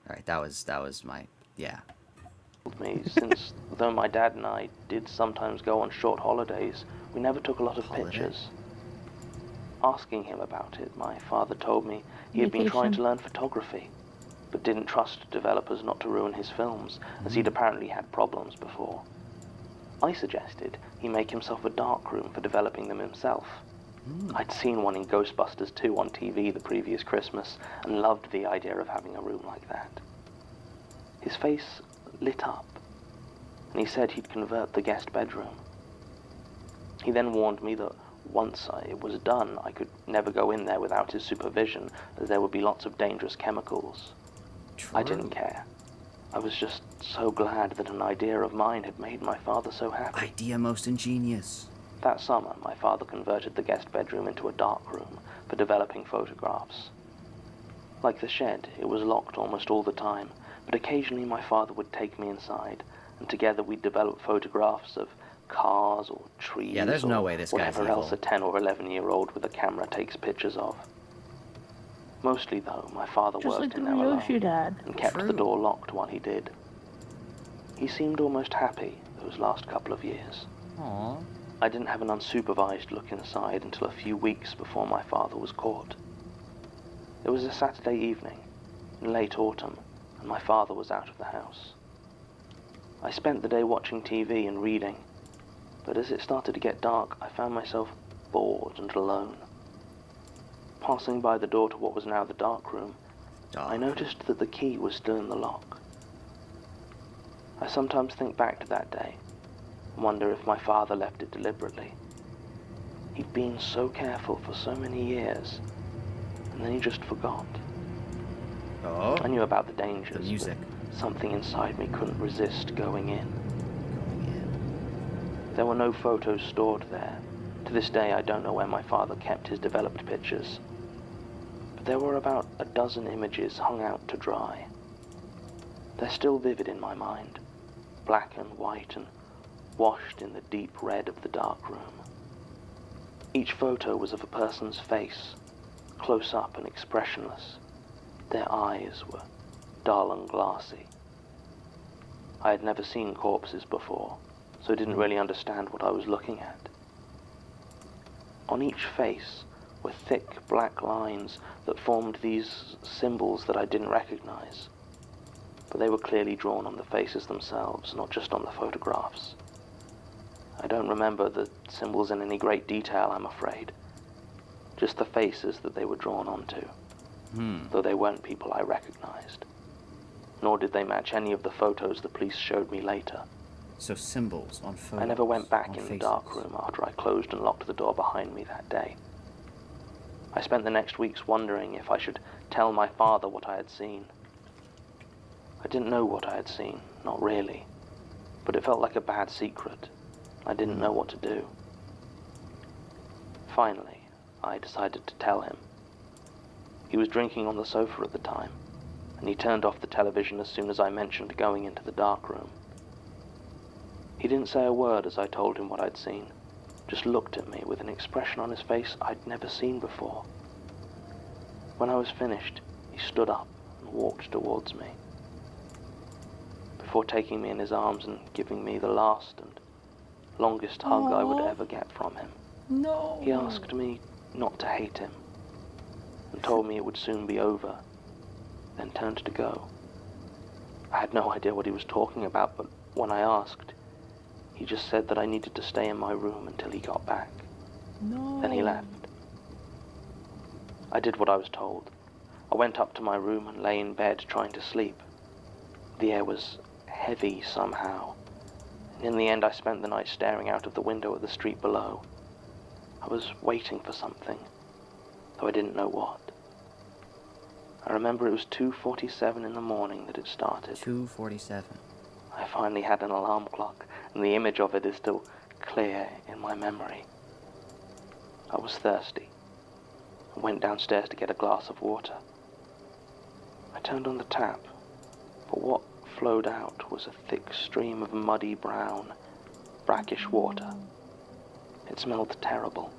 Alright, that was my, yeah. me, since though my dad and I did sometimes go on short holidays, we never took a lot of pictures. Asking him about it, my father told me he had been trying to learn photography, but didn't trust developers not to ruin his films, as he'd apparently had problems before. I suggested he make himself a darkroom for developing them himself. I'd seen one in Ghostbusters 2 on TV the previous Christmas, and loved the idea of having a room like that. His face lit up, and he said he'd convert the guest bedroom. He then warned me that once it was done, I could never go in there without his supervision, as there would be lots of dangerous chemicals. I didn't care. I was just so glad that an idea of mine had made my father so happy. Idea most ingenious. That summer, my father converted the guest bedroom into a dark room for developing photographs. Like the shed, it was locked almost all the time, but occasionally my father would take me inside, and together we'd develop photographs of cars or trees. Yeah, there's no way this guy's whatever else evil. a 10 or 11-year-old with a camera takes pictures of. Mostly, though, my father Just worked like in the there alone Yoshi dad. and kept True. the door locked while he did. He seemed almost happy those last couple of years. Aww. I didn't have an unsupervised look inside until a few weeks before my father was caught. It was a Saturday evening, in late autumn, and my father was out of the house. I spent the day watching TV and reading, but as it started to get dark, I found myself bored and alone. Passing by the door to what was now the dark room, I noticed that the key was still in the lock. I sometimes think back to that day and wonder if my father left it deliberately. He'd been so careful for so many years, and then he just forgot. Oh, I knew about the dangers, the music. but something inside me couldn't resist going in. There were no photos stored there. To this day, I don't know where my father kept his developed pictures. But there were about a dozen images hung out to dry. They're still vivid in my mind, black and white and washed in the deep red of the dark room. Each photo was of a person's face, close up and expressionless. Their eyes were dull and glassy. I had never seen corpses before, so I didn't really understand what I was looking at. On each face were thick black lines that formed these symbols that I didn't recognize, but they were clearly drawn on the faces themselves, not just on the photographs. I don't remember the symbols in any great detail, I'm afraid. Just the faces that they were drawn onto, though they weren't people I recognized. Nor did they match any of the photos the police showed me later. So symbols on photos. I never went back on in the faces. dark room after I closed and locked the door behind me that day. I spent the next weeks wondering if I should tell my father what I had seen. I didn't know what I had seen, not really, but it felt like a bad secret. I didn't know what to do. Finally, I decided to tell him. He was drinking on the sofa at the time, and he turned off the television as soon as I mentioned going into the dark room. He didn't say a word as I told him what I'd seen, just looked at me with an expression on his face I'd never seen before. When I was finished, he stood up and walked towards me. Before taking me in his arms and giving me the last and longest hug I would ever get from him, he asked me not to hate him, and told me it would soon be over, then turned to go. I had no idea what he was talking about, but when I asked, he just said that I needed to stay in my room until he got back. Then he left. I did what I was told. I went up to my room and lay in bed trying to sleep. The air was heavy somehow, and in the end I spent the night staring out of the window at the street below. I was waiting for something, though I didn't know what. I remember it was 2:47 in the morning that it started. 2:47. I finally had an alarm clock, and the image of it is still clear in my memory. I was thirsty. I went downstairs to get a glass of water. I turned on the tap, but what flowed out was a thick stream of muddy brown, brackish water. It smelled terrible.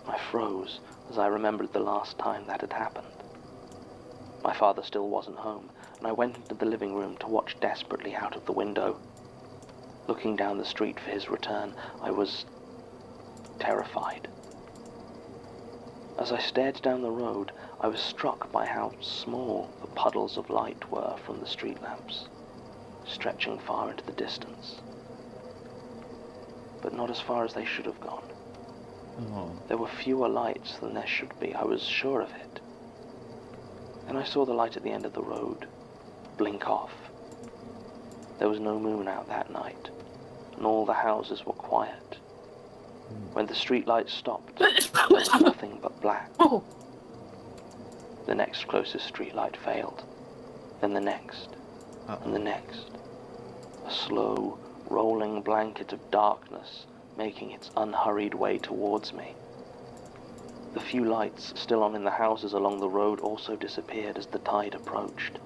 I froze as I remembered the last time that had happened. My father still wasn't home, and I went into the living room to watch desperately out of the window. Looking down the street for his return, I was terrified. As I stared down the road, I was struck by how small the puddles of light were from the street lamps, stretching far into the distance. But not as far as they should have gone. Oh. There were fewer lights than there should be, I was sure of it. Then I saw the light at the end of the road blink off. There was no moon out that night, and all the houses were quiet. When the street lights stopped, there was nothing but black. The next closest street light failed, then the next, and the next. A slow, rolling blanket of darkness making its unhurried way towards me. The few lights still on in the houses along the road also disappeared as the tide approached.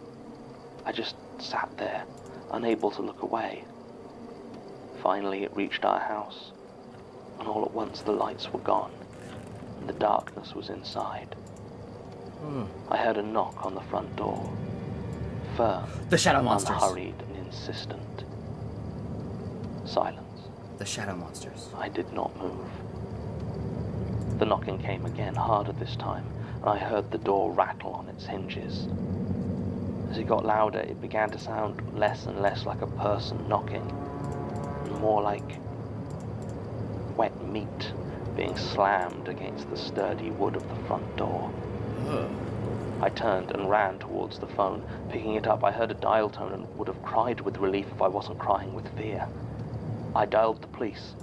I just sat there, unable to look away. Finally, it reached our house, and all at once the lights were gone, and the darkness was inside. I heard a knock on the front door. Firm, The shadow monsters. unhurried, and insistent. Silence. The shadow monsters. I did not move. The knocking came again, harder this time, and I heard the door rattle on its hinges. As it got louder, it began to sound less and less like a person knocking, and more like wet meat being slammed against the sturdy wood of the front door. I turned and ran towards the phone. Picking it up, I heard a dial tone and would have cried with relief if I wasn't crying with fear. I dialed the police,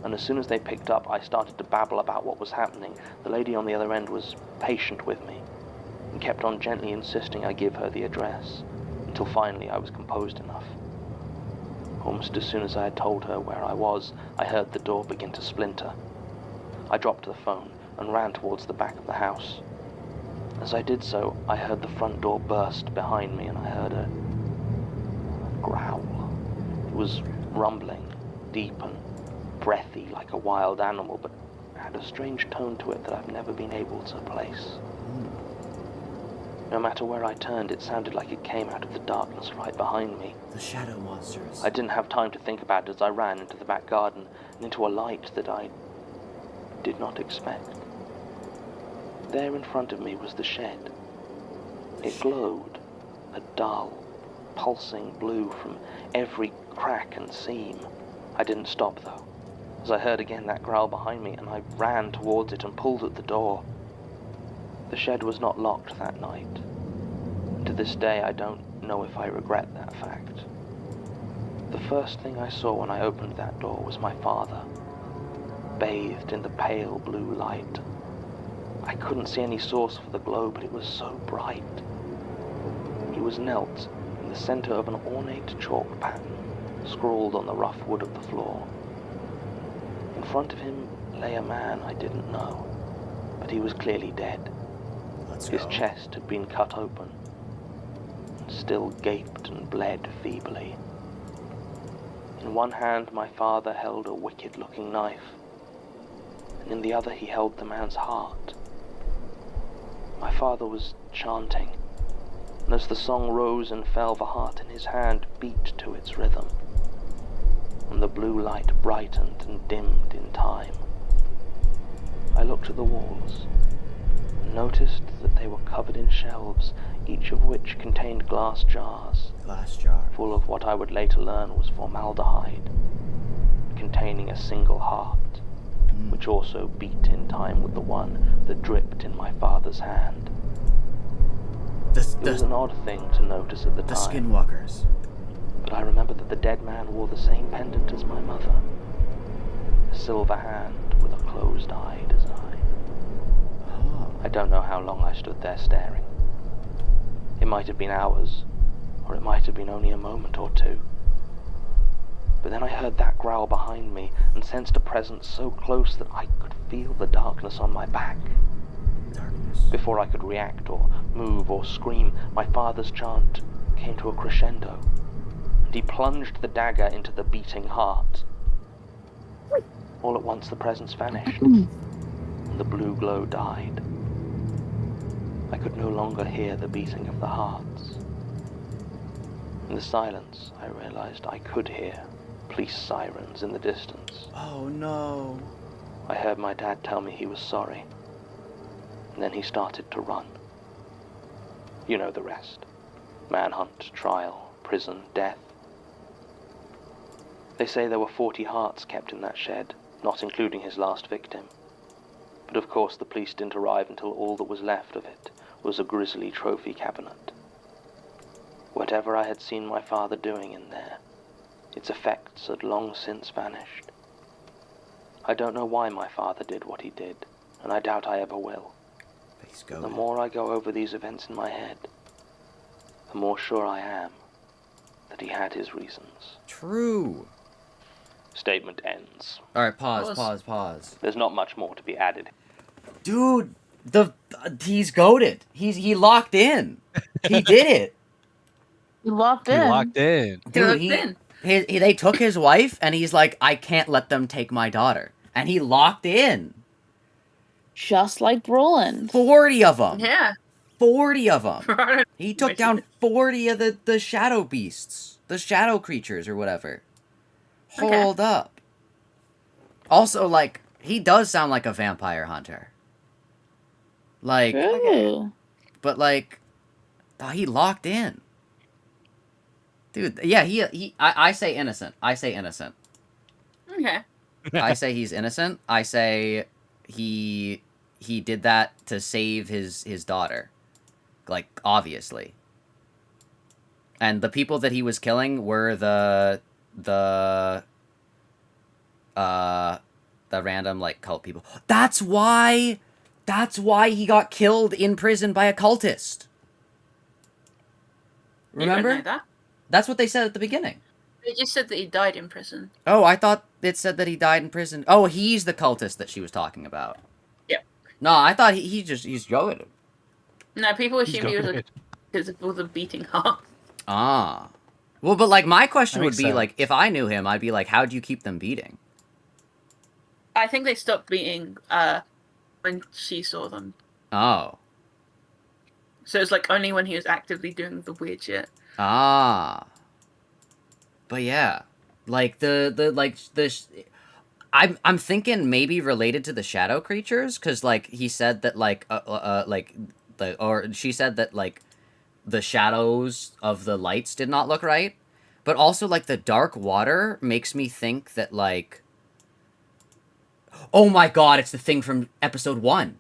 and as soon as they picked up, I started to babble about what was happening. The lady on the other end was patient with me, and kept on gently insisting I give her the address, until finally I was composed enough. Almost as soon as I had told her where I was, I heard the door begin to splinter. I dropped the phone and ran towards the back of the house. As I did so, I heard the front door burst behind me, and I heard a growl. It was rumbling, deep and breathy like a wild animal, but had a strange tone to it that I've never been able to place. No matter where I turned, it sounded like it came out of the darkness right behind me. The shadow monsters. I didn't have time to think about it as I ran into the back garden and into a light that I did not expect. There in front of me was the shed. It glowed, a dull, pulsing blue from every crack and seam. I didn't stop, though, as I heard again that growl behind me, and I ran towards it and pulled at the door. The shed was not locked that night, and to this day I don't know if I regret that fact. The first thing I saw when I opened that door was my father, bathed in the pale blue light. I couldn't see any source for the glow, but it was so bright. He was knelt in the center of an ornate chalk pattern, scrawled on the rough wood of the floor. In front of him lay a man I didn't know, but he was clearly dead. His chest had been cut open, and still gaped and bled feebly. In one hand my father held a wicked-looking knife, and in the other he held the man's heart. My father was chanting, and as the song rose and fell, the heart in his hand beat to its rhythm, and the blue light brightened and dimmed in time. I looked at the walls, and noticed that they were covered in shelves, each of which contained glass jars. Glass jar. Full of what I would later learn was formaldehyde, containing a single heart, which also beat in time with the one that dripped in my father's hand. It was an odd thing to notice at the The time, skinwalkers. but I remember that the dead man wore the same pendant as my mother, a silver hand with a closed-eye design. I don't know how long I stood there staring. It might have been hours, or it might have been only a moment or two. But then I heard that growl behind me and sensed a presence so close that I could feel the darkness on my back. Darkness. Before I could react or move or scream, my father's chant came to a crescendo, and he plunged the dagger into the beating heart. All at once the presence vanished, and the blue glow died. I could no longer hear the beating of the hearts. In the silence, I realized I could hear police sirens in the distance. Oh no. I heard my dad tell me he was sorry, and then he started to run. You know the rest. Manhunt, trial, prison, death. They say there were 40 hearts kept in that shed, not including his last victim. But of course the police didn't arrive until all that was left of it was a grisly trophy cabinet. Whatever I had seen my father doing in there, its effects had long since vanished. I don't know why my father did what he did, and I doubt I ever will. The more I go over these events in my head, the more sure I am that he had his reasons. True. Statement ends. Alright, pause. There's not much more to be added. Dude, he's goated. He locked in. He did it. You locked He in. locked in. Dude, in. they took his wife, and he's like, I can't let them take my daughter. And he locked in. Just like Roland. 40 of them. Yeah. 40 of them. Right. He took down 40 of the shadow beasts. The shadow creatures or whatever. Okay. Hold up. Also, like, he does sound like a vampire hunter. Like, True. but like, oh, he locked in. Dude, yeah, I say innocent. I say innocent. Okay. I say he's innocent. I say he did that to save his daughter. Like, obviously. And the people that he was killing were the random, like, cult people. That's why he got killed in prison by a cultist. You don't know Remember? that? That's what they said at the beginning. They just said that he died in prison. Oh, I thought it said that he died in prison. Oh, he's the cultist that she was talking about. Yep. No, I thought he's goaded. No, people He's assumed he was goated. because of all the beating heart. Ah. Well, but, like, my question That would makes be, sense. like, if I knew him, I'd be like, how'd you keep them beating? I think they stopped beating when she saw them. Oh. So it's like only when he was actively doing the weird shit. Ah. But yeah. Like, I'm thinking maybe related to the shadow creatures, because, like, he said that, like, she said that, like, the shadows of the lights did not look right. But also, like, the dark water makes me think that, like, oh my god, it's the thing from episode 1.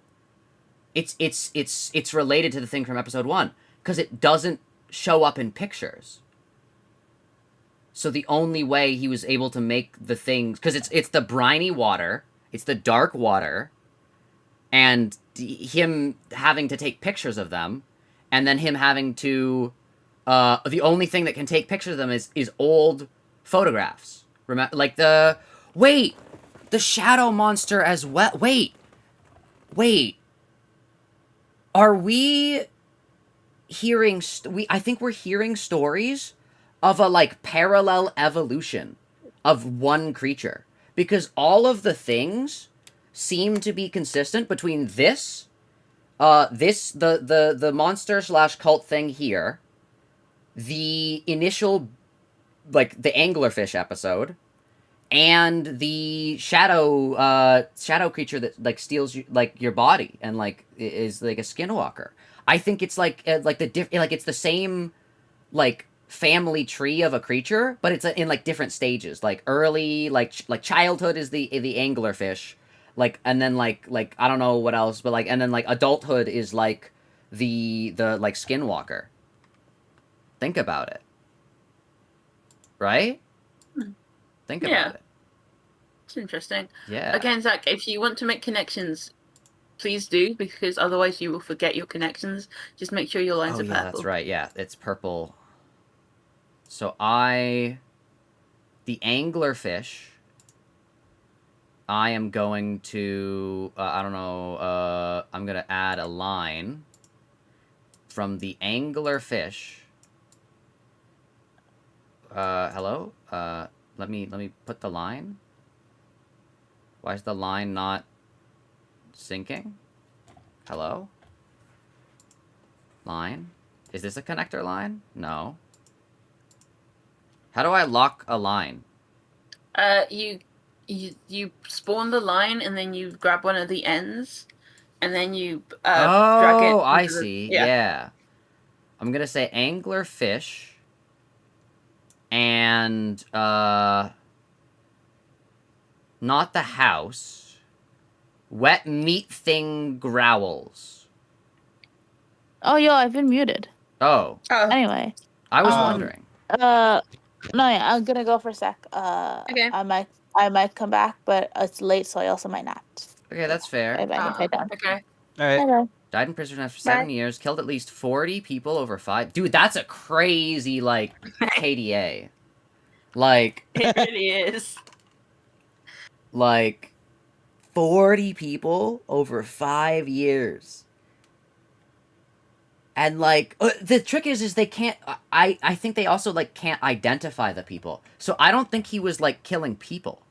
It's related to the thing from episode 1, because it doesn't show up in pictures. So the only way he was able to make the things, because it's the briny water, it's the dark water, and him having to take pictures of them, and then him having to, the only thing that can take pictures of them is old photographs. Remember, like the shadow monster as well. Wait. Are we hearing? I think we're hearing stories of a, like, parallel evolution of one creature, because all of the things seem to be consistent between the monster / cult thing here, the initial, like, the anglerfish episode, and the shadow creature that, like, steals like your body and, like, is like a skinwalker. I think it's like it's the same, like, family tree of a creature, but it's in, like, different stages. Like, early, like childhood is the anglerfish, like, and then like I don't know what else, but, like, and then, like, adulthood is like the like skinwalker. Think about it. Right? Think Yeah. about it. It's interesting. Yeah. Again, Zach, if you want to make connections, please do, because otherwise you will forget your connections. Just make sure your lines Oh are yeah, purple. that's right. Yeah, it's purple. So the anglerfish, I am going to, I don't know, I'm going to add a line from the anglerfish. Hello? Let me put the line. Why is the line not syncing? Hello? Line? Is this a connector line? No. How do I lock a line? You spawn the line, and then you grab one of the ends, and then you drag it. Oh, I into the- see. Yeah. Yeah. I'm gonna say anglerfish and not the house. Wet meat thing growls. Oh, yo, I've been muted. Oh, Oh, Anyway, I was Um, wondering. no, yeah, I'm gonna go for a sec. Okay. I might come back, but it's late, so I also might not. Okay, that's fair. Bye bye. Bye down. okay. All right. Bye bye. Died in prison after 7 Bye. years, killed at least 40 people over 5. Dude, that's a crazy, like, KDA. Like, It really is. like 40 people over 5 years. And, like, the trick is they can't, I think they also, like, can't identify the people. So I don't think he was, like, killing people.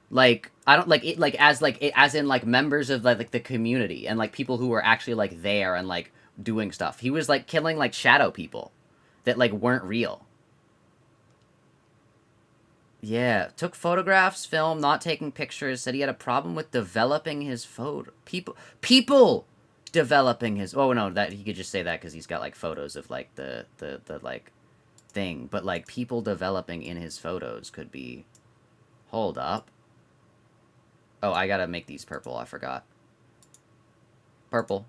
Like, I don't, like, it, as in, like, members of, like, the community, and, like, people who were actually, like, there and, like, doing stuff. He was, like, killing, like, shadow people that, like, weren't real. Yeah, took photographs, filmed, not taking pictures, said he had a problem with developing his photo. People developing his, oh no, that he could just say that because he's got like photos of like the like thing, but like people developing in his photos could be, hold up. Oh, I gotta make these purple, I forgot. Purple.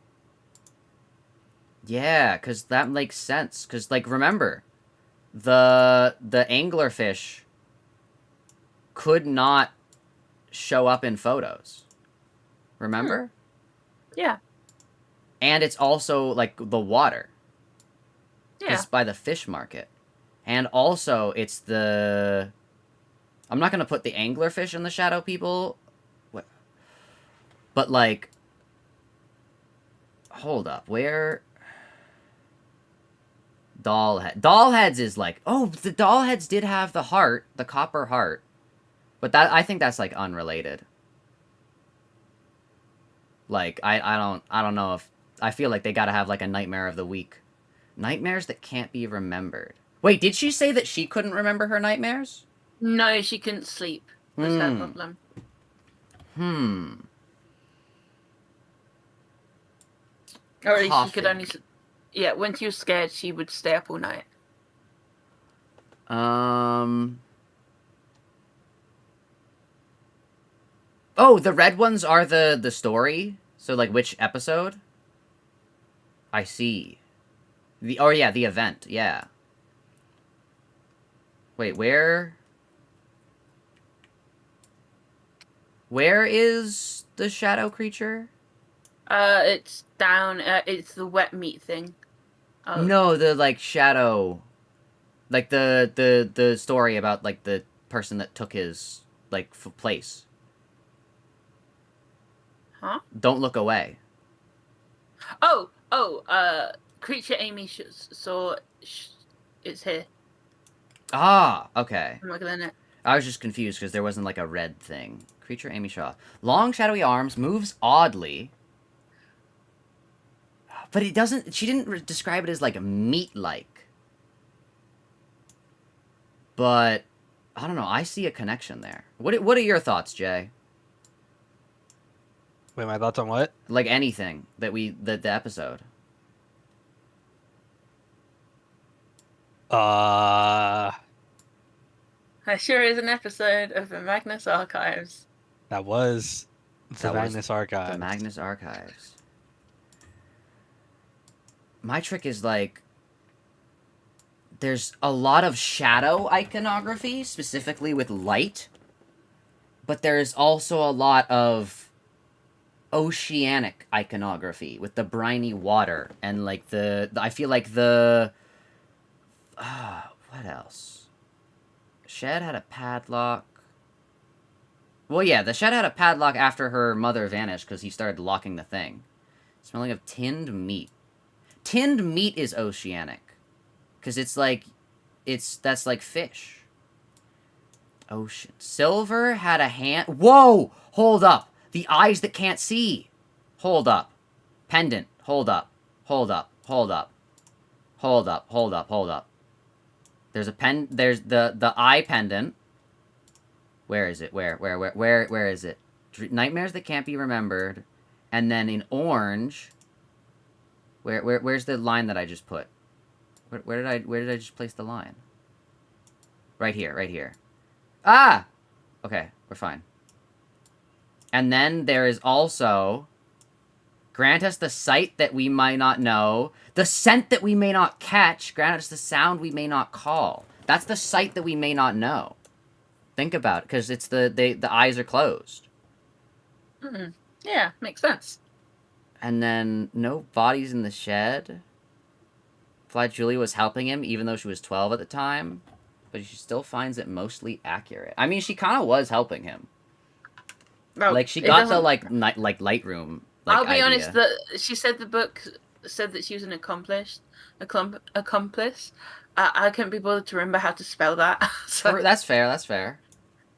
Yeah, because that makes sense, because like remember, the anglerfish could not show up in photos. Remember? Yeah. And it's also, like, the water. Yeah. It's by the fish market. And also, it's the... I'm not going to put the anglerfish in the shadow people. But, like... Hold up. Where... Dollheads is, like... Oh, the Dollheads did have the heart. The copper heart. But that I think that's, like, unrelated. Like, I don't know if... I feel like they gotta have, like, a nightmare of the week. Nightmares that can't be remembered. Wait, did she say that she couldn't remember her nightmares? No, she couldn't sleep. Was her problem. Or at least she could only... Yeah, when she was scared, she would stay up all night. Oh, the red ones are the story? So, like, which episode? I see. The event, yeah. Wait, where is the shadow creature? It's down, it's the wet meat thing. Oh. No, the, like, shadow... Like, the story about, like, the person that took his, like, place. Huh? Don't look away. Creature Amy saw... it's here. Ah, okay. I'm looking at it. I was just confused because there wasn't, like, a red thing. Creature Amy Shaw. Long, shadowy arms, moves oddly. But it doesn't... She didn't describe it as, like, meat-like. But, I don't know. I see a connection there. What are your thoughts, Jay? Wait, my thoughts on what? Like, anything that the episode. That sure is an episode of the Magnus Archives. That was the Magnus Archives. The Magnus Archives. My trick is, like, there's a lot of shadow iconography, specifically with light, but there's also a lot of oceanic iconography with the briny water and, like, I feel like the... what else? Shed had a padlock. Well, yeah, the shed had a padlock after her mother vanished because he started locking the thing. Smelling of tinned meat. Tinned meat is oceanic. Because it's like... That's like fish. Ocean. Silver had a hand... Whoa! Hold up! The eyes that can't see! Hold up. Pendant. Hold up. Hold up. Hold up. Hold up. Hold up. Hold up. There's the eye pendant. Where is it? Where is it? Nightmares that can't be remembered. And then in orange, where's the line that I just put? Where did I just place the line? Right here. Ah! Okay, we're fine. And then there is also grant us the sight that we might not know, the scent that we may not catch, grant us the sound we may not call. That's the sight that we may not know. Think about it, because it's the eyes are closed. Yeah, makes sense. And then no bodies in the shed. Fly Julie was helping him, even though she was 12 at the time, but she still finds it mostly accurate. I mean, she kind of was helping him. Well, Like she it got the doesn't- like Lightroom. I'll be honest. idea. That she said the book said that she was an accomplice. I couldn't be bothered to remember how to spell that. So That's fair. That's fair.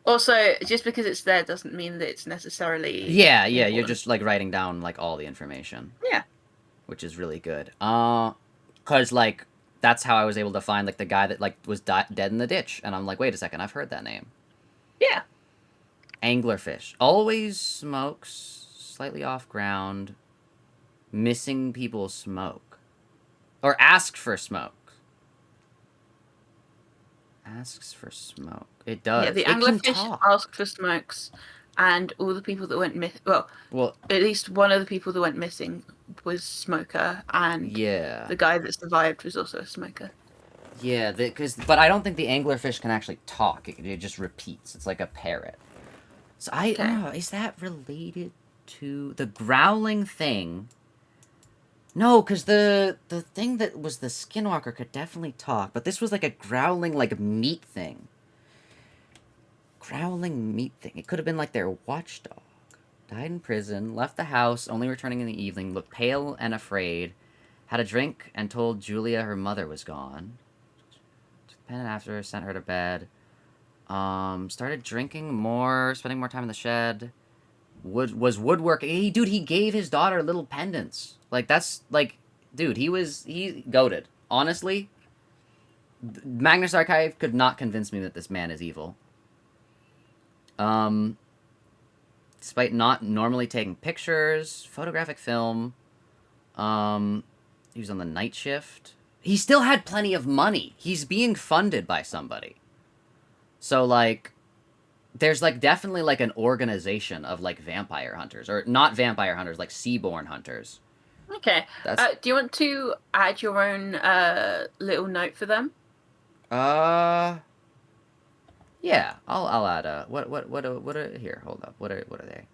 also, just because it's there doesn't mean that it's necessarily. Yeah, you're important. just like writing down like all the information. Yeah. Which is really good. Cause like that's how I was able to find like the guy that like was dead in the ditch, and I'm like, wait a second, I've heard that name. Yeah. Anglerfish always smokes slightly off ground. Missing people smoke, or ask for smoke. Asks for smoke. It does. Yeah, the It can anglerfish talk. asked for smokes, and all the people that went Well, at least one of the people that went missing was smoker, and yeah, the guy that survived was also a smoker. yeah. But I don't think the anglerfish can actually talk. It just repeats. It's like a parrot. So is that related to the growling thing? No, because the thing that was the skinwalker could definitely talk, but this was like a growling, like, meat thing. Growling meat thing. It could have been like their watchdog. Died in prison, left the house, only returning in the evening, looked pale and afraid, had a drink, and told Julia her mother was gone. Took the pen after her, sent her to bed. Started drinking more, spending more time in the shed. Was woodworking. Dude, he gave his daughter little pendants. Like, that's, like, dude, he goated. Honestly, Magnus Archive could not convince me that this man is evil. Despite not normally taking pictures, photographic film, he was on the night shift. He still had plenty of money. He's being funded by somebody. So, like, there's, like, definitely, like, an organization of, like, vampire hunters. Or not vampire hunters, like, seaborn hunters. Okay. Do you want to add your own little note for them? Yeah, I'll add what are here, hold up. What are they?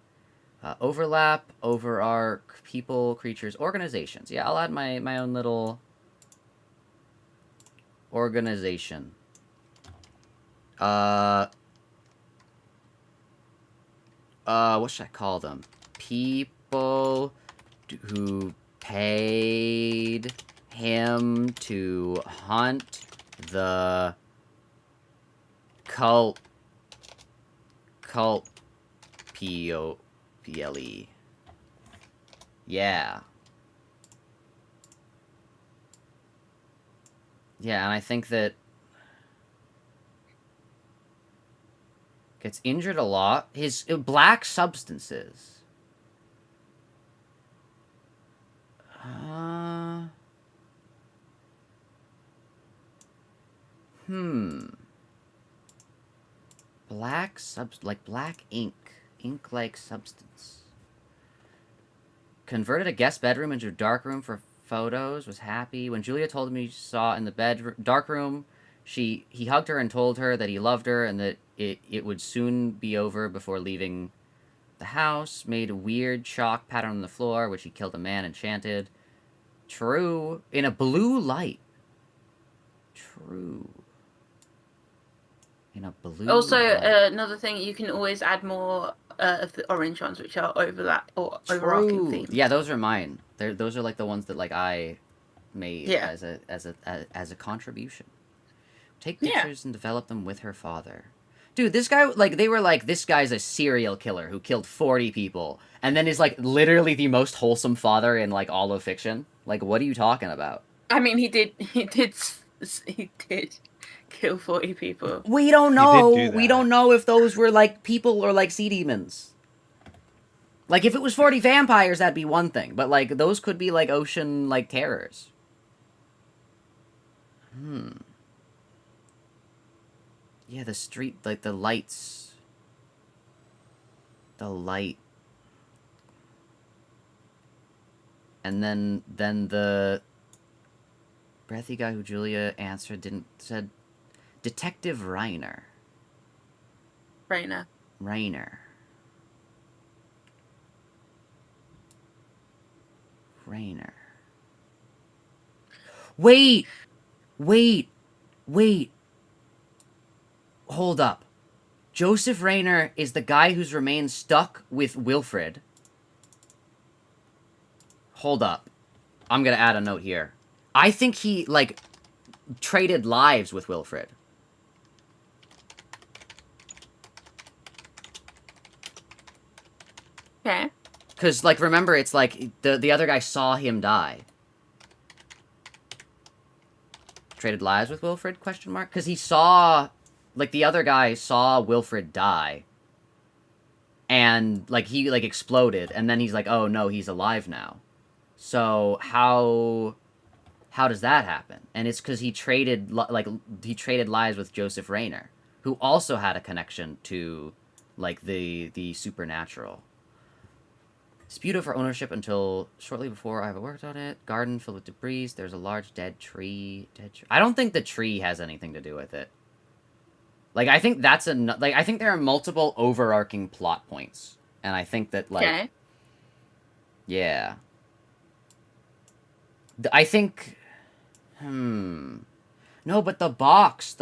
Overlap, overarch, people, creatures, organizations. Yeah, I'll add my own little organization. What should I call them? People who paid him to hunt the cult P-O-P-L-E. Yeah. Yeah, and I think that gets injured a lot. His black substances. Black like black ink. Ink-like substance. Converted a guest bedroom into a dark room for photos. Was happy. When Julia told him he saw in the dark room, he hugged her and told her that he loved her and that it would soon be over before leaving the house. Made a weird chalk pattern on the floor, which he killed a man enchanted. True. In a blue light. True. In a blue Also, light. another thing, you can always add more of the orange ones, which are overlap or overarching themes. Yeah, those are mine. Those are like the ones that like I made as a contribution. Take pictures and develop them with her father. Dude, this guy, like, they were like, this guy's a serial killer who killed 40 people, and then is, like, literally the most wholesome father in, like, all of fiction. Like, what are you talking about? I mean, he did kill 40 people. We don't know. We don't know if those were, like, people or, like, sea demons. Like, if it was 40 vampires, that'd be one thing. But, like, those could be, like, ocean, like, terrors. Yeah, the street, like, the lights. The light. And then the breathy guy who Julia answered said Detective Reiner. Rainer. Wait. Hold up. Joseph Rayner is the guy whose remains stuck with Wilfred. Hold up. I'm gonna add a note here. I think he, like, traded lives with Wilfred. Okay. Because, like, remember, it's like, the other guy saw him die. Traded lives with Wilfred, question mark? Because he saw, like, the other guy saw Wilfred die. And, like, he, like, exploded. And then he's like, oh, no, he's alive now. So, how does that happen? And it's because he traded lives with Joseph Rayner, who also had a connection to, like, the supernatural. Disputed for ownership until shortly before I ever worked on it. Garden filled with debris. There's a large dead tree. I don't think the tree has anything to do with it. Like, I think that's I think there are multiple overarching plot points. And I think that, like... Okay. Yeah. I think... No, but the box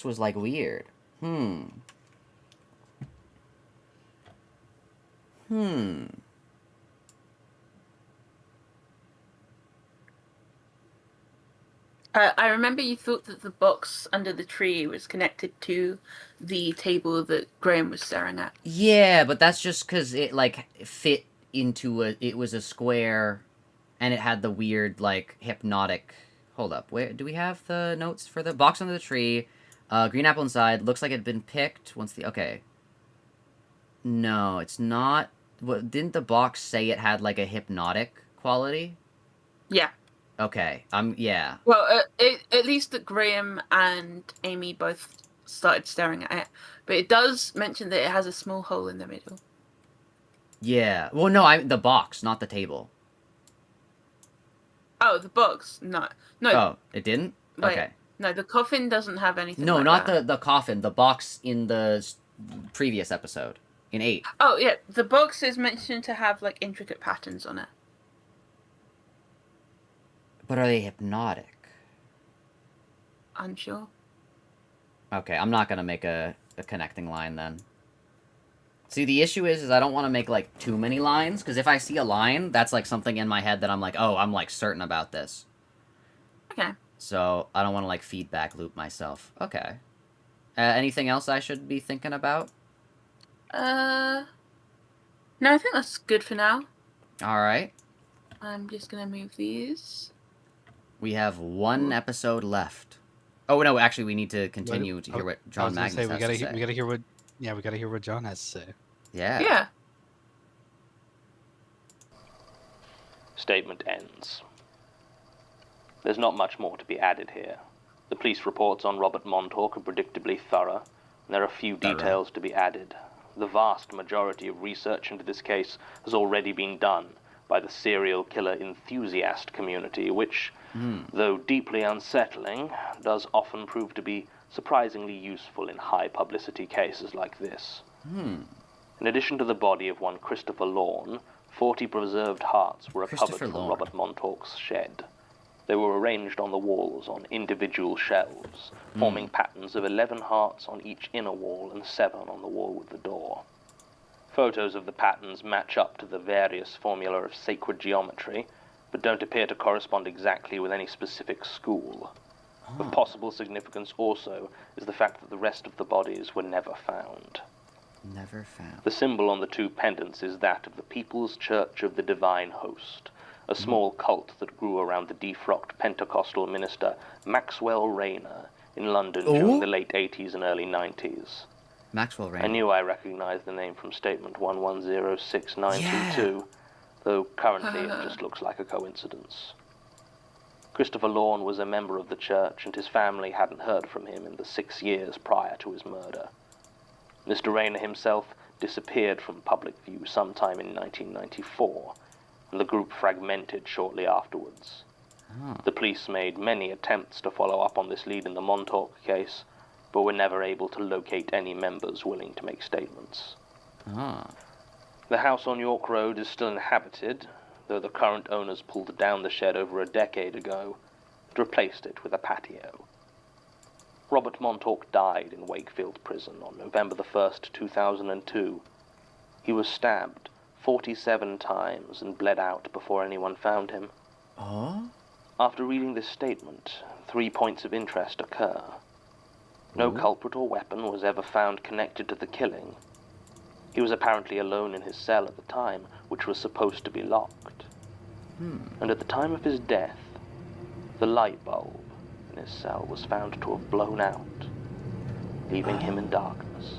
was, like, weird. I remember you thought that the box under the tree was connected to the table that Graham was staring at. Yeah, but that's just because it, like, fit into it was a square, and it had the weird, like, hypnotic... Hold up, where do we have the notes for the box under the tree? Green apple inside, looks like it had been picked once the... Okay. No, it's not... What, didn't the box say it had, like, a hypnotic quality? Yeah. Okay, yeah. Well, at least that Graham and Amy both started staring at it. But it does mention that it has a small hole in the middle. Yeah. Well, no, the box, not the table. Oh, the box? No. Oh, it didn't? Wait, okay. No, the coffin doesn't have anything No, like not that. the coffin. The box in the previous episode. In 8. Oh, yeah. The box is mentioned to have, like, intricate patterns on it. But are they hypnotic? Unsure. Okay, I'm not gonna make a connecting line then. See, the issue is I don't want to make, like, too many lines, because if I see a line, that's, like, something in my head that I'm like, oh, I'm, like, certain about this. Okay. So, I don't want to, like, feedback loop myself. Okay. Anything else I should be thinking about? No, I think that's good for now. Alright. I'm just gonna move these. We have one episode left. Oh, no, actually, we need to continue to hear what John Magnus has to say. We gotta hear what... Yeah, we gotta hear what John has to say. Yeah. Yeah. Statement ends. There's not much more to be added here. The police reports on Robert Montauk are predictably thorough, and there are few details to be added. The vast majority of research into this case has already been done by the serial killer enthusiast community, which, though deeply unsettling, does often prove to be surprisingly useful in high publicity cases like this. In addition to the body of one Christopher Lorne, 40 preserved hearts were recovered from Robert Montauk's shed. They were arranged on the walls on individual shelves, forming patterns of 11 hearts on each inner wall and 7 on the wall with the door. Photos of the patterns match up to the various formula of sacred geometry, but don't appear to correspond exactly with any specific school. Of possible significance also is the fact that the rest of the bodies were never found. Never found. The symbol on the 2 pendants is that of the People's Church of the Divine Host, a small cult that grew around the defrocked Pentecostal minister Maxwell Rayner in London during the late 80s and early 90s. Maxwell Rayner. I knew I recognized the name from statement 110692, though currently it just looks like a coincidence. Christopher Lorne was a member of the church, and his family hadn't heard from him in the 6 years prior to his murder. Mr. Rayner himself disappeared from public view sometime in 1994, and the group fragmented shortly afterwards. The police made many attempts to follow up on this lead in the Montauk case, but were never able to locate any members willing to make statements. The house on York Road is still inhabited, though the current owners pulled down the shed over a decade ago and replaced it with a patio. Robert Montauk died in Wakefield Prison on November the 1st, 2002. He was stabbed 47 times and bled out before anyone found him. Oh? After reading this statement, 3 points of interest occur. No culprit or weapon was ever found connected to the killing. He was apparently alone in his cell at the time, which was supposed to be locked. And at the time of his death, the light bulb in his cell was found to have blown out, leaving him in darkness.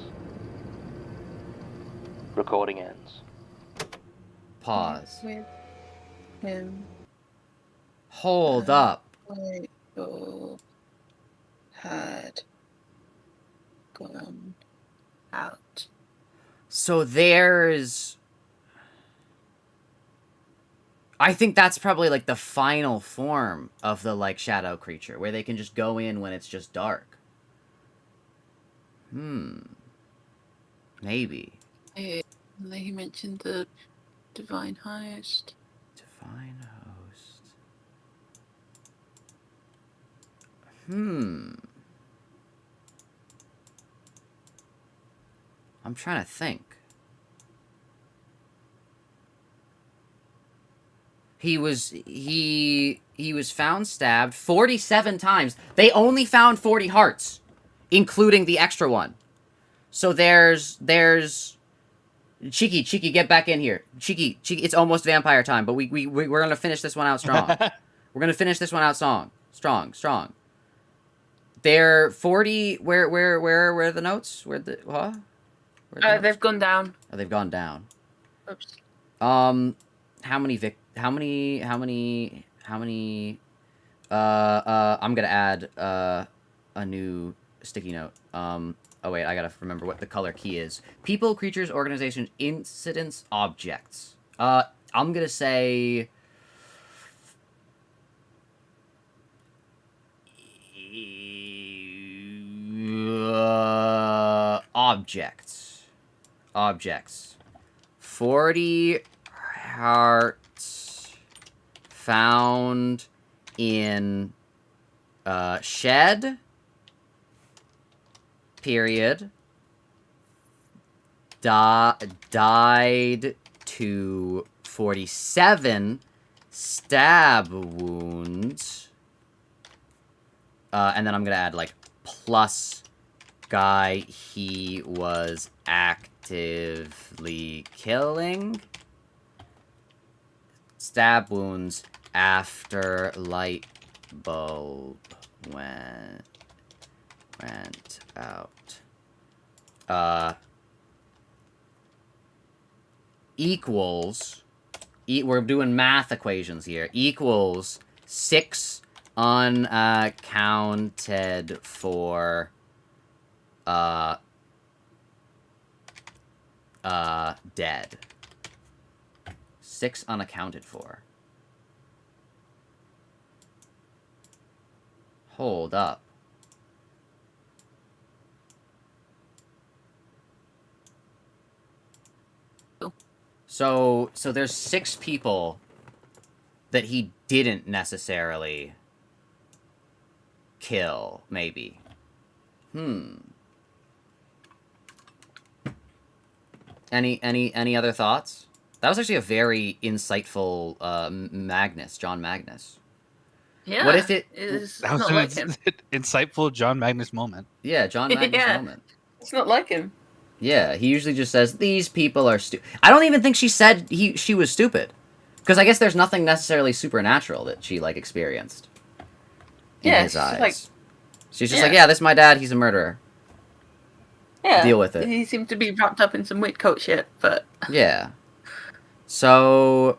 Recording ends. Pause. With him. Hold up. Light bulb had gone out. So there's... I think that's probably, like, the final form of the, like, shadow creature, where they can just go in when it's just dark. Maybe. He mentioned the divine host. Divine host. I'm trying to think. He was found stabbed 47 times. They only found 40 hearts, including the extra one. So there's Cheeky, get back in here. Cheeky, it's almost vampire time, but we're gonna finish this one out strong. We're gonna finish this one out strong. They're 40. Where are the notes? Where the what? They've gone down. Oh, they've gone down. Oops. How many I'm gonna add a new sticky note. Oh wait, I gotta remember what the color key is. People, creatures, organizations, incidents, objects. I'm gonna say objects. 40 hearts found in shed, period, died to 47 stab wounds, and then I'm gonna add, like, plus guy he was actively killing. Stab wounds after light bulb went out. Equals... we're doing math equations here. Equals 6 unaccounted for... dead. 6 unaccounted for. Hold up. So there's 6 people that he didn't necessarily kill, maybe. Any other thoughts? That was actually a very insightful John Magnus. Yeah. What if it is That was not an like him? insightful John Magnus moment. Yeah, John Magnus Yeah. moment. It's not like him. Yeah, he usually just says, these people are stupid. I don't even think she said she was stupid. Because I guess there's nothing necessarily supernatural that she, like, experienced. In his eyes. Like, she's just like, yeah, this is my dad, he's a murderer. yeah, Deal with it. He seemed to be wrapped up in some weird cult shit, but... Yeah. So,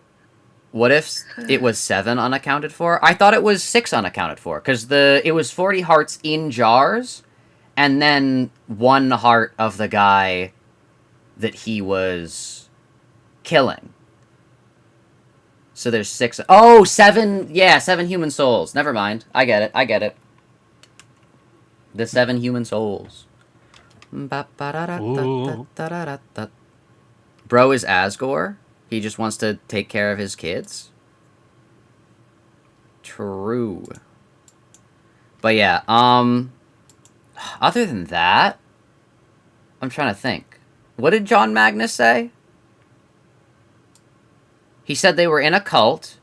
what if it was 7 unaccounted for? I thought it was 6 unaccounted for, because it was 40 hearts in jars, and then 1 heart of the guy that he was killing. So there's 6... Oh, 7... Yeah, 7 human souls. Never mind. I get it. The 7 human souls. Ooh. Bro is Asgore. He just wants to take care of his kids. True. But yeah, other than that, I'm trying to think. What did John Magnus say? He said they were in a cult,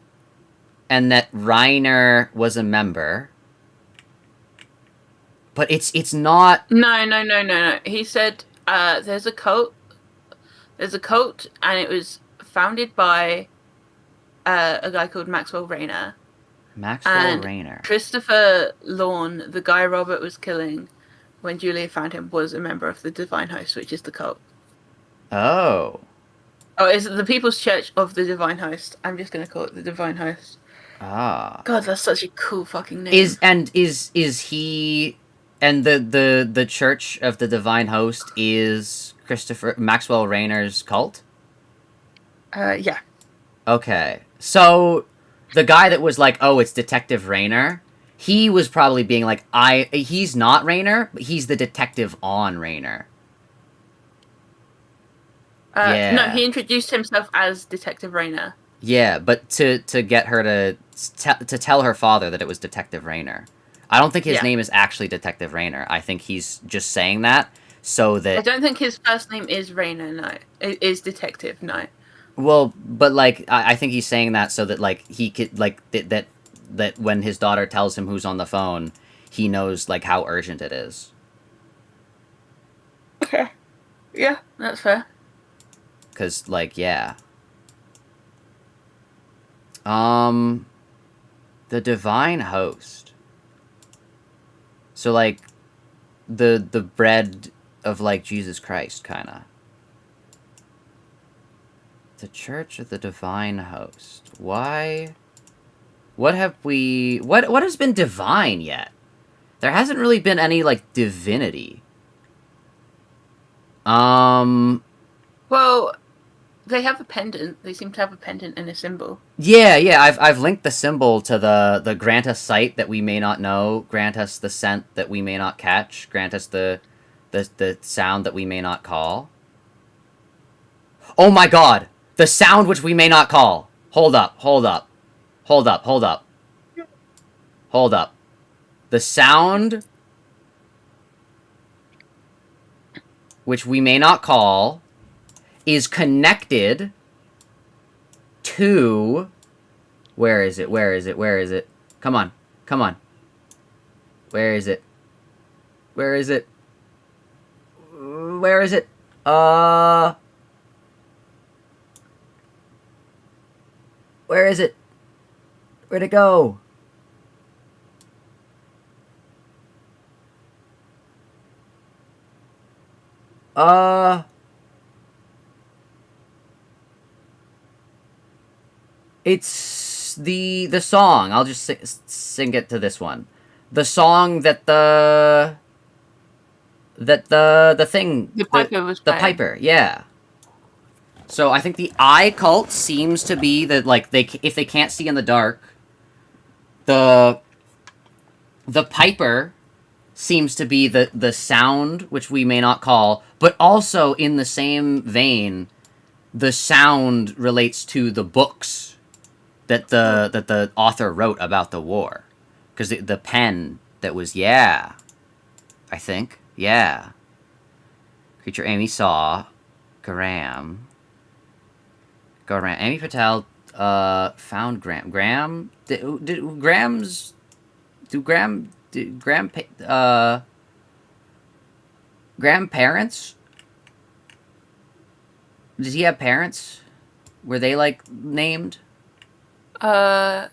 and that Reiner was a member. But it's not... No. He said there's a cult. There's a cult, and it was founded by a guy called Maxwell Rayner. Maxwell Rayner. Christopher Lorne, the guy Robert was killing when Julia found him, was a member of the Divine Host, which is the cult. Oh. Oh, is it the People's Church of the Divine Host? I'm just gonna call it the Divine Host. Ah. God, that's such a cool fucking name. Is he... And the Church of the Divine Host is Maxwell Rayner's cult? Yeah. Okay. So, the guy that was like, oh, it's Detective Rayner, he was probably being like, he's not Rayner, but he's the detective on Rayner. Yeah. No, he introduced himself as Detective Rayner. Yeah, but to get her to tell her father that it was Detective Rayner. I don't think his name is actually Detective Rayner. I think he's just saying that so that... I don't think his first name is Rayner, no. It is Detective, no. Well, but, like, I think he's saying that so that, like, he could, like, that when his daughter tells him who's on the phone, he knows, like, how urgent it is. Okay. Yeah, that's fair. Because, like, yeah. The Divine Host. So, like, the bread of, like, Jesus Christ, kind of. The Church of the Divine Host. Why? What have we... What has been divine yet? There hasn't really been any, like, divinity. Well... They have a pendant. They seem to have a pendant and a symbol. Yeah. I've linked the symbol to the grant us sight that we may not know, grant us the scent that we may not catch, grant us the sound that we may not call. Oh my god! The sound which we may not call! Hold up. The sound which we may not call is connected to... Where is it? Come on. Where is it? Where is it? Where'd it go? It's the song. I'll just sing it to this one. The song that the thing... The Piper was the playing. Piper, yeah. So I think the eye cult seems to be that, like, if they can't see in the dark, the Piper seems to be the sound which we may not call, but also in the same vein, the sound relates to the books that the author wrote about the war. Because the pen that was, I think, Creature Amy saw, Graham, Amy Patel, found Graham. Graham grandparents? Does he have parents? Were they, like, named? Graham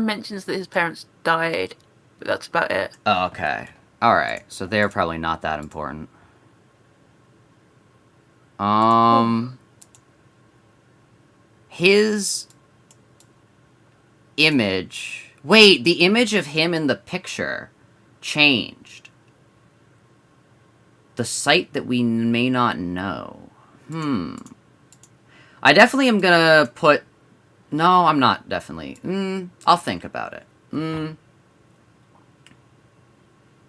mentions that his parents died, but that's about it. Oh, okay. Alright, so they're probably not that important. His image... Wait, the image of him in the picture changed. The site that we may not know. I definitely am gonna put... No, I'm not definitely. I'll think about it.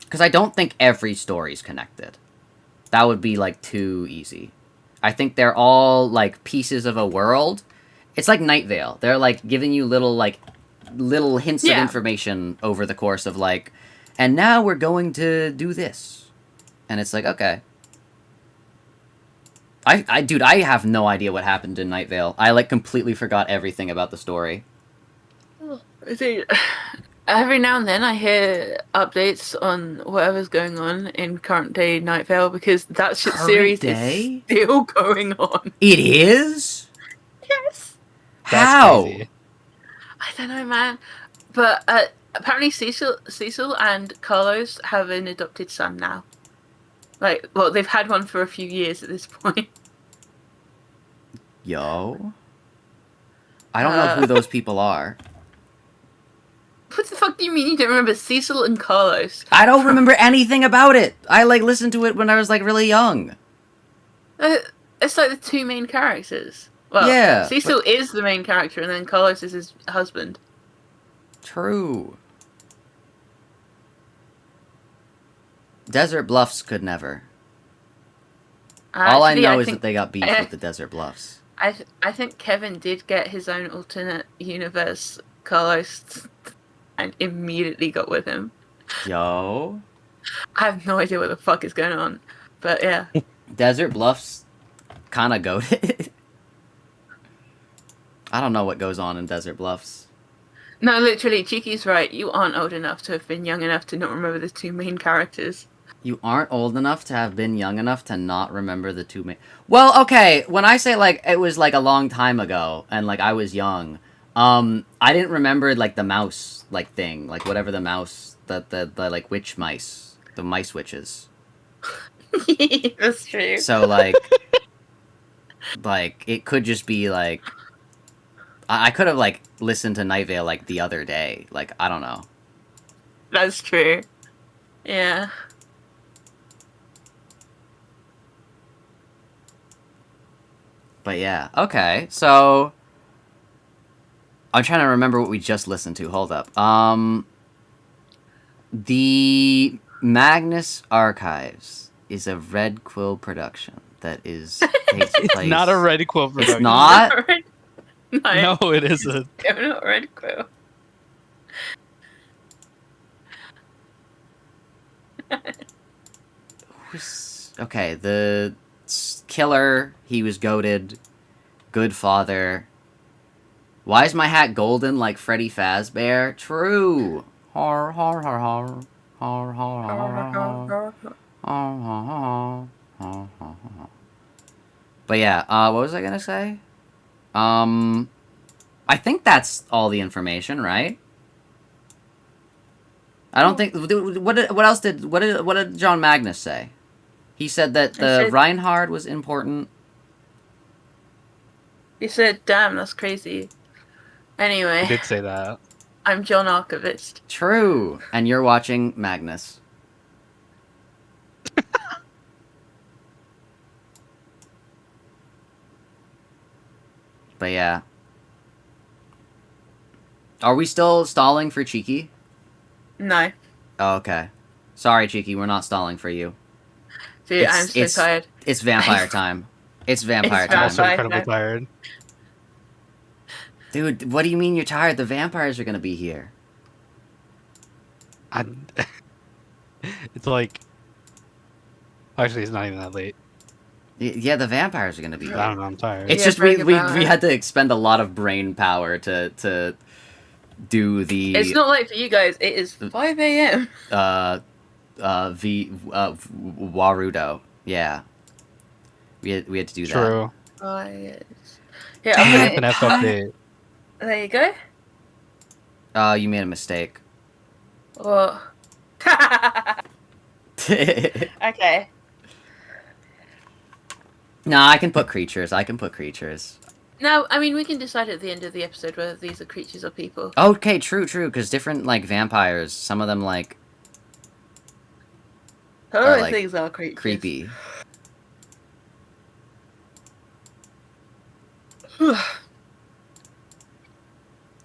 Because I don't think every story's connected. That would be, like, too easy. I think they're all, like, pieces of a world. It's like Night Vale. They're, like, giving you little hints of information over the course of, like, and now we're going to do this. And it's like, okay. Dude, I have no idea what happened in Night Vale. I, like, completely forgot everything about the story. See, every now and then I hear updates on whatever's going on in current day Night Vale, because that shit Current series day? is still going on. It is? Yes. That's How? crazy. I don't know, man. But apparently Cecil and Carlos have an adopted son now. Like, well, they've had one for a few years at this point. Yo. I don't know who those people are. What the fuck do you mean you don't remember Cecil and Carlos? I don't remember anything about it. I, like, listened to it when I was, like, really young. It's like the two main characters. Well, Yeah, Cecil is the main character, and then Carlos is his husband. True. Desert Bluffs could never. All I know is that they got beef with the Desert Bluffs. I think Kevin did get his own alternate universe Carlos and immediately got with him. Yo. I have no idea what the fuck is going on. But yeah. Desert Bluffs kinda goated. I don't know what goes on in Desert Bluffs. No, literally, Cheeky's right. You aren't old enough to have been young enough to not remember the two main characters. You aren't old enough to have been young enough to not remember the two main... Well, okay, when I say, like, it was, like, a long time ago, and, like, I was young, I didn't remember, like, the mouse, like, thing. Like, whatever the mouse... The like, witch mice. The mice witches. That's true. So, like... like, it could just be, like... I could have, like, listened to Night Vale, like, the other day. Like, I don't know. That's true. Yeah. But yeah, okay, so... I'm trying to remember what we just listened to, hold up. The Magnus Archives is a Red Quill production that takes place... It's not a Red Quill production. It's not? No, No, it isn't. I'm not Red Quill. Okay, the killer, he was goated, good father. Why is my hat golden like Freddy Fazbear? True. Har har har har. Har har har har. Har har har. Har har har. But yeah, what was I gonna say? I think that's all the information, right? I don't think. What did John Magnus say? He said that the Reinhard was important. He said, "Damn, that's crazy." Anyway, I did say that. I'm John Archivist. True, and you're watching Magnus. But yeah. Are we still stalling for Cheeky? No, Oh, okay. Sorry, Cheeky, we're not stalling for you. dude, I'm so tired. It's vampire time. It's vampire It's time. I'm also Bye. incredibly tired. Dude, what do you mean you're tired? The vampires are gonna be here. It's like... Actually, it's not even that late. Yeah, the vampires are gonna be here. I don't know, I'm tired. It's Yeah, just bring it we back. had to expend a lot of brain power to do the It's not late for you guys. It is 5 a.m. Warudo. Yeah. We had to do that. True. Oh, yes. Yeah, I'm I'm an F update. there you go. You made a mistake. Well, okay. Nah, I can put creatures. Now, I mean, we can decide at the end of the episode whether these are creatures or people. Okay, true, because different, like, vampires, some of them, like, Other like, things are creatures. creepy.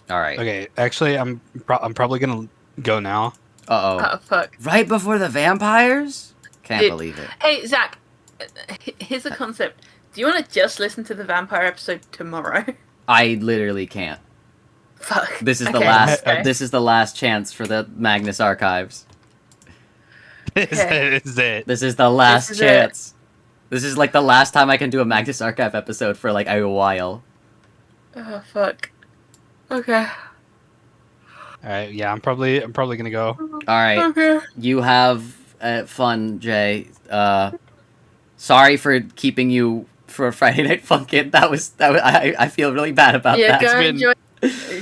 Alright. Okay, actually, I'm probably gonna go now. Uh-oh. Oh, fuck. Right before the vampires? Can't Dude. believe it. Hey, Zach, here's a concept. Do you want to just listen to the vampire episode tomorrow? I literally can't. Fuck. This is the Okay, last. okay. This is the last chance for the Magnus Archives. Okay. is it. This is the last This is it. chance. This is like the last time I can do a Magnus Archive episode for like a while. Oh fuck. Okay. All right, yeah, I'm probably gonna go. Alright, Okay. you have fun, Jay. Sorry for keeping you for Friday Night Funkin'. I feel really bad about Yeah, that. go been- enjoy.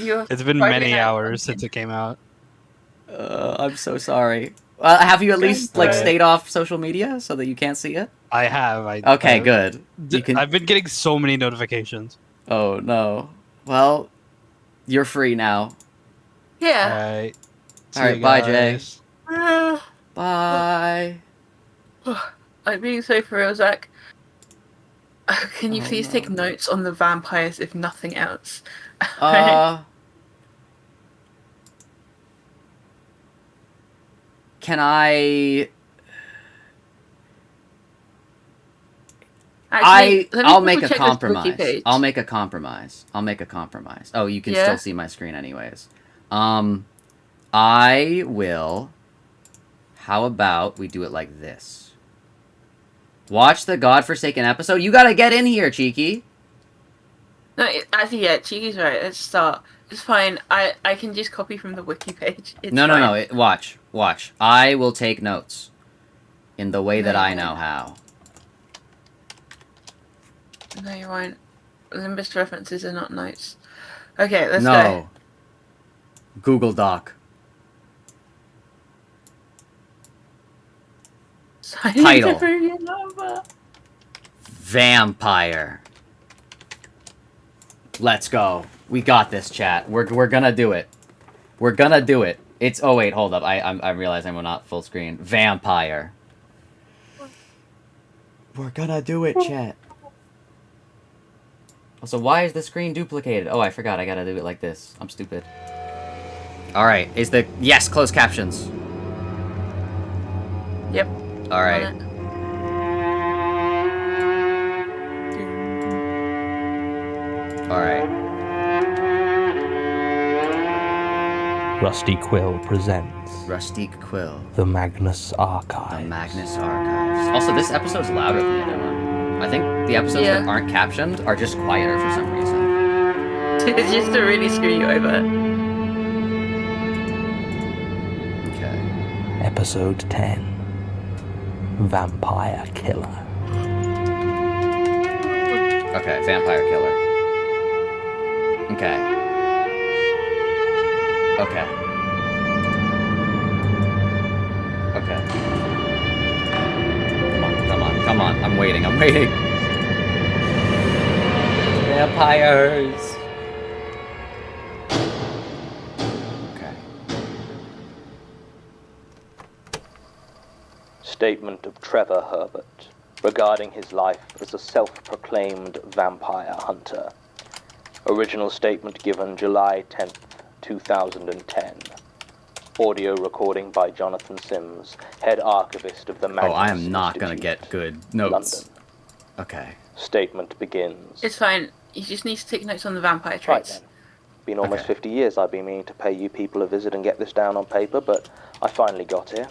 Your It's been Friday many night hours funkin'. since it came out. I'm so sorry. Have you at least like Right. stayed off social media so that you can't see it? I have. Okay, good. You can. I've been getting so many notifications. Oh no. Well, you're free now. All Yeah. right. See Alright, you bye, Jay. guys. Bye. I'm being so for real, Zach. Can you Oh, please no. take notes on the vampires, if nothing else? Can I? Actually, let me I'll make a double-check this wiki compromise. page. I'll make a compromise. Oh, you can Yeah? still see my screen anyways. I will. How about we do it like this? Watch the godforsaken episode. You gotta get in here, Cheeky. No, actually, yeah, Cheeky's right. Let's start. It's fine. I can just copy from the wiki page. It's No. fine. Watch. I will take notes in the way that No, I you know won't. how. No, you won't. Limbus references are not notes. Okay, let's go. No. Google Doc. Title. Vampire. Let's go. We got this, chat. We're gonna do it. We're gonna do it. It's oh wait, hold up. I realize I'm not full screen. Vampire. We're gonna do it, chat. Also, why is the screen duplicated? Oh, I forgot. I gotta do it like this. I'm stupid. All right. Is the yes closed captions? Yep. All right. On it. All right. Rusty Quill presents Rusty Quill. the Magnus The Archives. Magnus Archives. Also, this episode's louder than the other one. I think the episodes that Yeah. aren't captioned are just quieter for some reason. It's just to really screw you over. Okay. Episode 10. Vampire Killer. Okay, Vampire Killer. Okay. Okay. Okay. Come on. I'm waiting. Vampires! Okay. Statement of Trevor Herbert regarding his life as a self-proclaimed vampire hunter. Original statement given July 10th, 2010. Audio recording by Jonathan Sims, head archivist of the Magnus Oh, I am not gonna Institute, get good notes. London. Okay. Statement begins. It's fine. You just need to take notes on the vampire Right traits. then. Been almost Okay. 50 years I've been meaning to pay you people a visit and get this down on paper, but I finally got here.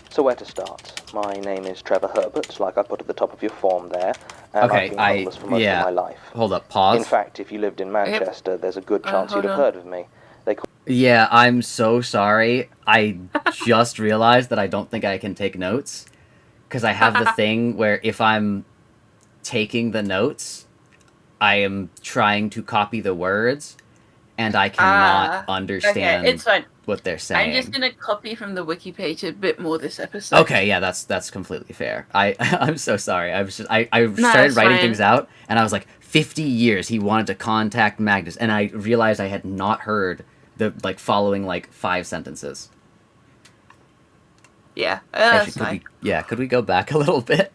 So where to start? My name is Trevor Herbert, like I put at the top of your form there, and Okay, I've been homeless for most yeah. of my life. Hold up, pause. In fact, if you lived in Manchester, there's a good chance hold you'd have on. heard of me. They call Yeah, I'm so sorry. I just realized that I don't think I can take notes. Because I have the thing where if I'm taking the notes, I am trying to copy the words, and I cannot understand Okay, it's fine. what they're saying. I'm just gonna copy from the wiki page a bit more this episode. Okay, yeah, that's completely fair. I'm so sorry. I started it's writing fine. things out, and I was like, 50 years he wanted to contact Magnus, and I realized I had not heard the following 5 sentences. Yeah, that's Actually, fine. could we go back a little bit?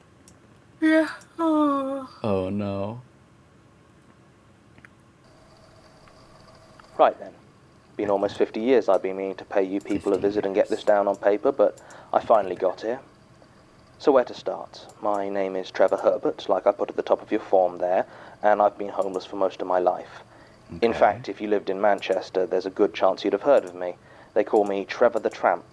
Yeah. Oh. Oh no. Right then. Been almost 50 years I've been meaning to pay you people a 50 visit and get this down on paper, but I finally got here. So where to start? My name is Trevor Herbert, like I put at the top of your form there, and I've been homeless for most of my life. In Okay. fact, if you lived in Manchester, there's a good chance you'd have heard of me. They call me Trevor the Tramp,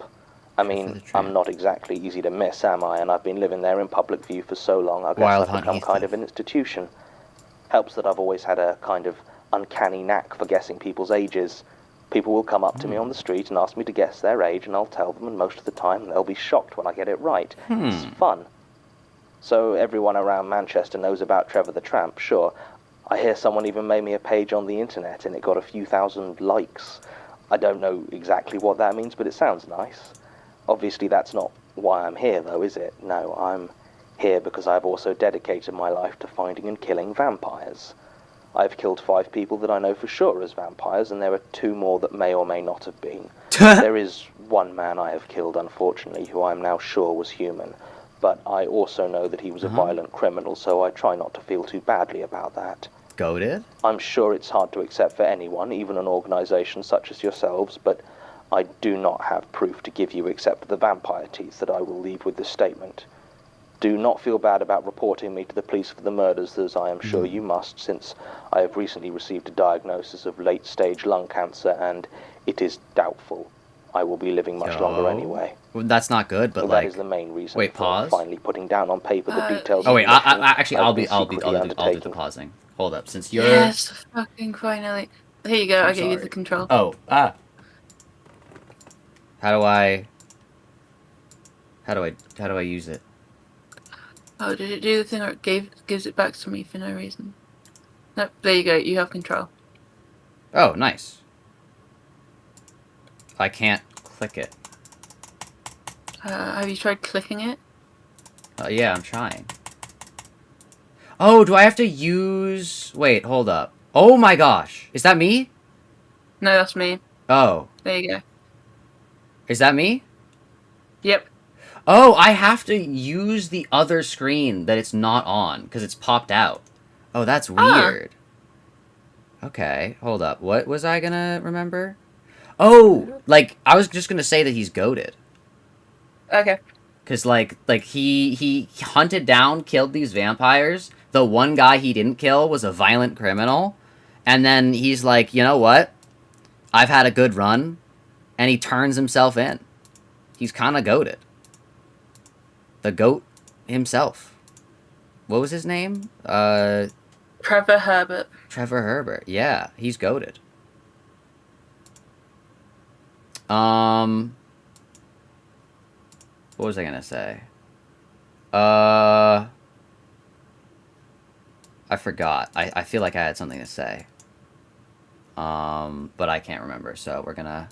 I mean, I'm not exactly easy to miss, am I? And I've been living there in public view for so long, I guess Wild I've become kind of an institution. Helps that I've always had a kind of uncanny knack for guessing people's ages. People will come up to me on the street and ask me to guess their age, and I'll tell them, and most of the time they'll be shocked when I get it right. It's fun. So everyone around Manchester knows about Trevor the Tramp, sure. I hear someone even made me a page on the internet, and it got a few thousand likes. I don't know exactly what that means, but it sounds nice. Obviously that's not why I'm here, though, is it? No, I'm here because I've also dedicated my life to finding and killing vampires. I've killed 5 people that I know for sure as vampires, and there are 2 more that may or may not have been. There is 1 man I have killed, unfortunately, who I'm now sure was human, but I also know that he was a violent criminal, so I try not to feel too badly about that. Goated? I'm sure it's hard to accept for anyone, even an organisation such as yourselves, but I do not have proof to give you except for the vampire teeth that I will leave with this statement. Do not feel bad about reporting me to the police for the murders, as I am sure you must, since I have recently received a diagnosis of late-stage lung cancer, and it is doubtful I will be living much longer anyway. Well, that's not good, but that is the main reason wait, for pause? finally putting down on paper the details. Oh wait, of the actually, I'll do the pausing. Hold up, since you're... Yes, fucking finally. Here you go, I gave you the control. Oh, How do I use it? Oh, did it do the thing where it gives it back to me for no reason? Nope, there you go, you have control. Oh, nice. I can't click it. Have you tried clicking it? Yeah, I'm trying. Oh, do I have to use... Wait, hold up. Oh my gosh. Is that me? No, that's me. Oh. There you go. Is that me? Yep. Oh, I have to use the other screen that it's not on, because it's popped out. Oh, that's weird. Okay, hold up. What was I gonna remember? Oh, like, I was just gonna say that he's goated. Okay. Because, like he hunted down, killed these vampires. The one guy he didn't kill was a violent criminal. And then he's like, you know what? I've had a good run. And he turns himself in. He's kind of goated. The goat himself. What was his name? Trevor Herbert. Trevor Herbert. Yeah, he's goated. What was I gonna say? I forgot. I feel like I had something to say. But I can't remember, so we're gonna...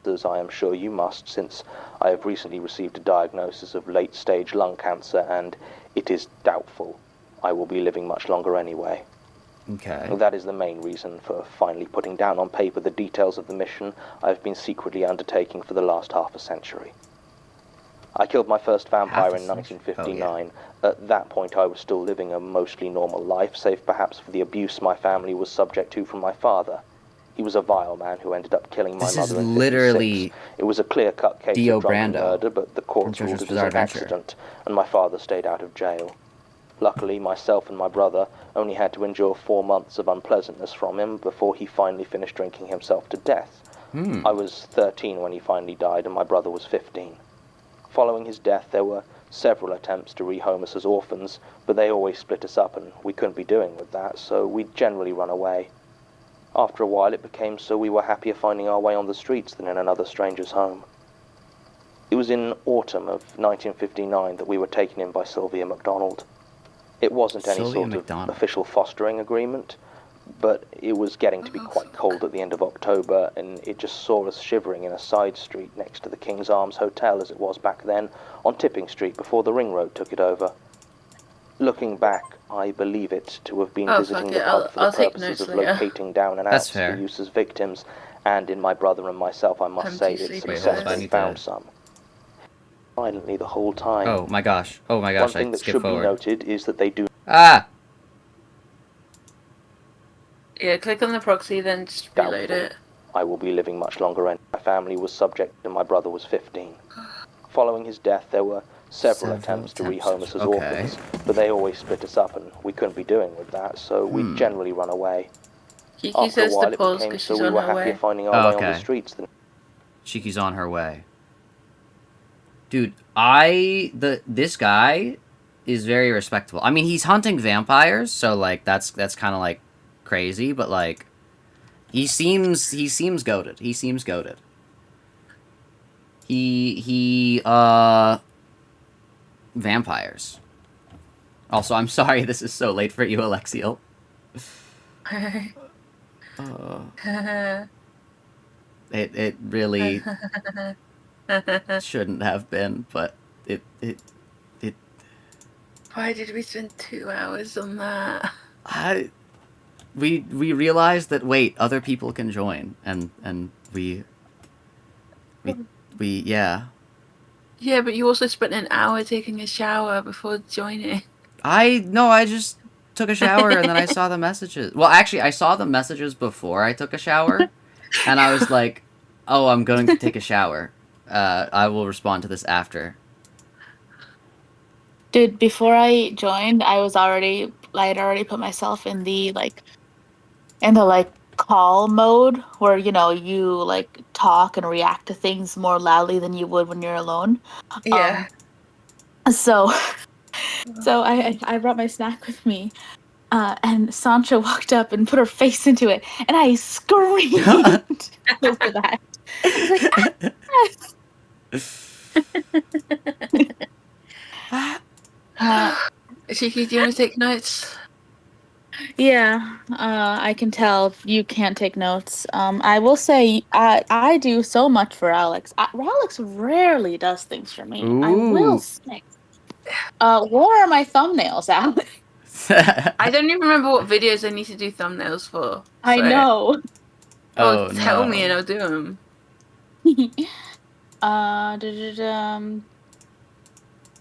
As I am sure you must, since I have recently received a diagnosis of late-stage lung cancer, and it is doubtful I will be living much longer anyway. Okay. That is the main reason for finally putting down on paper the details of the mission I've been secretly undertaking for the last half a century. I killed my first vampire in 1959. At that point I was still living a mostly normal life, save perhaps for the abuse my family was subject to from my father. He was a vile man who ended up killing my mother in 56. It was a clear-cut case of drunken murder, but the courts ruled it was an accident, and my father stayed out of jail. Luckily, myself and my brother only had to endure 4 months of unpleasantness from him before he finally finished drinking himself to death. I was 13 when he finally died, and my brother was 15. Following his death, there were several attempts to rehome us as orphans, but they always split us up, and we couldn't be doing with that, so we'd generally run away. After a while, it became so we were happier finding our way on the streets than in another stranger's home. It was in autumn of 1959 that we were taken in by Sylvia MacDonald. It wasn't any sort of official fostering agreement, but it was getting to be quite cold at the end of October, and it just saw us shivering in a side street next to the King's Arms Hotel, as it was back then, on Tipping Street before the Ring Road took it over. Looking back, I believe it to have been visiting the pub for the purposes of locating down and outs for use as victims, and in my brother and myself, I must say that successfully found some. Violently the whole time. Oh my gosh. Oh my gosh, One thing that should be noted is that they do... Ah! Yeah, click on the proxy, then just reload it. I will be living much longer, and my family was subject and my brother was 15. Following his death, there were several attempts to rehome us as orphans, but they always split us up, and we couldn't be doing with that, so we'd generally run away. Cheeky says to pause because she's on her way. Finding our way on the streets. Cheeky's on her way. Dude, this guy is very respectable. I mean, he's hunting vampires, so like that's kind of like crazy, but like he seems goated. He seems goated. He vampires. Also, I'm sorry this is so late for you, Alexiel. It really shouldn't have been, but it Why did we spend 2 hours on that? we realized that wait, other people can join, and we yeah. Yeah, but you also spent an hour taking a shower before joining. I just took a shower and then I saw the messages. Well, actually, I saw the messages before I took a shower, and I was like, "Oh, I'm going to take a shower. I will respond to this after." Dude, before I joined, I had already put myself in the call mode where you like talk and react to things more loudly than you would when you're alone. Yeah. So I brought my snack with me, and Sancha walked up and put her face into it, and I screamed over that. I was like, Cheeky, do you want to take notes? yeah, I can tell you can't take notes. I will say I do so much for Alex. Alex rarely does things for me. I will Ooh. say. What are my thumbnails, Alex? I don't even remember what videos I need to do thumbnails for. I so- know. Oh, tell no. me and I'll do them.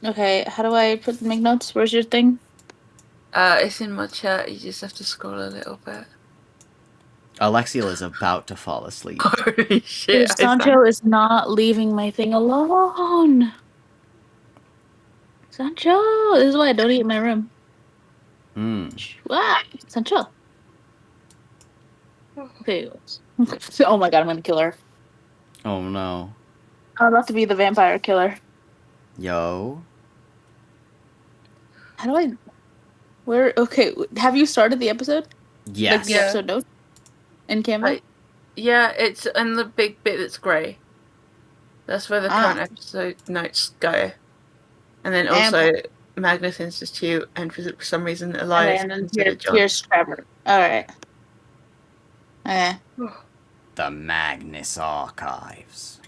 Okay, how do I make notes? Where's your thing? It's in my chat. You just have to scroll a little bit. Alexiel is about to fall asleep. Holy shit! Sancho is not leaving my thing alone. Sancho, this is why I don't eat in my room. What? Sancho. Okay. Oh my god, I'm gonna kill her. Oh no. I'm about to be the vampire killer. Yo. How do I? Where? Okay, have you started the episode? Yes. Like the Yeah. episode notes in Canva? Yeah, it's in the big bit that's grey. That's where the current episode notes go. And then also Magnus Institute, and for some reason Elias. And then considered John. here's Trevor. Alright. Okay. The Magnus Archives.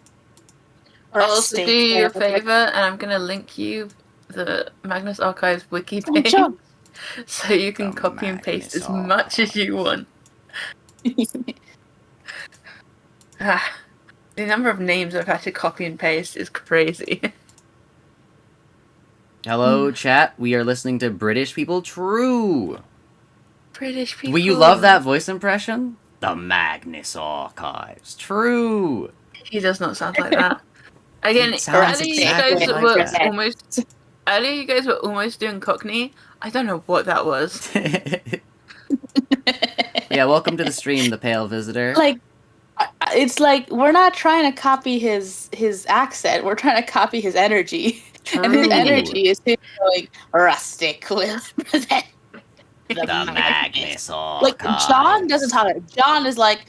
I'll also do you a favour, and I'm going to link you the Magnus Archives wiki page, so you can The copy and paste Magnus as much as you want. The number of names I've had to copy and paste is crazy. Hello, chat. We are listening to British people. True. British people. Will you love that voice impression? The Magnus Archives. True. He does not sound like that. Again, It sounds earlier exactly you guys like were that. almost doing Cockney. I don't know what that was. Yeah, welcome to the stream, the pale visitor. Like, it's like we're not trying to copy his accent. We're trying to copy his energy. True. And his energy is him going, rustic will present The Magnus Archives. Like, John doesn't talk like John is like,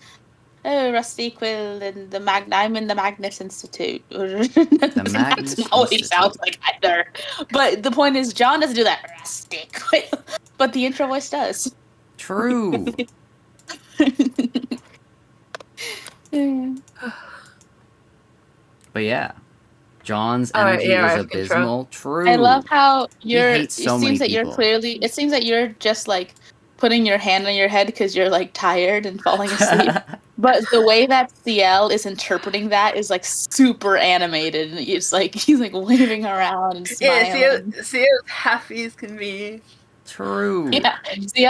oh, Rusty Quill and I'm in the Magnus Institute. Magnus That's not what he Institute. sounds like either. But the point is, John doesn't do that Rusty Quill, but the intro voice does. True. But yeah, John's energy is abysmal. True. I love how hates so many people. It seems that you're just like putting your hand on your head because you're like tired and falling asleep. But the way that CL is interpreting that is like super animated. And it's like he's like waving around and smiling. Yeah, see as happy as can be. True. Yeah,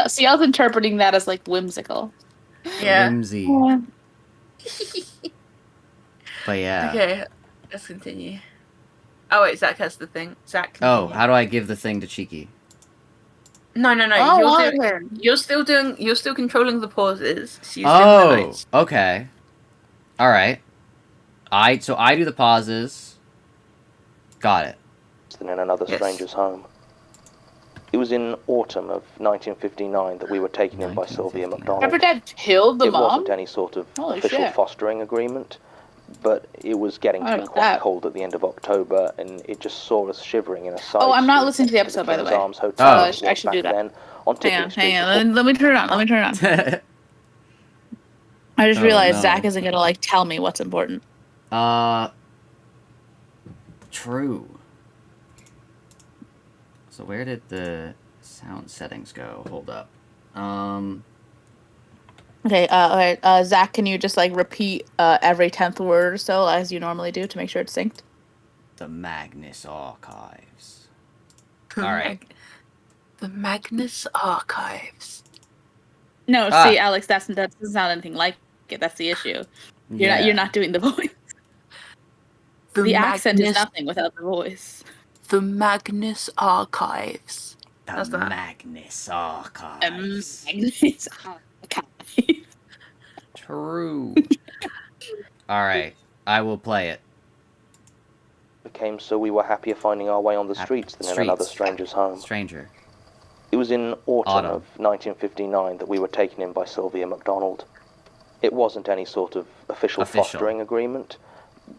CL's interpreting that as like whimsical. Yeah. Whimsy. Yeah. But yeah. Okay, let's continue. Oh wait, Zach has the thing. Zach. Oh, continue. how do I give the thing to Cheeky? No. Oh, You're still controlling the pauses. So you're still doing the notes. Okay. All right. So I do the pauses. Got it. than in another stranger's home. It was in autumn of 1959 that we were taken in by Sylvia MacDonald. Pepper Dad killed the It mom? wasn't any sort of Holy official shit. fostering agreement, but it was getting to be quite cold at the end of October, and it just saw us shivering in a side Oh, I'm not street listening to the next episode, by the King's way. Arms Hotel, I which was should do back that. then on Tipping Street Hang before- on. Let me turn it on. I just Oh, realized no. Zach isn't gonna like tell me what's important. True. So where did the sound settings go? Hold up. Okay, Zach, can you just like repeat every 10th word or so as you normally do to make sure it's synced? The Magnus Archives. Alright. The Magnus Archives. No, see, Alex, that doesn't sound anything like it. That's the issue. You're not doing the voice. The accent is nothing without the voice. The Magnus Archives. The Magnus Archives. Magnus Archives. True. Alright, I will play it. Became so we were happier finding our way on the streets than in another stranger's home. Stranger. It was in autumn of 1959 that we were taken in by Sylvia MacDonald. It wasn't any sort of official fostering agreement,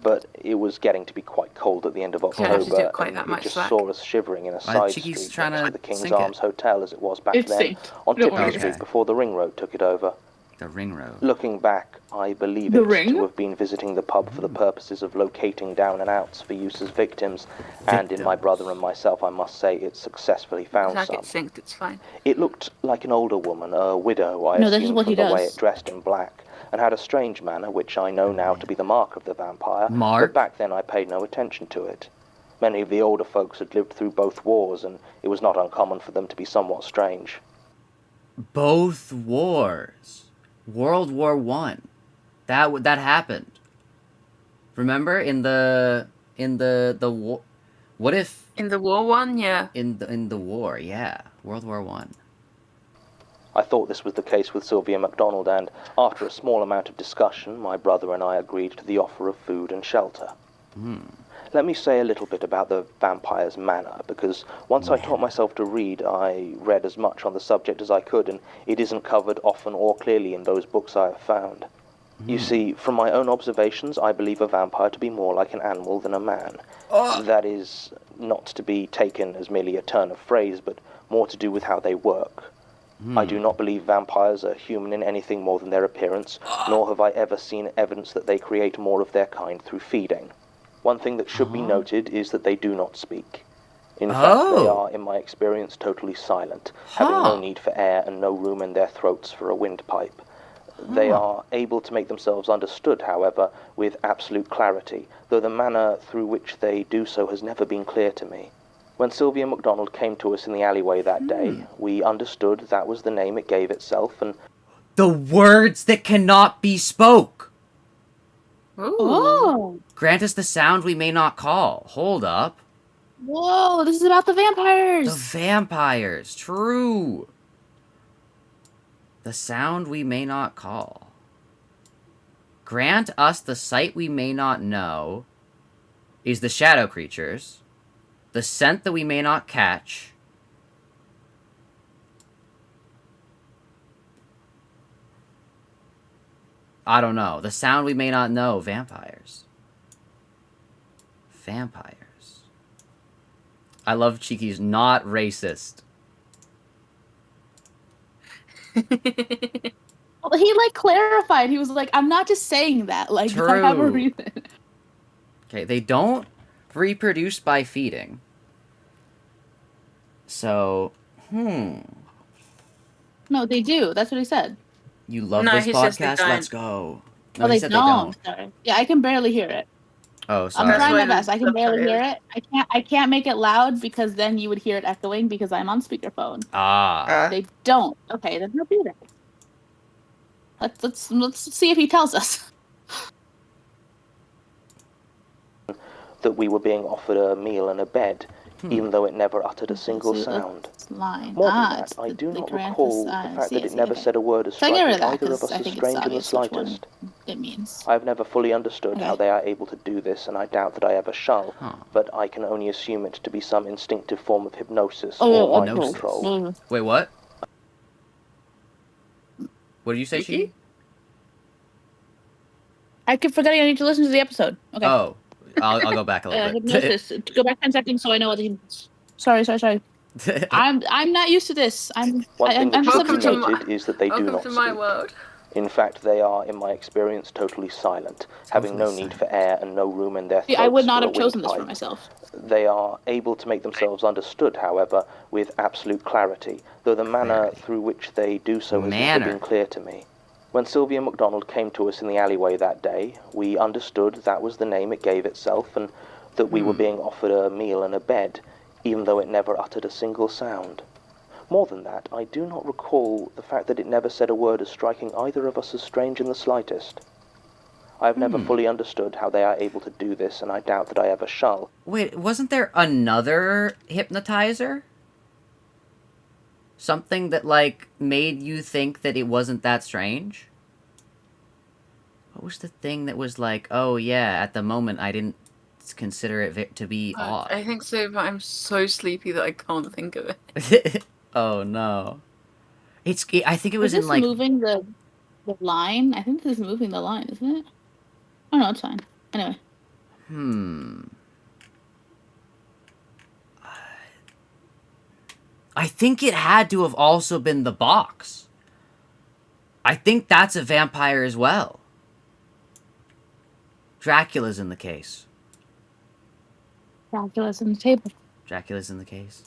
but it was getting to be quite cold at the end of October, and it just saw us shivering in a side street next to the King's Arms Hotel as it was back then, on Tipping Street before the Ring Road took it over. The Ring Road. Looking back, I believe it to have been visiting the pub for the purposes of locating down and outs for use as victims, and in my brother and myself, I must say, it successfully found Zach, some. it's synced, it's fine. It looked like an older woman, a widow, I No, this is assume what from he the way does. it dressed in black, and had a strange manner, which I know now to be the mark of the vampire, Mark? but back then I paid no attention to it. Many of the older folks had lived through both wars, and it was not uncommon for them to be somewhat strange. Both wars. World War I. That happened. Remember in the war. What if in the war one? Yeah. In the war, yeah. World War I. I thought this was the case with Sylvia MacDonald, and after a small amount of discussion, my brother and I agreed to the offer of food and shelter. Let me say a little bit about the vampire's manner, because once I taught myself to read, I read as much on the subject as I could, and it isn't covered often or clearly in those books I have found. You see, from my own observations, I believe a vampire to be more like an animal than a man. That is not to be taken as merely a turn of phrase, but more to do with how they work. I do not believe vampires are human in anything more than their appearance, nor have I ever seen evidence that they create more of their kind through feeding. One thing that should be noted is that they do not speak. In fact, they are, in my experience, totally silent, having no need for air and no room in their throats for a windpipe. They are able to make themselves understood, however, with absolute clarity, though the manner through which they do so has never been clear to me. When Sylvia MacDonald came to us in the alleyway that day, we understood that was the name it gave itself, and... The words that cannot be spoke! Oh! Grant us the sound we may not call. Hold up. Whoa, this is about the vampires! The vampires, true! The sound we may not call. Grant us the sight we may not know is the shadow creatures, the scent that we may not catch, I don't know, the sound we may not know, vampires. Vampires. I love Cheeky's not racist. Well, he like clarified. He was like, "I'm not just saying that. Like, I have a True. reason." Okay, they don't reproduce by feeding. So, No, they do. That's what he said. You love No, this he says they podcast? don't. Let's go. No, Oh, he they said don't. Sorry. Yeah, I can barely hear it. Oh, I'm sorry. trying why my the best. I can barely subtitles- hear it. I can't make it loud because then you would hear it echoing because I'm on speakerphone. Ah. They don't. Okay, then repeat it. Let's see if he tells us. that we were being offered a meal and a bed. even though it never uttered a single sound. Line. More than It's that, I do not grant recall this, the fact see, that it see, never okay. said a word as So I get rid striking of that either of because us I as think it's strange in the obvious which one slightest. it means. I have never fully understood how they are able to do this, and I doubt that I ever shall, but I can only assume it to be some instinctive form of hypnosis or mind hypnosis. control. Wait, what? What did you say, Cheeky? Cheeky? I keep forgetting I need to listen to the episode. Okay. Oh, I'll go back a little bit. Hypnosis. Go back 10 seconds so I know what he means. Sorry. I'm not used to this. I'm just up Welcome to to date. noted is that they do not Welcome to my speak. world. In fact, they are, in my experience, totally silent, having no need for air and no room in their throats I would not for have a chosen this for windpipe. myself. They are able to make themselves understood, however, with absolute clarity, though the manner through which they do so has never been clear to me. When Sylvia MacDonald came to us in the alleyway that day, we understood that was the name it gave itself and that we were being offered a meal and a bed, even though it never uttered a single sound. More than that, I do not recall the fact that it never said a word as striking either of us as strange in the slightest. I have never fully understood how they are able to do this, and I doubt that I ever shall. Wait, wasn't there another hypnotizer? Something that, like, made you think that it wasn't that strange? What was the thing that was like, oh yeah, at the moment I didn't consider it to be odd? I think so, but I'm so sleepy that I can't think of it. Oh no. I think it was Is in this like... moving the line? I think this is moving the line, isn't it? Oh no, it's fine. Anyway. I think it had to have also been the box. I think that's a vampire as well. Dracula's in the case. Dracula's on the table. Dracula's in the case.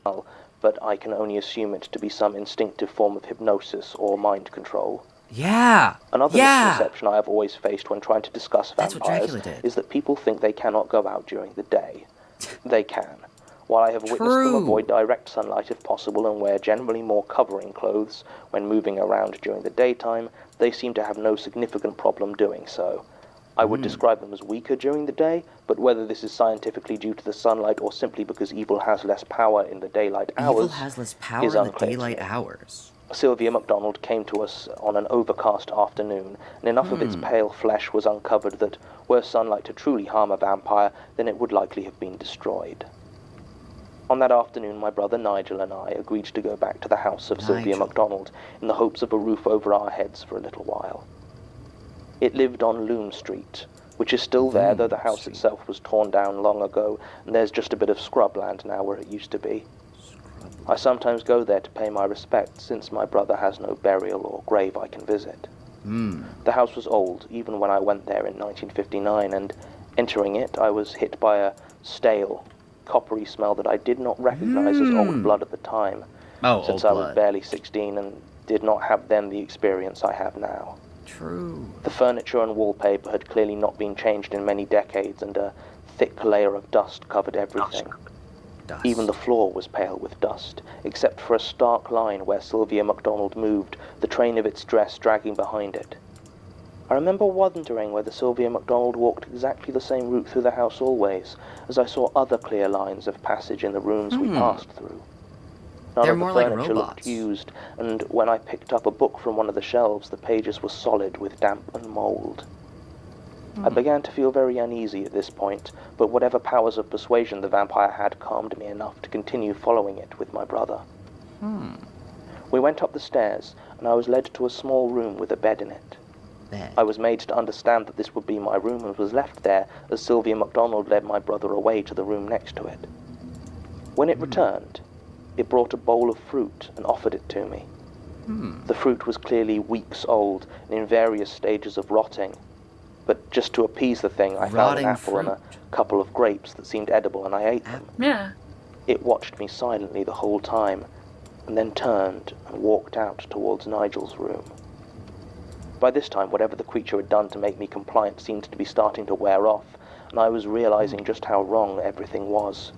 But I can only assume it to be some instinctive form of hypnosis or mind control. Yeah! Another misconception I have always faced when trying to discuss That's what vampires Dracula did. is that people think they cannot go out during the day. They can. While I have witnessed them avoid direct sunlight if possible and wear generally more covering clothes when moving around during the daytime, they seem to have no significant problem doing so. I would describe them as weaker during the day, but whether this is scientifically due to the sunlight or simply because evil has less power in the daylight hours Evil has less power in the daylight hours. Sylvia MacDonald came to us on an overcast afternoon, and enough of its pale flesh was uncovered that, were sunlight to truly harm a vampire, then it would likely have been destroyed. On that afternoon, my brother Nigel and I agreed to go back to the house of Sylvia MacDonald in the hopes of a roof over our heads for a little while. It lived on Loom Street, which is still there, though the house itself was torn down long ago, and there's just a bit of scrubland now where it used to be. I sometimes go there to pay my respects, since my brother has no burial or grave I can visit. The house was old, even when I went there in 1959, and entering it, I was hit by a stale, coppery smell that I did not recognize as old blood at the time, since I was barely 16 and did not have then the experience I have now. True. The furniture and wallpaper had clearly not been changed in many decades, and a thick layer of dust covered everything. Even the floor was pale with dust, except for a stark line where Sylvia MacDonald moved, the train of its dress dragging behind it. I remember wondering whether Sylvia MacDonald walked exactly the same route through the house always, as I saw other clear lines of passage in the rooms we passed through. None They're of the more like furniture looked robots. used, and when I picked up a book from one of the shelves, the pages were solid with damp and mould. I began to feel very uneasy at this point, but whatever powers of persuasion the vampire had calmed me enough to continue following it with my brother. We went up the stairs, and I was led to a small room with a bed in it. I was made to understand that this would be my room and was left there as Sylvia MacDonald led my brother away to the room next to it. When it returned, it brought a bowl of fruit and offered it to me. The fruit was clearly weeks old and in various stages of rotting, but just to appease the thing, I found an apple and a couple of grapes that seemed edible, and I ate them. Yeah. It watched me silently the whole time, and then turned and walked out towards Nigel's room. By this time, whatever the creature had done to make me compliant seemed to be starting to wear off, and I was realizing just how wrong everything was.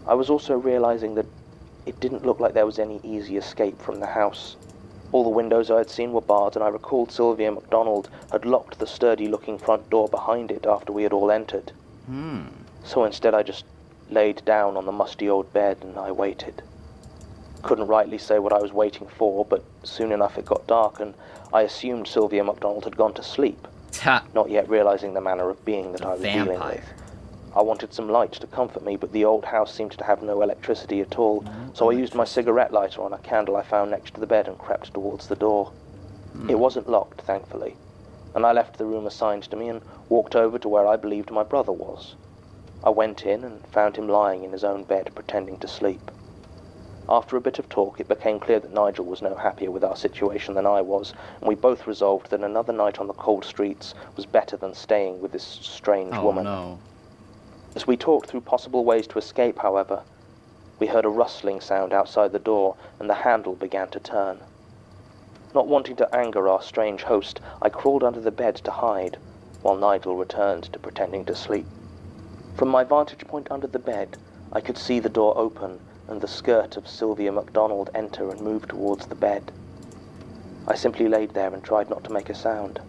I was also realizing that it didn't look like there was any easy escape from the house. All the windows I had seen were barred, and I recalled Sylvia MacDonald had locked the sturdy-looking front door behind it after we had all entered. So instead I just laid down on the musty old bed, and I waited. Couldn't rightly say what I was waiting for, but soon enough it got dark, and I assumed Sylvia MacDonald had gone to sleep, not yet realizing the manner of being that I was dealing with. I wanted some light to comfort me, but the old house seemed to have no electricity at all, so I used my cigarette lighter on a candle I found next to the bed and crept towards the door. It wasn't locked, thankfully, and I left the room assigned to me and walked over to where I believed my brother was. I went in and found him lying in his own bed, pretending to sleep. After a bit of talk, it became clear that Nigel was no happier with our situation than I was, and we both resolved that another night on the cold streets was better than staying with this strange woman. No. As we talked through possible ways to escape, however, we heard a rustling sound outside the door, and the handle began to turn. Not wanting to anger our strange host, I crawled under the bed to hide, while Nigel returned to pretending to sleep. From my vantage point under the bed, I could see the door open and the skirt of Sylvia MacDonald enter and move towards the bed. I simply laid there and tried not to make a sound.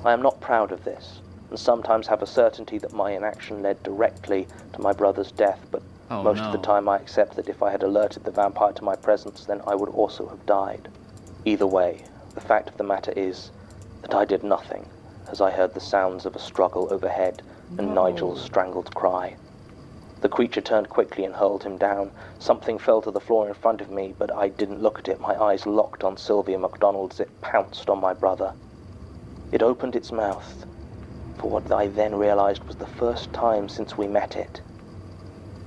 I am not proud of this, and sometimes have a certainty that my inaction led directly to my brother's death, but most of the time I accept that if I had alerted the vampire to my presence, then I would also have died. Either way, the fact of the matter is that I did nothing, as I heard the sounds of a struggle overhead and Nigel's strangled cry. The creature turned quickly and hurled him down. Something fell to the floor in front of me, but I didn't look at it. My eyes locked on Sylvia MacDonald as it pounced on my brother. It opened its mouth, for what I then realized was the first time since we met it,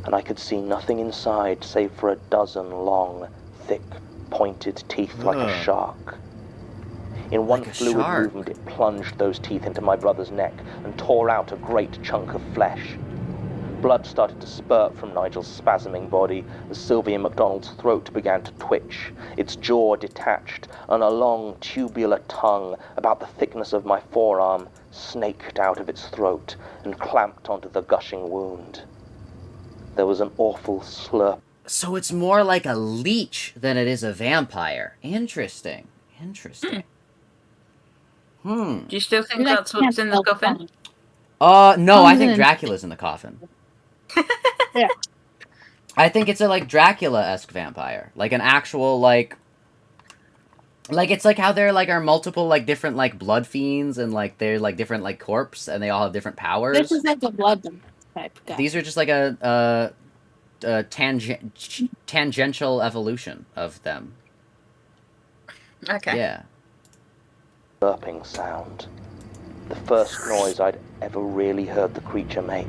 and I could see nothing inside save for a dozen long, thick, pointed teeth like a shark. In one fluid movement, it plunged those teeth into my brother's neck and tore out a great chunk of flesh. Blood started to spurt from Nigel's spasming body as Sylvia MacDonald's throat began to twitch. Its jaw detached, and a long, tubular tongue, about the thickness of my forearm, snaked out of its throat and clamped onto the gushing wound. There was an awful slurp. So it's more like a leech than it is a vampire. Interesting. Do you still think that's what's in the coffin? No, I think Dracula's in the coffin. Yeah. I think it's a, like, Dracula-esque vampire. Like, an actual, like, it's like how there, like, are multiple, like, different, like, blood fiends, and, like, they're, like, different, like, corpse, and they all have different powers. This is like a blood type guy. These are just, like, a tangential evolution of them. Okay. Yeah. Burping sound. The first noise I'd ever really heard the creature make,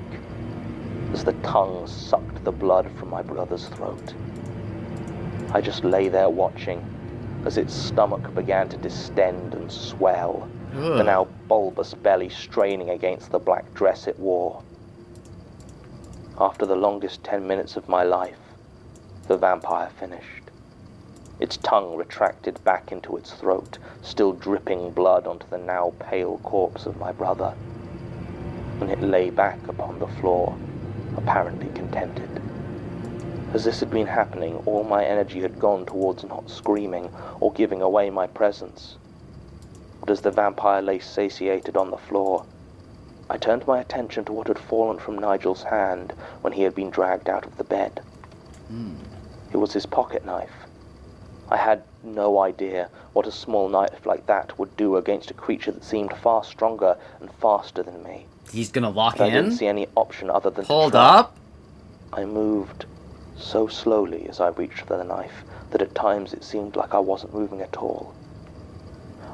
as the tongue sucked the blood from my brother's throat. I just lay there watching, as its stomach began to distend and swell, the now bulbous belly straining against the black dress it wore. After the longest 10 minutes of my life, the vampire finished. Its tongue retracted back into its throat, still dripping blood onto the now pale corpse of my brother, and it lay back upon the floor, apparently contented. As this had been happening, all my energy had gone towards not screaming or giving away my presence. But as the vampire lay satiated on the floor, I turned my attention to what had fallen from Nigel's hand when he had been dragged out of the bed. It was his pocket knife. I had no idea what a small knife like that would do against a creature that seemed far stronger and faster than me. He's gonna lock But in? I didn't see any option other than Hold to try. up. I moved so slowly as I reached for the knife that at times it seemed like I wasn't moving at all.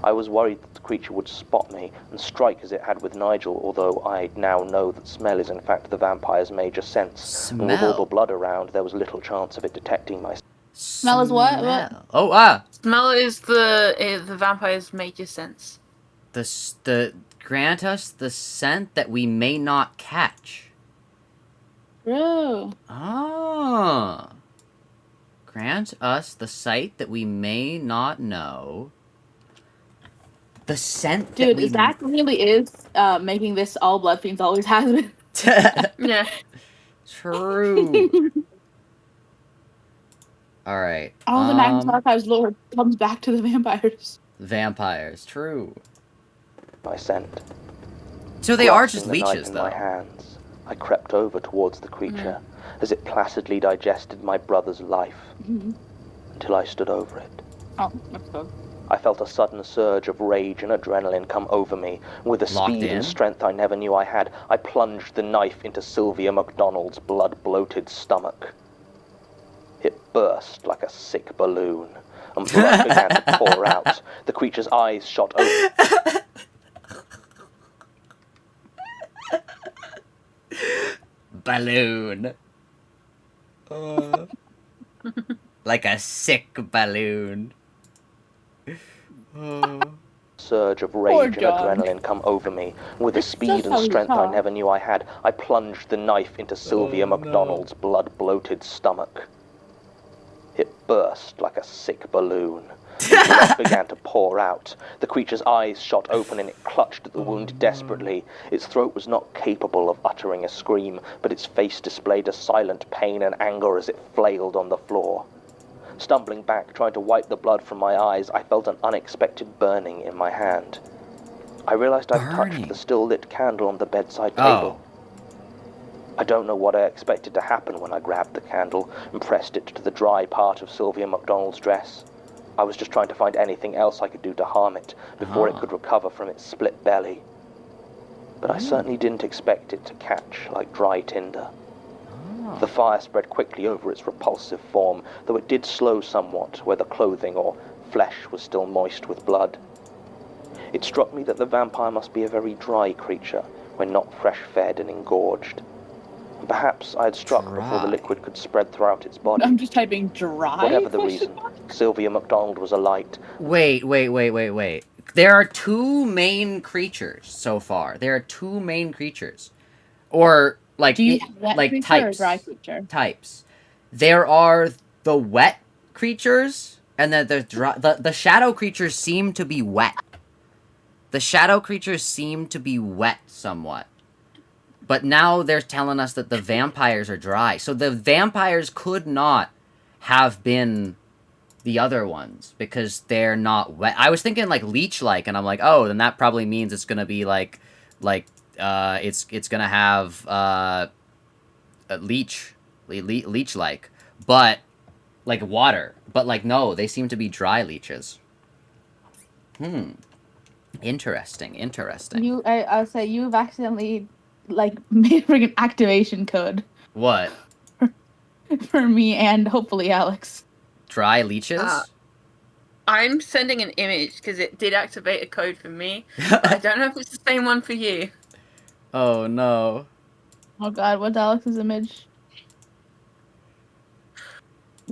I was worried that the creature would spot me and strike as it had with Nigel, although I now know that smell is in fact the vampire's major sense, and with all the blood around, there was little chance of it detecting my... Smell is what? Oh, Smell is the vampire's major sense. the grant us the scent that we may not catch. Bro. Ah. Grant us the sight that we may not know. The scent Dude, that we... Zach really is making this all blood fiends always has been. Yeah. True. Alright. All the Magnus Archives lore comes back to the vampires. Vampires, true. My scent. So they are just Grasping the knife leeches, in though. my hands, I crept over towards the creature as it placidly digested my brother's life until I stood over it. Oh, that's good. I felt a sudden surge of rage and adrenaline come over me, and with a speed and strength I never knew I had, I plunged the knife into Sylvia MacDonald's blood-bloated stomach. It burst like a sick balloon, and blood began to pour out. The creature's eyes shot open. Balloon. Like a sick balloon. Surge of rage and adrenaline come over me. With a speed and strength I never knew I had, I plunged the knife into Sylvia MacDonald's blood-bloated stomach. It burst like a sick balloon. Blood began to pour out. The creature's eyes shot open and it clutched at the wound desperately. Its throat was not capable of uttering a scream, but its face displayed a silent pain and anger as it flailed on the floor. Stumbling back, trying to wipe the blood from my eyes, I felt an unexpected burning in my hand. I realized I'd touched the still-lit candle on the bedside table. I don't know what I expected to happen when I grabbed the candle and pressed it to the dry part of Sylvia MacDonald's dress. I was just trying to find anything else I could do to harm it before it could recover from its split belly. But I certainly didn't expect it to catch like dry tinder. The fire spread quickly over its repulsive form, though it did slow somewhat where the clothing or flesh was still moist with blood. It struck me that the vampire must be a very dry creature when not fresh-fed and engorged. And perhaps I had struck before the liquid could spread throughout its body. I'm just typing dry. Whatever the reason, Sylvia MacDonald was alight. Wait. There are two main creatures so far. There are two main creatures. Or, like, like types. Or dry creature? Types. There are the wet creatures, and then there's dry. The shadow creatures seem to be wet. The shadow creatures seem to be wet somewhat. But now they're telling us that the vampires are dry. So the vampires could not have been the other ones because they're not wet. I was thinking like leech-like, and I'm like, oh, then that probably means it's gonna be like it's gonna have a leech-like, but like water. But like no, they seem to be dry leeches. Interesting. I'll say you've accidentally like made a freaking activation code. What? For me and hopefully Alex. Dry leeches? I'm sending an image because it did activate a code for me. But I don't know if it's the same one for you. Oh no. Oh god, what's Alex's image?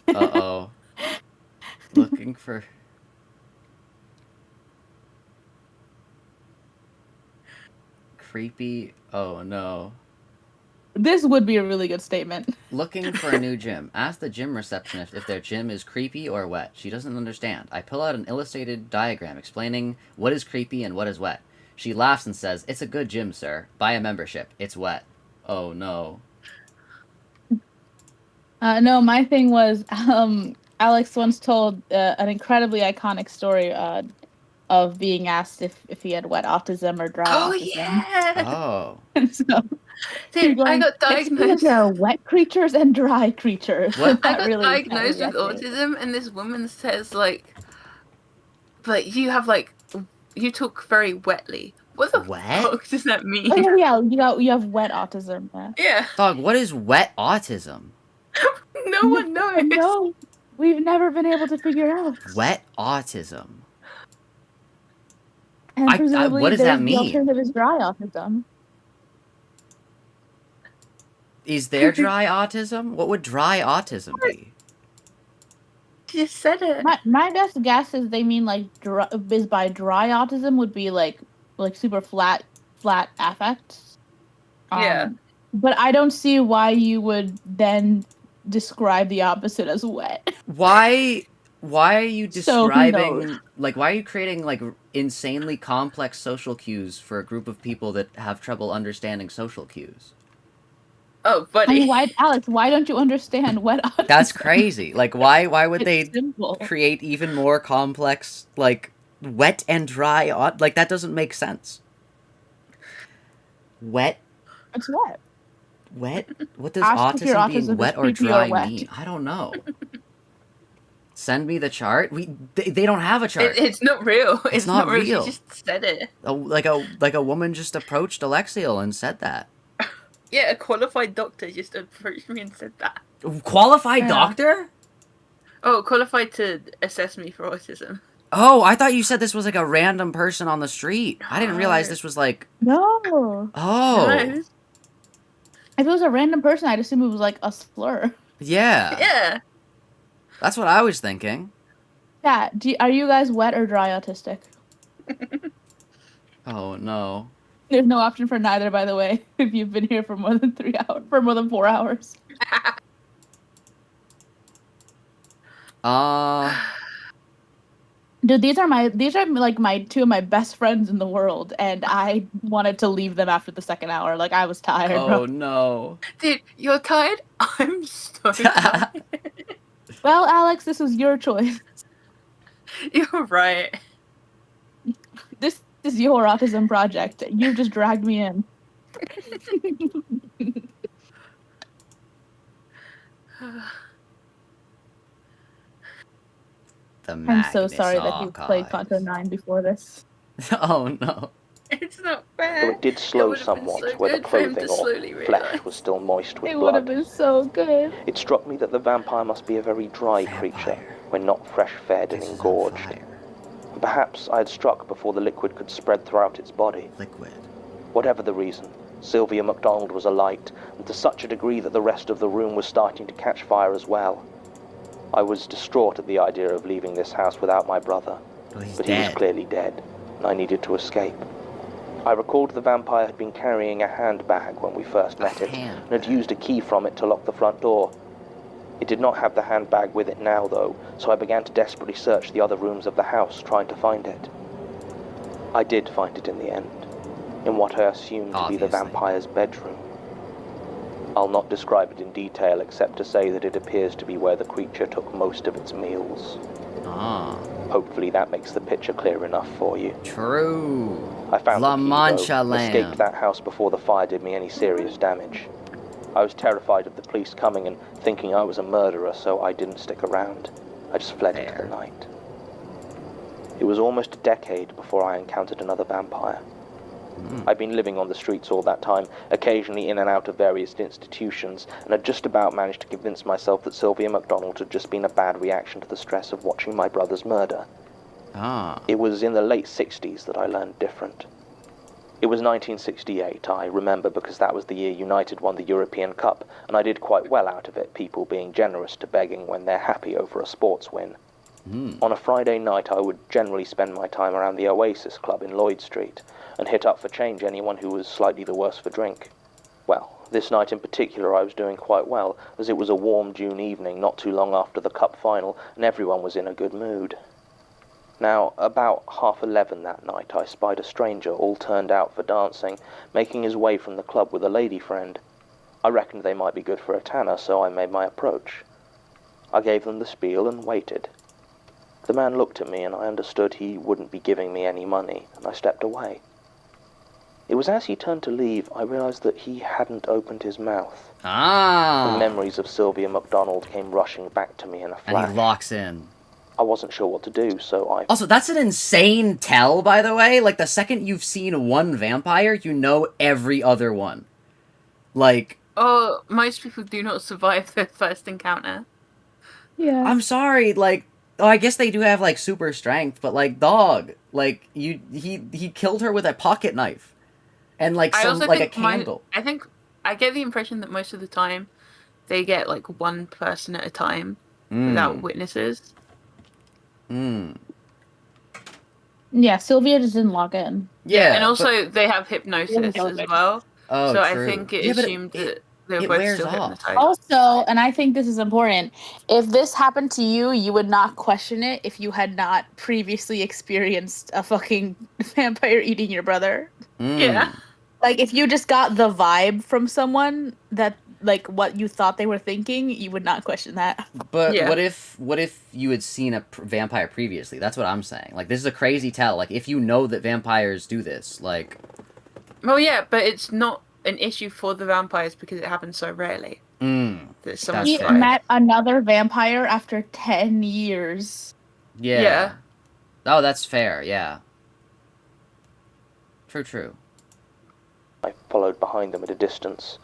Uh-oh. Looking for... Creepy... Oh no. This would be a really good statement. Looking for a new gym. Ask the gym receptionist if their gym is creepy or wet. She doesn't understand. I pull out an illustrated diagram explaining what is creepy and what is wet. She laughs and says, "It's a good gym, sir. Buy a membership. It's wet." Oh no. No, my thing was, Alex once told an incredibly iconic story of being asked if he had wet autism or dry autism. Yeah. Oh. So, Dude, I got "It's because diagnosed. there are wet creatures and dry creatures." What? I That got really diagnosed with kind of autism, and this woman says like you have like you talk very wetly. What the Wet? fuck does that mean? Oh yeah, you have wet autism. Yeah. Yeah, Dog, what is wet autism? no one knows. No, we've never been able to figure out. Wet autism. And presumably what does there's that mean? The alternative is dry autism. Is there dry autism? What would dry autism be? She just said it. My best guess is they mean like is by dry autism would be like super flat affects. Yeah. But I don't see why you would then describe the opposite as wet. Why are you So who describing knows? like why are you creating like insanely complex social cues for a group of people that have trouble understanding social cues? Oh, I buddy. mean, Alex, why don't you understand wet autism? That's crazy. Like why would It's they simple. create even more complex like wet and dry like that doesn't make sense. Wet It's wet. Wet? What does Ask if your autism being autism wet is or creepy or dry wet. mean? I don't know. Send me the chart. They don't have a chart. It's not real. It's not real. She just said it. Like a woman just approached Alexiel and said that. Yeah, a qualified doctor just approached me and said that. Qualified Yeah. doctor? Oh, qualified to assess me for autism. Oh, I thought you said this was like a random person on the street. I didn't realize this was like. No. Oh. No. If it was a random person, I'd assume it was like a slur. Yeah. Yeah. That's what I was thinking. Yeah. Are you guys wet or dry autistic? Oh no. There's no option for neither, by the way. If you've been here for more than 4 hours. Dude, these are like my two of my best friends in the world, and I wanted to leave them after the second hour. Like I was tired, Oh bro. no. Dude, you're tired? I'm so tired. Well, Alex, this was your choice. You're right. This is your autism project. You just dragged me in. I'm so sorry that you played Contra 9 before this. Oh no. It's not fair. Though it did slow would've been somewhat so where the good for him to clothing slowly or flesh realise. was still moist with It would have blood. been so good. It struck me that the vampire must be a very dry creature when not fresh-fed and engorged. Perhaps I had struck before the liquid could spread throughout its body. Liquid. Whatever the reason, Sylvia MacDonald was alight, and to such a degree that the rest of the room was starting to catch fire as well. I was distraught at the idea of leaving this house without my brother, Well, he's but he was dead. clearly dead, and I needed to escape. I recalled the vampire had been carrying a handbag when we first met it, and had used a key from it to lock the front door. It did not have the handbag with it now, though, so I began to desperately search the other rooms of the house, trying to find it. I did find it in the end, in what I assumed to be the Obviously. vampire's bedroom. I'll not describe it in detail except to say that it appears to be where the creature took most of its meals. Ah. Hopefully that makes the picture clear enough for you. True. I found La the key, Mancha though, Lamb. escaped that house before the fire did me any serious damage. I was terrified of the police coming and thinking I was a murderer, so I didn't stick around. I just fled into the night. It was almost a decade before I encountered another vampire. I'd been living on the streets all that time, occasionally in and out of various institutions, and had just about managed to convince myself that Sylvia MacDonald had just been a bad reaction to the stress of watching my brother's murder. Ah. It was in the late 60s that I learned different. It was 1968, I remember, because that was the year United won the European Cup, and I did quite well out of it, people being generous to begging when they're happy over a sports win. On a Friday night, I would generally spend my time around the Oasis Club in Lloyd Street, and hit up for change anyone who was slightly the worse for drink. Well, this night in particular I was doing quite well, as it was a warm June evening not too long after the cup final, and everyone was in a good mood. Now, about 11:30 that night, I spied a stranger all turned out for dancing, making his way from the club with a lady friend. I reckoned they might be good for a tanner, so I made my approach. I gave them the spiel and waited. The man looked at me, and I understood he wouldn't be giving me any money, and I stepped away. It was as he turned to leave, I realized that he hadn't opened his mouth. Ah. The memories of Sylvia MacDonald came rushing back to me in a flash. And he locks in. I wasn't sure what to do, so I... Also, that's an insane tell, by the way. Like, the second you've seen one vampire, you know every other one. Like... Oh, most people do not survive their first encounter. Yeah. I'm sorry, like... Oh, I guess they do have, like, super strength, but, like, dog. Like, he killed her with a pocket knife. And, like, I some, also like, a think candle. I think I get the impression that most of the time they get, like, one person at a time without witnesses. Yeah, Sylvia just didn't log in. Yeah, and also they have hypnosis as well. Oh, so true. I think it Yeah, but assumed that they were it both wears still off. hypnotized. Also, and I think this is important, if this happened to you, you would not question it if you had not previously experienced a fucking vampire eating your brother. Yeah. Like, if you just got the vibe from someone that, like, what you thought they were thinking, you would not question that. But Yeah. what if you had seen a vampire previously? That's what I'm saying. Like, this is a crazy tell. Like, if you know that vampires do this, like... Well, yeah, but it's not an issue for the vampires because it happens so rarely. That someone He That's fair. met another vampire after 10 years. Yeah. Oh, that's fair, yeah. True. I followed behind them at a distance.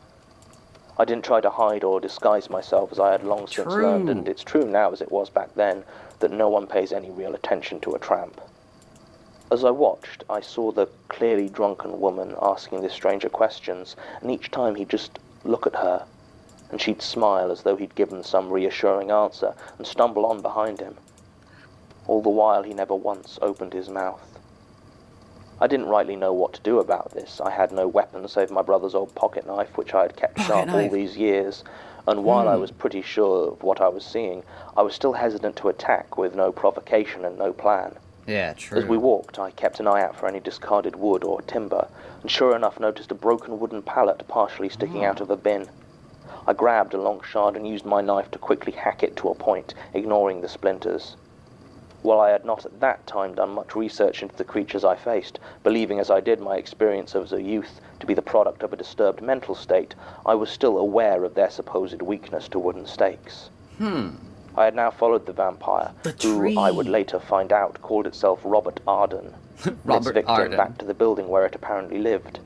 I didn't try to hide or disguise myself, as I had long since learned, and it's true now as it was back then, that no one pays any real attention to a tramp. As I watched, I saw the clearly drunken woman asking this stranger questions, and each time he'd just look at her, and she'd smile as though he'd given some reassuring answer, and stumble on behind him. All the while he never once opened his mouth. I didn't rightly know what to do about this. I had no weapon save my brother's old pocket knife, which I had kept sharp all these years, and while I was pretty sure of what I was seeing, I was still hesitant to attack with no provocation and no plan. Yeah, true. As we walked, I kept an eye out for any discarded wood or timber, and sure enough noticed a broken wooden pallet partially sticking out of a bin. I grabbed a long shard and used my knife to quickly hack it to a point, ignoring the splinters. While I had not at that time done much research into the creatures I faced, believing as I did my experience as a youth to be the product of a disturbed mental state, I was still aware of their supposed weakness to wooden stakes. I had now followed the vampire, who I would later find out called itself Robert Arden, its victim back to the building where it apparently lived.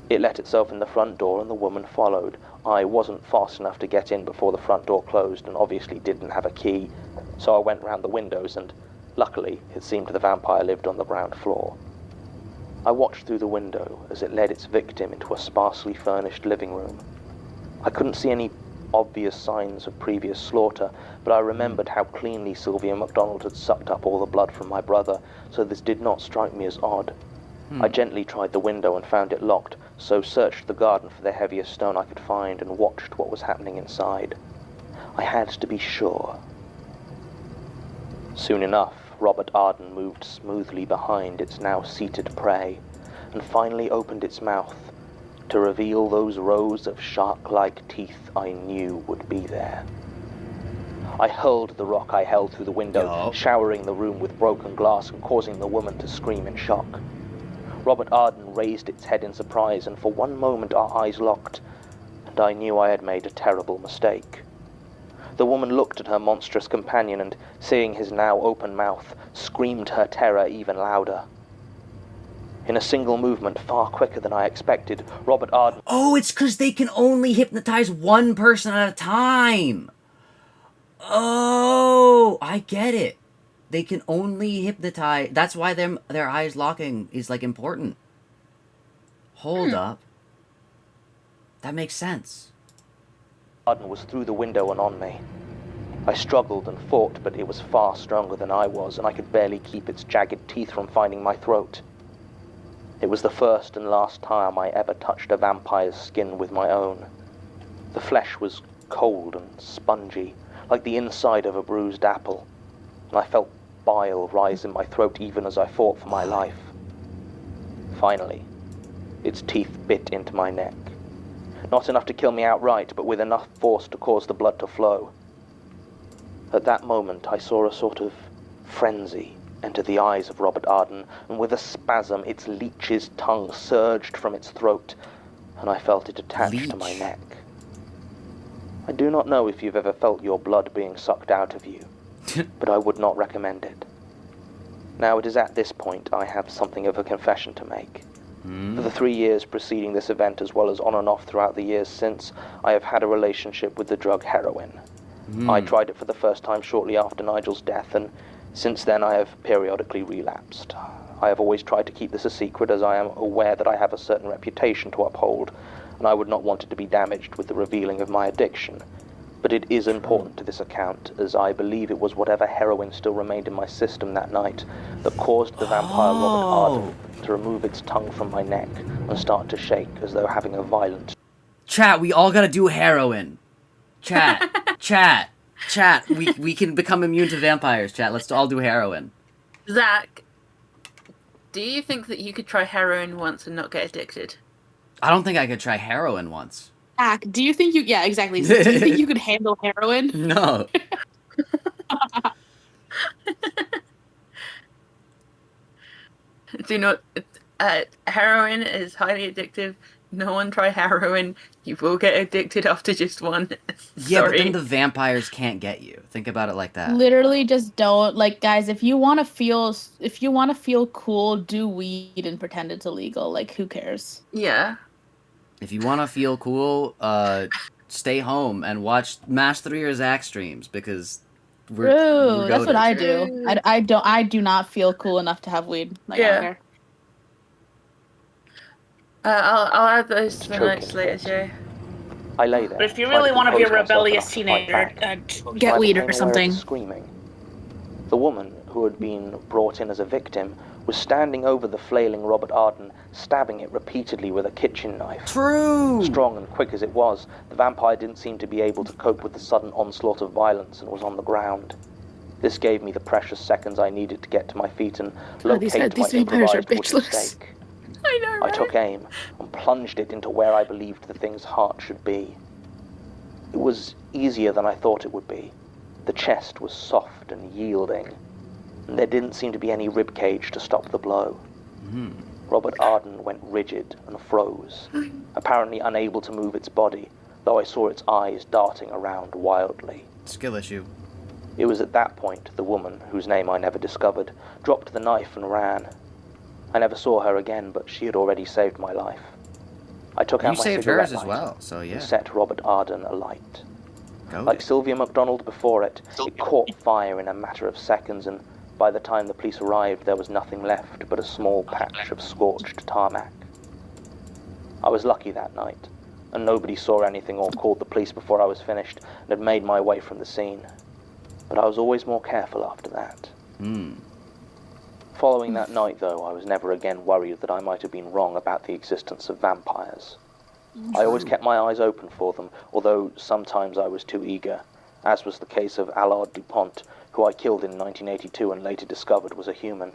It let itself in the front door and the woman followed. I wasn't fast enough to get in before the front door closed and obviously didn't have a key, so I went round the windows and, luckily, it seemed the vampire lived on the ground floor. I watched through the window as it led its victim into a sparsely furnished living room. I couldn't see any obvious signs of previous slaughter, but I remembered how cleanly Sylvia MacDonald had sucked up all the blood from my brother, so this did not strike me as odd. I gently tried the window and found it locked, so searched the garden for the heaviest stone I could find and watched what was happening inside. I had to be sure. Soon enough, Robert Arden moved smoothly behind its now seated prey, and finally opened its mouth to reveal those rows of shark-like teeth I knew would be there. I hurled the rock I held through the window, showering the room with broken glass and causing the woman to scream in shock. Robert Arden raised its head in surprise, and for one moment our eyes locked, and I knew I had made a terrible mistake. The woman looked at her monstrous companion and, seeing his now open mouth, screamed her terror even louder. In a single movement, far quicker than I expected, Robert Arden... Oh, it's because they can only hypnotize one person at a time! Oh, I get it. They can only hypnotize... That's why their eyes locking is, like, important. Hold up. That makes sense. Arden was through the window and on me. I struggled and fought, but it was far stronger than I was, and I could barely keep its jagged teeth from finding my throat. It was the first and last time I ever touched a vampire's skin with my own. The flesh was cold and spongy, like the inside of a bruised apple, and I felt bile rise in my throat even as I fought for my life. Finally, its teeth bit into my neck. Not enough to kill me outright, but with enough force to cause the blood to flow. At that moment, I saw a sort of frenzy enter the eyes of Robert Arden, and with a spasm, its leech's tongue surged from its throat, and I felt it attached to my neck. I do not know if you've ever felt your blood being sucked out of you, but I would not recommend it. Now, it is at this point I have something of a confession to make. For the 3 years preceding this event, as well as on and off throughout the years since, I have had a relationship with the drug heroin. I tried it for the first time shortly after Nigel's death, and since then I have periodically relapsed. I have always tried to keep this a secret, as I am aware that I have a certain reputation to uphold, and I would not want it to be damaged with the revealing of my addiction. But it is important to this account, as I believe it was whatever heroin still remained in my system that night that caused the vampire Robert Arden to remove its tongue from my neck and start to shake as though having a violent... Chat, we all gotta do heroin. Chat, chat, we can become immune to vampires, chat. Let's all do heroin. Zach, do you think that you could try heroin once and not get addicted? I don't think I could try heroin once. Zach, do you think you... Yeah, exactly. Do you think you could handle heroin? No. Do not... heroin is highly addictive. no one try heroin. You will get addicted after just one. Yeah, but Sorry. then the vampires can't get you. Think about it like that. Literally, just don't like, guys. If you want to feel cool, do weed and pretend it's illegal. Like, who cares? Yeah. If you want to feel cool, stay home and watch Mast3r Zak streams because we're That's what goated. I do. I do not feel cool enough to have weed. Like, I Yeah. don't care. I'll add those to the Choking notes later, fit. Jay. I lay there. But if you trying really want to be a compose myself rebellious enough to fight teenager, back. get I weed became or aware of something. the screaming. The woman who had been brought in as a victim was standing over the flailing Robert Arden, stabbing it repeatedly with a kitchen knife. True! Strong and quick as it was, the vampire didn't seem to be able to cope with the sudden onslaught of violence and was on the ground. This gave me the precious seconds I needed to get to my feet and locate these my vampires are improvised wooden bitchless. stake. I know, I right? took aim and plunged it into where I believed the thing's heart should be. It was easier than I thought it would be. The chest was soft and yielding, and there didn't seem to be any rib cage to stop the blow. Robert Arden went rigid and froze, apparently unable to move its body, though I saw its eyes darting around wildly. Skill issue. It was at that point the woman, whose name I never discovered, dropped the knife and ran. I never saw her again, but she had already saved my life. I took You out my saved cigarette hers as lighter well, so yeah. and set Robert Arden alight. Go. Like Sylvia MacDonald before it, it caught fire in a matter of seconds, and by the time the police arrived, there was nothing left but a small patch of scorched tarmac. I was lucky that night, and nobody saw anything or called the police before I was finished and had made my way from the scene. But I was always more careful after that. Following that night, though, I was never again worried that I might have been wrong about the existence of vampires. I always kept my eyes open for them, although sometimes I was too eager, as was the case of Allard Dupont, who I killed in 1982 and later discovered was a human.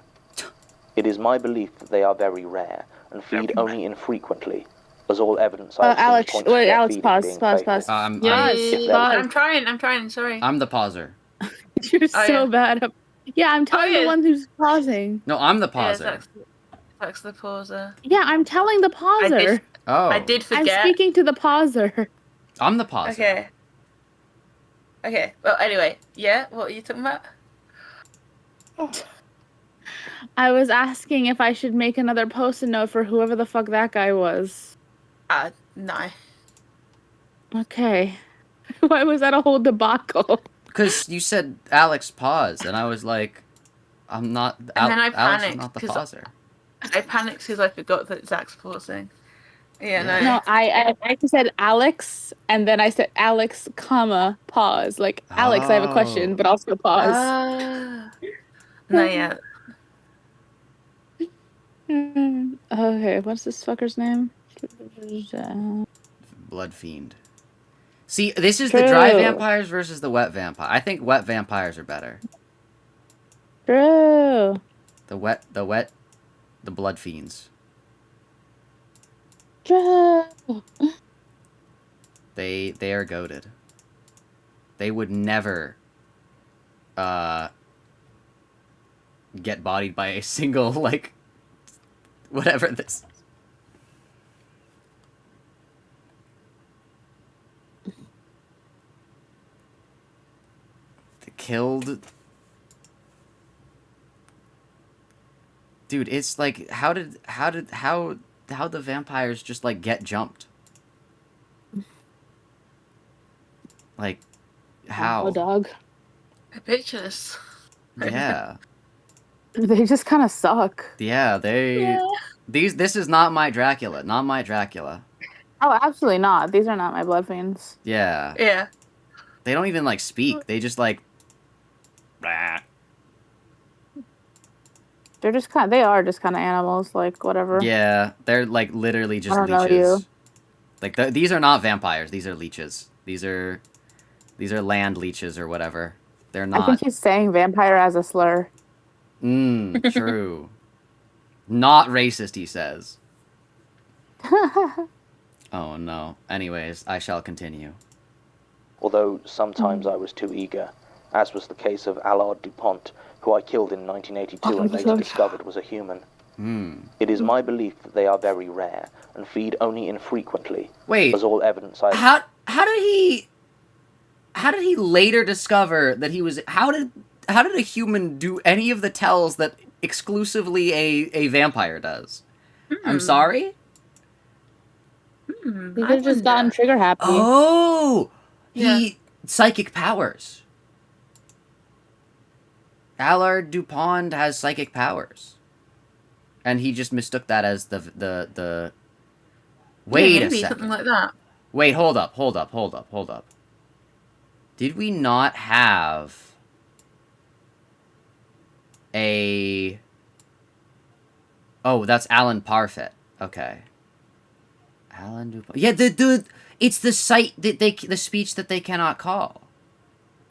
It is my belief that they are very rare and feed only infrequently, as all evidence I've seen Alex, points to wait, their Alex, feeding pause, being pause, fatal. pause. I'm trying, sorry. I'm the pauser. You're Oh, so yeah. bad. Yeah, I'm telling yeah. the one who's pausing. No, I'm the Yeah, pauser. Zach's the pauser. Yeah, I'm telling the pauser. Oh. I did I'm forget. speaking to the pauser. I'm the pauser. Okay. Okay, well, anyway, yeah, what are you talking about? I was asking if I should make another post-it note for whoever the fuck that guy was. No. Okay. Why was that a whole debacle? Because you said Alex pause, and I was like, I'm not. And then I Alex is panicked, not the 'cause pauser. I panicked because I forgot that Zach's pausing. Yeah, no. No, I said Alex, and then I said Alex, comma, pause. Like, Alex, I have a question, but also pause. No, yeah. Okay, what's this fucker's name? Blood fiend. See, this is the dry True. vampires versus the wet vampire. I think wet vampires are better. True. The blood fiends. True. They are goated. They would never get bodied by a single, like, whatever this. They killed. Dude, it's like, how the vampires just, like, get jumped? Like, how? Oh, dog. Pictures. Yeah. They just kind of suck. Yeah, this is not my Dracula. Not my Dracula. Oh, absolutely not. These are not my blood fiends. Yeah. Yeah. They don't even, like, speak. They just, like... Bah. They are just kind of animals, like, whatever. Yeah, they're, like, literally just I don't know leeches. you. Like, these are not vampires. These are leeches. These are land leeches or whatever. They're I not... think he's saying vampire as a slur. True. Not racist, he says. Oh, no. Anyways, I shall continue. Although sometimes I was too eager, as was the case of Allard Dupont, who I killed in 1982 and later discovered was a human. It is my belief that they are very rare and feed only infrequently. Wait. As all evidence I How did he later discover that he was how did a human do any of the tells that exclusively a vampire does? I'm sorry? He could have just gotten trigger happy. Oh, psychic powers. Allard Dupont has psychic powers. And he just mistook that as the Wait a second. Something like that. Wait, hold up. Did we not have a... Oh, that's Alan Parfit. Okay. Alan Dupont. Yeah, it's the site that the speech that they cannot call.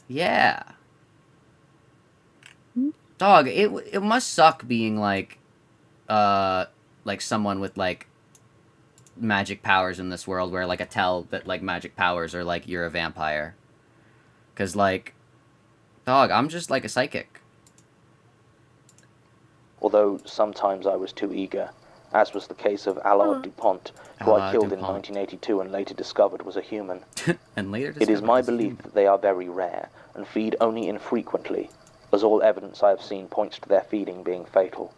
Yeah. Dog, it must suck being like someone with like magic powers in this world where like a tell that like magic powers are like you're a vampire. 'Cause like, dog, I'm just like a psychic. Although sometimes I was too eager, as was the case of Allard Dupont, who I killed in 1982 and later discovered was a human. It is my belief that they are very rare and feed only infrequently, as all evidence I have seen points to their feeding being fatal.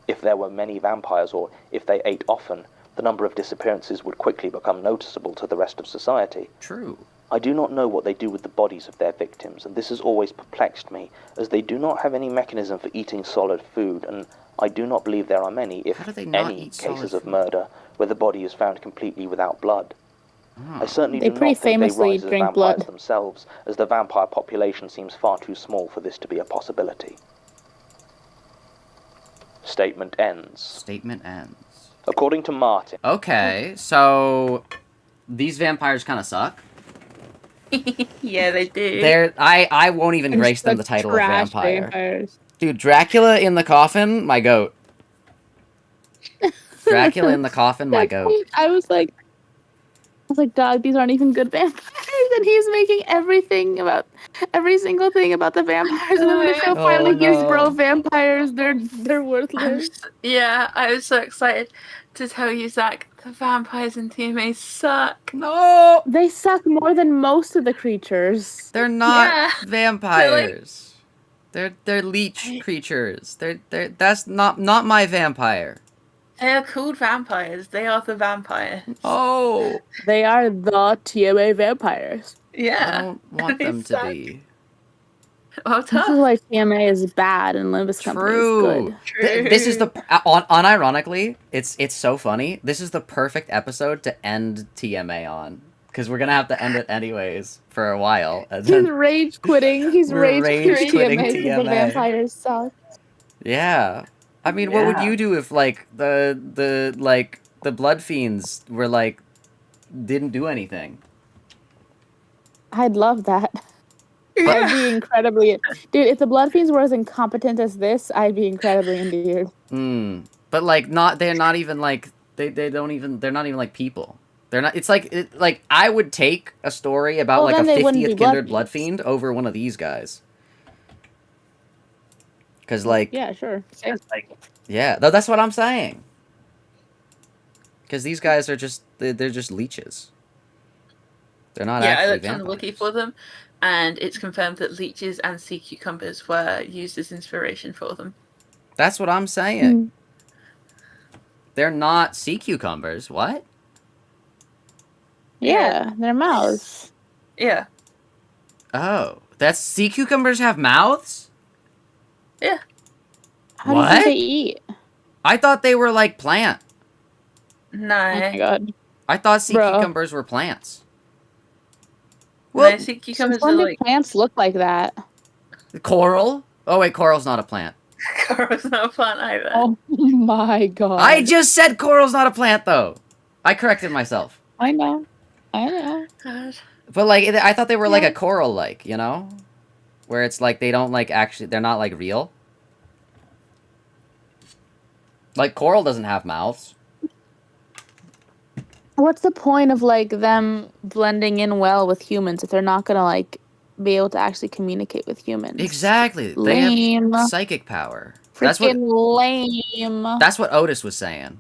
If there were many vampires, or if they ate often, the number of disappearances would quickly become noticeable to the rest of society. True. I do not know what they do with the bodies of their victims, and this has always perplexed me, as they do not have any mechanism for eating solid food, and I do not believe there are many, if any, cases of murder where the body is found completely without blood. I certainly do not think they rise as vampires themselves, as the vampire population seems far too small for this to be a possibility. Statement ends. According to Martin. Okay, so these vampires kind of suck. Yeah, they do. I won't even grace them the title of vampire. Vampires. Dude, Dracula in the coffin, my goat. Dracula in the coffin, my goat. I was like, dog, these aren't even good vampires. And he's making every single thing about the vampires. And then when the show finally gives bro vampires, they're worthless. I was so excited to tell you, Zach, the vampires in TMA suck. No! They suck more than most of the creatures. They're not vampires. They're leech creatures. That's not my vampire. They are called vampires. They are the vampires. Oh. They are the TMA vampires. Yeah. I don't want them to be. Well, this is why TMA is bad and Limbus Company is good. True. This is the unironically, it's so funny. This is the perfect episode to end TMA on, because we're gonna have to end it anyways for a while. And He's rage quitting. He's rage quitting TMA. The vampires suck. Yeah, I mean, what would you do if like the blood fiends were like didn't do anything? I'd love that. I'd be incredibly... Dude, if the Blood Fiends were as incompetent as this, I'd be incredibly endeared. But, like, they're not even, like... They're not even, like, people. They're not... It's like, I would take a story about, like, a 50th Kindred Blood Fiend over one of these guys. Because, like... Yeah, sure. Yeah, that's what I'm saying. Because these guys are just... They're just leeches. They're not actually I looked vampires. on the wiki for them. And it's confirmed that leeches and sea cucumbers were used as inspiration for them. That's what I'm saying. They're not sea cucumbers. What? Yeah, they're mouths. Yeah. Oh, that's sea cucumbers have mouths? Yeah. How do they eat? I thought they were like plant. No. Oh my god. I thought sea cucumbers were plants. No, sea cucumbers are like... plants look like that. Coral? Oh wait, coral's not a plant. Coral's not a plant either. Oh my god. I just said coral's not a plant though. I corrected myself. I know. God. But like, I thought they were like a coral, like, you know? Where it's like they don't like actually, they're not like real. Like coral doesn't have mouths. What's the point of like them blending in well with humans if they're not gonna like be able to actually communicate with humans. Exactly. They Lame. have psychic power. Freaking lame. That's what Otis was saying.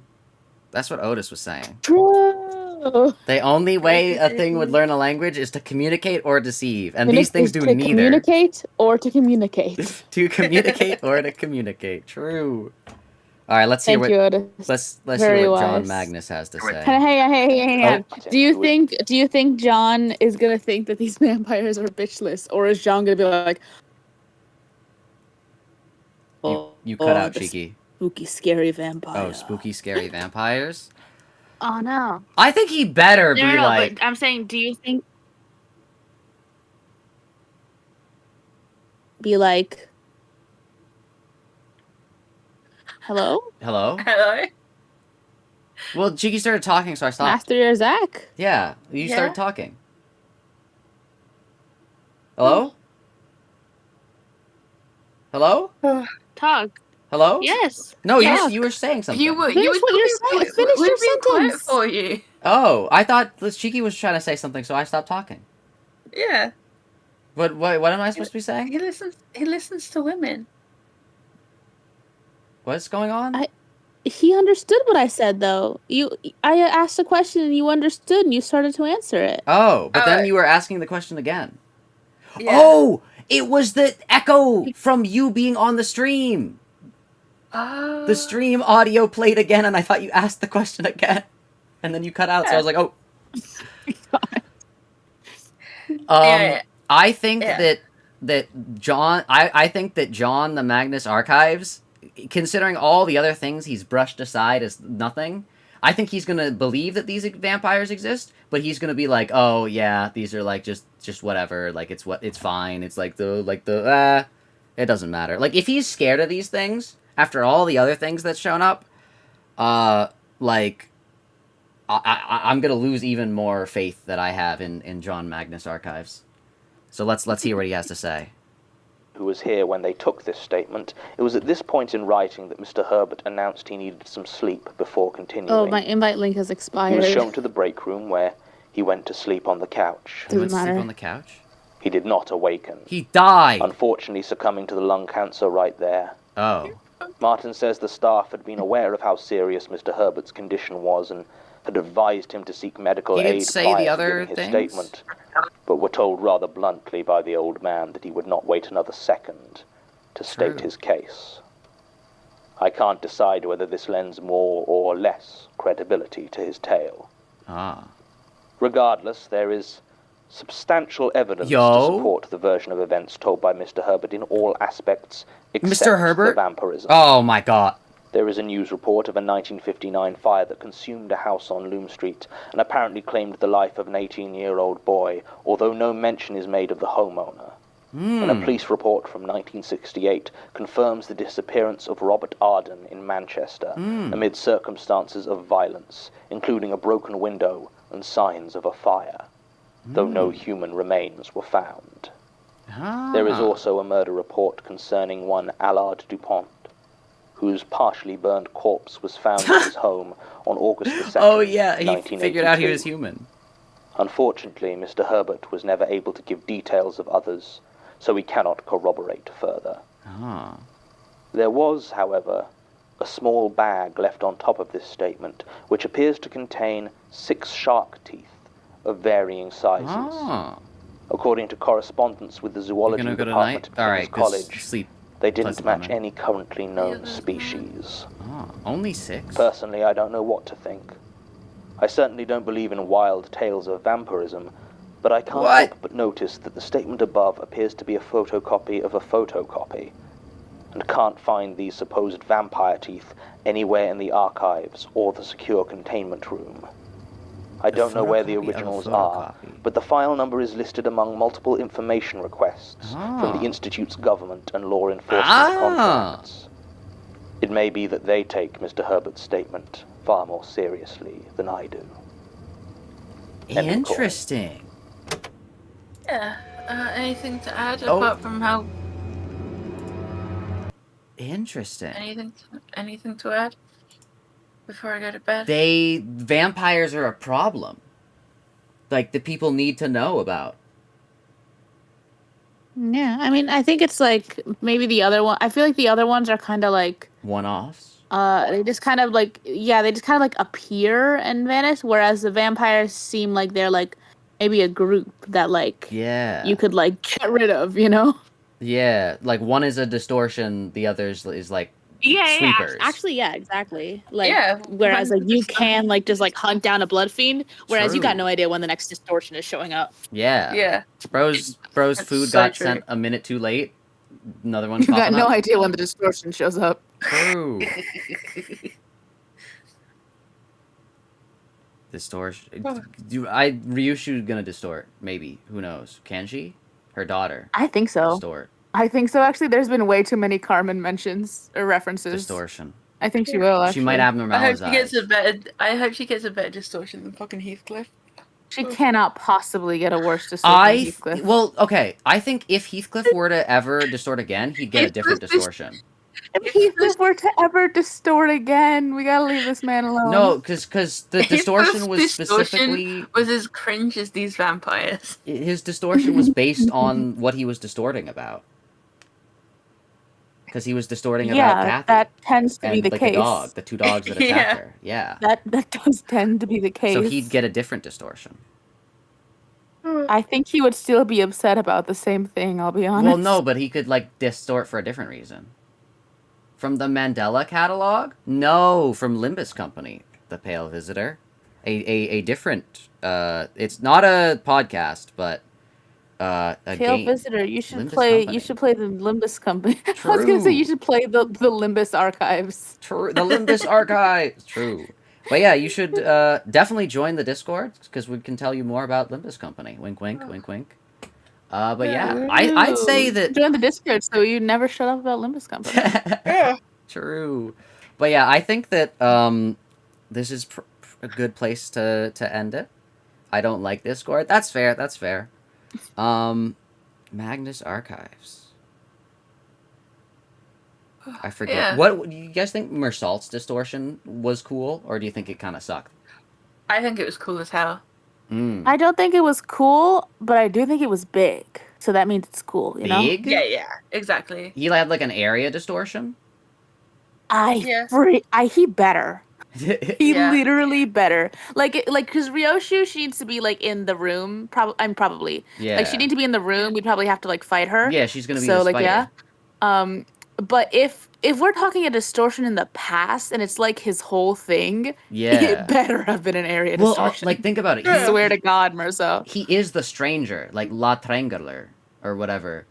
That's what Otis was saying. True. The only way a thing would learn a language is to communicate or deceive, and these things do to neither. Communicate or to communicate. To communicate or to communicate. True. All right, let's hear Thank you, Otis. let's Very hear what John wise. Magnus has to say. Hey. Do you think John is gonna think that these vampires are bitchless, or is John gonna be like, You cut out, Cheeky. Spooky, scary vampire. Oh, spooky, scary vampires? Oh no. I think he better be like... but I'm saying, do you think... Be like... Hello? Hello? Hello? Well, Cheeky started talking, so I stopped. Mast3r Zak? Yeah, you started talking. Hello? Hello? Talk. Hello? Yes. No, Talk. you were saying something. You were Finish what you're saying. Finish your sentence. For you. Oh, I thought Cheeky was trying to say something, so I stopped talking. Yeah. What am I supposed to be saying? He listens to women. What's going on? He understood what I said, though. I asked a question and you understood and you started to answer it. Oh, but then you were asking the question again. Yeah. Oh, it was the echo from you being on the stream. Oh. The stream audio played again, and I thought you asked the question again. And then you cut out, so I was like, oh. I think that John... I think that John, the Magnus Archives, considering all the other things he's brushed aside as nothing, I think he's gonna believe that these vampires exist, but he's gonna be like, oh yeah, these are like just whatever, like it's fine, it's like it doesn't matter. Like if he's scared of these things after all the other things that's shown up, like I'm gonna lose even more faith that I have in John Magnus Archives. So let's hear what he has to say. Who was here when they took this statement. It was at this point in writing that Mr. Herbert announced he needed some sleep before continuing. Oh, my invite link has expired. He was shown to the break room where he went to sleep on the couch. He went to sleep on the couch? He did not awaken. He died! Unfortunately succumbing to the lung cancer right there. Oh. Martin says the staff had been aware of how serious Mr. Herbert's condition was and had advised him to seek medical aid prior to giving his statement, but were told rather bluntly by the old man that he would not wait another second to state his case. I can't decide whether this lends more or less credibility to his tale. Ah. Regardless, there is substantial evidence to support the version of events told by Mr. Herbert in all aspects except Mr. Herbert? the vampirism. Oh my god. There is a news report of a 1959 fire that consumed a house on Loom Street and apparently claimed the life of an 18-year-old boy, although no mention is made of the homeowner. And a police report from 1968 confirms the disappearance of Robert Arden in Manchester amid circumstances of violence, including a broken window and signs of a fire, though no human remains were found. There is also a murder report concerning one Allard Dupont, whose partially burned corpse was found in his home on August the 2nd, Oh yeah, he figured out he was human. Unfortunately, Mr. Herbert was never able to give details of others, so he cannot corroborate further. Ah. There was, however, a small bag left on top of this statement, which appears to contain 6 shark teeth of varying sizes. Ah. According to correspondence with the zoology department at King's College, sleep. They didn't match any currently known species. Oh, only 6? Personally, I don't know what to think. I certainly don't believe in wild tales of vampirism, but I can't help but notice that the statement above appears to be a photocopy of a photocopy, and can't find these supposed vampire teeth anywhere in the archives or the secure containment room. I don't know where the originals are, but the file number is listed among multiple information requests from the Institute's government and law enforcement contacts. It may be that they take Mr. Herbert's statement far more seriously than I do. Interesting. Yeah. Anything to add apart from how... Interesting. Anything to add? Before I go to bed? Vampires are a problem. Like, that people need to know about. Yeah, I mean, I think it's like maybe the other one. I feel like the other ones are kind of like One-offs. they just kind of like they just kind of like appear and vanish, whereas the vampires seem like they're like maybe a group that like Yeah. you could like get rid of, you know? Yeah, like one is a distortion, the other is like Yeah, sweepers. actually, yeah, exactly. Like, Yeah, whereas like you 100%. can like just like hunt down a blood fiend, whereas you got True. no idea when the next distortion is showing up. Yeah. Yeah. Bro's That's food so got true. sent a minute too late. Another one You got popping no up. idea when the distortion shows up. True. Distortion. Ryushu's gonna distort. Maybe. Who knows? Can she? Her daughter. I think so. Distort. I think so. Actually, there's been way too many Carmen mentions or references. Distortion. I think she will. Actually. She might I abnormalize hope she gets a better distortion than fucking Heathcliff. She cannot possibly get a worse distortion than Heathcliff. Well, okay. I think if Heathcliff were to ever distort again, he'd get a different distortion. If Heathcliff were to ever distort again, we gotta leave this man alone. No, because the distortion was Heathcliff's distortion specifically was as cringe as these vampires. his distortion was based on what he was distorting about. Because he was distorting about Kathy. that tends to and be the like case. the two dogs that attacked her. Yeah. That does tend to be the case. So he'd get a different distortion. I think he would still be upset about the same thing. I'll be honest. Well, no, but he could like distort for a different reason. From the Mandela catalog? No, from Limbus Company, The Pale Visitor. A different it's not a podcast, but a Pale game. Visitor, you should Limbus play. Company. You should play the Limbus Company. I was gonna say you should play the Limbus Archives. True, the Limbus Archives. True, but yeah, you should definitely join the Discord because we can tell you more about Limbus Company. Wink, wink, wink, wink. But yeah, I'd say that Join the Discord so you never shut up about Limbus Company. True, but yeah, I think that this is a good place to end it. I don't like Discord. That's fair. That's fair. Magnus Archives. I forget. Yeah. What do you guys think? Mersault's distortion was cool, or do you think it kind of sucked? I think it was cool as hell. I don't think it was cool, but I do think it was big. So that means it's cool, you know? Big? Yeah, exactly. He had like an area distortion. He better. He Yeah. literally better. Like, because Ryoshu, she needs to be like in the room. Probably. Yeah. Like, she needs to be in the room. We'd probably have to like fight her. Yeah, she's gonna be So the like, spider. yeah. But if we're talking a distortion in the past and it's like his whole thing, Yeah. it better have been an area Well, distortion. like think about it. I swear to God, Merso. He is the stranger, like La Triangular or whatever.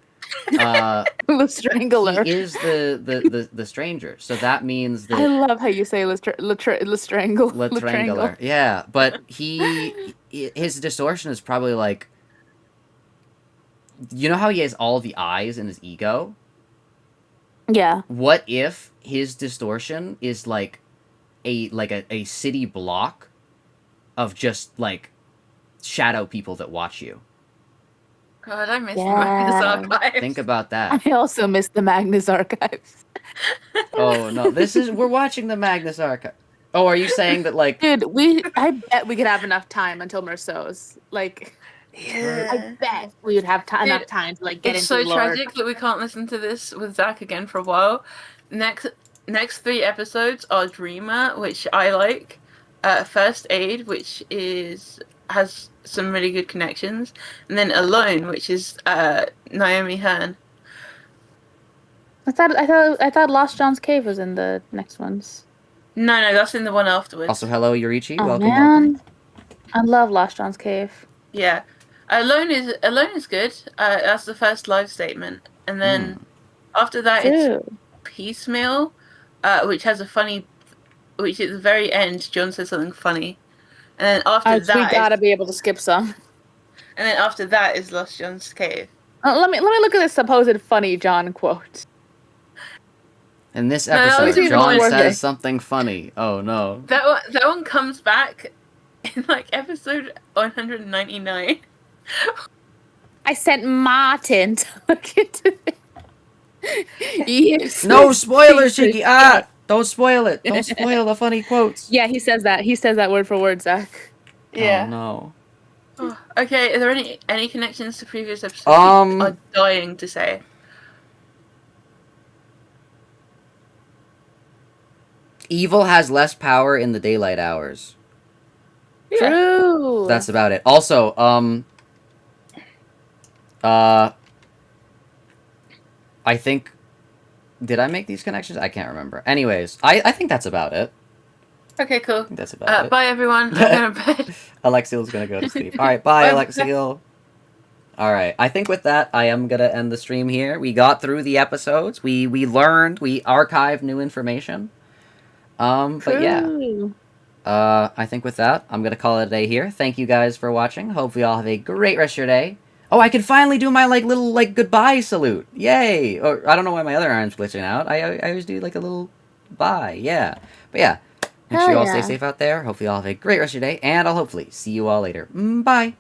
The Strangler. He is the stranger. So that means that I love how you say Strangle. La Triangular. Yeah, but his distortion is probably like, you know how he has all the eyes in his ego? Yeah. What if his distortion is like a city block of just like shadow people that watch you? God, I miss the Yeah. Magnus Archives. Think about that. I also miss the Magnus Archives. Oh no, we're watching the Magnus Archive. Oh, are you saying that like Dude, I bet we could have enough time until Merceau's. Like, I bet we would have enough time to like get It's into so lore. tragic that we can't listen to this with Zach again for a while. Next 3 episodes are Dreamer, which I like. First Aid, which has some really good connections, and then Alone, which is Naomi Hearn. I thought Lost John's Cave was in the next ones. No, that's in the one afterwards. also hello Yurichi? Oh Welcome. man, I love Lost John's Cave. Yeah, Alone is good. That's the first live statement, and then after that it's Dude. Piecemeal, which has a funny, which at the very end John says something funny, and then after We that, gotta be able to skip some. and then after that is Lost John's Cave. Let me look at this supposed funny John quote. In this that was episode, even John worse. says something funny. Oh no. That one comes back in like episode 199. I sent Martin to look into it. No spoilers, Cheeky! Don't spoil it. Don't spoil the funny quotes. Yeah, he says that. He says that word for word, Zach. Yeah. Oh no. Oh, okay, are there any connections to previous episodes you are dying to say? Evil has less power in the daylight hours. Yeah. True. That's about it. Also, I think... Did I make these connections? I can't remember. Anyways, I think that's about it. Okay, cool. I think that's about it. Bye, everyone. I'm going to bed. Alexiel's gonna go to sleep. Alright, bye, Alexiel. Alright, I think with that, I am gonna end the stream here. We got through the episodes. We learned. We archived new information. But yeah. I think with that, I'm gonna call it a day here. Thank you guys for watching. Hope you all have a great rest of your day. Oh, I can finally do my, like, little, like, goodbye salute. Yay! Or, I don't know why my other arm's glitching out. I always do, like, a little bye. Yeah. But yeah. Make sure you all stay safe out there. Hopefully you all have a great rest of your day. And I'll hopefully see you all later. Bye!